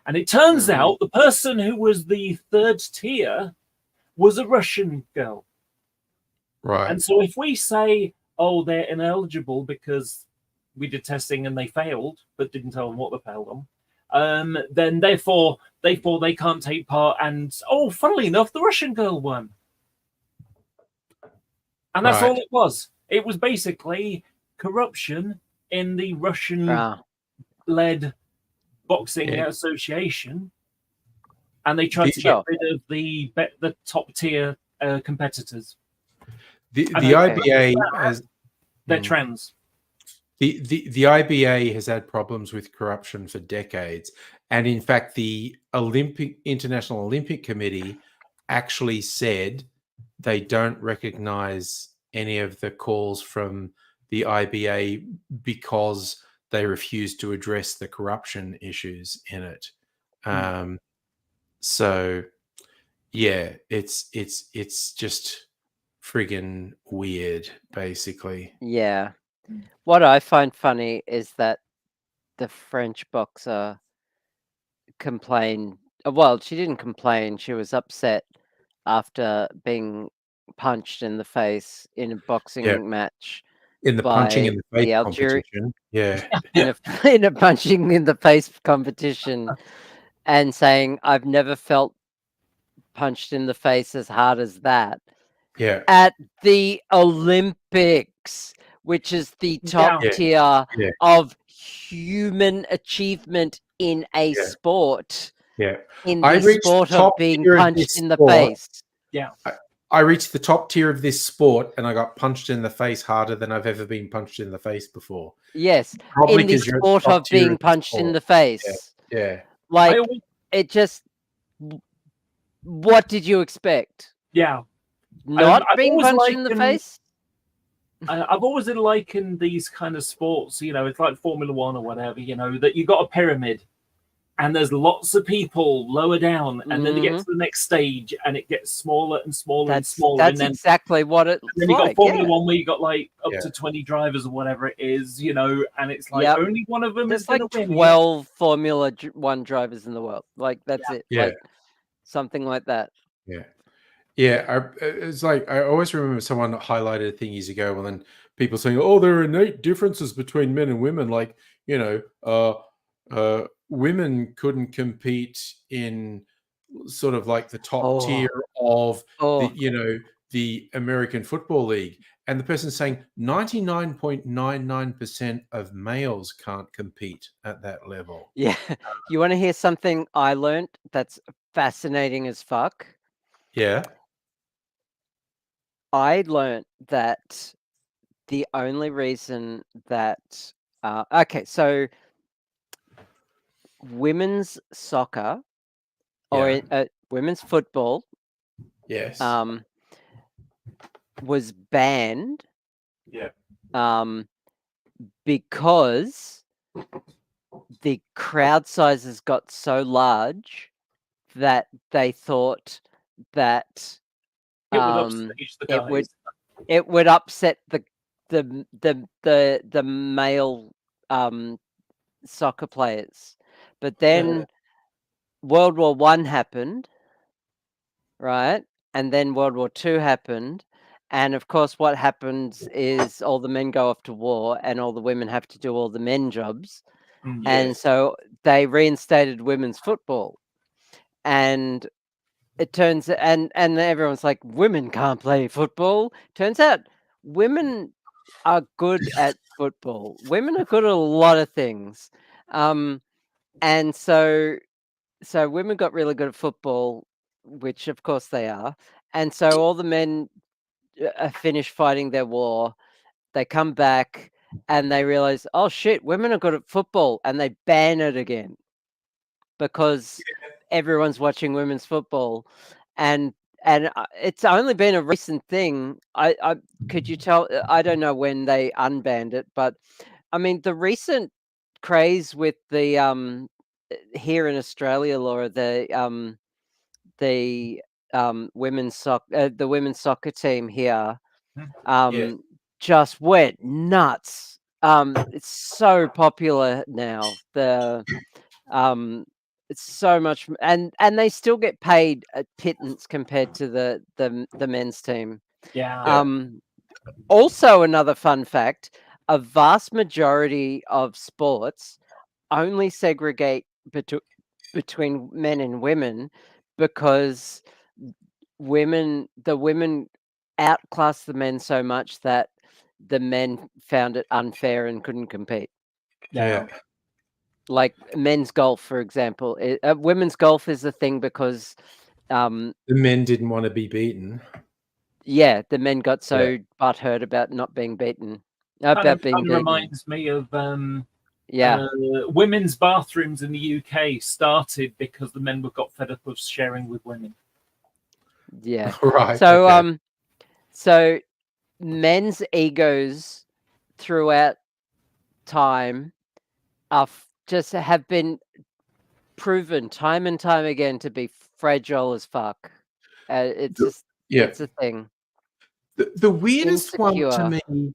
And it turns
Mhm.
out the person who was the third tier was a Russian girl.
Right.
And so if we say, oh, they're ineligible because we did testing and they failed, but didn't tell them what they failed on, then therefore they thought they can't take part. And funnily enough, the Russian girl won. And that's all
Right.
it was. It was basically corruption in the Russian-led boxing
Yeah.
association, and they tried to get rid of the top tier competitors.
The
And they-
IBA has
They're
Mm.
trans.
the IBA has had problems with corruption for decades, and in fact, the International Olympic Committee actually said they don't recognize any of the calls from the IBA because they refuse to address the corruption issues in it. So, yeah, it's just friggin' weird, basically.
Yeah. What I find funny is that the French boxer complained. Well, she didn't complain. She was upset after being punched in the face in a boxing match.
In the punching
by
in the face
the Algeri-
competition. Yeah.
in a punching in the face competition, and saying, "I've never felt punched in the face as hard as that."
Yeah.
At the Olympics, which is the top
Yeah.
tier
Yeah.
of human achievement in a
Yeah.
sport,
Yeah.
in
I
the
reached
sport of
top
being
tier of
punched
this
in the
sport.
face.
Yeah.
I reached the top tier of this sport and I got punched in the face harder than I've ever been punched in the face before.
Yes,
Probably
in the
'cause you're at the
sport
top
of
tier
being
of the
punched in
sport.
the face.
Yeah.
Like,
I always-
it just. What did you expect?
Yeah.
Not
I've
being
always
punched in the
likened-
face?
I've always likened these kind of sports, it's like Formula One or whatever, that you got a pyramid and there's lots of people lower down, and then they get to the next stage and it gets smaller and smaller and smaller.
That's
And then,
exactly what it's
and then you
like.
got Formula
Yeah.
One where you got like up
Yeah.
to 20 drivers or whatever it is, and it's like
Yep.
only one of them
There's
is going
like
to win.
12 Formula One drivers in the world. Like, that's it.
Yeah.
Like, something like that.
Yeah. Yeah. It's like, I always remember someone highlighted a thing years ago, and then people saying, "Oh, there are innate differences between men and women." Like, women couldn't compete in sort of like the top tier of the American Football League. And the person saying 99.99% of males can't compete at that level.
Yeah. You want to hear something I learned that's fascinating as fuck?
Yeah.
I learned that the only reason that okay, so women's soccer or women's football,
Yes.
was banned.
Yeah.
Because the crowd sizes got so large that they thought that
It would upstage the guys.
it would upset the male soccer players. But then World War One happened, right? And then World War Two happened. And of course, what happens is all the men go off to war and all the women have to do all the men jobs. And so they reinstated women's football. And it turns and everyone's like, women can't play football. Turns out women are good at football. Women are good at a lot of things. And so women got really good at football, which of course they are. And so all the men finish fighting their war. They come back and they realize, oh shit, women are good at football, and they ban it again because everyone's watching women's football. And it's only been a recent thing. I could you tell? I don't know when they unbanned it, but I mean the recent craze with the here in Australia, Laura, the women's soccer team here just went nuts. It's so popular now. It's so much, and they still get paid a pittance compared to the men's team.
Yeah.
Also, another fun fact: a vast majority of sports only segregate between men and women because the women outclassed the men so much that the men found it unfair and couldn't compete.
Yeah.
Like men's golf, for example. Women's golf is a thing because
The men didn't want to be beaten.
yeah, the men got so butthurt about not being beaten. About being beaten.
Reminds me of
Yeah.
Women's bathrooms in the UK started because the men got fed up of sharing with women.
Yeah.
Right.
So
okay.
so men's egos throughout time are just have been proven time and time again to be fragile as fuck. It's just it's a thing.
The weirdest one to
Insecure.
me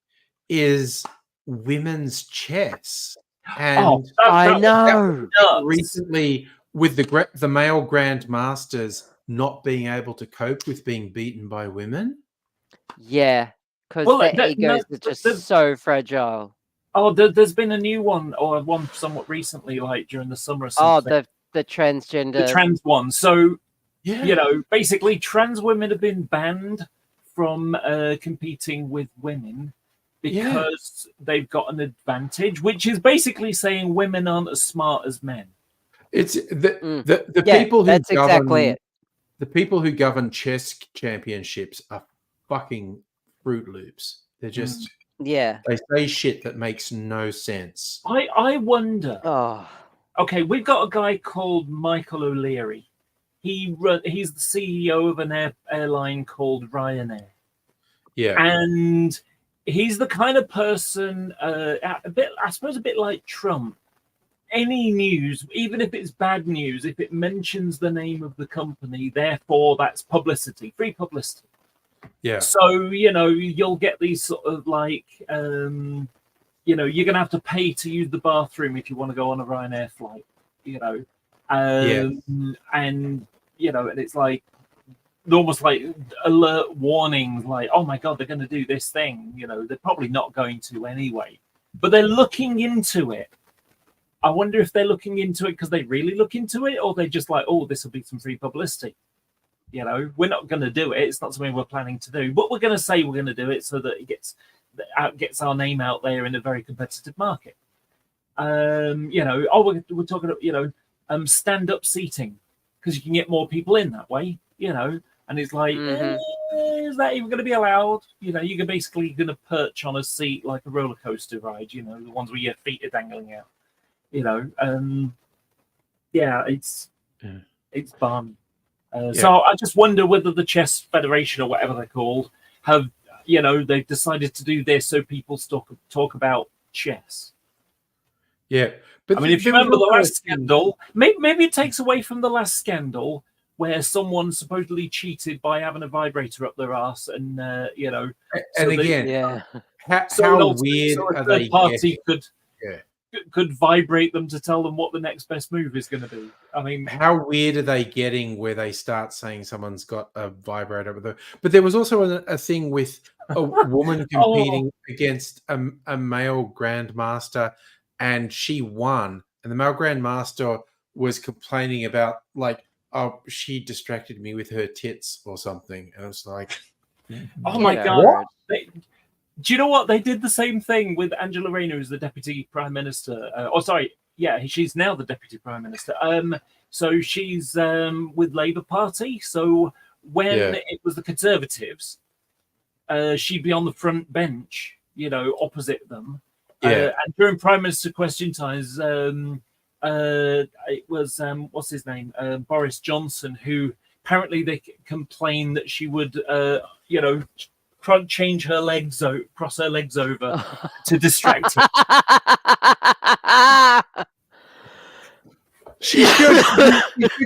is women's chess. And
I know.
recently with the male grandmasters not being able to cope with being beaten by women.
Yeah, because their egos are just so fragile.
Oh, there's been a new one, or one somewhat recently, like during the summer or something.
Oh, the transgender.
The trans one. So, you know, basically trans women have been banned from competing with women because they've got an advantage, which is basically saying women aren't as smart as men.
It's the people who
that's
govern,
exactly it.
The people who govern chess championships are fucking Fruit Loops. They're just they say shit that makes no sense.
I wonder.
Oh,
okay, we've got a guy called Michael O'Leary. He's the CEO of an airline called Ryanair.
Yeah,
and he's the kind of person, I suppose, a bit like Trump. Any news, even if it's bad news, if it mentions the name of the company, therefore that's publicity, free publicity.
Yeah.
So, you know, you'll get these sort of like, you know, you're going to have to pay to use the bathroom if you want to go on a Ryanair flight, you know. And, you know, and it's like, almost like alert warnings, like, oh my God, they're going to do this thing. You know, they're probably not going to anyway. But they're looking into it. I wonder if they're looking into it because they really look into it, or they just like, oh, this will be some free publicity. You know, we're not going to do it. It's not something we're planning to do, but we're going to say we're going to do it so that it gets our name out there in a very competitive market. You know, we're talking about, you know, stand-up seating because you can get more people in that way. You know, and it's like, is that even going to be allowed? You know, you're basically going to perch on a seat like a roller coaster ride. You know, the ones where your feet are dangling out. You know, it's balmy. So I just wonder whether the Chess Federation or whatever they're called have, you know, they've decided to do this so people talk about chess.
Yeah, but
I mean, if you remember the last scandal, maybe it takes away from the last scandal where someone supposedly cheated by having a vibrator up their ass, and you know,
and
so
again, how weird are they?
Party could vibrate them to tell them what the next best move is going to be. I mean,
how weird are they getting where they start saying someone's got a vibrator with them? But there was also a thing with a woman competing against a male grandmaster, and she won. And the male grandmaster was complaining about, like, oh, she distracted me with her tits or something. And I was like,
oh my God. Do you know what? They did the same thing with Angela Rayner, who's the Deputy Prime Minister. She's now the Deputy Prime Minister. So she's with Labour Party. So when it was the Conservatives, she'd be on the front bench, you know, opposite them. And during Prime Minister question times, it was, what's his name? Boris Johnson, who apparently they complained that she would, you know, change her legs, cross her legs over to distract him.
She should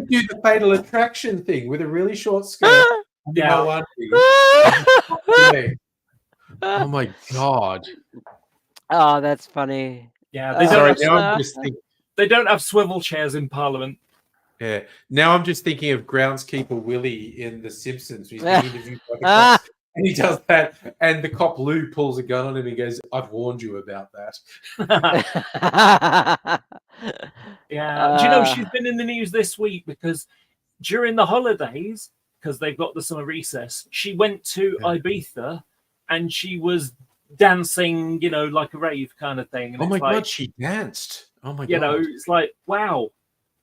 do the Fatal Attraction thing with a really short skirt.
Yeah.
Oh my God.
Oh, that's funny.
Yeah,
they
don't have swivel chairs in Parliament.
Yeah. Now I'm just thinking of Groundskeeper Willie in The Simpsons. He's being interviewed by the cops, and he does that, and the cop Lou pulls a gun on him and goes, "I've warned you about that."
Yeah. Do you know she's been in the news this week because during the holidays, because they've got the summer recess, she went to Ibiza and she was dancing, like a rave kind of thing. And
Oh my
it's like,
god, she danced. Oh my
you know,
god.
it's like, wow.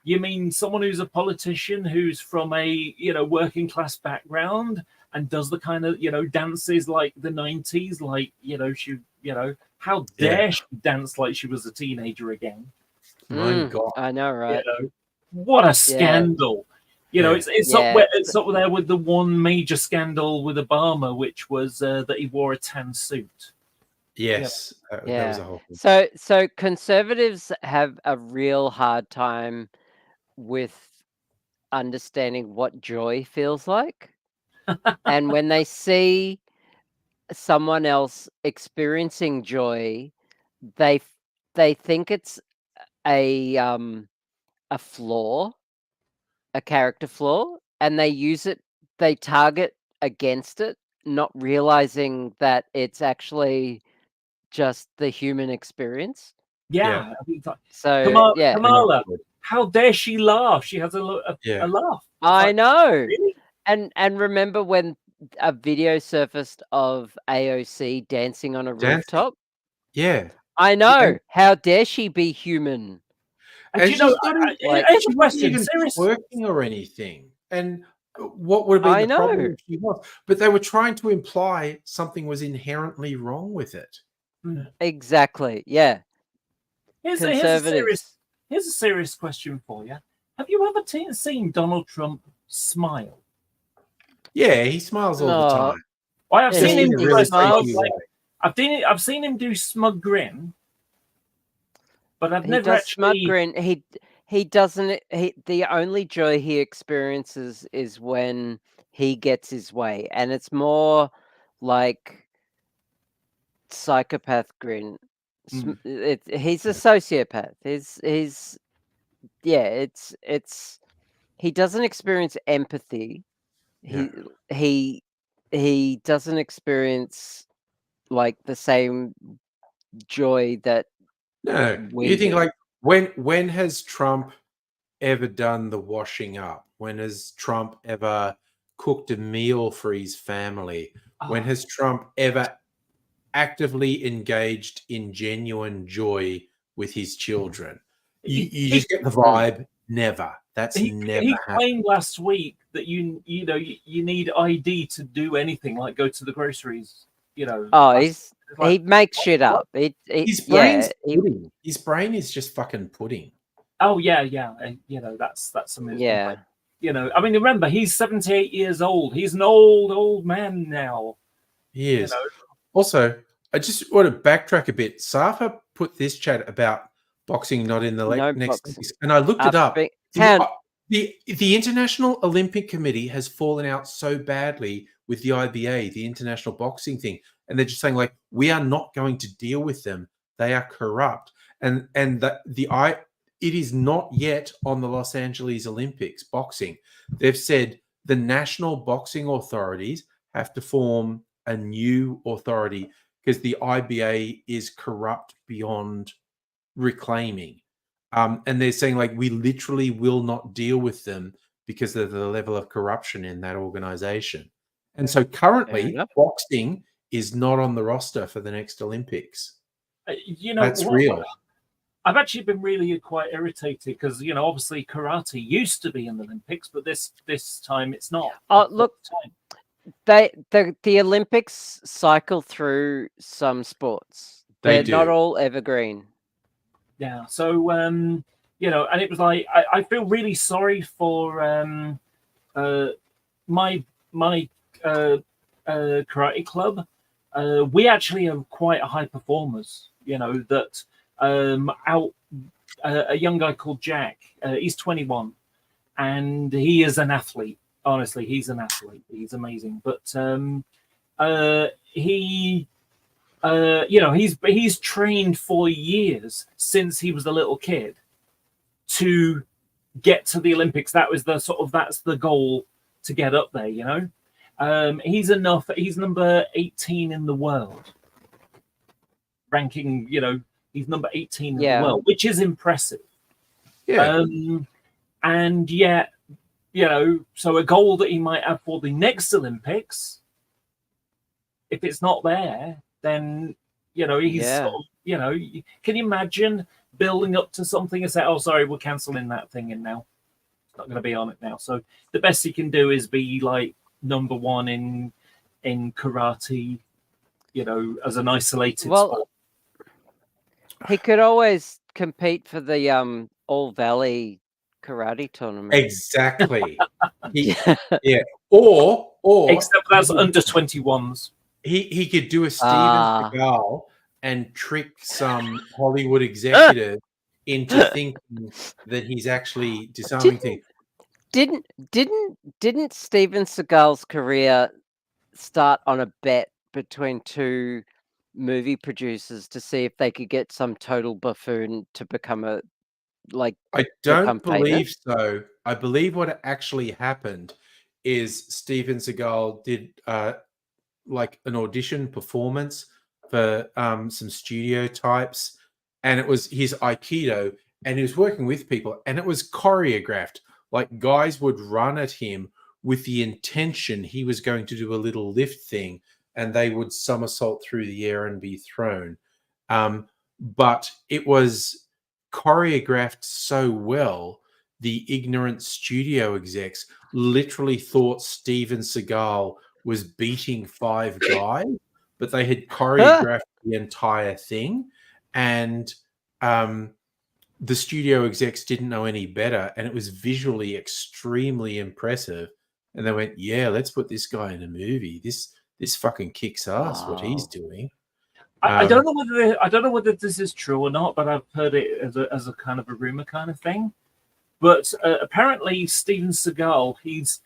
You mean someone who's a politician who's from a working class background and does the kind of dances like the 90s, like she how dare she dance like she was a teenager again?
My god.
I know, right?
What a scandal! It's up there with the one major scandal with Obama, which was that he wore a tan suit.
Yes. That was a whole thing.
So conservatives have a real hard time with understanding what joy feels like. And when they see someone else experiencing joy, they think it's a flaw, a character flaw, and they target against it, not realizing that it's actually just the human experience.
Yeah.
So
Kamala, how dare she laugh? She has a laugh.
I know. Really? And remember when a video surfaced of AOC dancing on a rooftop?
Yeah.
I know. How dare she be human?
And she's not even working or anything. And what would have been the problem if she was? But they were trying to imply something was inherently wrong with it.
Exactly. Yeah.
Here's a serious question for you. Have you ever seen Donald Trump smile?
Yeah, he smiles all the time.
Well, I've seen him do I've seen him do smug grin, but I've never actually.
Smug grin. He doesn't. The only joy he experiences is when he gets his way, and it's more like psychopath grin. He's a sociopath. He doesn't experience empathy. He doesn't experience like the same joy that
you think like when has Trump ever done the washing up? When has Trump ever cooked a meal for his family? When has Trump ever actively engaged in genuine joy with his children? You just get the vibe. Never. That's never.
He claimed last week that you need ID to do anything, like go to the groceries.
He makes shit up.
His brain is just fucking pudding.
Oh yeah. That's amazing. Yeah. I mean, remember, he's 78 years old. He's an old man now.
He is. Also, I just want to backtrack a bit. Safa put this chat about boxing not in the next, and I looked it up. The International Olympic Committee has fallen out so badly with the IBA, the international boxing thing, and they're just saying like, we are not going to deal with them. They are corrupt, and it is not yet on the Los Angeles Olympics boxing. They've said the national boxing authorities have to form a new authority because the IBA is corrupt beyond reclaiming. And they're saying like, we literally will not deal with them because of the level of corruption in that organization. And so currently boxing is not on the roster for the next Olympics. That's real.
I've actually been really quite irritated because, obviously karate used to be in the Olympics, but this time it's not.
Look, the Olympics cycle through some sports. They're not all evergreen.
Yeah. So, and it was like, I feel really sorry for my karate club. We actually have quite high performers, that a young guy called Jack, he's 21 and he is an athlete. Honestly, he's an athlete. He's amazing. But he's trained for years since he was a little kid to get to the Olympics. That was that's the goal, to get up there, he's number 18 in the world ranking, he's number 18 in the world, which is impressive.
Yeah.
And yet, so a goal that he might have for the next Olympics, if it's not there, then he's
Yeah.
sort of, can you imagine building up to something and say, "Oh, sorry, we're cancelling that thing in now. It's not going to be on it now." So the best he can do is be like number one in karate, as an isolated sport.
He could always compete for the All Valley karate tournament.
Exactly. Yeah. Or
Except that's under 21s.
He could do a Steven Seagal and trick some Hollywood executive into thinking that he's actually disarming things.
Didn't Steven Seagal's career start on a bet between two movie producers to see if they could get some total buffoon to become
I don't believe so. I believe what actually happened is Steven Seagal did like an audition performance for some studio types, and it was his Aikido, and he was working with people, and it was choreographed. Like guys would run at him with the intention he was going to do a little lift thing, and they would somersault through the air and be thrown. But it was choreographed so well, the ignorant studio execs literally thought Steven Seagal was beating 5 guys, but they had choreographed the entire thing, and the studio execs didn't know any better, and it was visually extremely impressive. And they went, "Yeah, let's put this guy in a movie. This fucking kicks ass. What he's doing."
I don't know whether this is true or not, but I've heard it as a kind of a rumor kind of thing. But apparently, Steven Seagal, he's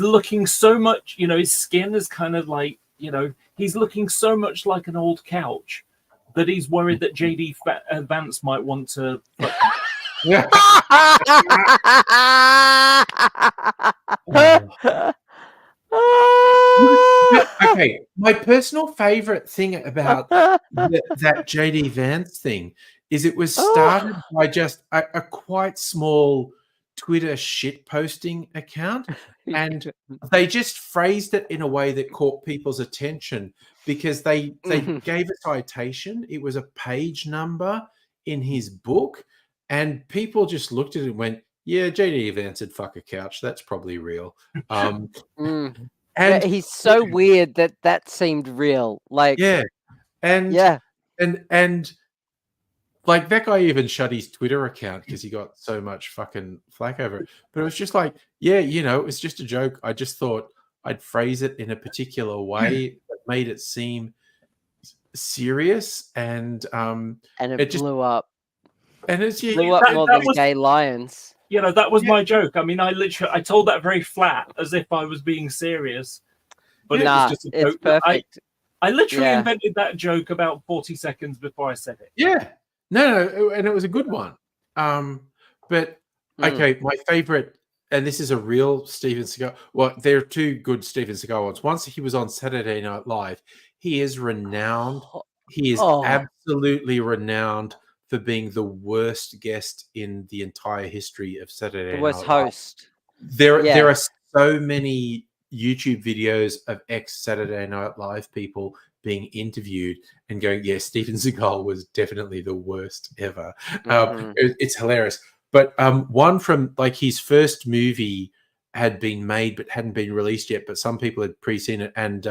looking so much, his skin is kind of like, he's looking so much like an old couch that he's worried that JD Vance might want to.
Okay, my personal favorite thing about that JD Vance thing is it was started by just a quite small Twitter shit posting account, and they just phrased it in a way that caught people's attention because they gave a citation. It was a page number in his book, and people just looked at it and went, "Yeah, JD Vance said fuck a couch. That's probably real."
And he's so weird that seemed real. Like
and like that guy even shut his Twitter account because he got so much fucking flack over it. But it was just like, it was just a joke. I just thought I'd phrase it in a particular way that made it seem serious, and
it
just
blew up.
And it's
blew up more than Gay Lions.
That was my joke. I mean, I told that very flat, as if I was being serious. But it was just a joke.
It's perfect.
I literally invented that joke about 40 seconds before I said it.
Yeah. No, and it was a good one. But okay, my favorite, and this is a real Steven Seagal. Well, there are two good Steven Seagal ones. Once he was on Saturday Night Live. He is renowned. He is absolutely renowned for being the worst guest in the entire history of Saturday Night Live. The
worst host.
There are so many YouTube videos of ex-Saturday Night Live people being interviewed and going, "Yeah, Steven Seagal was definitely the worst ever." It's hilarious. But one from like his first movie had been made but hadn't been released yet, but some people had pre-seen it. And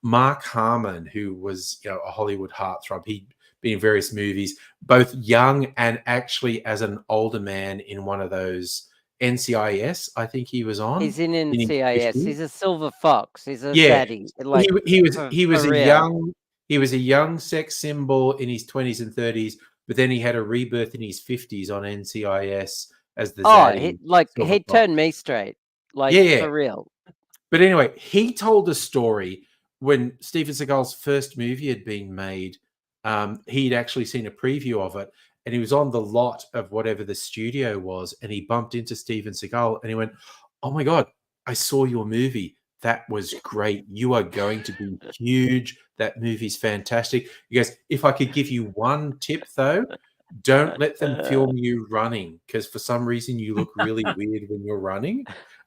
Mark Harmon, who was a Hollywood heartthrob, he'd been in various movies, both young and actually as an older man in one of those NCIS, I think he was on.
He's in NCIS. He's a silver fox. He's a daddy.
Like he was a young sex symbol in his 20s and 30s, but then he had a rebirth in his 50s on NCIS as the zaddy.
He turned me straight. For real.
But anyway, he told a story when Steven Seagal's first movie had been made. He'd actually seen a preview of it, and he was on the lot of whatever the studio was, and he bumped into Steven Seagal, and he went, "Oh my God, I saw your movie. That was great. You are going to be huge. That movie's fantastic." He goes, "If I could give you one tip, though, don't let them film you running because for some reason you look really weird when you're running.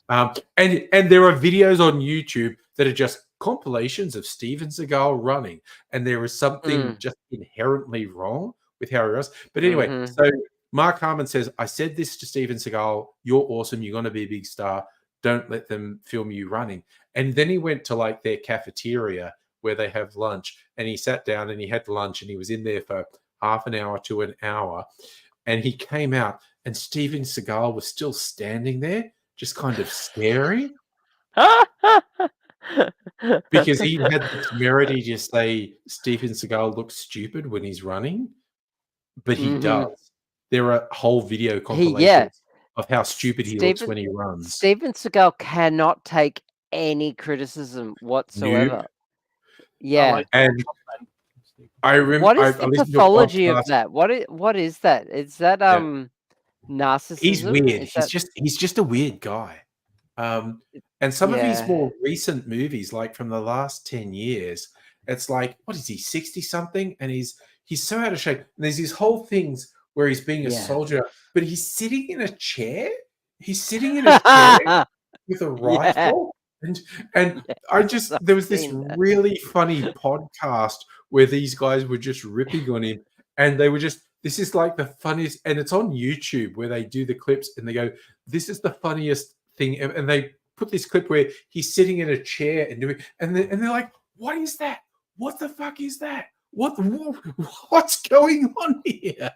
And there are videos on YouTube that are just compilations of Steven Seagal running, and there is something just inherently wrong with how he runs. But anyway, so Mark Harmon says, I said this to Steven Seagal, you're awesome, you're going to be a big star. Don't let them film you running. And then he went to like their cafeteria where they have lunch, and he sat down and he had lunch, and he was in there for half an hour to an hour. And he came out, and Steven Seagal was still standing there, just kind of staring. Because he had the temerity to say Steven Seagal looks stupid when he's running, but he does. There are whole video compilations of how stupid he looks when he runs.
Steven Seagal cannot take any criticism whatsoever.
Nope.
Yeah,
and I remember.
What is the pathology of that? What is that? Is that narcissism?
He's weird.
Is
He's just a weird guy. And some of his more recent movies, like from the last 10 years, it's like, what is he, 60 something? And he's so out of shape. And there's these whole things where he's being a soldier, but he's sitting in a chair. He's sitting in a chair with a rifle. And I just, there was this really funny podcast where these guys were just ripping on him, and they were just, this is like the funniest, and it's on YouTube where they do the clips and they go, this is the funniest thing. And they put this clip where he's sitting in a chair and doing, and they're like, what is that? What the fuck is that? What's going on here?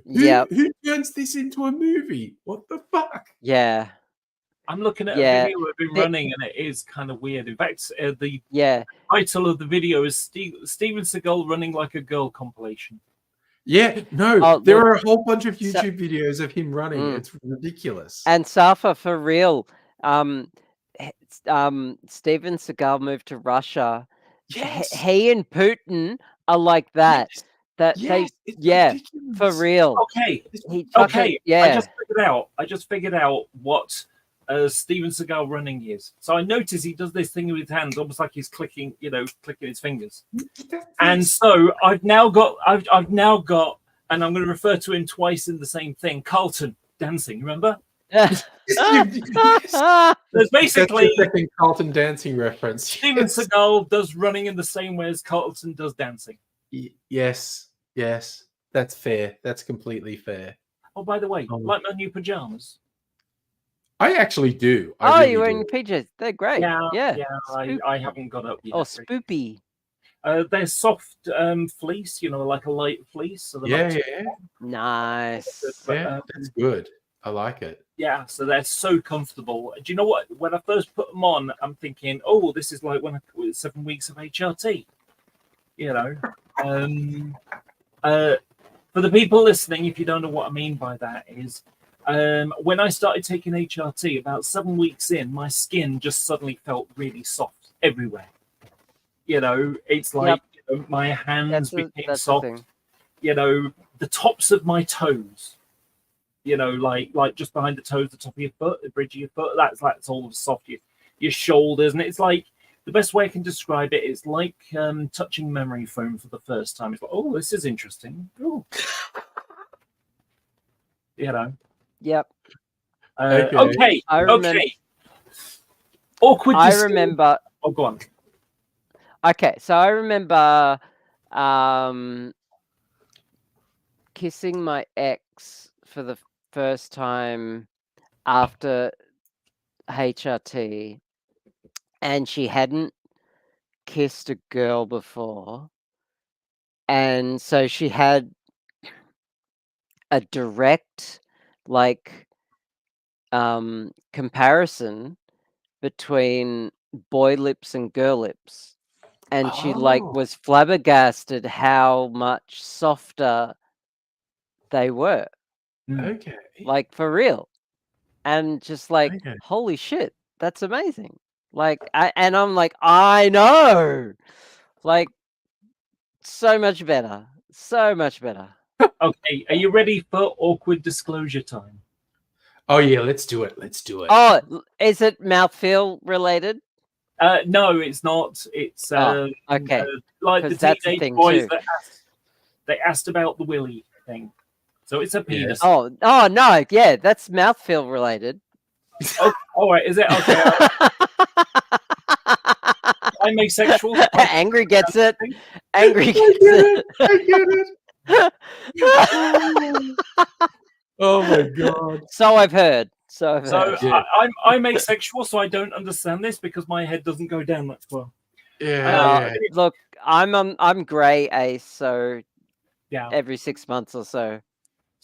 Who turns this into a movie? What the fuck?
Yeah.
I'm looking at a video of him running, and it is kind of weird. In fact, the title of the video is Steven Seagal running like a girl compilation.
Yeah, no, there are a whole bunch of YouTube videos of him running. It's ridiculous.
And Safa, for real, Steven Seagal moved to Russia.
Yes.
He and Putin are like that. For real.
Okay,
yeah.
I just figured out what Steven Seagal running is. So I noticed he does this thing with his hands, almost like he's clicking his fingers. And so I've now got, and I'm going to refer to him twice in the same thing. Carlton dancing, remember? There's basically
that's the second Carlton dancing reference.
Steven Seagal does running in the same way as Carlton does dancing.
Yes, that's fair. That's completely fair.
Oh, by the way, like my new pajamas.
I actually do.
You're wearing your PJs. They're great. Yeah.
I haven't got up yet.
Oh, spoopy.
They're soft fleece, like a light fleece. So
Nice.
That's good. I like it.
Yeah, so they're so comfortable. Do you know what? When I first put them on, I'm thinking, oh, this is like when I was 7 weeks of HRT. For the people listening, if you don't know what I mean by that, is when I started taking HRT, about 7 weeks in, my skin just suddenly felt really soft everywhere. It's like my hands became soft. The tops of my toes. Like just behind the toes, the top of your foot, the bridge of your foot. That's all soft. Your shoulders, and it's like the best way I can describe it is like touching memory foam for the first time. It's like, oh, this is interesting. Oh,
Yep.
Okay. Okay. Awkward.
I remember.
Oh, go on.
Okay, so I remember kissing my ex for the first time after HRT, and she hadn't kissed a girl before, and so she had a direct comparison between boy lips and girl lips, and she was flabbergasted how much softer they were.
Okay.
For real. And just holy shit, that's amazing. I'm like, I know. So much better. So much better.
Okay, are you ready for awkward disclosure time?
Oh yeah, let's do it.
Oh, is it mouthfeel related?
No, it's not. It's
okay.
like the teenage boys that asked about the willy thing. So it's a penis.
Oh no, yeah, that's mouthfeel related.
Oh, all right, is it okay? I'm asexual.
Angry gets it. Angry gets it.
I get it. Oh my god.
So I've heard. So I've
So
heard.
Yeah.
I'm asexual, so I don't understand this because my head doesn't go down that far.
Yeah.
Look, I'm grey ace, so
Yeah.
every 6 months or so.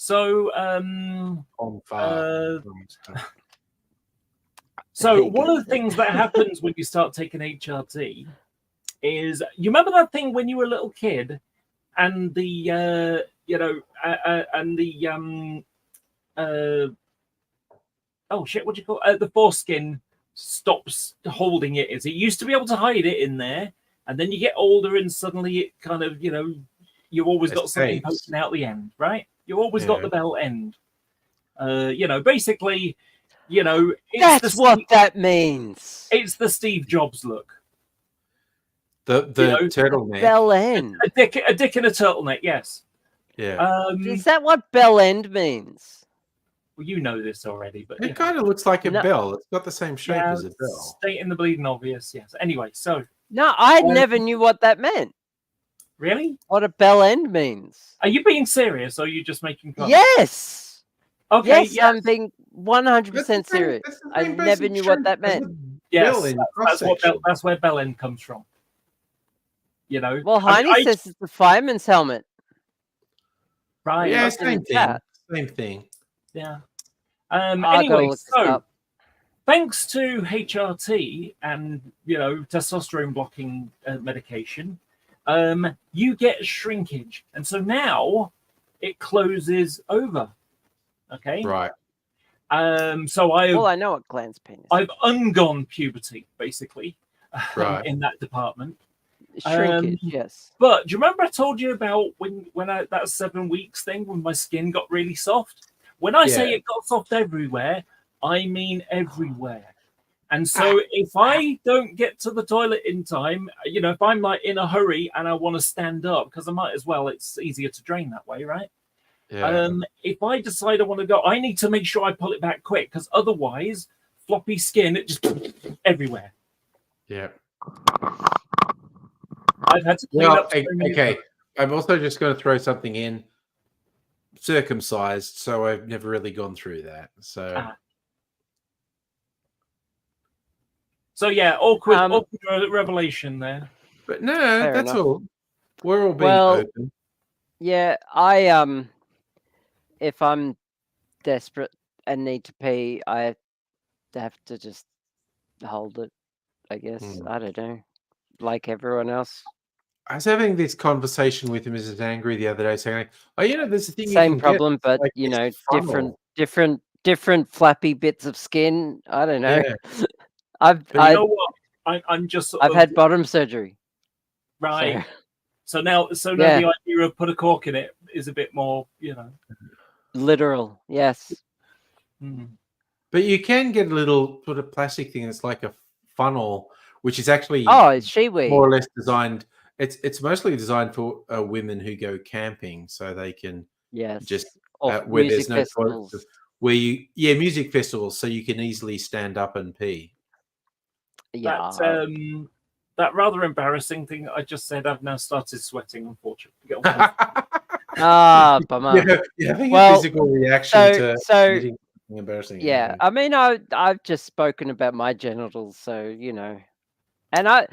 So
On fire.
So one of the things that happens when you start taking HRT is, you remember that thing when you were a little kid, and the oh shit, what do you call it? The foreskin stops holding it. Is it used to be able to hide it in there, and then you get older and suddenly it kind of, you've always got something
Escapes.
poking out the end, right? You've always got
Yeah.
the bell end. Basically, it's
That's
the
what that means.
it's the Steve Jobs look.
The
know,
turtleneck.
Bell end.
A dick in a turtleneck, yes.
Yeah.
Is that what bell end means?
Well, you know this already, but
It kind of looks like a
No.
bell. It's got the same shape as a bell.
Stating the bleeding obvious, yes. Anyway, so
No, I
Um,
never knew what that meant.
really,
What a bell end means.
are you being serious or are you just making fun?
Yes.
Okay.
Yes, I'm being 100%
That's the same-
serious.
that's the
I
same
never
basic
knew what
shape
that
as a
meant.
Yes,
bell in
that's where bell end comes from.
Well, Heine says it's the fireman's helmet.
right.
Yeah,
okay,
same thing.
that.
Same thing.
yeah.
I'll go
Anyway,
look this
so
up.
thanks to HRT and testosterone blocking medication, you get shrinkage, and so now it closes over. Okay.
Right.
So
Well, I know what Glenn's penis is.
I've ungone puberty basically,
Right.
in that department.
Shrinkage, yes.
But do you remember I told you about when I that 7 weeks thing when my skin got really soft? When I say
Yeah.
it got soft everywhere, I mean everywhere. And so if I don't get to the toilet in time, if I'm like in a hurry and I want to stand up, because I might as well, it's easier to drain that way, right?
Yeah.
If I decide I want to go, I need to make sure I pull it back quick, because otherwise, floppy skin, it just everywhere.
Yeah.
I've had to clean
Well,
up. so many
okay.
times.
I'm also just going to throw something in. Circumcised, so I've never really gone through that. So
Ah. So yeah, awkward revelation there.
But no,
Fair
that's
enough.
all. We're all being
Well,
open.
Yeah, I if I'm desperate and need to pee, I have to just hold it, I guess.
Mm.
I don't know. Like everyone else.
I was having this conversation with Mrs. Angry the other day, saying, "Oh, there's a thing you
Same
can
problem,
get,
but
like this funnel."
different flappy bits of skin. I don't know.
Yeah.
I've
But
You know what? I'm just sort
I've
of-
had bottom surgery.
right.
So,
So now
Yeah.
the idea of put a cork in it is a bit more,
literal, yes.
But you can get a little sort of plastic thing that's like a funnel, which is actually
Oh, it's shiwi.
more or less designed. It's mostly designed for women who go camping, so they can
Yes.
just
Or
where
music
there's no
festivals.
toilets, music festivals, so you can easily stand up and pee.
Yeah.
That rather embarrassing thing I just said, I've now started sweating, unfortunately.
Ah, bummer.
You're having
Well,
a physical reaction to
so
eating something embarrassing.
yeah, I mean, I've just spoken about my genitals, so and I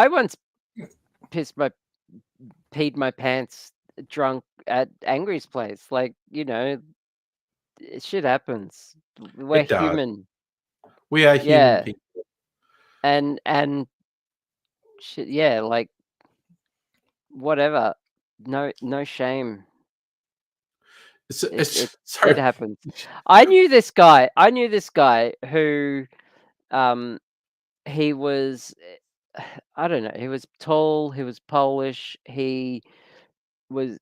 once peed my pants drunk at Angry's place. Like, shit happens. We're
It does.
human,
We are human
Yeah.
people.
and shit. Yeah, like whatever. No shame. It
Sorry.
happens. I knew this guy who, he was, I don't know, he was tall, he was Polish, he was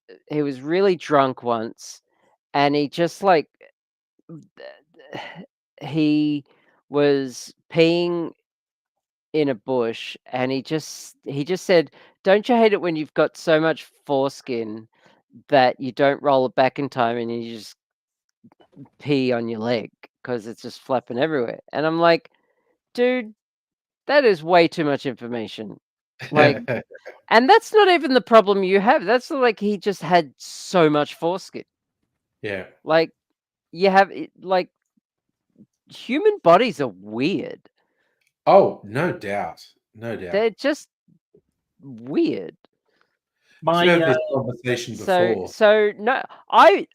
really drunk once, and he just like, he was peeing in a bush, and he just said, "Don't you hate it when you've got so much foreskin that you don't roll it back in time and you just pee on your leg because it's just flapping everywhere. And I'm like, dude, that is way too much information. Like, and that's not even the problem you have. That's like he just had so much foreskin.
yeah.
Like, you have like human bodies are weird.
Oh, no doubt. No doubt.
They're just weird.
My
We've had this conversation before.
So no,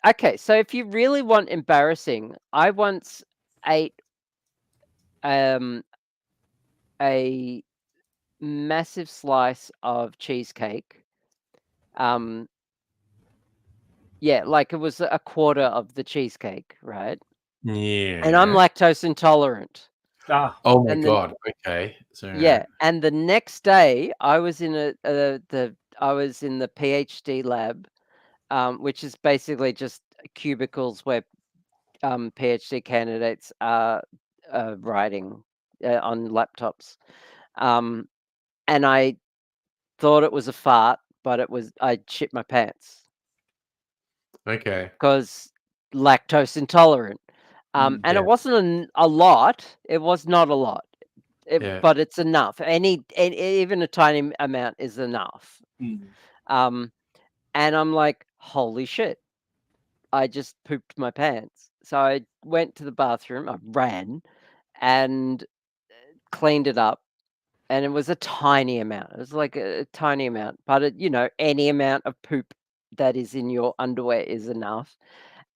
okay. So if you really want embarrassing, I once ate a massive slice of cheesecake. Yeah, like it was a quarter of the cheesecake, right?
Yeah.
And I'm lactose intolerant.
Oh my
and then-
god. Okay. So
Yeah, and the next day I was in I was in the PhD lab, which is basically just cubicles where PhD candidates are writing on laptops, and I thought it was a fart, but I shit my pants
Okay.
because lactose intolerant. And
yeah.
it wasn't a lot. It was not a lot.
Yeah.
But it's enough. Even a tiny amount is enough. And I'm like, holy shit! I just pooped my pants. So I went to the bathroom. I ran and cleaned it up, and it was a tiny amount. It was like a tiny amount, but any amount of poop that is in your underwear is enough.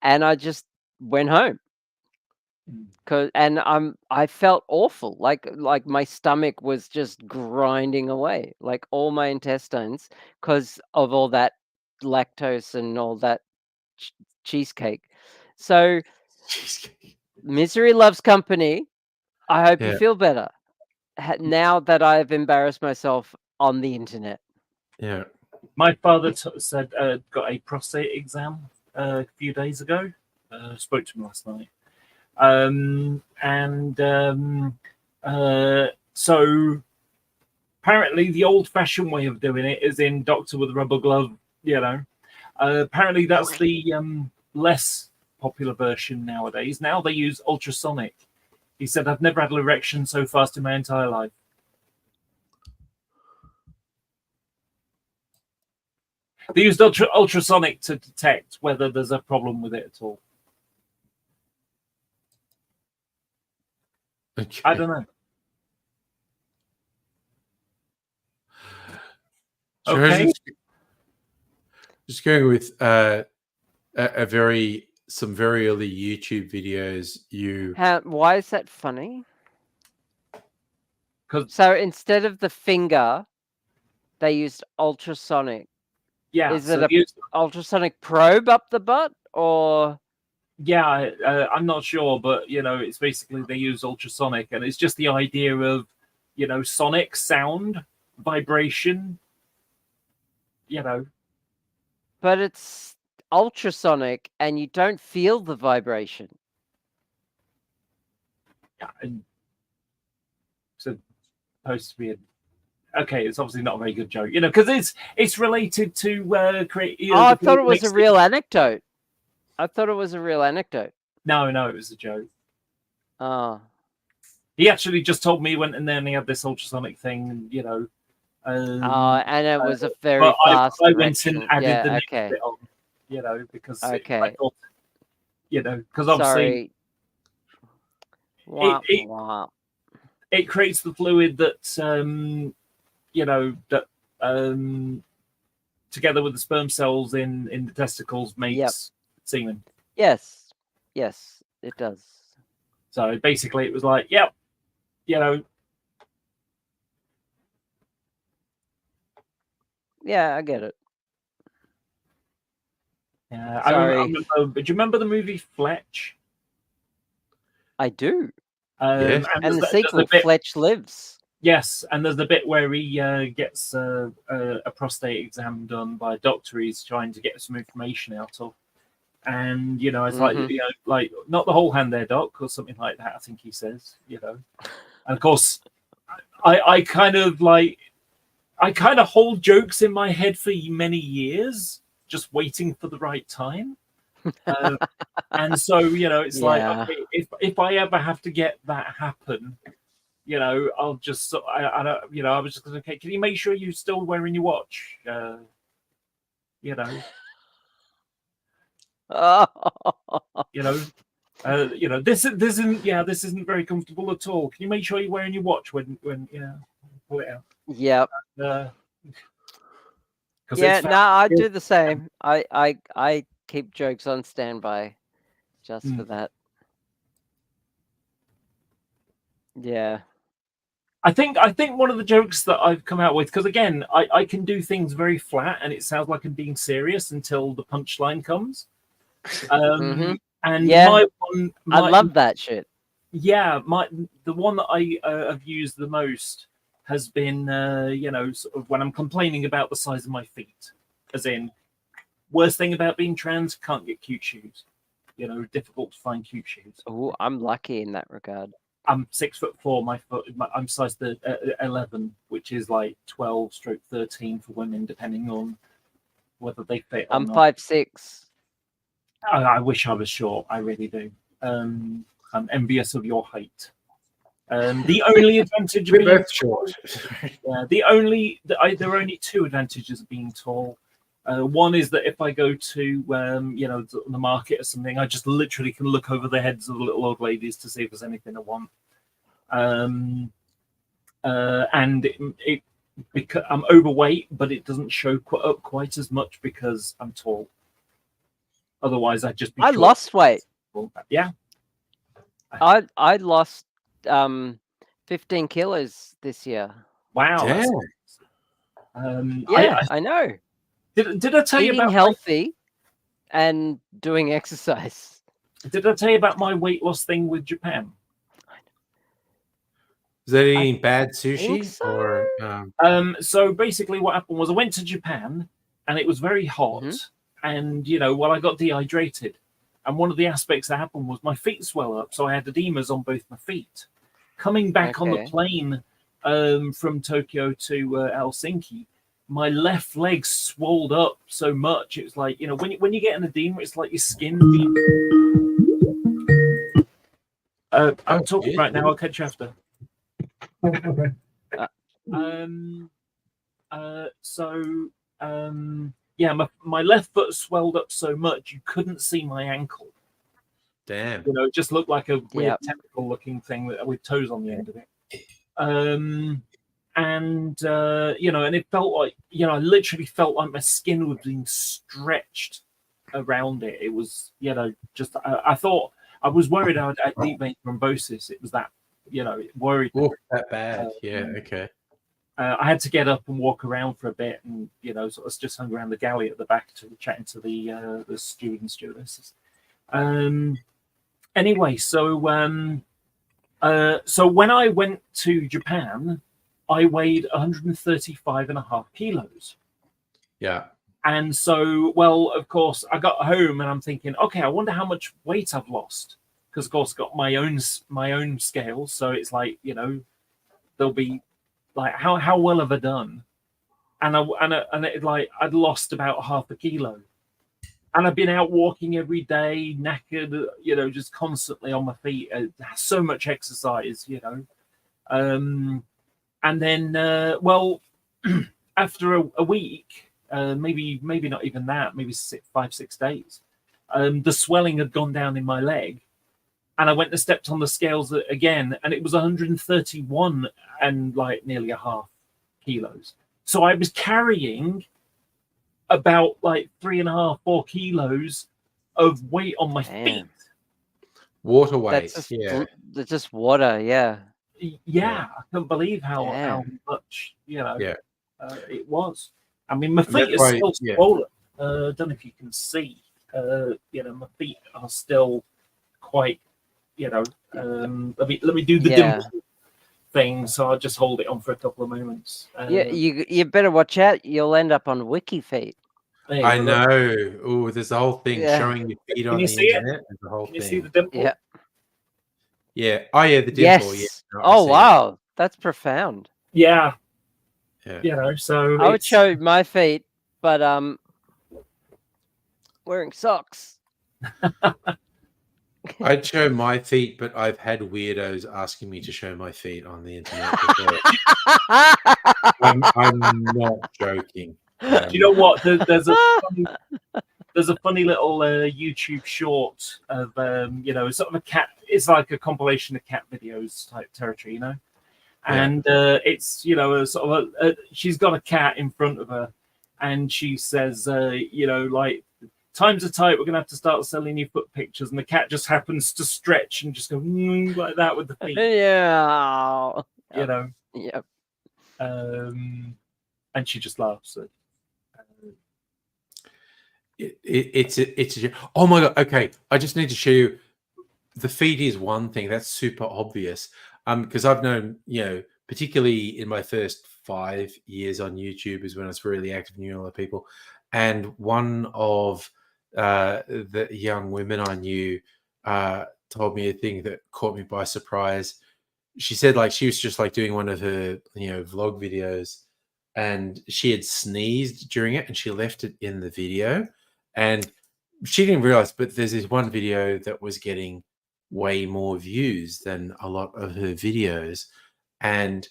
And I just went home. I felt awful, like my stomach was just grinding away, like all my intestines, because of all that lactose and all that cheesecake. So misery loves company. I hope you
Yeah.
feel better now that I've embarrassed myself on the internet.
Yeah.
My father said got a prostate exam a few days ago. Spoke to him last night. So apparently the old-fashioned way of doing it is in doctor with a rubber glove. Apparently that's the less popular version nowadays. Now they use ultrasonic. He said, "I've never had an erection so fast in my entire life." They used ultrasonic to detect whether there's a problem with it at all.
Okay.
I don't know.
So
Okay.
just going with some very early YouTube videos.
Why is that funny?
'Cause-
So instead of the finger, they used ultrasonic.
Yeah.
Is it a ultrasonic probe up the butt, or?
Yeah, I'm not sure, but it's basically they use ultrasonic, and it's just the idea of sonic sound, vibration.
But it's ultrasonic, and you don't feel the vibration.
Yeah, and so supposed to be okay. It's obviously not a very good joke, because it's related to create.
I thought it was a real anecdote. I thought it was a real anecdote.
No, it was a joke.
Oh.
He actually just told me he went in there and he had this ultrasonic thing, and
And it was a very
but
fast.
I went and added
yeah,
the next
okay.
bit on, because
Okay.
I thought, because obviously
Sorry. Wah, wah.
it creates the fluid that together with the sperm cells in the testicles makes semen.
Yes, it does.
So basically, it was like, yep,
Yeah, I get it.
Yeah,
Sorry.
I remember, do you remember the movie Fletch?
I do.
Yes.
And the
there's
sequel,
a bit,
Fletch Lives.
yes, and there's the bit where he gets a prostate exam done by a doctor he's trying to get some information out of. And it's like not the whole hand there, doc, or something like that. I think he says, and of course, I kind of hold jokes in my head for many years, just waiting for the right time. And so, you know, it's like,
Yeah.
okay, if I ever have to get that happen, you know, I'll just, I don't, you know, I was just going to, okay, can you make sure you're still wearing your watch? You know, this isn't very comfortable at all. Can you make sure you're wearing your watch when pull it out?
Yep.
'Cause
Yeah,
it's
no, I do the same. I keep jokes on standby just for that. Yeah.
I think one of the jokes that I've come out with, because again, I can do things very flat and it sounds like I'm being serious until the punchline comes. And
Yeah.
my one,
I love that shit.
Yeah, the one that I have used the most has been, you know, sort of when I'm complaining about the size of my feet, as in, worst thing about being trans, can't get cute shoes. You know, difficult to find cute shoes.
Oh, I'm lucky in that regard.
I'm 6'4". I'm size 11, which is like 12/13 for women, depending on whether they fit. Or
I'm
not.
5'6".
I wish I was short. I really do. I'm envious of your height. The only advantage of
We're
being
both short.
yeah, there are only two advantages of being tall. One is that if I go to you know, the market or something, I just literally can look over the heads of the little old ladies to see if there's anything I want. And because I'm overweight, but it doesn't show up quite as much because I'm tall. Otherwise, I'd just be.
I lost weight.
Yeah.
I lost 15 kilos this year.
Wow.
Damn.
I know.
Did I tell you
Eating
about
healthy and doing exercise?
Did I tell you about my weight loss thing with Japan?
Is that eating bad
think
sushi
so.
or?
So basically, what happened was I went to Japan, and it was very hot, and you know, well, I got dehydrated, and one of the aspects that happened was my feet swell up, so I had edemas on both my feet. Coming back on the plane from Tokyo to Helsinki, my left leg swelled up so much. It was like, you know, when you get an edema, it's like your skin being. I'm talking right now. I'll catch you after. Okay. Yeah, my left foot swelled up so much you couldn't see my ankle.
Damn.
You know, it just looked like a weird tentacle looking thing with toes on the end of it. You know, and it felt like, you know, I literally felt like my skin was being stretched around it. It was, you know, just I thought I was worried I had deep vein thrombosis. It was that, you know, it worried me.
Oh, that bad. Yeah. Okay.
I had to get up and walk around for a bit, and you know, sort of just hung around the galley at the back chatting to the steward and stewardesses. Anyway, so when I went to Japan, I weighed 135.5 kilos.
Yeah.
And so, well, of course, I got home and I'm thinking, okay, I wonder how much weight I've lost, because of course, I've got my own scale. So it's like, you know, there'll be like how well have I done? And I'd lost about 0.5 kilo, and I've been out walking every day, knackered, you know, just constantly on my feet. So much exercise, you know. And then, well, after a week, maybe not even that, maybe 5-6 days, the swelling had gone down in my leg. And I went and stepped on the scales again, and it was 131 and like nearly 0.5 kilos. So I was carrying about like 3.5-4 kilos of weight on my feet.
Water weight.
That's just water. Yeah.
Yeah, I couldn't believe how much, you know, it was. I mean, my feet are still swollen. I don't know if you can see. You know, my feet are still quite. You know, let me do the dimple thing. So I'll just hold it on for a couple of moments.
Yeah, you better watch out. You'll end up on Wiki Feet.
I know. Oh, there's a whole thing showing your feet on the internet. There's a whole thing.
Can you see the dimple?
Yeah.
Yeah. Oh, yeah, the dimple.
Yes.
Yeah.
Oh, wow. That's profound.
Yeah.
Yeah.
You know, so
I would show my feet, but wearing socks.
I'd show my feet, but I've had weirdos asking me to show my feet on the internet before. I'm not joking.
Do you know what? There's a funny little YouTube short of sort of a cat. It's like a compilation of cat videos type territory, and it's a sort of she's got a cat in front of her, and she says, like, times are tight, we're gonna have to start selling you foot pictures, and the cat just happens to stretch and just go like that with the feet.
Yeah.
Yep. And she just laughs.
It's oh my god. Okay, I just need to show you. The feet is one thing that's super obvious. Because I've known, particularly in my first 5 years on YouTube is when I was really active, knew a lot of people, and one of the young women I knew told me a thing that caught me by surprise. She said, like, she was just like doing one of her vlog videos, and she had sneezed during it, and she left it in the video, and she didn't realize, but there's this one video that was getting way more views than a lot of her videos, and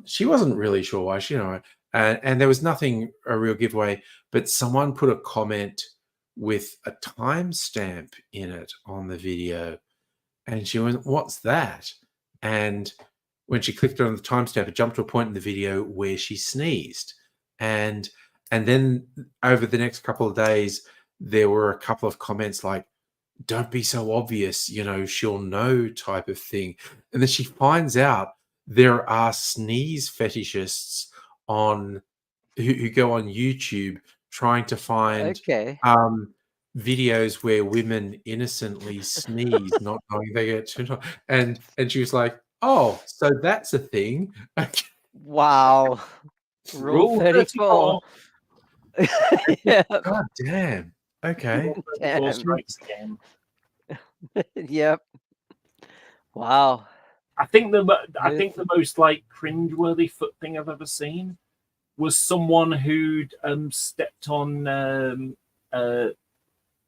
she wasn't really sure why. And there was nothing a real giveaway, but someone put a comment with a timestamp in it on the video, and she went, "What's that?" And when she clicked on the timestamp, it jumped to a point in the video where she sneezed, and then over the next couple of days, there were a couple of comments like, "Don't be so obvious, she'll know," type of thing. And then she finds out there are sneeze fetishists who go on YouTube trying to find videos where women innocently sneeze, not knowing they get turned on. And she was like, "Oh, so that's a thing."
Wow. Rule 34. Yeah.
God damn. Okay.
Damn. Yep. Wow.
I think the most like cringeworthy foot thing I've ever seen was someone who'd stepped on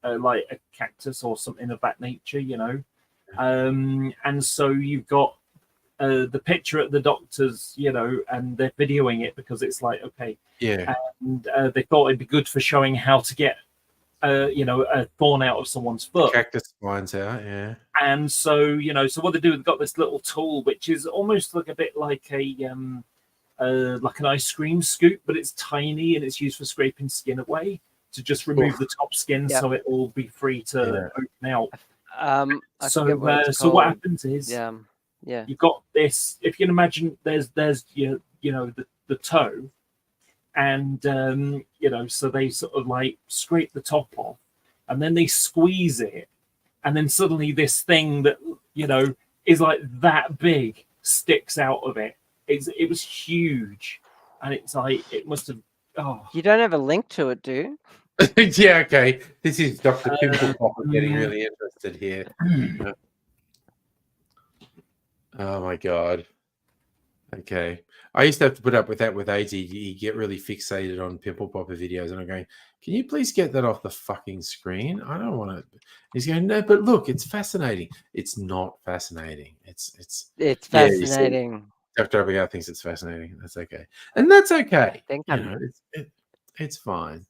like a cactus or something of that nature, and so you've got the picture at the doctor's, and they're videoing it because it's like, okay, and they thought it'd be good for showing how to get a thorn out of someone's foot.
Cactus spines out, yeah.
And so, so what they do, they've got this little tool which is almost like a bit like an ice cream scoop, but it's tiny and it's used for scraping skin away to just remove the top skin so it will be free to open out. So what happens is you've got this, if you can imagine, there's the toe, and so they sort of like scrape the top off, and then they squeeze it, and then suddenly this thing that is like that big sticks out of it. It was huge, and it's like it must have. Oh,
you don't have a link to it, do you?
Yeah, okay. This is Dr. Pimple Popper getting really interested here. Oh my god. Okay. I used to have to put up with that with AIDS. You get really fixated on Pimple Popper videos, and I'm going, "Can you please get that off the fucking screen? I don't want to." He's going, "No, but look, it's fascinating." It's not fascinating. It's
fascinating.
Dr. Abigail thinks it's fascinating. That's okay. And that's okay. It's fine.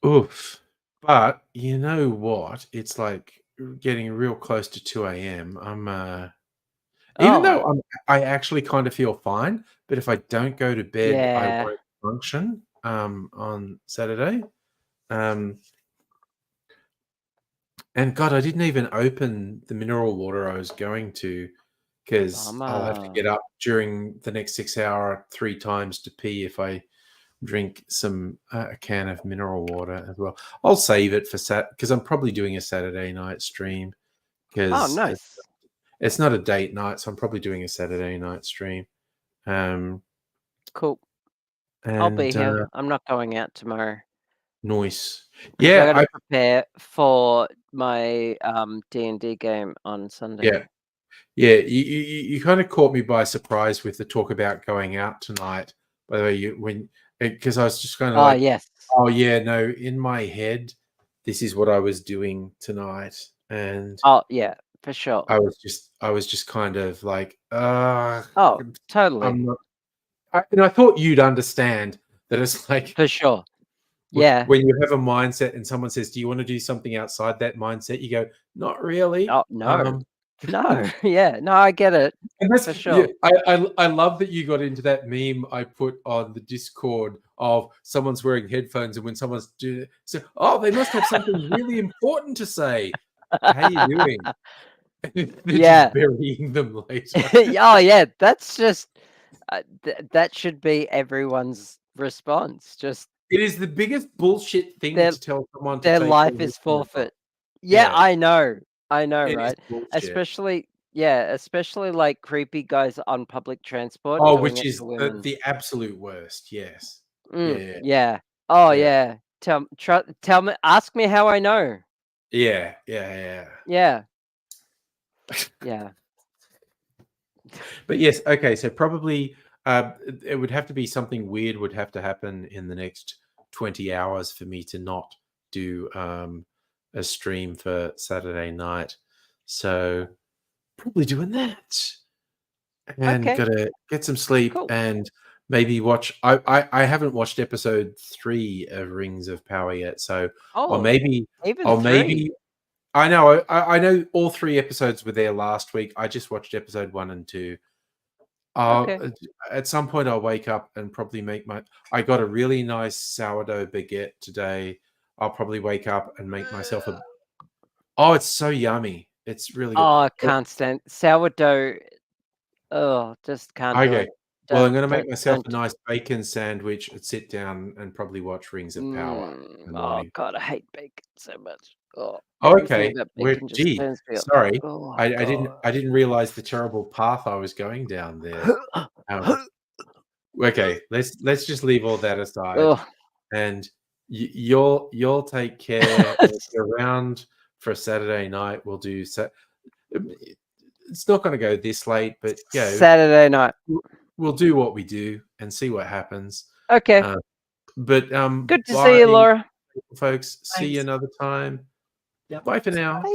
Oof. But you know what? It's like getting real close to 2 a.m. Even though I actually kind of feel fine, but if I don't go to bed, I won't function on Saturday. And God, I didn't even open the mineral water I was going to, because I'll have to get up during the next 6 hours 3 times to pee if I drink a can of mineral water as well. I'll save it for because I'm probably doing a Saturday night stream.
Nice.
It's not a date night, so I'm probably doing a Saturday night stream.
Cool. I'll be here. I'm not going out tomorrow.
Nice.
Yeah, I got to prepare for my D&D game on Sunday.
Yeah. You kind of caught me by surprise with the talk about going out tonight. By the way, because I was just kind of
Oh
like,
yes.
oh yeah, no, in my head, this is what I was doing tonight, and
Oh yeah, for sure.
I was just kind of like,
Oh, totally.
I'm not. And I thought you'd understand that it's like
For sure. Yeah.
when you have a mindset and someone says, "Do you want to do something outside that mindset?" You go, "Not really."
Oh no. No. Yeah. No, I get it.
And that's
For
yeah,
sure.
I love that you got into that meme I put on the Discord of someone's wearing headphones and when someone's doing so, oh, they must have something really important to say. How you doing? They're
Yeah.
just burying them later.
Oh yeah, that's just that should be everyone's response. Just
It is the biggest bullshit thing
Their-
to tell someone to
their
take
life
their
is
headphones off.
forfeit. Yeah,
Yeah.
I know,
It is
right?
bullshit.
Especially like creepy guys on public transport
Oh,
doing
which
it
is
to women.
the absolute worst. Yes.
Mm,
Yeah.
yeah. Oh
Yeah.
yeah. Tell me. Ask me how I know.
Yeah. Yeah.
Yeah. Yeah.
But yes, okay. So probably it would have to be something weird would have to happen in the next 20 hours for me to not do a stream for Saturday night. So probably doing that. And
Okay.
gotta get some sleep
Cool.
and maybe watch. I haven't watched episode 3 of Rings of Power yet. So
Oh,
or maybe
even
or
3.
maybe I know I know all 3 episodes were there last week. I just watched episode 1 and 2.
Okay.
At some point I'll wake up and probably make I got a really nice sourdough baguette today. I'll probably wake up and make myself a Oh, it's so yummy. It's really good.
Oh, I can't stand sourdough. Oh, just can't do
Okay.
it.
Well, I'm gonna make
Don't-
myself a
don't-
nice bacon sandwich and sit down and probably watch Rings of Power in the
Oh
morning.
god, I hate bacon so much. Oh,
Oh,
everything
okay.
about
We're
bacon just
gee,
turns me up.
sorry.
Oh,
I
God.
didn't realize the terrible path I was going down there. Okay, let's just leave all that aside.
Oh,
And you'll take care. If you're around for a Saturday night, we'll do it's not going to go this late, but yeah,
Saturday night.
we'll do what we do and see what happens.
Okay.
But
Good to see you,
bye,
Laura.
folks. See you
Thanks.
another time.
Yep.
Bye for now.
Bye.